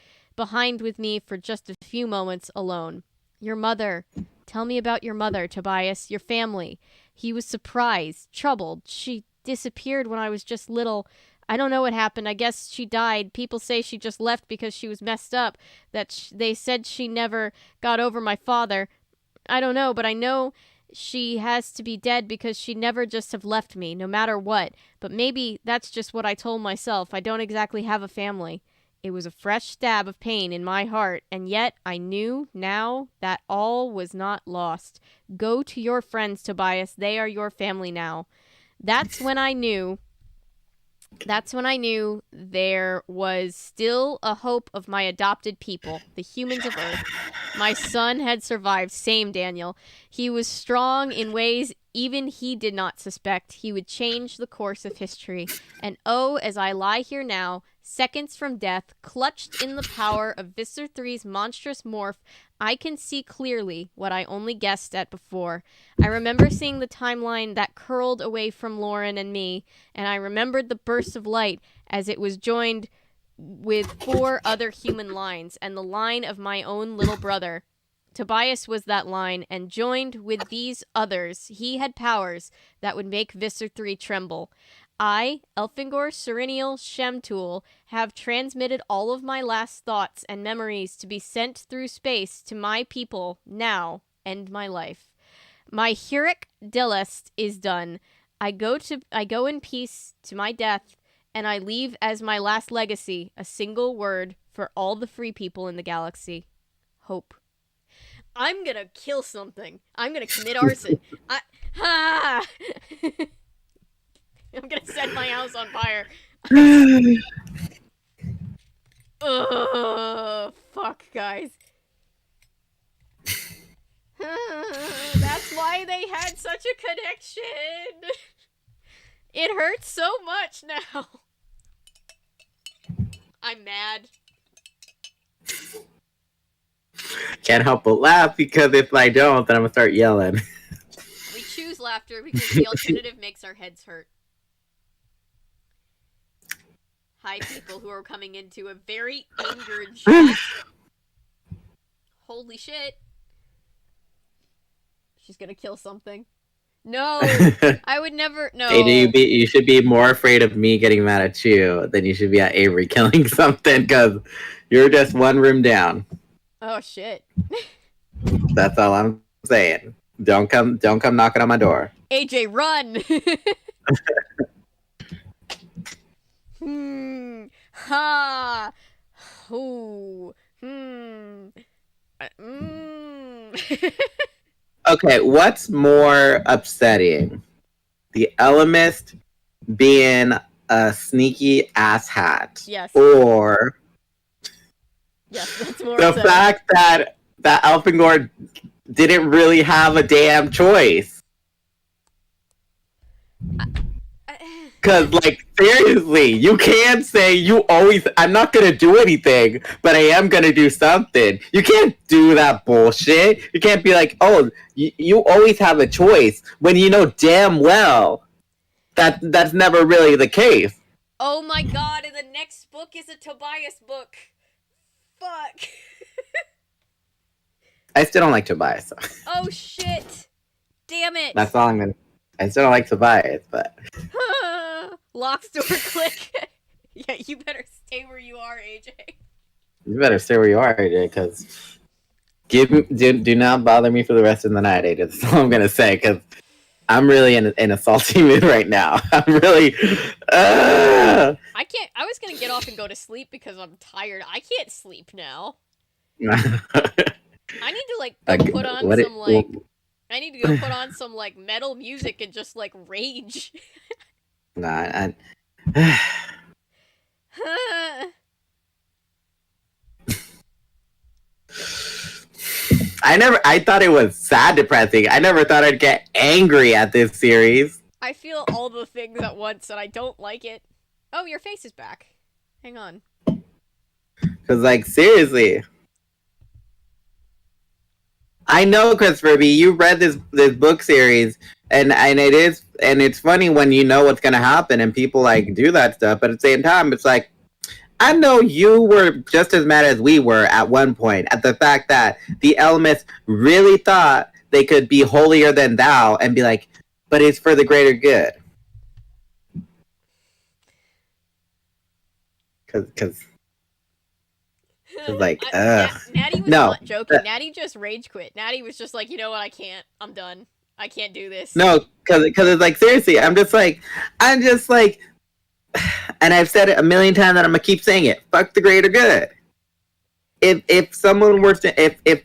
with me for just a few moments alone. Your mother. Tell me about your mother, Tobias, your family. He was surprised, troubled. She disappeared when I was just little. I don't know what happened. I guess she died. People say she just left because she was messed up, that they said she never got over my father. I don't know, but I know she has to be dead because she never just have left me, no matter what. But maybe that's just what I told myself. I don't exactly have a family. It was a fresh stab of pain in my heart, and yet I knew now that all was not lost. Go to your friends, Tobias. They are your family now. That's when I knew there was still a hope of my adopted people, the humans of Earth. My son had survived. Same, Daniel. He was strong in ways even he did not suspect. He would change the course of history. And oh, as I lie here now, seconds from death, clutched in the power of Visser 3's monstrous morph, I can see clearly what I only guessed at before. I remember seeing the timeline that curled away from Lauren and me, and I remembered the burst of light as it was joined with 4 other human lines, and the line of my own little brother. Tobias was that line, and joined with these others, he had powers that would make Visser 3 tremble. I, Elfangor-Sirinial-Shamtul, have transmitted all of my last thoughts and memories to be sent through space to my people now. End my life. My hirac delest is done. I go in peace to my death, and I leave as my last legacy a single word for all the free people in the galaxy. Hope. I'm gonna kill something. I'm gonna commit arson. I'm gonna set my house on fire. Ugh, fuck, guys. That's why they had such a connection. It hurts so much now. I'm mad. Can't help but laugh, because if I don't, then I'm gonna start yelling. We choose laughter because the alternative makes our heads hurt. Hi, people who are coming into a very angered chat. Holy shit. She's gonna kill something. No! I would never... No. AJ, you should be more afraid of me getting mad at you than you should be at Avery killing something, because you're just one room down. Oh, shit. That's all I'm saying. Don't come knocking on my door. AJ, run! Ha! Ooh. Okay, what's more upsetting? the Elemist being a sneaky asshat. Yes. Or yes, that's more the fact that Elfangor didn't really have a damn choice. Because, like, seriously, you can't say I'm not going to do anything, but I am going to do something. You can't do that bullshit. You can't be like, oh, you always have a choice, when you know damn well that that's never really the case. Oh my god, and the next book is a Tobias book. Fuck. I still don't like Tobias. Oh shit. Damn it. That's all I'm going to... I still don't like Tobias, but... Lock's door click. Yeah, you better stay where you are, AJ. You better stay where you are, AJ, because do not bother me for the rest of the night, AJ. That's all I'm gonna say, because I'm really in a salty mood right now. I'm really. I can't. I was gonna get off and go to sleep because I'm tired. I can't sleep now. I need to go put on some I need to go put on some metal music and just rage. Nah, I thought it was sad depressing. I never thought I'd get angry at this series. I feel all the things at once and I don't like it. Oh, your face is back. Hang on. Because, seriously. I know, Christopher B, you read this book series, and it's funny when you know what's gonna happen and people do that stuff, but at the same time it's like, I know you were just as mad as we were at one point at the fact that the Elmists really thought they could be holier than thou and be like, but it's for the greater good. Cause Natty was not joking. Natty just rage quit. Natty was just like, you know what, I can't. I'm done. I can't do this. No, because it's seriously, I'm just like, and I've said it a million times and I'm gonna keep saying it. Fuck the greater good. If someone were to, if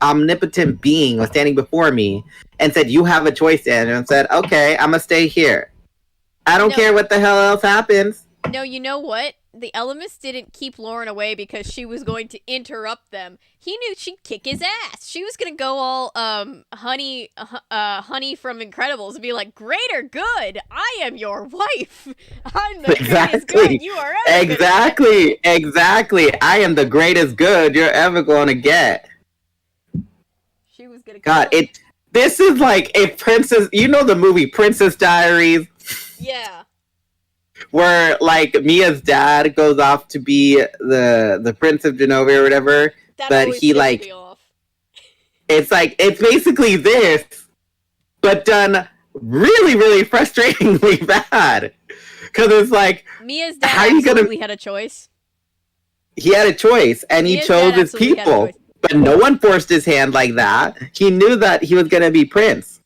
omnipotent being was standing before me and said, you have a choice, Daniel, and said, okay, I'm gonna stay here. I don't care what the hell else happens. No, you know what? The Ellimist didn't keep Lauren away because she was going to interrupt them. He knew she'd kick his ass. She was gonna go all honey from Incredibles and be like, greater good, I am your wife. I'm the greatest good you are ever Exactly. I am the greatest good you're ever gonna get. She was gonna this is like a princess, you know the movie Princess Diaries? Yeah. Where Mia's dad goes off to be the Prince of Genovia or whatever, but he me off. it's basically this, but done really, really frustratingly bad. Because it's Mia's dad absolutely had a choice. He had a choice, and he chose his people, but no one forced his hand like that. He knew that he was gonna be Prince,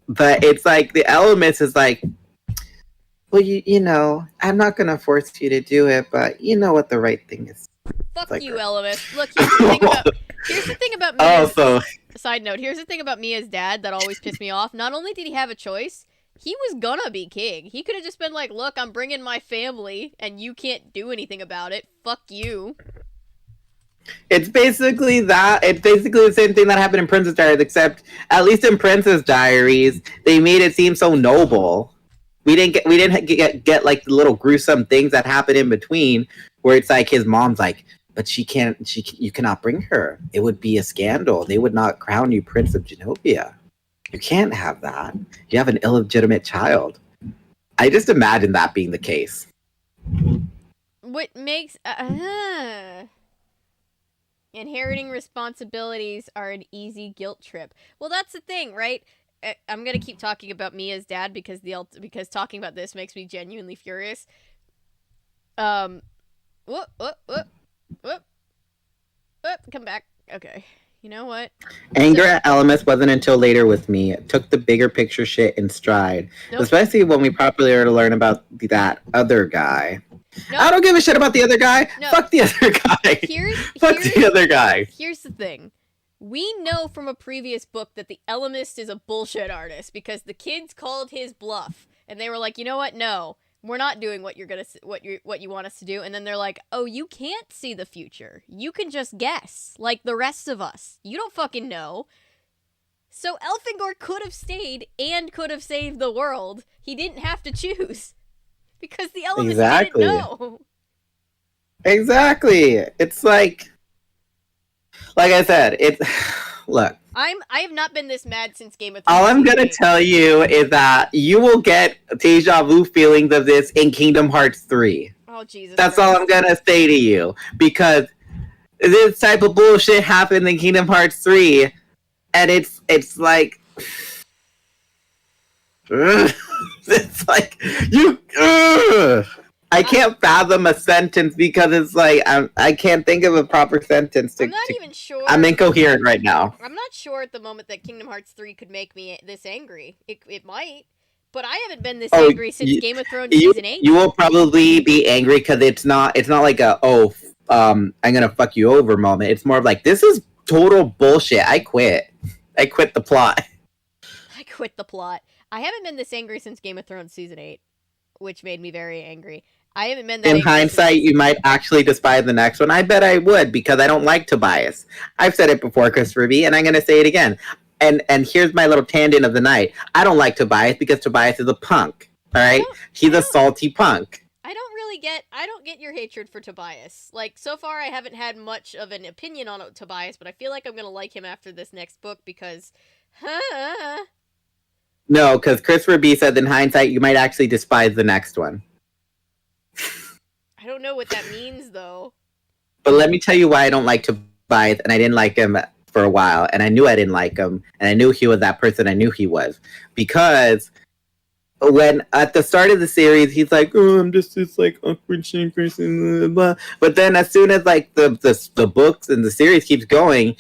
but it's the Elements is well, you know, I'm not gonna force you to do it, but you know what the right thing is. Fuck you, Elemist. Look, here's the thing about Mia's... Side note, here's the thing about Mia's dad that always pissed me off. Not only did he have a choice, he was gonna be king. He could have just been like, look, I'm bringing my family, and you can't do anything about it. Fuck you. It's basically that. It's basically the same thing that happened in Princess Diaries, except at least in Princess Diaries, they made it seem so noble. We didn't get the little gruesome things that happen in between, where it's his mom's but you cannot bring her. It would be a scandal. They would not crown you Prince of Genovia. You can't have that. You have an illegitimate child. I just imagine that being the case. What makes inheriting responsibilities are an easy guilt trip. Well, that's the thing, right? I'm gonna keep talking about Mia's dad because talking about this makes me genuinely furious. Whoop, come back. Okay, you know what? Anger at Elemist wasn't until later with me. It took the bigger picture shit in stride, especially when we properly are to learn about that other guy. I don't give a shit about the other guy. Fuck the other guy. Fuck the other guy. Here's the thing. We know from a previous book that the Ellimist is a bullshit artist because the kids called his bluff and they were like, you know what? No, we're not doing what you want us to do. And then they're like, oh, you can't see the future. You can just guess, like the rest of us. You don't fucking know. So Elfangor could have stayed and could have saved the world. He didn't have to choose because the Ellimist didn't know. Exactly. It's like I said, look. I have not been this mad since Game of Thrones. All I'm gonna tell you is that you will get deja vu feelings of this in Kingdom Hearts 3. Oh, Jesus. That's all I'm gonna say to you. Because this type of bullshit happened in Kingdom Hearts 3, and it's like it's like you I can't fathom a sentence because it's like I can't think of a proper sentence. I'm not even sure. I'm incoherent right now. I'm not sure at the moment that Kingdom Hearts 3 could make me this angry. It might, but I haven't been this angry since Game of Thrones Season 8. You will probably be angry because it's not like a I'm gonna fuck you over moment. It's more of like, this is total bullshit. I quit the plot. I quit the plot. I haven't been this angry since Game of Thrones Season 8, which made me very angry. I haven't been that In angry hindsight, you might actually despise the next one. I bet I would, because I don't like Tobias. I've said it before, Christopher B., and I'm going to say it again. And here's my little tangent of the night. I don't like Tobias because Tobias is a punk, all right? He's a salty punk. I don't get your hatred for Tobias. Like, so far I haven't had much of an opinion on Tobias, but I feel like I'm going to like him after this next book because... No, because Christopher B. said in hindsight, you might actually despise the next one. I don't know what that means, though. But let me tell you why I don't like Tobias, and I didn't like him for a while, and I knew I didn't like him, and I knew he was that person I knew he was. Because when, at the start of the series, he's like, oh, I'm just this, like, awkward shame person, blah, blah. But then as soon as, like, the books and the series keeps going,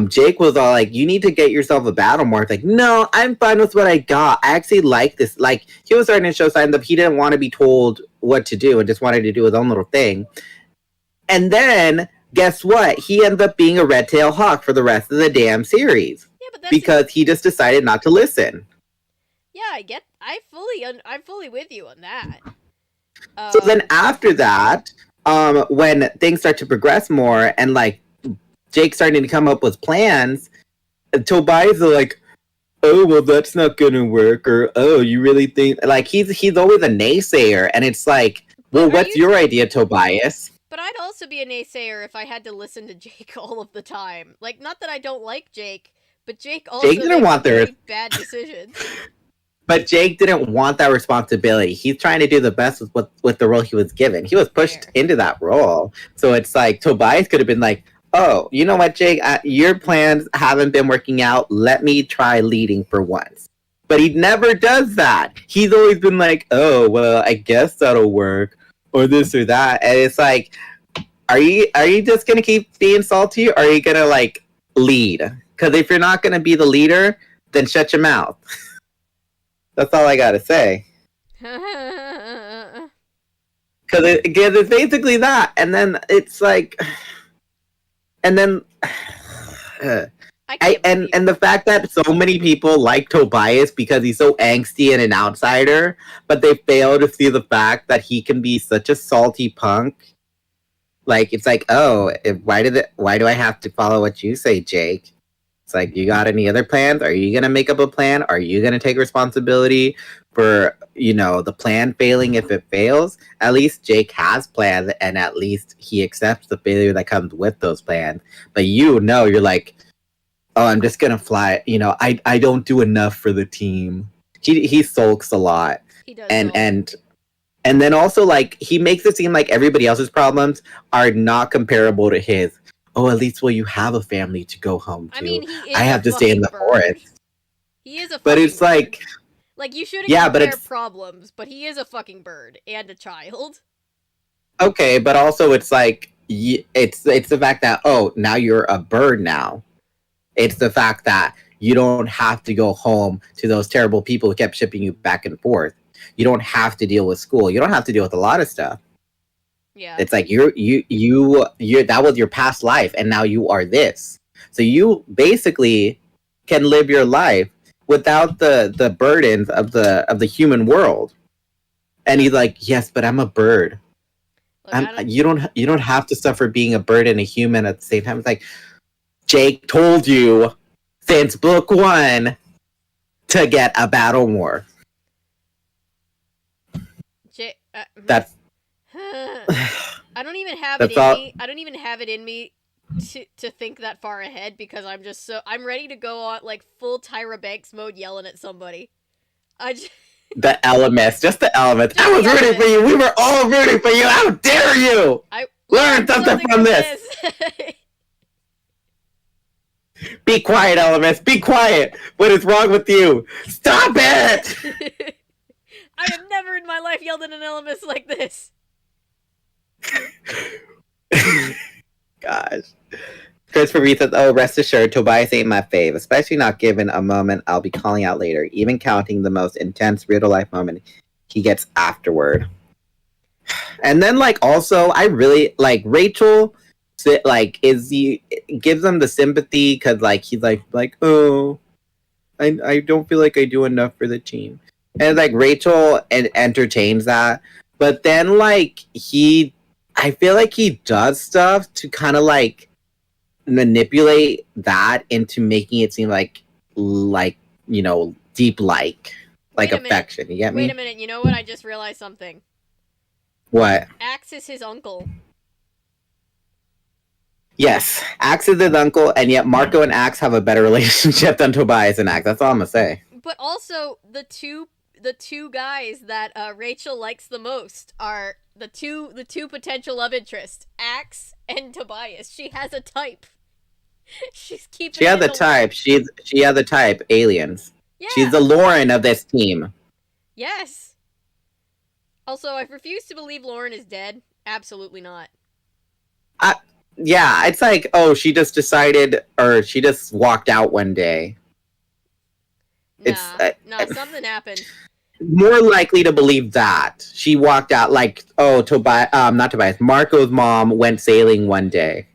Jake was all like, you need to get yourself a battle morph. Like, no, I'm fine with what I got. I actually like this. Like, he was starting to show signs of he didn't want to be told what to do and just wanted to do his own little thing. And then, guess what? He ends up being a red-tailed hawk for the rest of the damn series. Yeah, but that's because he just decided not to listen. Yeah, I'm fully with you on that. So then after that, when things start to progress more and, like, Jake's starting to come up with plans, and Tobias is like, oh, well, that's not gonna work, or, oh, you really think... Like, he's always a naysayer, and it's like, well, what's your idea, Tobias? But I'd also be a naysayer if I had to listen to Jake all of the time. Like, not that I don't like Jake, but Jake also makes bad decisions. But Jake didn't want that responsibility. He's trying to do the best with the role he was given. He was pushed into that role. So it's like, Tobias could have been like, oh, you know what, Jake? Your plans haven't been working out. Let me try leading for once. But he never does that. He's always been like, oh, well, I guess that'll work. Or this or that. And it's like, are you just going to keep being salty? Or are you going to, like, lead? Because if you're not going to be the leader, then shut your mouth. That's all I got to say. Because it's basically that. And then it's like... And then, and the fact that so many people like Tobias because he's so angsty and an outsider, but they fail to see the fact that he can be such a salty punk. Like, it's like, oh, why do I have to follow what you say, Jake? It's like, you got any other plans? Are you gonna make up a plan? Are you gonna take responsibility for, the plan failing if it fails? At least Jake has plans, and at least he accepts the failure that comes with those plans. But you're like, oh, I'm just gonna fly. I don't do enough for the team. He sulks a lot. He does. And then also, like, he makes it seem like everybody else's problems are not comparable to his. Oh, at least, you have a family to go home to. I mean, I have to stay in the forest. He is a But it's bird. like you shouldn't compare problems, but he is a fucking bird and a child. Okay, but also it's like, it's the fact that, oh, now you're a bird now. It's the fact that you don't have to go home to those terrible people who kept shipping you back and forth. You don't have to deal with school. You don't have to deal with a lot of stuff. Yeah. It's like you that was your past life, and now you are this. So you basically can live your life without the burdens of the human world. And he's like, yes, but I'm a bird. Look, you don't have to suffer being a bird and a human at the same time. It's like, Jake told you since book 1 to get a battle morph. That's I don't even have it in me. I don't even have it in me to think that far ahead because I'm ready to go on like full Tyra Banks mode yelling at somebody. The elements, just the elements. I was rooting for you. We were all rooting for you. How dare you? I learn something from this. Be quiet, elements. Be quiet. What is wrong with you? Stop it! I have never in my life yelled at an Elemis like this. Gosh. Christopher Reed says, oh, rest assured, Tobias ain't my fave, especially not given a moment I'll be calling out later, even counting the most intense real-life moment he gets afterward. And then, like, also, I really, like, Rachel, like, gives him the sympathy, because, like, he's like, oh, I don't feel like I do enough for the team. And, like, Rachel entertains that, but then, like, I feel like he does stuff to kind of, like, manipulate that into making it seem like you know, deep like affection. You get me? Wait a minute, you know what? I just realized something. What? Axe is his uncle. Yes, Axe is his uncle, and yet Marco and Axe have a better relationship than Tobias and Axe. That's all I'm gonna say. But also, the two guys that Rachel likes the most are the two potential love interests, Axe and Tobias. She has a type. She's keeping. She has a type. She has a type. Aliens. Yeah. She's the Lauren of this team. Yes. Also, I refuse to believe Lauren is dead. Absolutely not. Yeah, it's like, oh, she just decided, or she just walked out one day. Nah, something happened. More likely to believe that she walked out, like, oh, not Tobias, Marco's mom went sailing one day.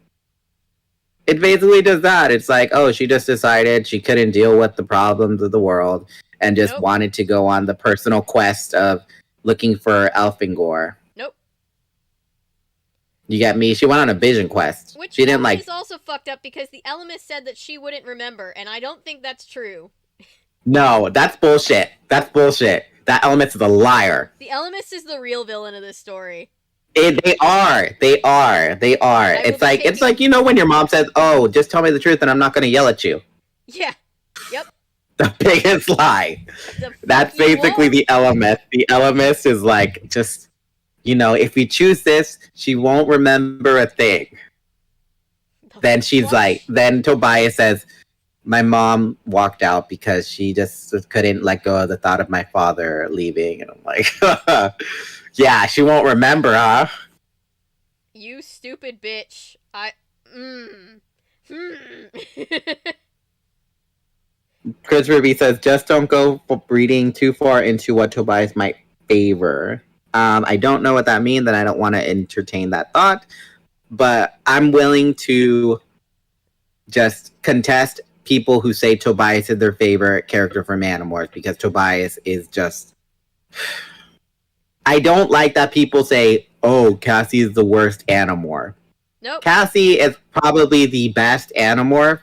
It basically does that. It's like, oh, she just decided she couldn't deal with the problems of the world and just wanted to go on the personal quest of looking for Elfangor. Nope. You get me? She went on a vision quest. Which she didn't is also fucked up because the Elemist said that she wouldn't remember, and I don't think that's true. No, that's bullshit. That's bullshit. That Elemist is a liar. The Elemist is the real villain of this story. They are. It's like, you know, when your mom says, oh, just tell me the truth and I'm not going to yell at you. Yeah. Yep. The biggest lie. That's basically the Elemist. The Elemist is like, just, you know, if we choose this, she won't remember a thing. Then she's like, then Tobias says, my mom walked out because she just couldn't let go of the thought of my father leaving. And I'm like, yeah, she won't remember, huh? You stupid bitch. Chris Ruby says, just don't go reading too far into what Tobias might favor. I don't know what that means, and I don't want to entertain that thought, but I'm willing to just contest people who say Tobias is their favorite character from Animorphs, because Tobias is just... I don't like that people say, oh, Cassie is the worst Animorph. Nope. Cassie is probably the best Animorph,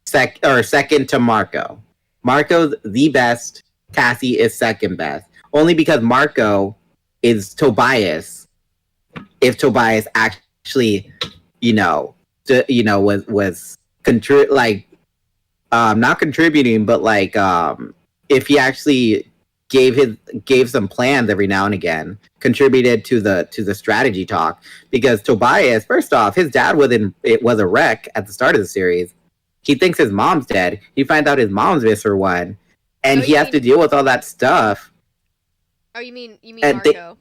second to Marco. Marco's the best, Cassie is second best. Only because Marco is Tobias. If Tobias actually, was not contributing, but like if he actually gave some plans every now and again, contributed to the strategy talk. Because Tobias, first off, his dad was a wreck at the start of the series. He thinks his mom's dead. He finds out his mom's Mr. One, and he has to deal with all that stuff. Oh, you mean Marco?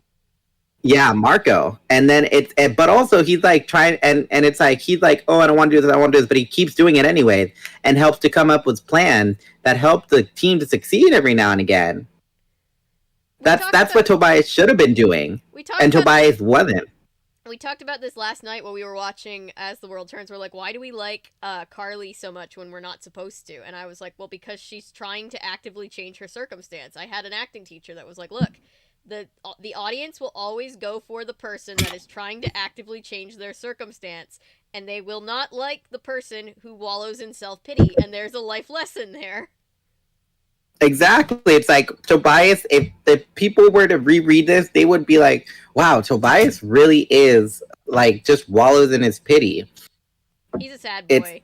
Yeah, Marco. And then but also he's like trying, and it's like he's like, oh, I don't want to do this, I want to do this, but he keeps doing it anyway, and helps to come up with plans that help the team to succeed every now and again. That's what Tobias should have been doing, and Tobias wasn't. We talked about this last night while we were watching As the World Turns. We're like, why do we like Carly so much when we're not supposed to? And I was like, well, because she's trying to actively change her circumstance. I had an acting teacher that was like, look, the audience will always go for the person that is trying to actively change their circumstance, and they will not like the person who wallows in self-pity, and there's a life lesson there. Exactly. It's like Tobias, if people were to reread this, they would be like, wow, Tobias really is like just wallows in his pity. He's a sad boy.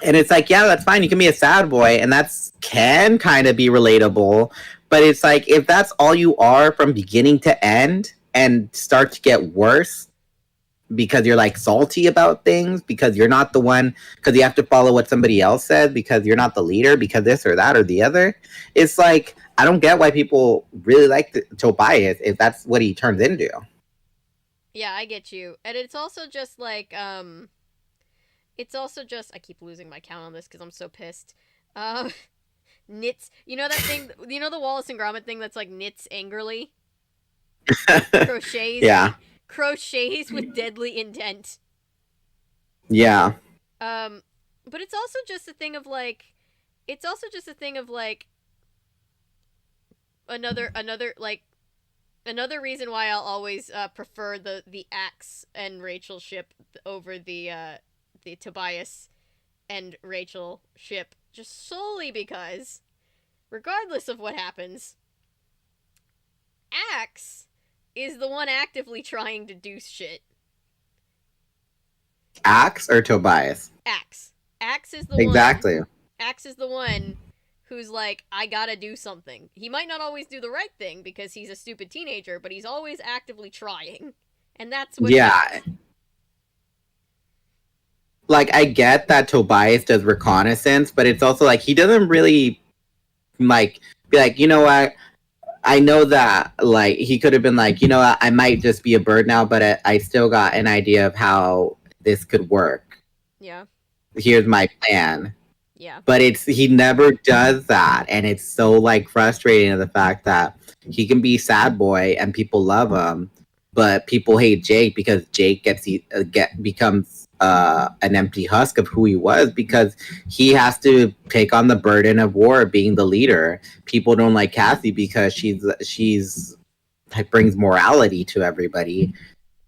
And it's like, yeah, that's fine. You can be a sad boy, and that's can kind of be relatable. But it's like, if that's all you are from beginning to end and start to get worse because you're like salty about things, because you're not the one, because you have to follow what somebody else said, because you're not the leader, because this or that or the other. It's like, I don't get why people really like Tobias if that's what he turns into. Yeah, I get you. And it's also just like, it's also just, I keep losing my count on this because I'm so pissed. Knits, you know that thing, you know the Wallace and Gromit thing that's like knits angrily? Crochets? Yeah. Crochets with deadly intent. Yeah. But it's also just a thing of like, another reason why I'll always prefer the Axe and Rachel ship over the Tobias and Rachel ship, just solely because, regardless of what happens, Axe is the one actively trying to do shit. Axe or Tobias? Axe. Axe is the exactly. one. Axe is the one who's like, I gotta do something. He might not always do the right thing because he's a stupid teenager, but he's always actively trying. And that's what like, I get that Tobias does reconnaissance, but it's also like he doesn't really like be like, you know what, I know that like he could have been like, you know what, I might just be a bird now, but I still got an idea of how this could work. Yeah. Here's my plan. Yeah. But he never does that, and it's so like frustrating, the fact that he can be sad boy and people love him, but people hate Jake because Jake becomes an empty husk of who he was, because he has to take on the burden of war, being the leader. People don't like Cassie because she's brings morality to everybody,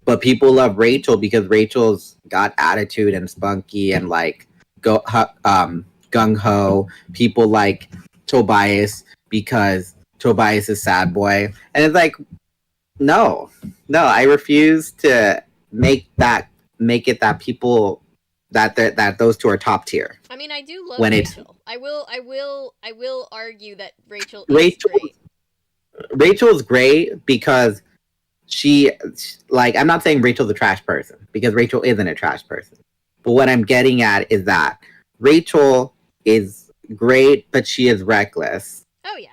but people love Rachel because Rachel's got attitude and spunky and like gung-ho. People like Tobias because Tobias is sad boy, and it's like, no, I refuse to make it that people that those two are top tier. I mean, I do love Rachel. I will argue that Rachel is great. Rachel's great because she, like, I'm not saying Rachel's a trash person, because Rachel isn't a trash person. But what I'm getting at is that Rachel is great, but she is reckless. Oh yeah,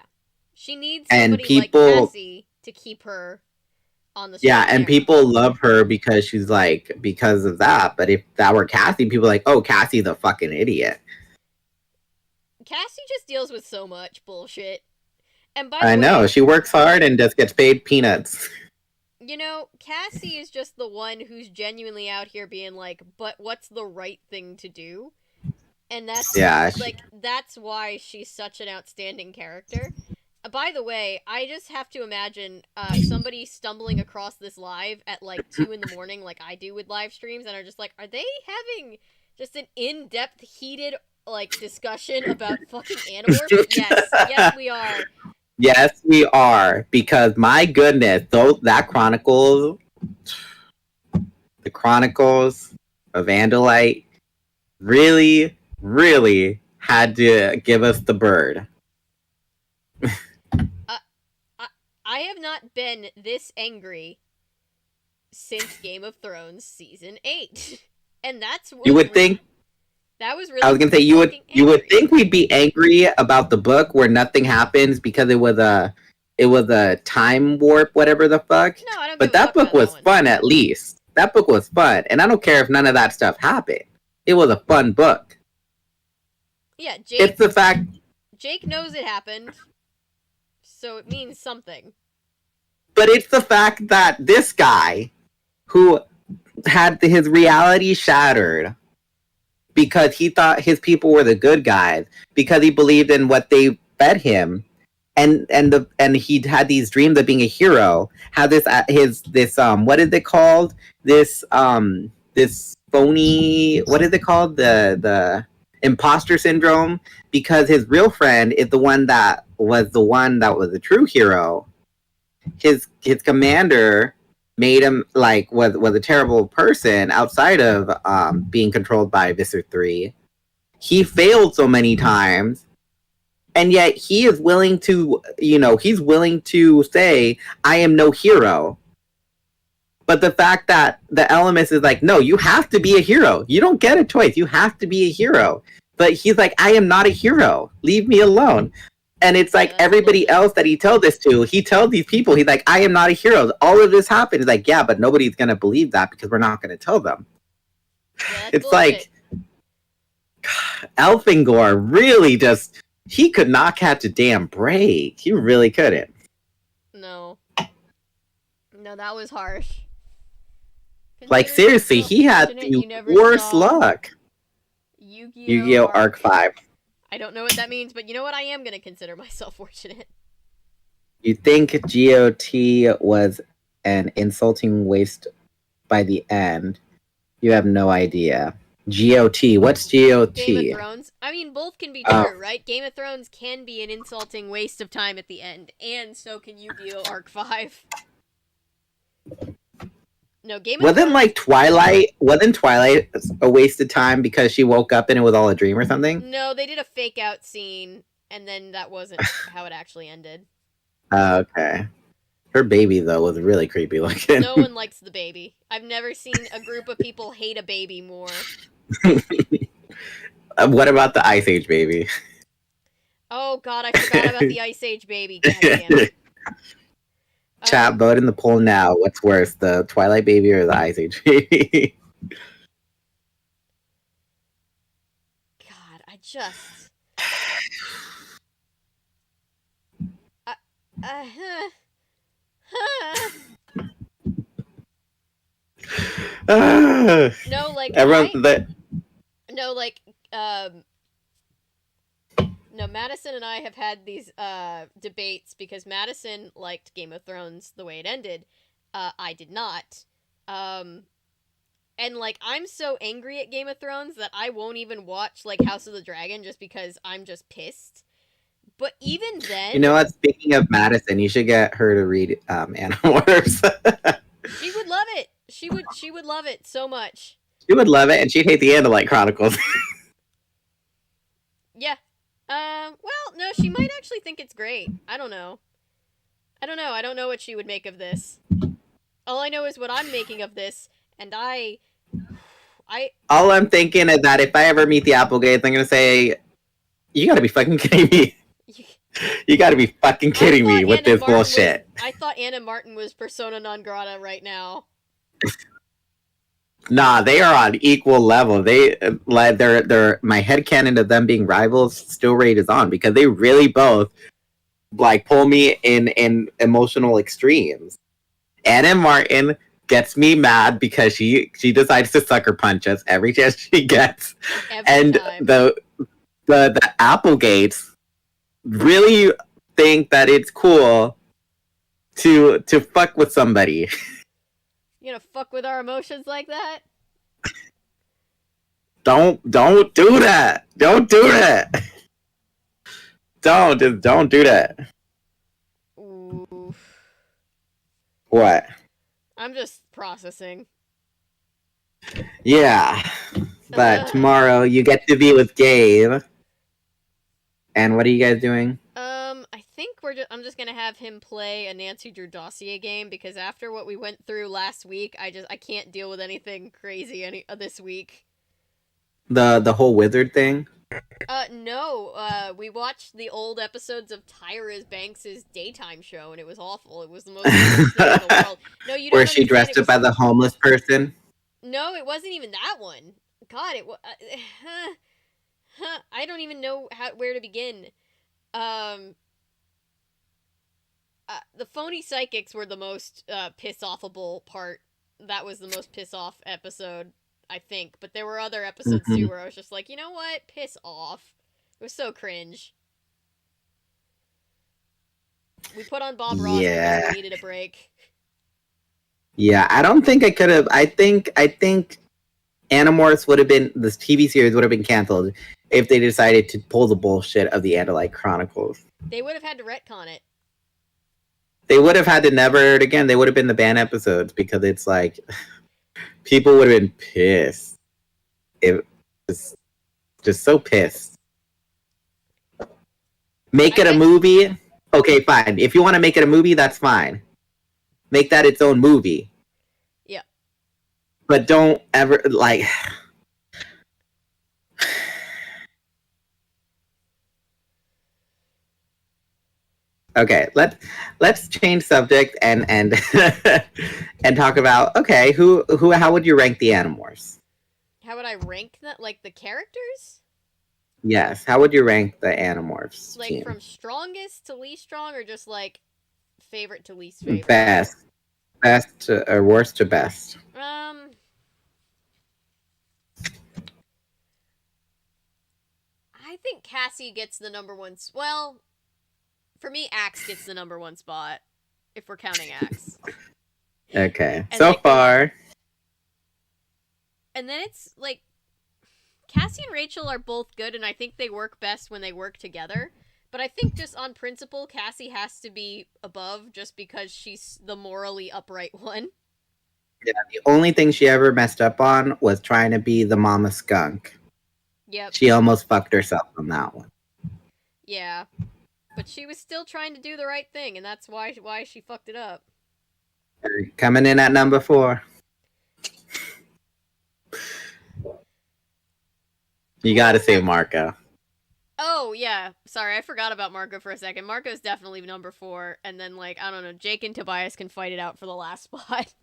she needs somebody like Cassie to keep her on the yeah, and people love her because she's like, because of that. But if that were Cassie, people are like, oh, Cassie's a fucking idiot. Cassie just deals with so much bullshit. And by I know, she works hard and just gets paid peanuts. You know, Cassie is just the one who's genuinely out here being like, but what's the right thing to do? And that's that's why she's such an outstanding character. By the way, I just have to imagine somebody stumbling across this live at like 2 a.m, like I do with live streams, and are just like, are they having just an in-depth, heated like discussion about fucking Animorphs? Yes, we are. Yes, we are, because my goodness, the Chronicles of Andalite really, really had to give us the bird. I have not been this angry since Game of Thrones Season 8. And that's what you would think. That was really. I was gonna say you would think we'd be angry about the book where nothing happens because it was a time warp, whatever the fuck. No, I don't. But that book was fun, at least. That book was fun, and I don't care if none of that stuff happened. It was a fun book. Yeah, Jake. It's the fact. Jake knows it happened, so it means something. But it's the fact that this guy who had his reality shattered because he thought his people were the good guys, because he believed in what they fed him, and he had these dreams of being a hero. Had this what is it called? This phony, what is it called? The imposter syndrome, because his real friend is the one that was the true hero. His commander made him like was a terrible person outside of being controlled by Visser 3. He failed so many times, and yet he is willing to, he's willing to say, I am no hero. But the fact that the Elements is like, no, you have to be a hero. You don't get a choice. You have to be a hero. But he's like, I am not a hero. Leave me alone. And it's like everybody else that he tells this to, he tells these people, he's like, I am not a hero. All of this happened. He's like, yeah, but nobody's going to believe that because we're not going to tell them. Yeah, it's bullshit. Like, Elfangor really just, he could not catch a damn break. He really couldn't. No, that was harsh. Like, seriously, he had the worst luck. Yu-Gi-Oh! Arc 5. I don't know what that means, but you know what? I am going to consider myself fortunate. You think GOT was an insulting waste by the end. You have no idea. GOT. What's GOT? Game of Thrones. I mean, both can be true, right? Game of Thrones can be an insulting waste of time at the end, and so can Yu-Gi-Oh! Arc 5. No, Game of Thrones... like Twilight? Wasn't Twilight a waste of time because she woke up and it was all a dream or something? No, they did a fake out scene, and then that wasn't how it actually ended. Okay. Her baby, though, was really creepy looking. No one likes the baby. I've never seen a group of people hate a baby more. What about the Ice Age baby? Oh, God, I forgot about the Ice Age baby. God damn it. Chat, vote in the poll now. What's worse, the Twilight baby or the Ice Age baby? God, I just... No, like... No, Madison and I have had these debates because Madison liked Game of Thrones the way it ended. I did not. And, like, I'm so angry at Game of Thrones that I won't even watch, like, House of the Dragon just because I'm just pissed. But even then... You know what? Speaking of Madison, you should get her to read Animorphs. She would love it. She would love it so much. She would love it, and she'd hate the Andalite Chronicles. Yeah. Well, no, she might actually think it's great. I don't know. I don't know what she would make of this. All I know is what I'm making of this, and all I'm thinking is that if I ever meet the Applegates, I'm gonna say, you gotta be fucking kidding me. You gotta be fucking kidding me with this bullshit. I thought Anna Martin was persona non grata right now. Nah, they are on equal level. They're my headcanon of them being rivals still rages on because they really both like pull me in emotional extremes. Anna Martin gets me mad because she decides to sucker punch us every chance she gets. Every time. The Applegates really think that it's cool to fuck with somebody. You gonna fuck with our emotions like that? Don't do that. Don't do that. Don't do that. Ooh. What? I'm just processing. Yeah. But tomorrow you get to be with Gabe. And what are you guys doing? I think I'm just gonna have him play a Nancy Drew dossier game because after what we went through last week, I can't deal with anything crazy this week. The whole wizard thing? No. We watched the old episodes of Tyra Banks' daytime show, and it was awful. It was the most ridiculous thing in the world. No, you don't. Where she dressed up as a homeless person? No, it wasn't even that one. God, it was. I don't even know where to begin. The phony psychics were the most piss-offable part that was the most piss off episode, I think. But there were other episodes too where I was just like, you know what? Piss off. It was so cringe. We put on Bob Ross because we needed a break. Yeah, I don't think I could have. I think Animorphs would have been, this TV series would have been canceled if they decided to pull the bullshit of the Andalite Chronicles. They would have had to retcon it. They would have had to never air it again. They would have been the banned episodes because it's like people would have been pissed. It was just so pissed. Make it a movie. Okay, fine. If you want to make it a movie, that's fine. Make that its own movie. Yeah. But don't ever, like... Okay, let's change subject and and talk about, okay, how would you rank the Animorphs? How would I rank that? Like the characters? Yes, how would you rank the Animorphs? Like team? from strongest to least strong, or just like favorite to least favorite? Best to, or worst to best. I think Cassie gets the number one. Well, for me, Axe gets the number one spot, if we're counting Axe. Okay, And so like, far. And then it's like Cassie and Rachel are both good, and I think they work best when they work together. But I think just on principle, Cassie has to be above just because she's the morally upright one. Yeah, the only thing she ever messed up on was trying to be the mama skunk. Yep. She almost fucked herself on that one. Yeah. But she was still trying to do the right thing, and that's why she fucked it up. Coming in at number 4. You gotta say Marco. Oh, yeah. Sorry, I forgot about Marco for a second. Marco's definitely number 4, and then, like, I don't know, Jake and Tobias can fight it out for the last spot.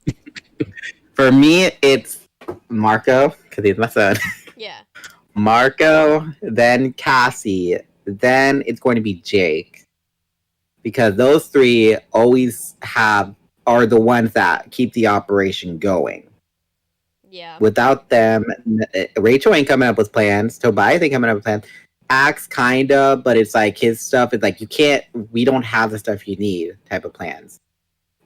For me, it's Marco, because he's my son. Yeah. Marco, then Cassie, then it's going to be Jake. Because those three always are the ones that keep the operation going. Yeah. Without them, Rachel ain't coming up with plans. Tobias ain't coming up with plans. Axe kinda, but it's like his stuff is like, we don't have the stuff you need type of plans.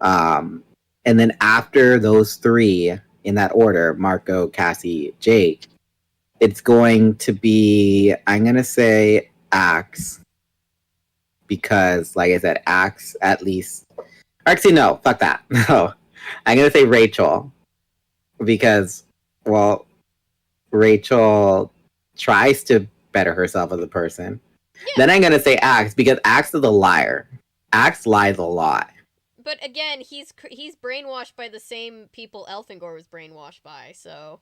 And then after those three, in that order, Marco, Cassie, Jake, it's going to be, I'm going to say Axe. Because, like I said, Axe at least... Actually, no, fuck that. No. I'm going to say Rachel. Because, well, Rachel tries to better herself as a person. Yeah. Then I'm going to say Axe, because Axe is a liar. Axe lies a lot. But again, he's brainwashed by the same people Elfangor was brainwashed by, so...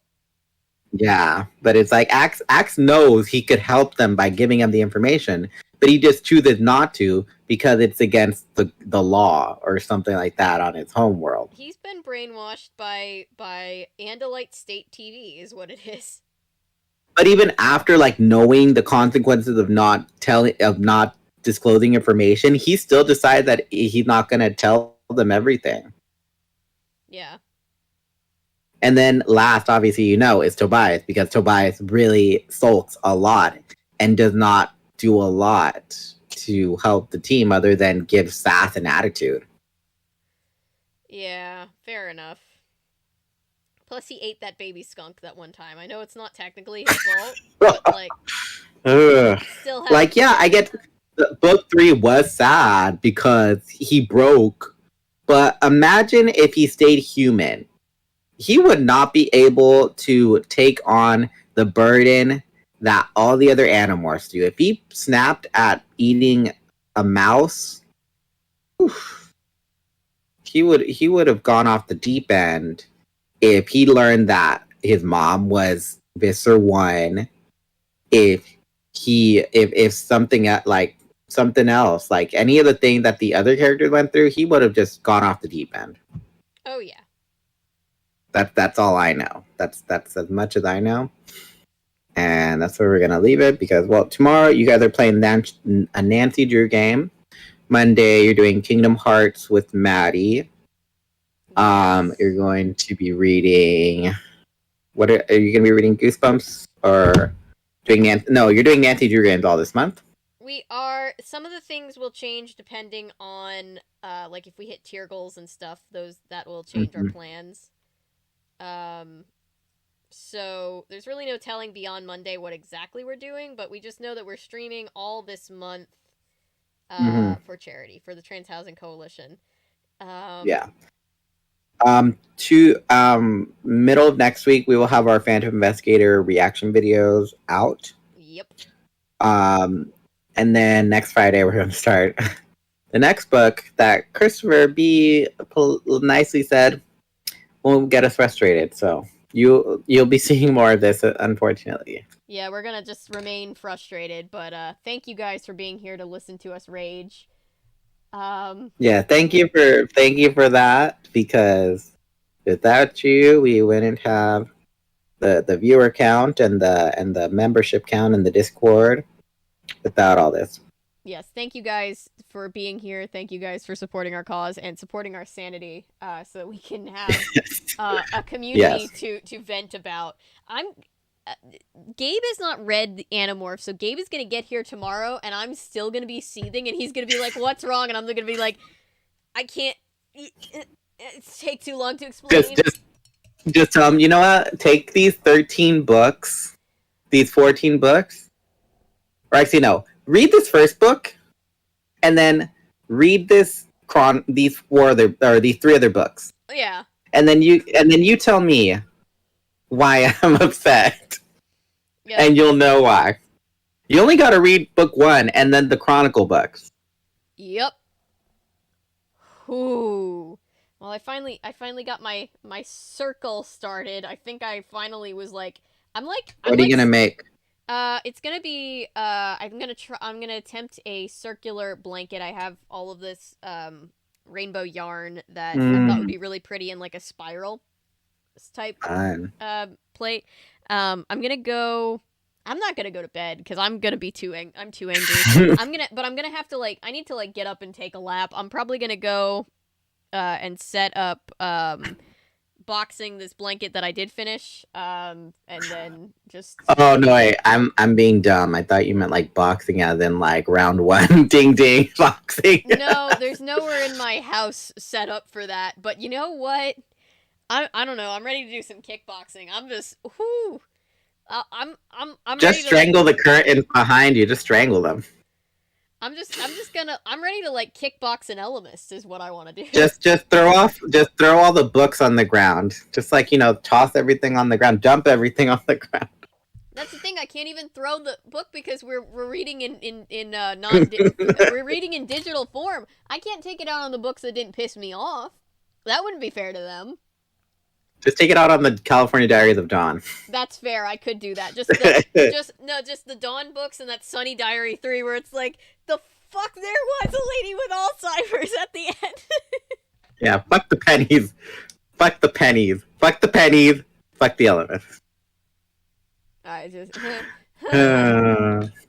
Yeah, but it's like Axe knows he could help them by giving them the information, but he just chooses not to because it's against the law or something like that on his home world. He's been brainwashed by Andalite State TV is what it is. But even after like knowing the consequences of not disclosing information, he still decides that he's not going to tell them everything. Yeah. And then last, obviously, is Tobias, because Tobias really sulks a lot and does not do a lot to help the team other than give sass and attitude. Yeah, fair enough. Plus, he ate that baby skunk that one time. I know it's not technically his fault, but, like, still has... Like, yeah, I get... Book 3 was sad because he broke, but imagine if he stayed human. He would not be able to take on the burden that all the other Animorphs do. If he snapped at eating a mouse, he would have gone off the deep end if he learned that his mom was Visser 1. If something else, like any of the thing that the other characters went through, he would have just gone off the deep end. Oh yeah. That's all I know. That's as much as I know. And that's where we're going to leave it because, well, tomorrow you guys are playing a Nancy Drew game. Monday you're doing Kingdom Hearts with Maddie. You're going to be reading. What are you going to be reading? Goosebumps or doing? No, you're doing Nancy Drew games all this month. We are. Some of the things will change depending on, like if we hit tier goals and stuff. That will change our plans. So there's really no telling beyond Monday what exactly we're doing, but we just know that we're streaming all this month, for charity for the Trans Housing Coalition. Yeah. Middle of next week we will have our Phantom Investigator reaction videos out. Yep. And then next Friday we're going to start the next book that Christopher B nicely said won't get us frustrated. So you'll be seeing more of this, unfortunately. Yeah, we're gonna just remain frustrated. But thank you guys for being here to listen to us rage. Yeah, thank you for that, because without you we wouldn't have the viewer count and the membership count in the Discord. Without all this. Yes, thank you guys for being here. Thank you guys for supporting our cause and supporting our sanity, so that we can have a community to vent about. Gabe has not read the Animorphs, so Gabe is gonna get here tomorrow, and I'm still gonna be seething, and he's gonna be like, "What's wrong?" And I'm gonna be like, "I can't. It's take too long to explain." Just tell him, you know what? Take these 13 books, these 14 books. Or actually, no. Read this first book, and then read these three other books. Yeah. And then you tell me why I'm upset, and you'll know why. You only got to read book 1 and then the Chronicle books. Yep. Ooh. Well, I finally got my circle started. I think I finally was like, what are you gonna make? It's gonna be, I'm gonna attempt a circular blanket. I have all of this, rainbow yarn that I thought would be really pretty in like a spiral type, plate. I'm not gonna go to bed because I'm gonna be I'm too angry. I'm gonna have to I need to get up and take a lap. I'm probably gonna go, and set up, boxing this blanket that I did finish, and then just... Oh no, wait, I'm being dumb. I thought you meant boxing as in round 1 ding ding boxing. No, there's nowhere in my house set up for that, but you know what? I don't know. I'm ready to do some kickboxing. I'm just I'm just strangle the curtains behind you. Just strangle them. I'm ready to kickbox an Ellimist is what I want to do. Just throw all the books on the ground. Just toss everything on the ground, dump everything on the ground. That's the thing. I can't even throw the book because we're reading in we're reading in digital form. I can't take it out on the books that didn't piss me off. That wouldn't be fair to them. Just take it out on the California Diaries of Dawn. That's fair. I could do that. Just the Dawn books and that Sunny Diary 3 where it's like, the fuck, there was a lady with Alzheimer's at the end. Yeah, fuck the pennies. Fuck the pennies. Fuck the pennies. Fuck the elements. I just...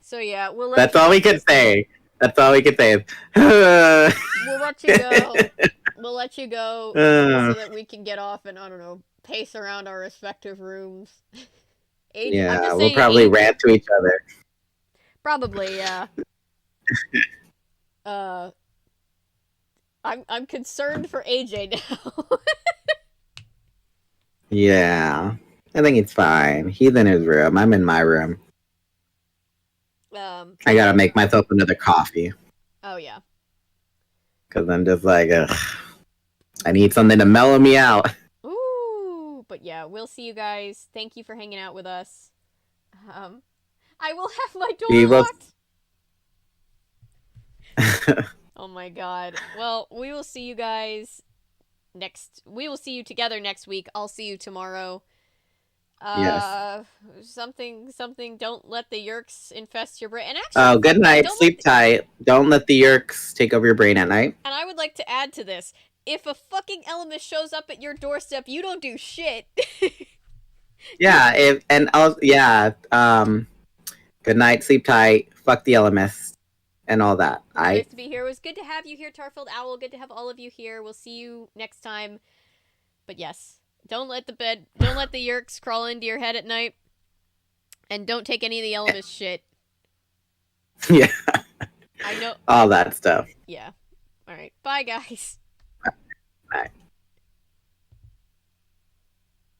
So yeah, That's all we can say. That's all we can say. We'll let you go. We'll let you go so that we can get off and, I don't know, pace around our respective rooms. Yeah, we'll probably rant to each other. Probably, yeah. I'm concerned for AJ now. Yeah, I think it's fine. He's in his room. I'm in my room. I gotta make myself another coffee. Oh, yeah. Because I'm just ugh. I need something to mellow me out. Ooh, but yeah, we'll see you guys. Thank you for hanging out with us. I will have my door locked. Oh my god. Well, we will see you guys we will see you together next week. I'll see you tomorrow. Yes. Something, don't let the Yeerks infest your brain. And actually, good night, sleep tight. Don't let the Yeerks take over your brain at night. And I would like to add to this, if a fucking Ellimist shows up at your doorstep, you don't do shit. Yeah, good night, sleep tight, fuck the Ellimist, and all that. Nice to be here. It was good to have you here, Tarfield Owl. Good to have all of you here. We'll see you next time. But yes, don't let the Yeerks crawl into your head at night, and don't take any of the Elvis shit. Yeah. I know all that stuff. Yeah. All right. Bye, guys. Bye.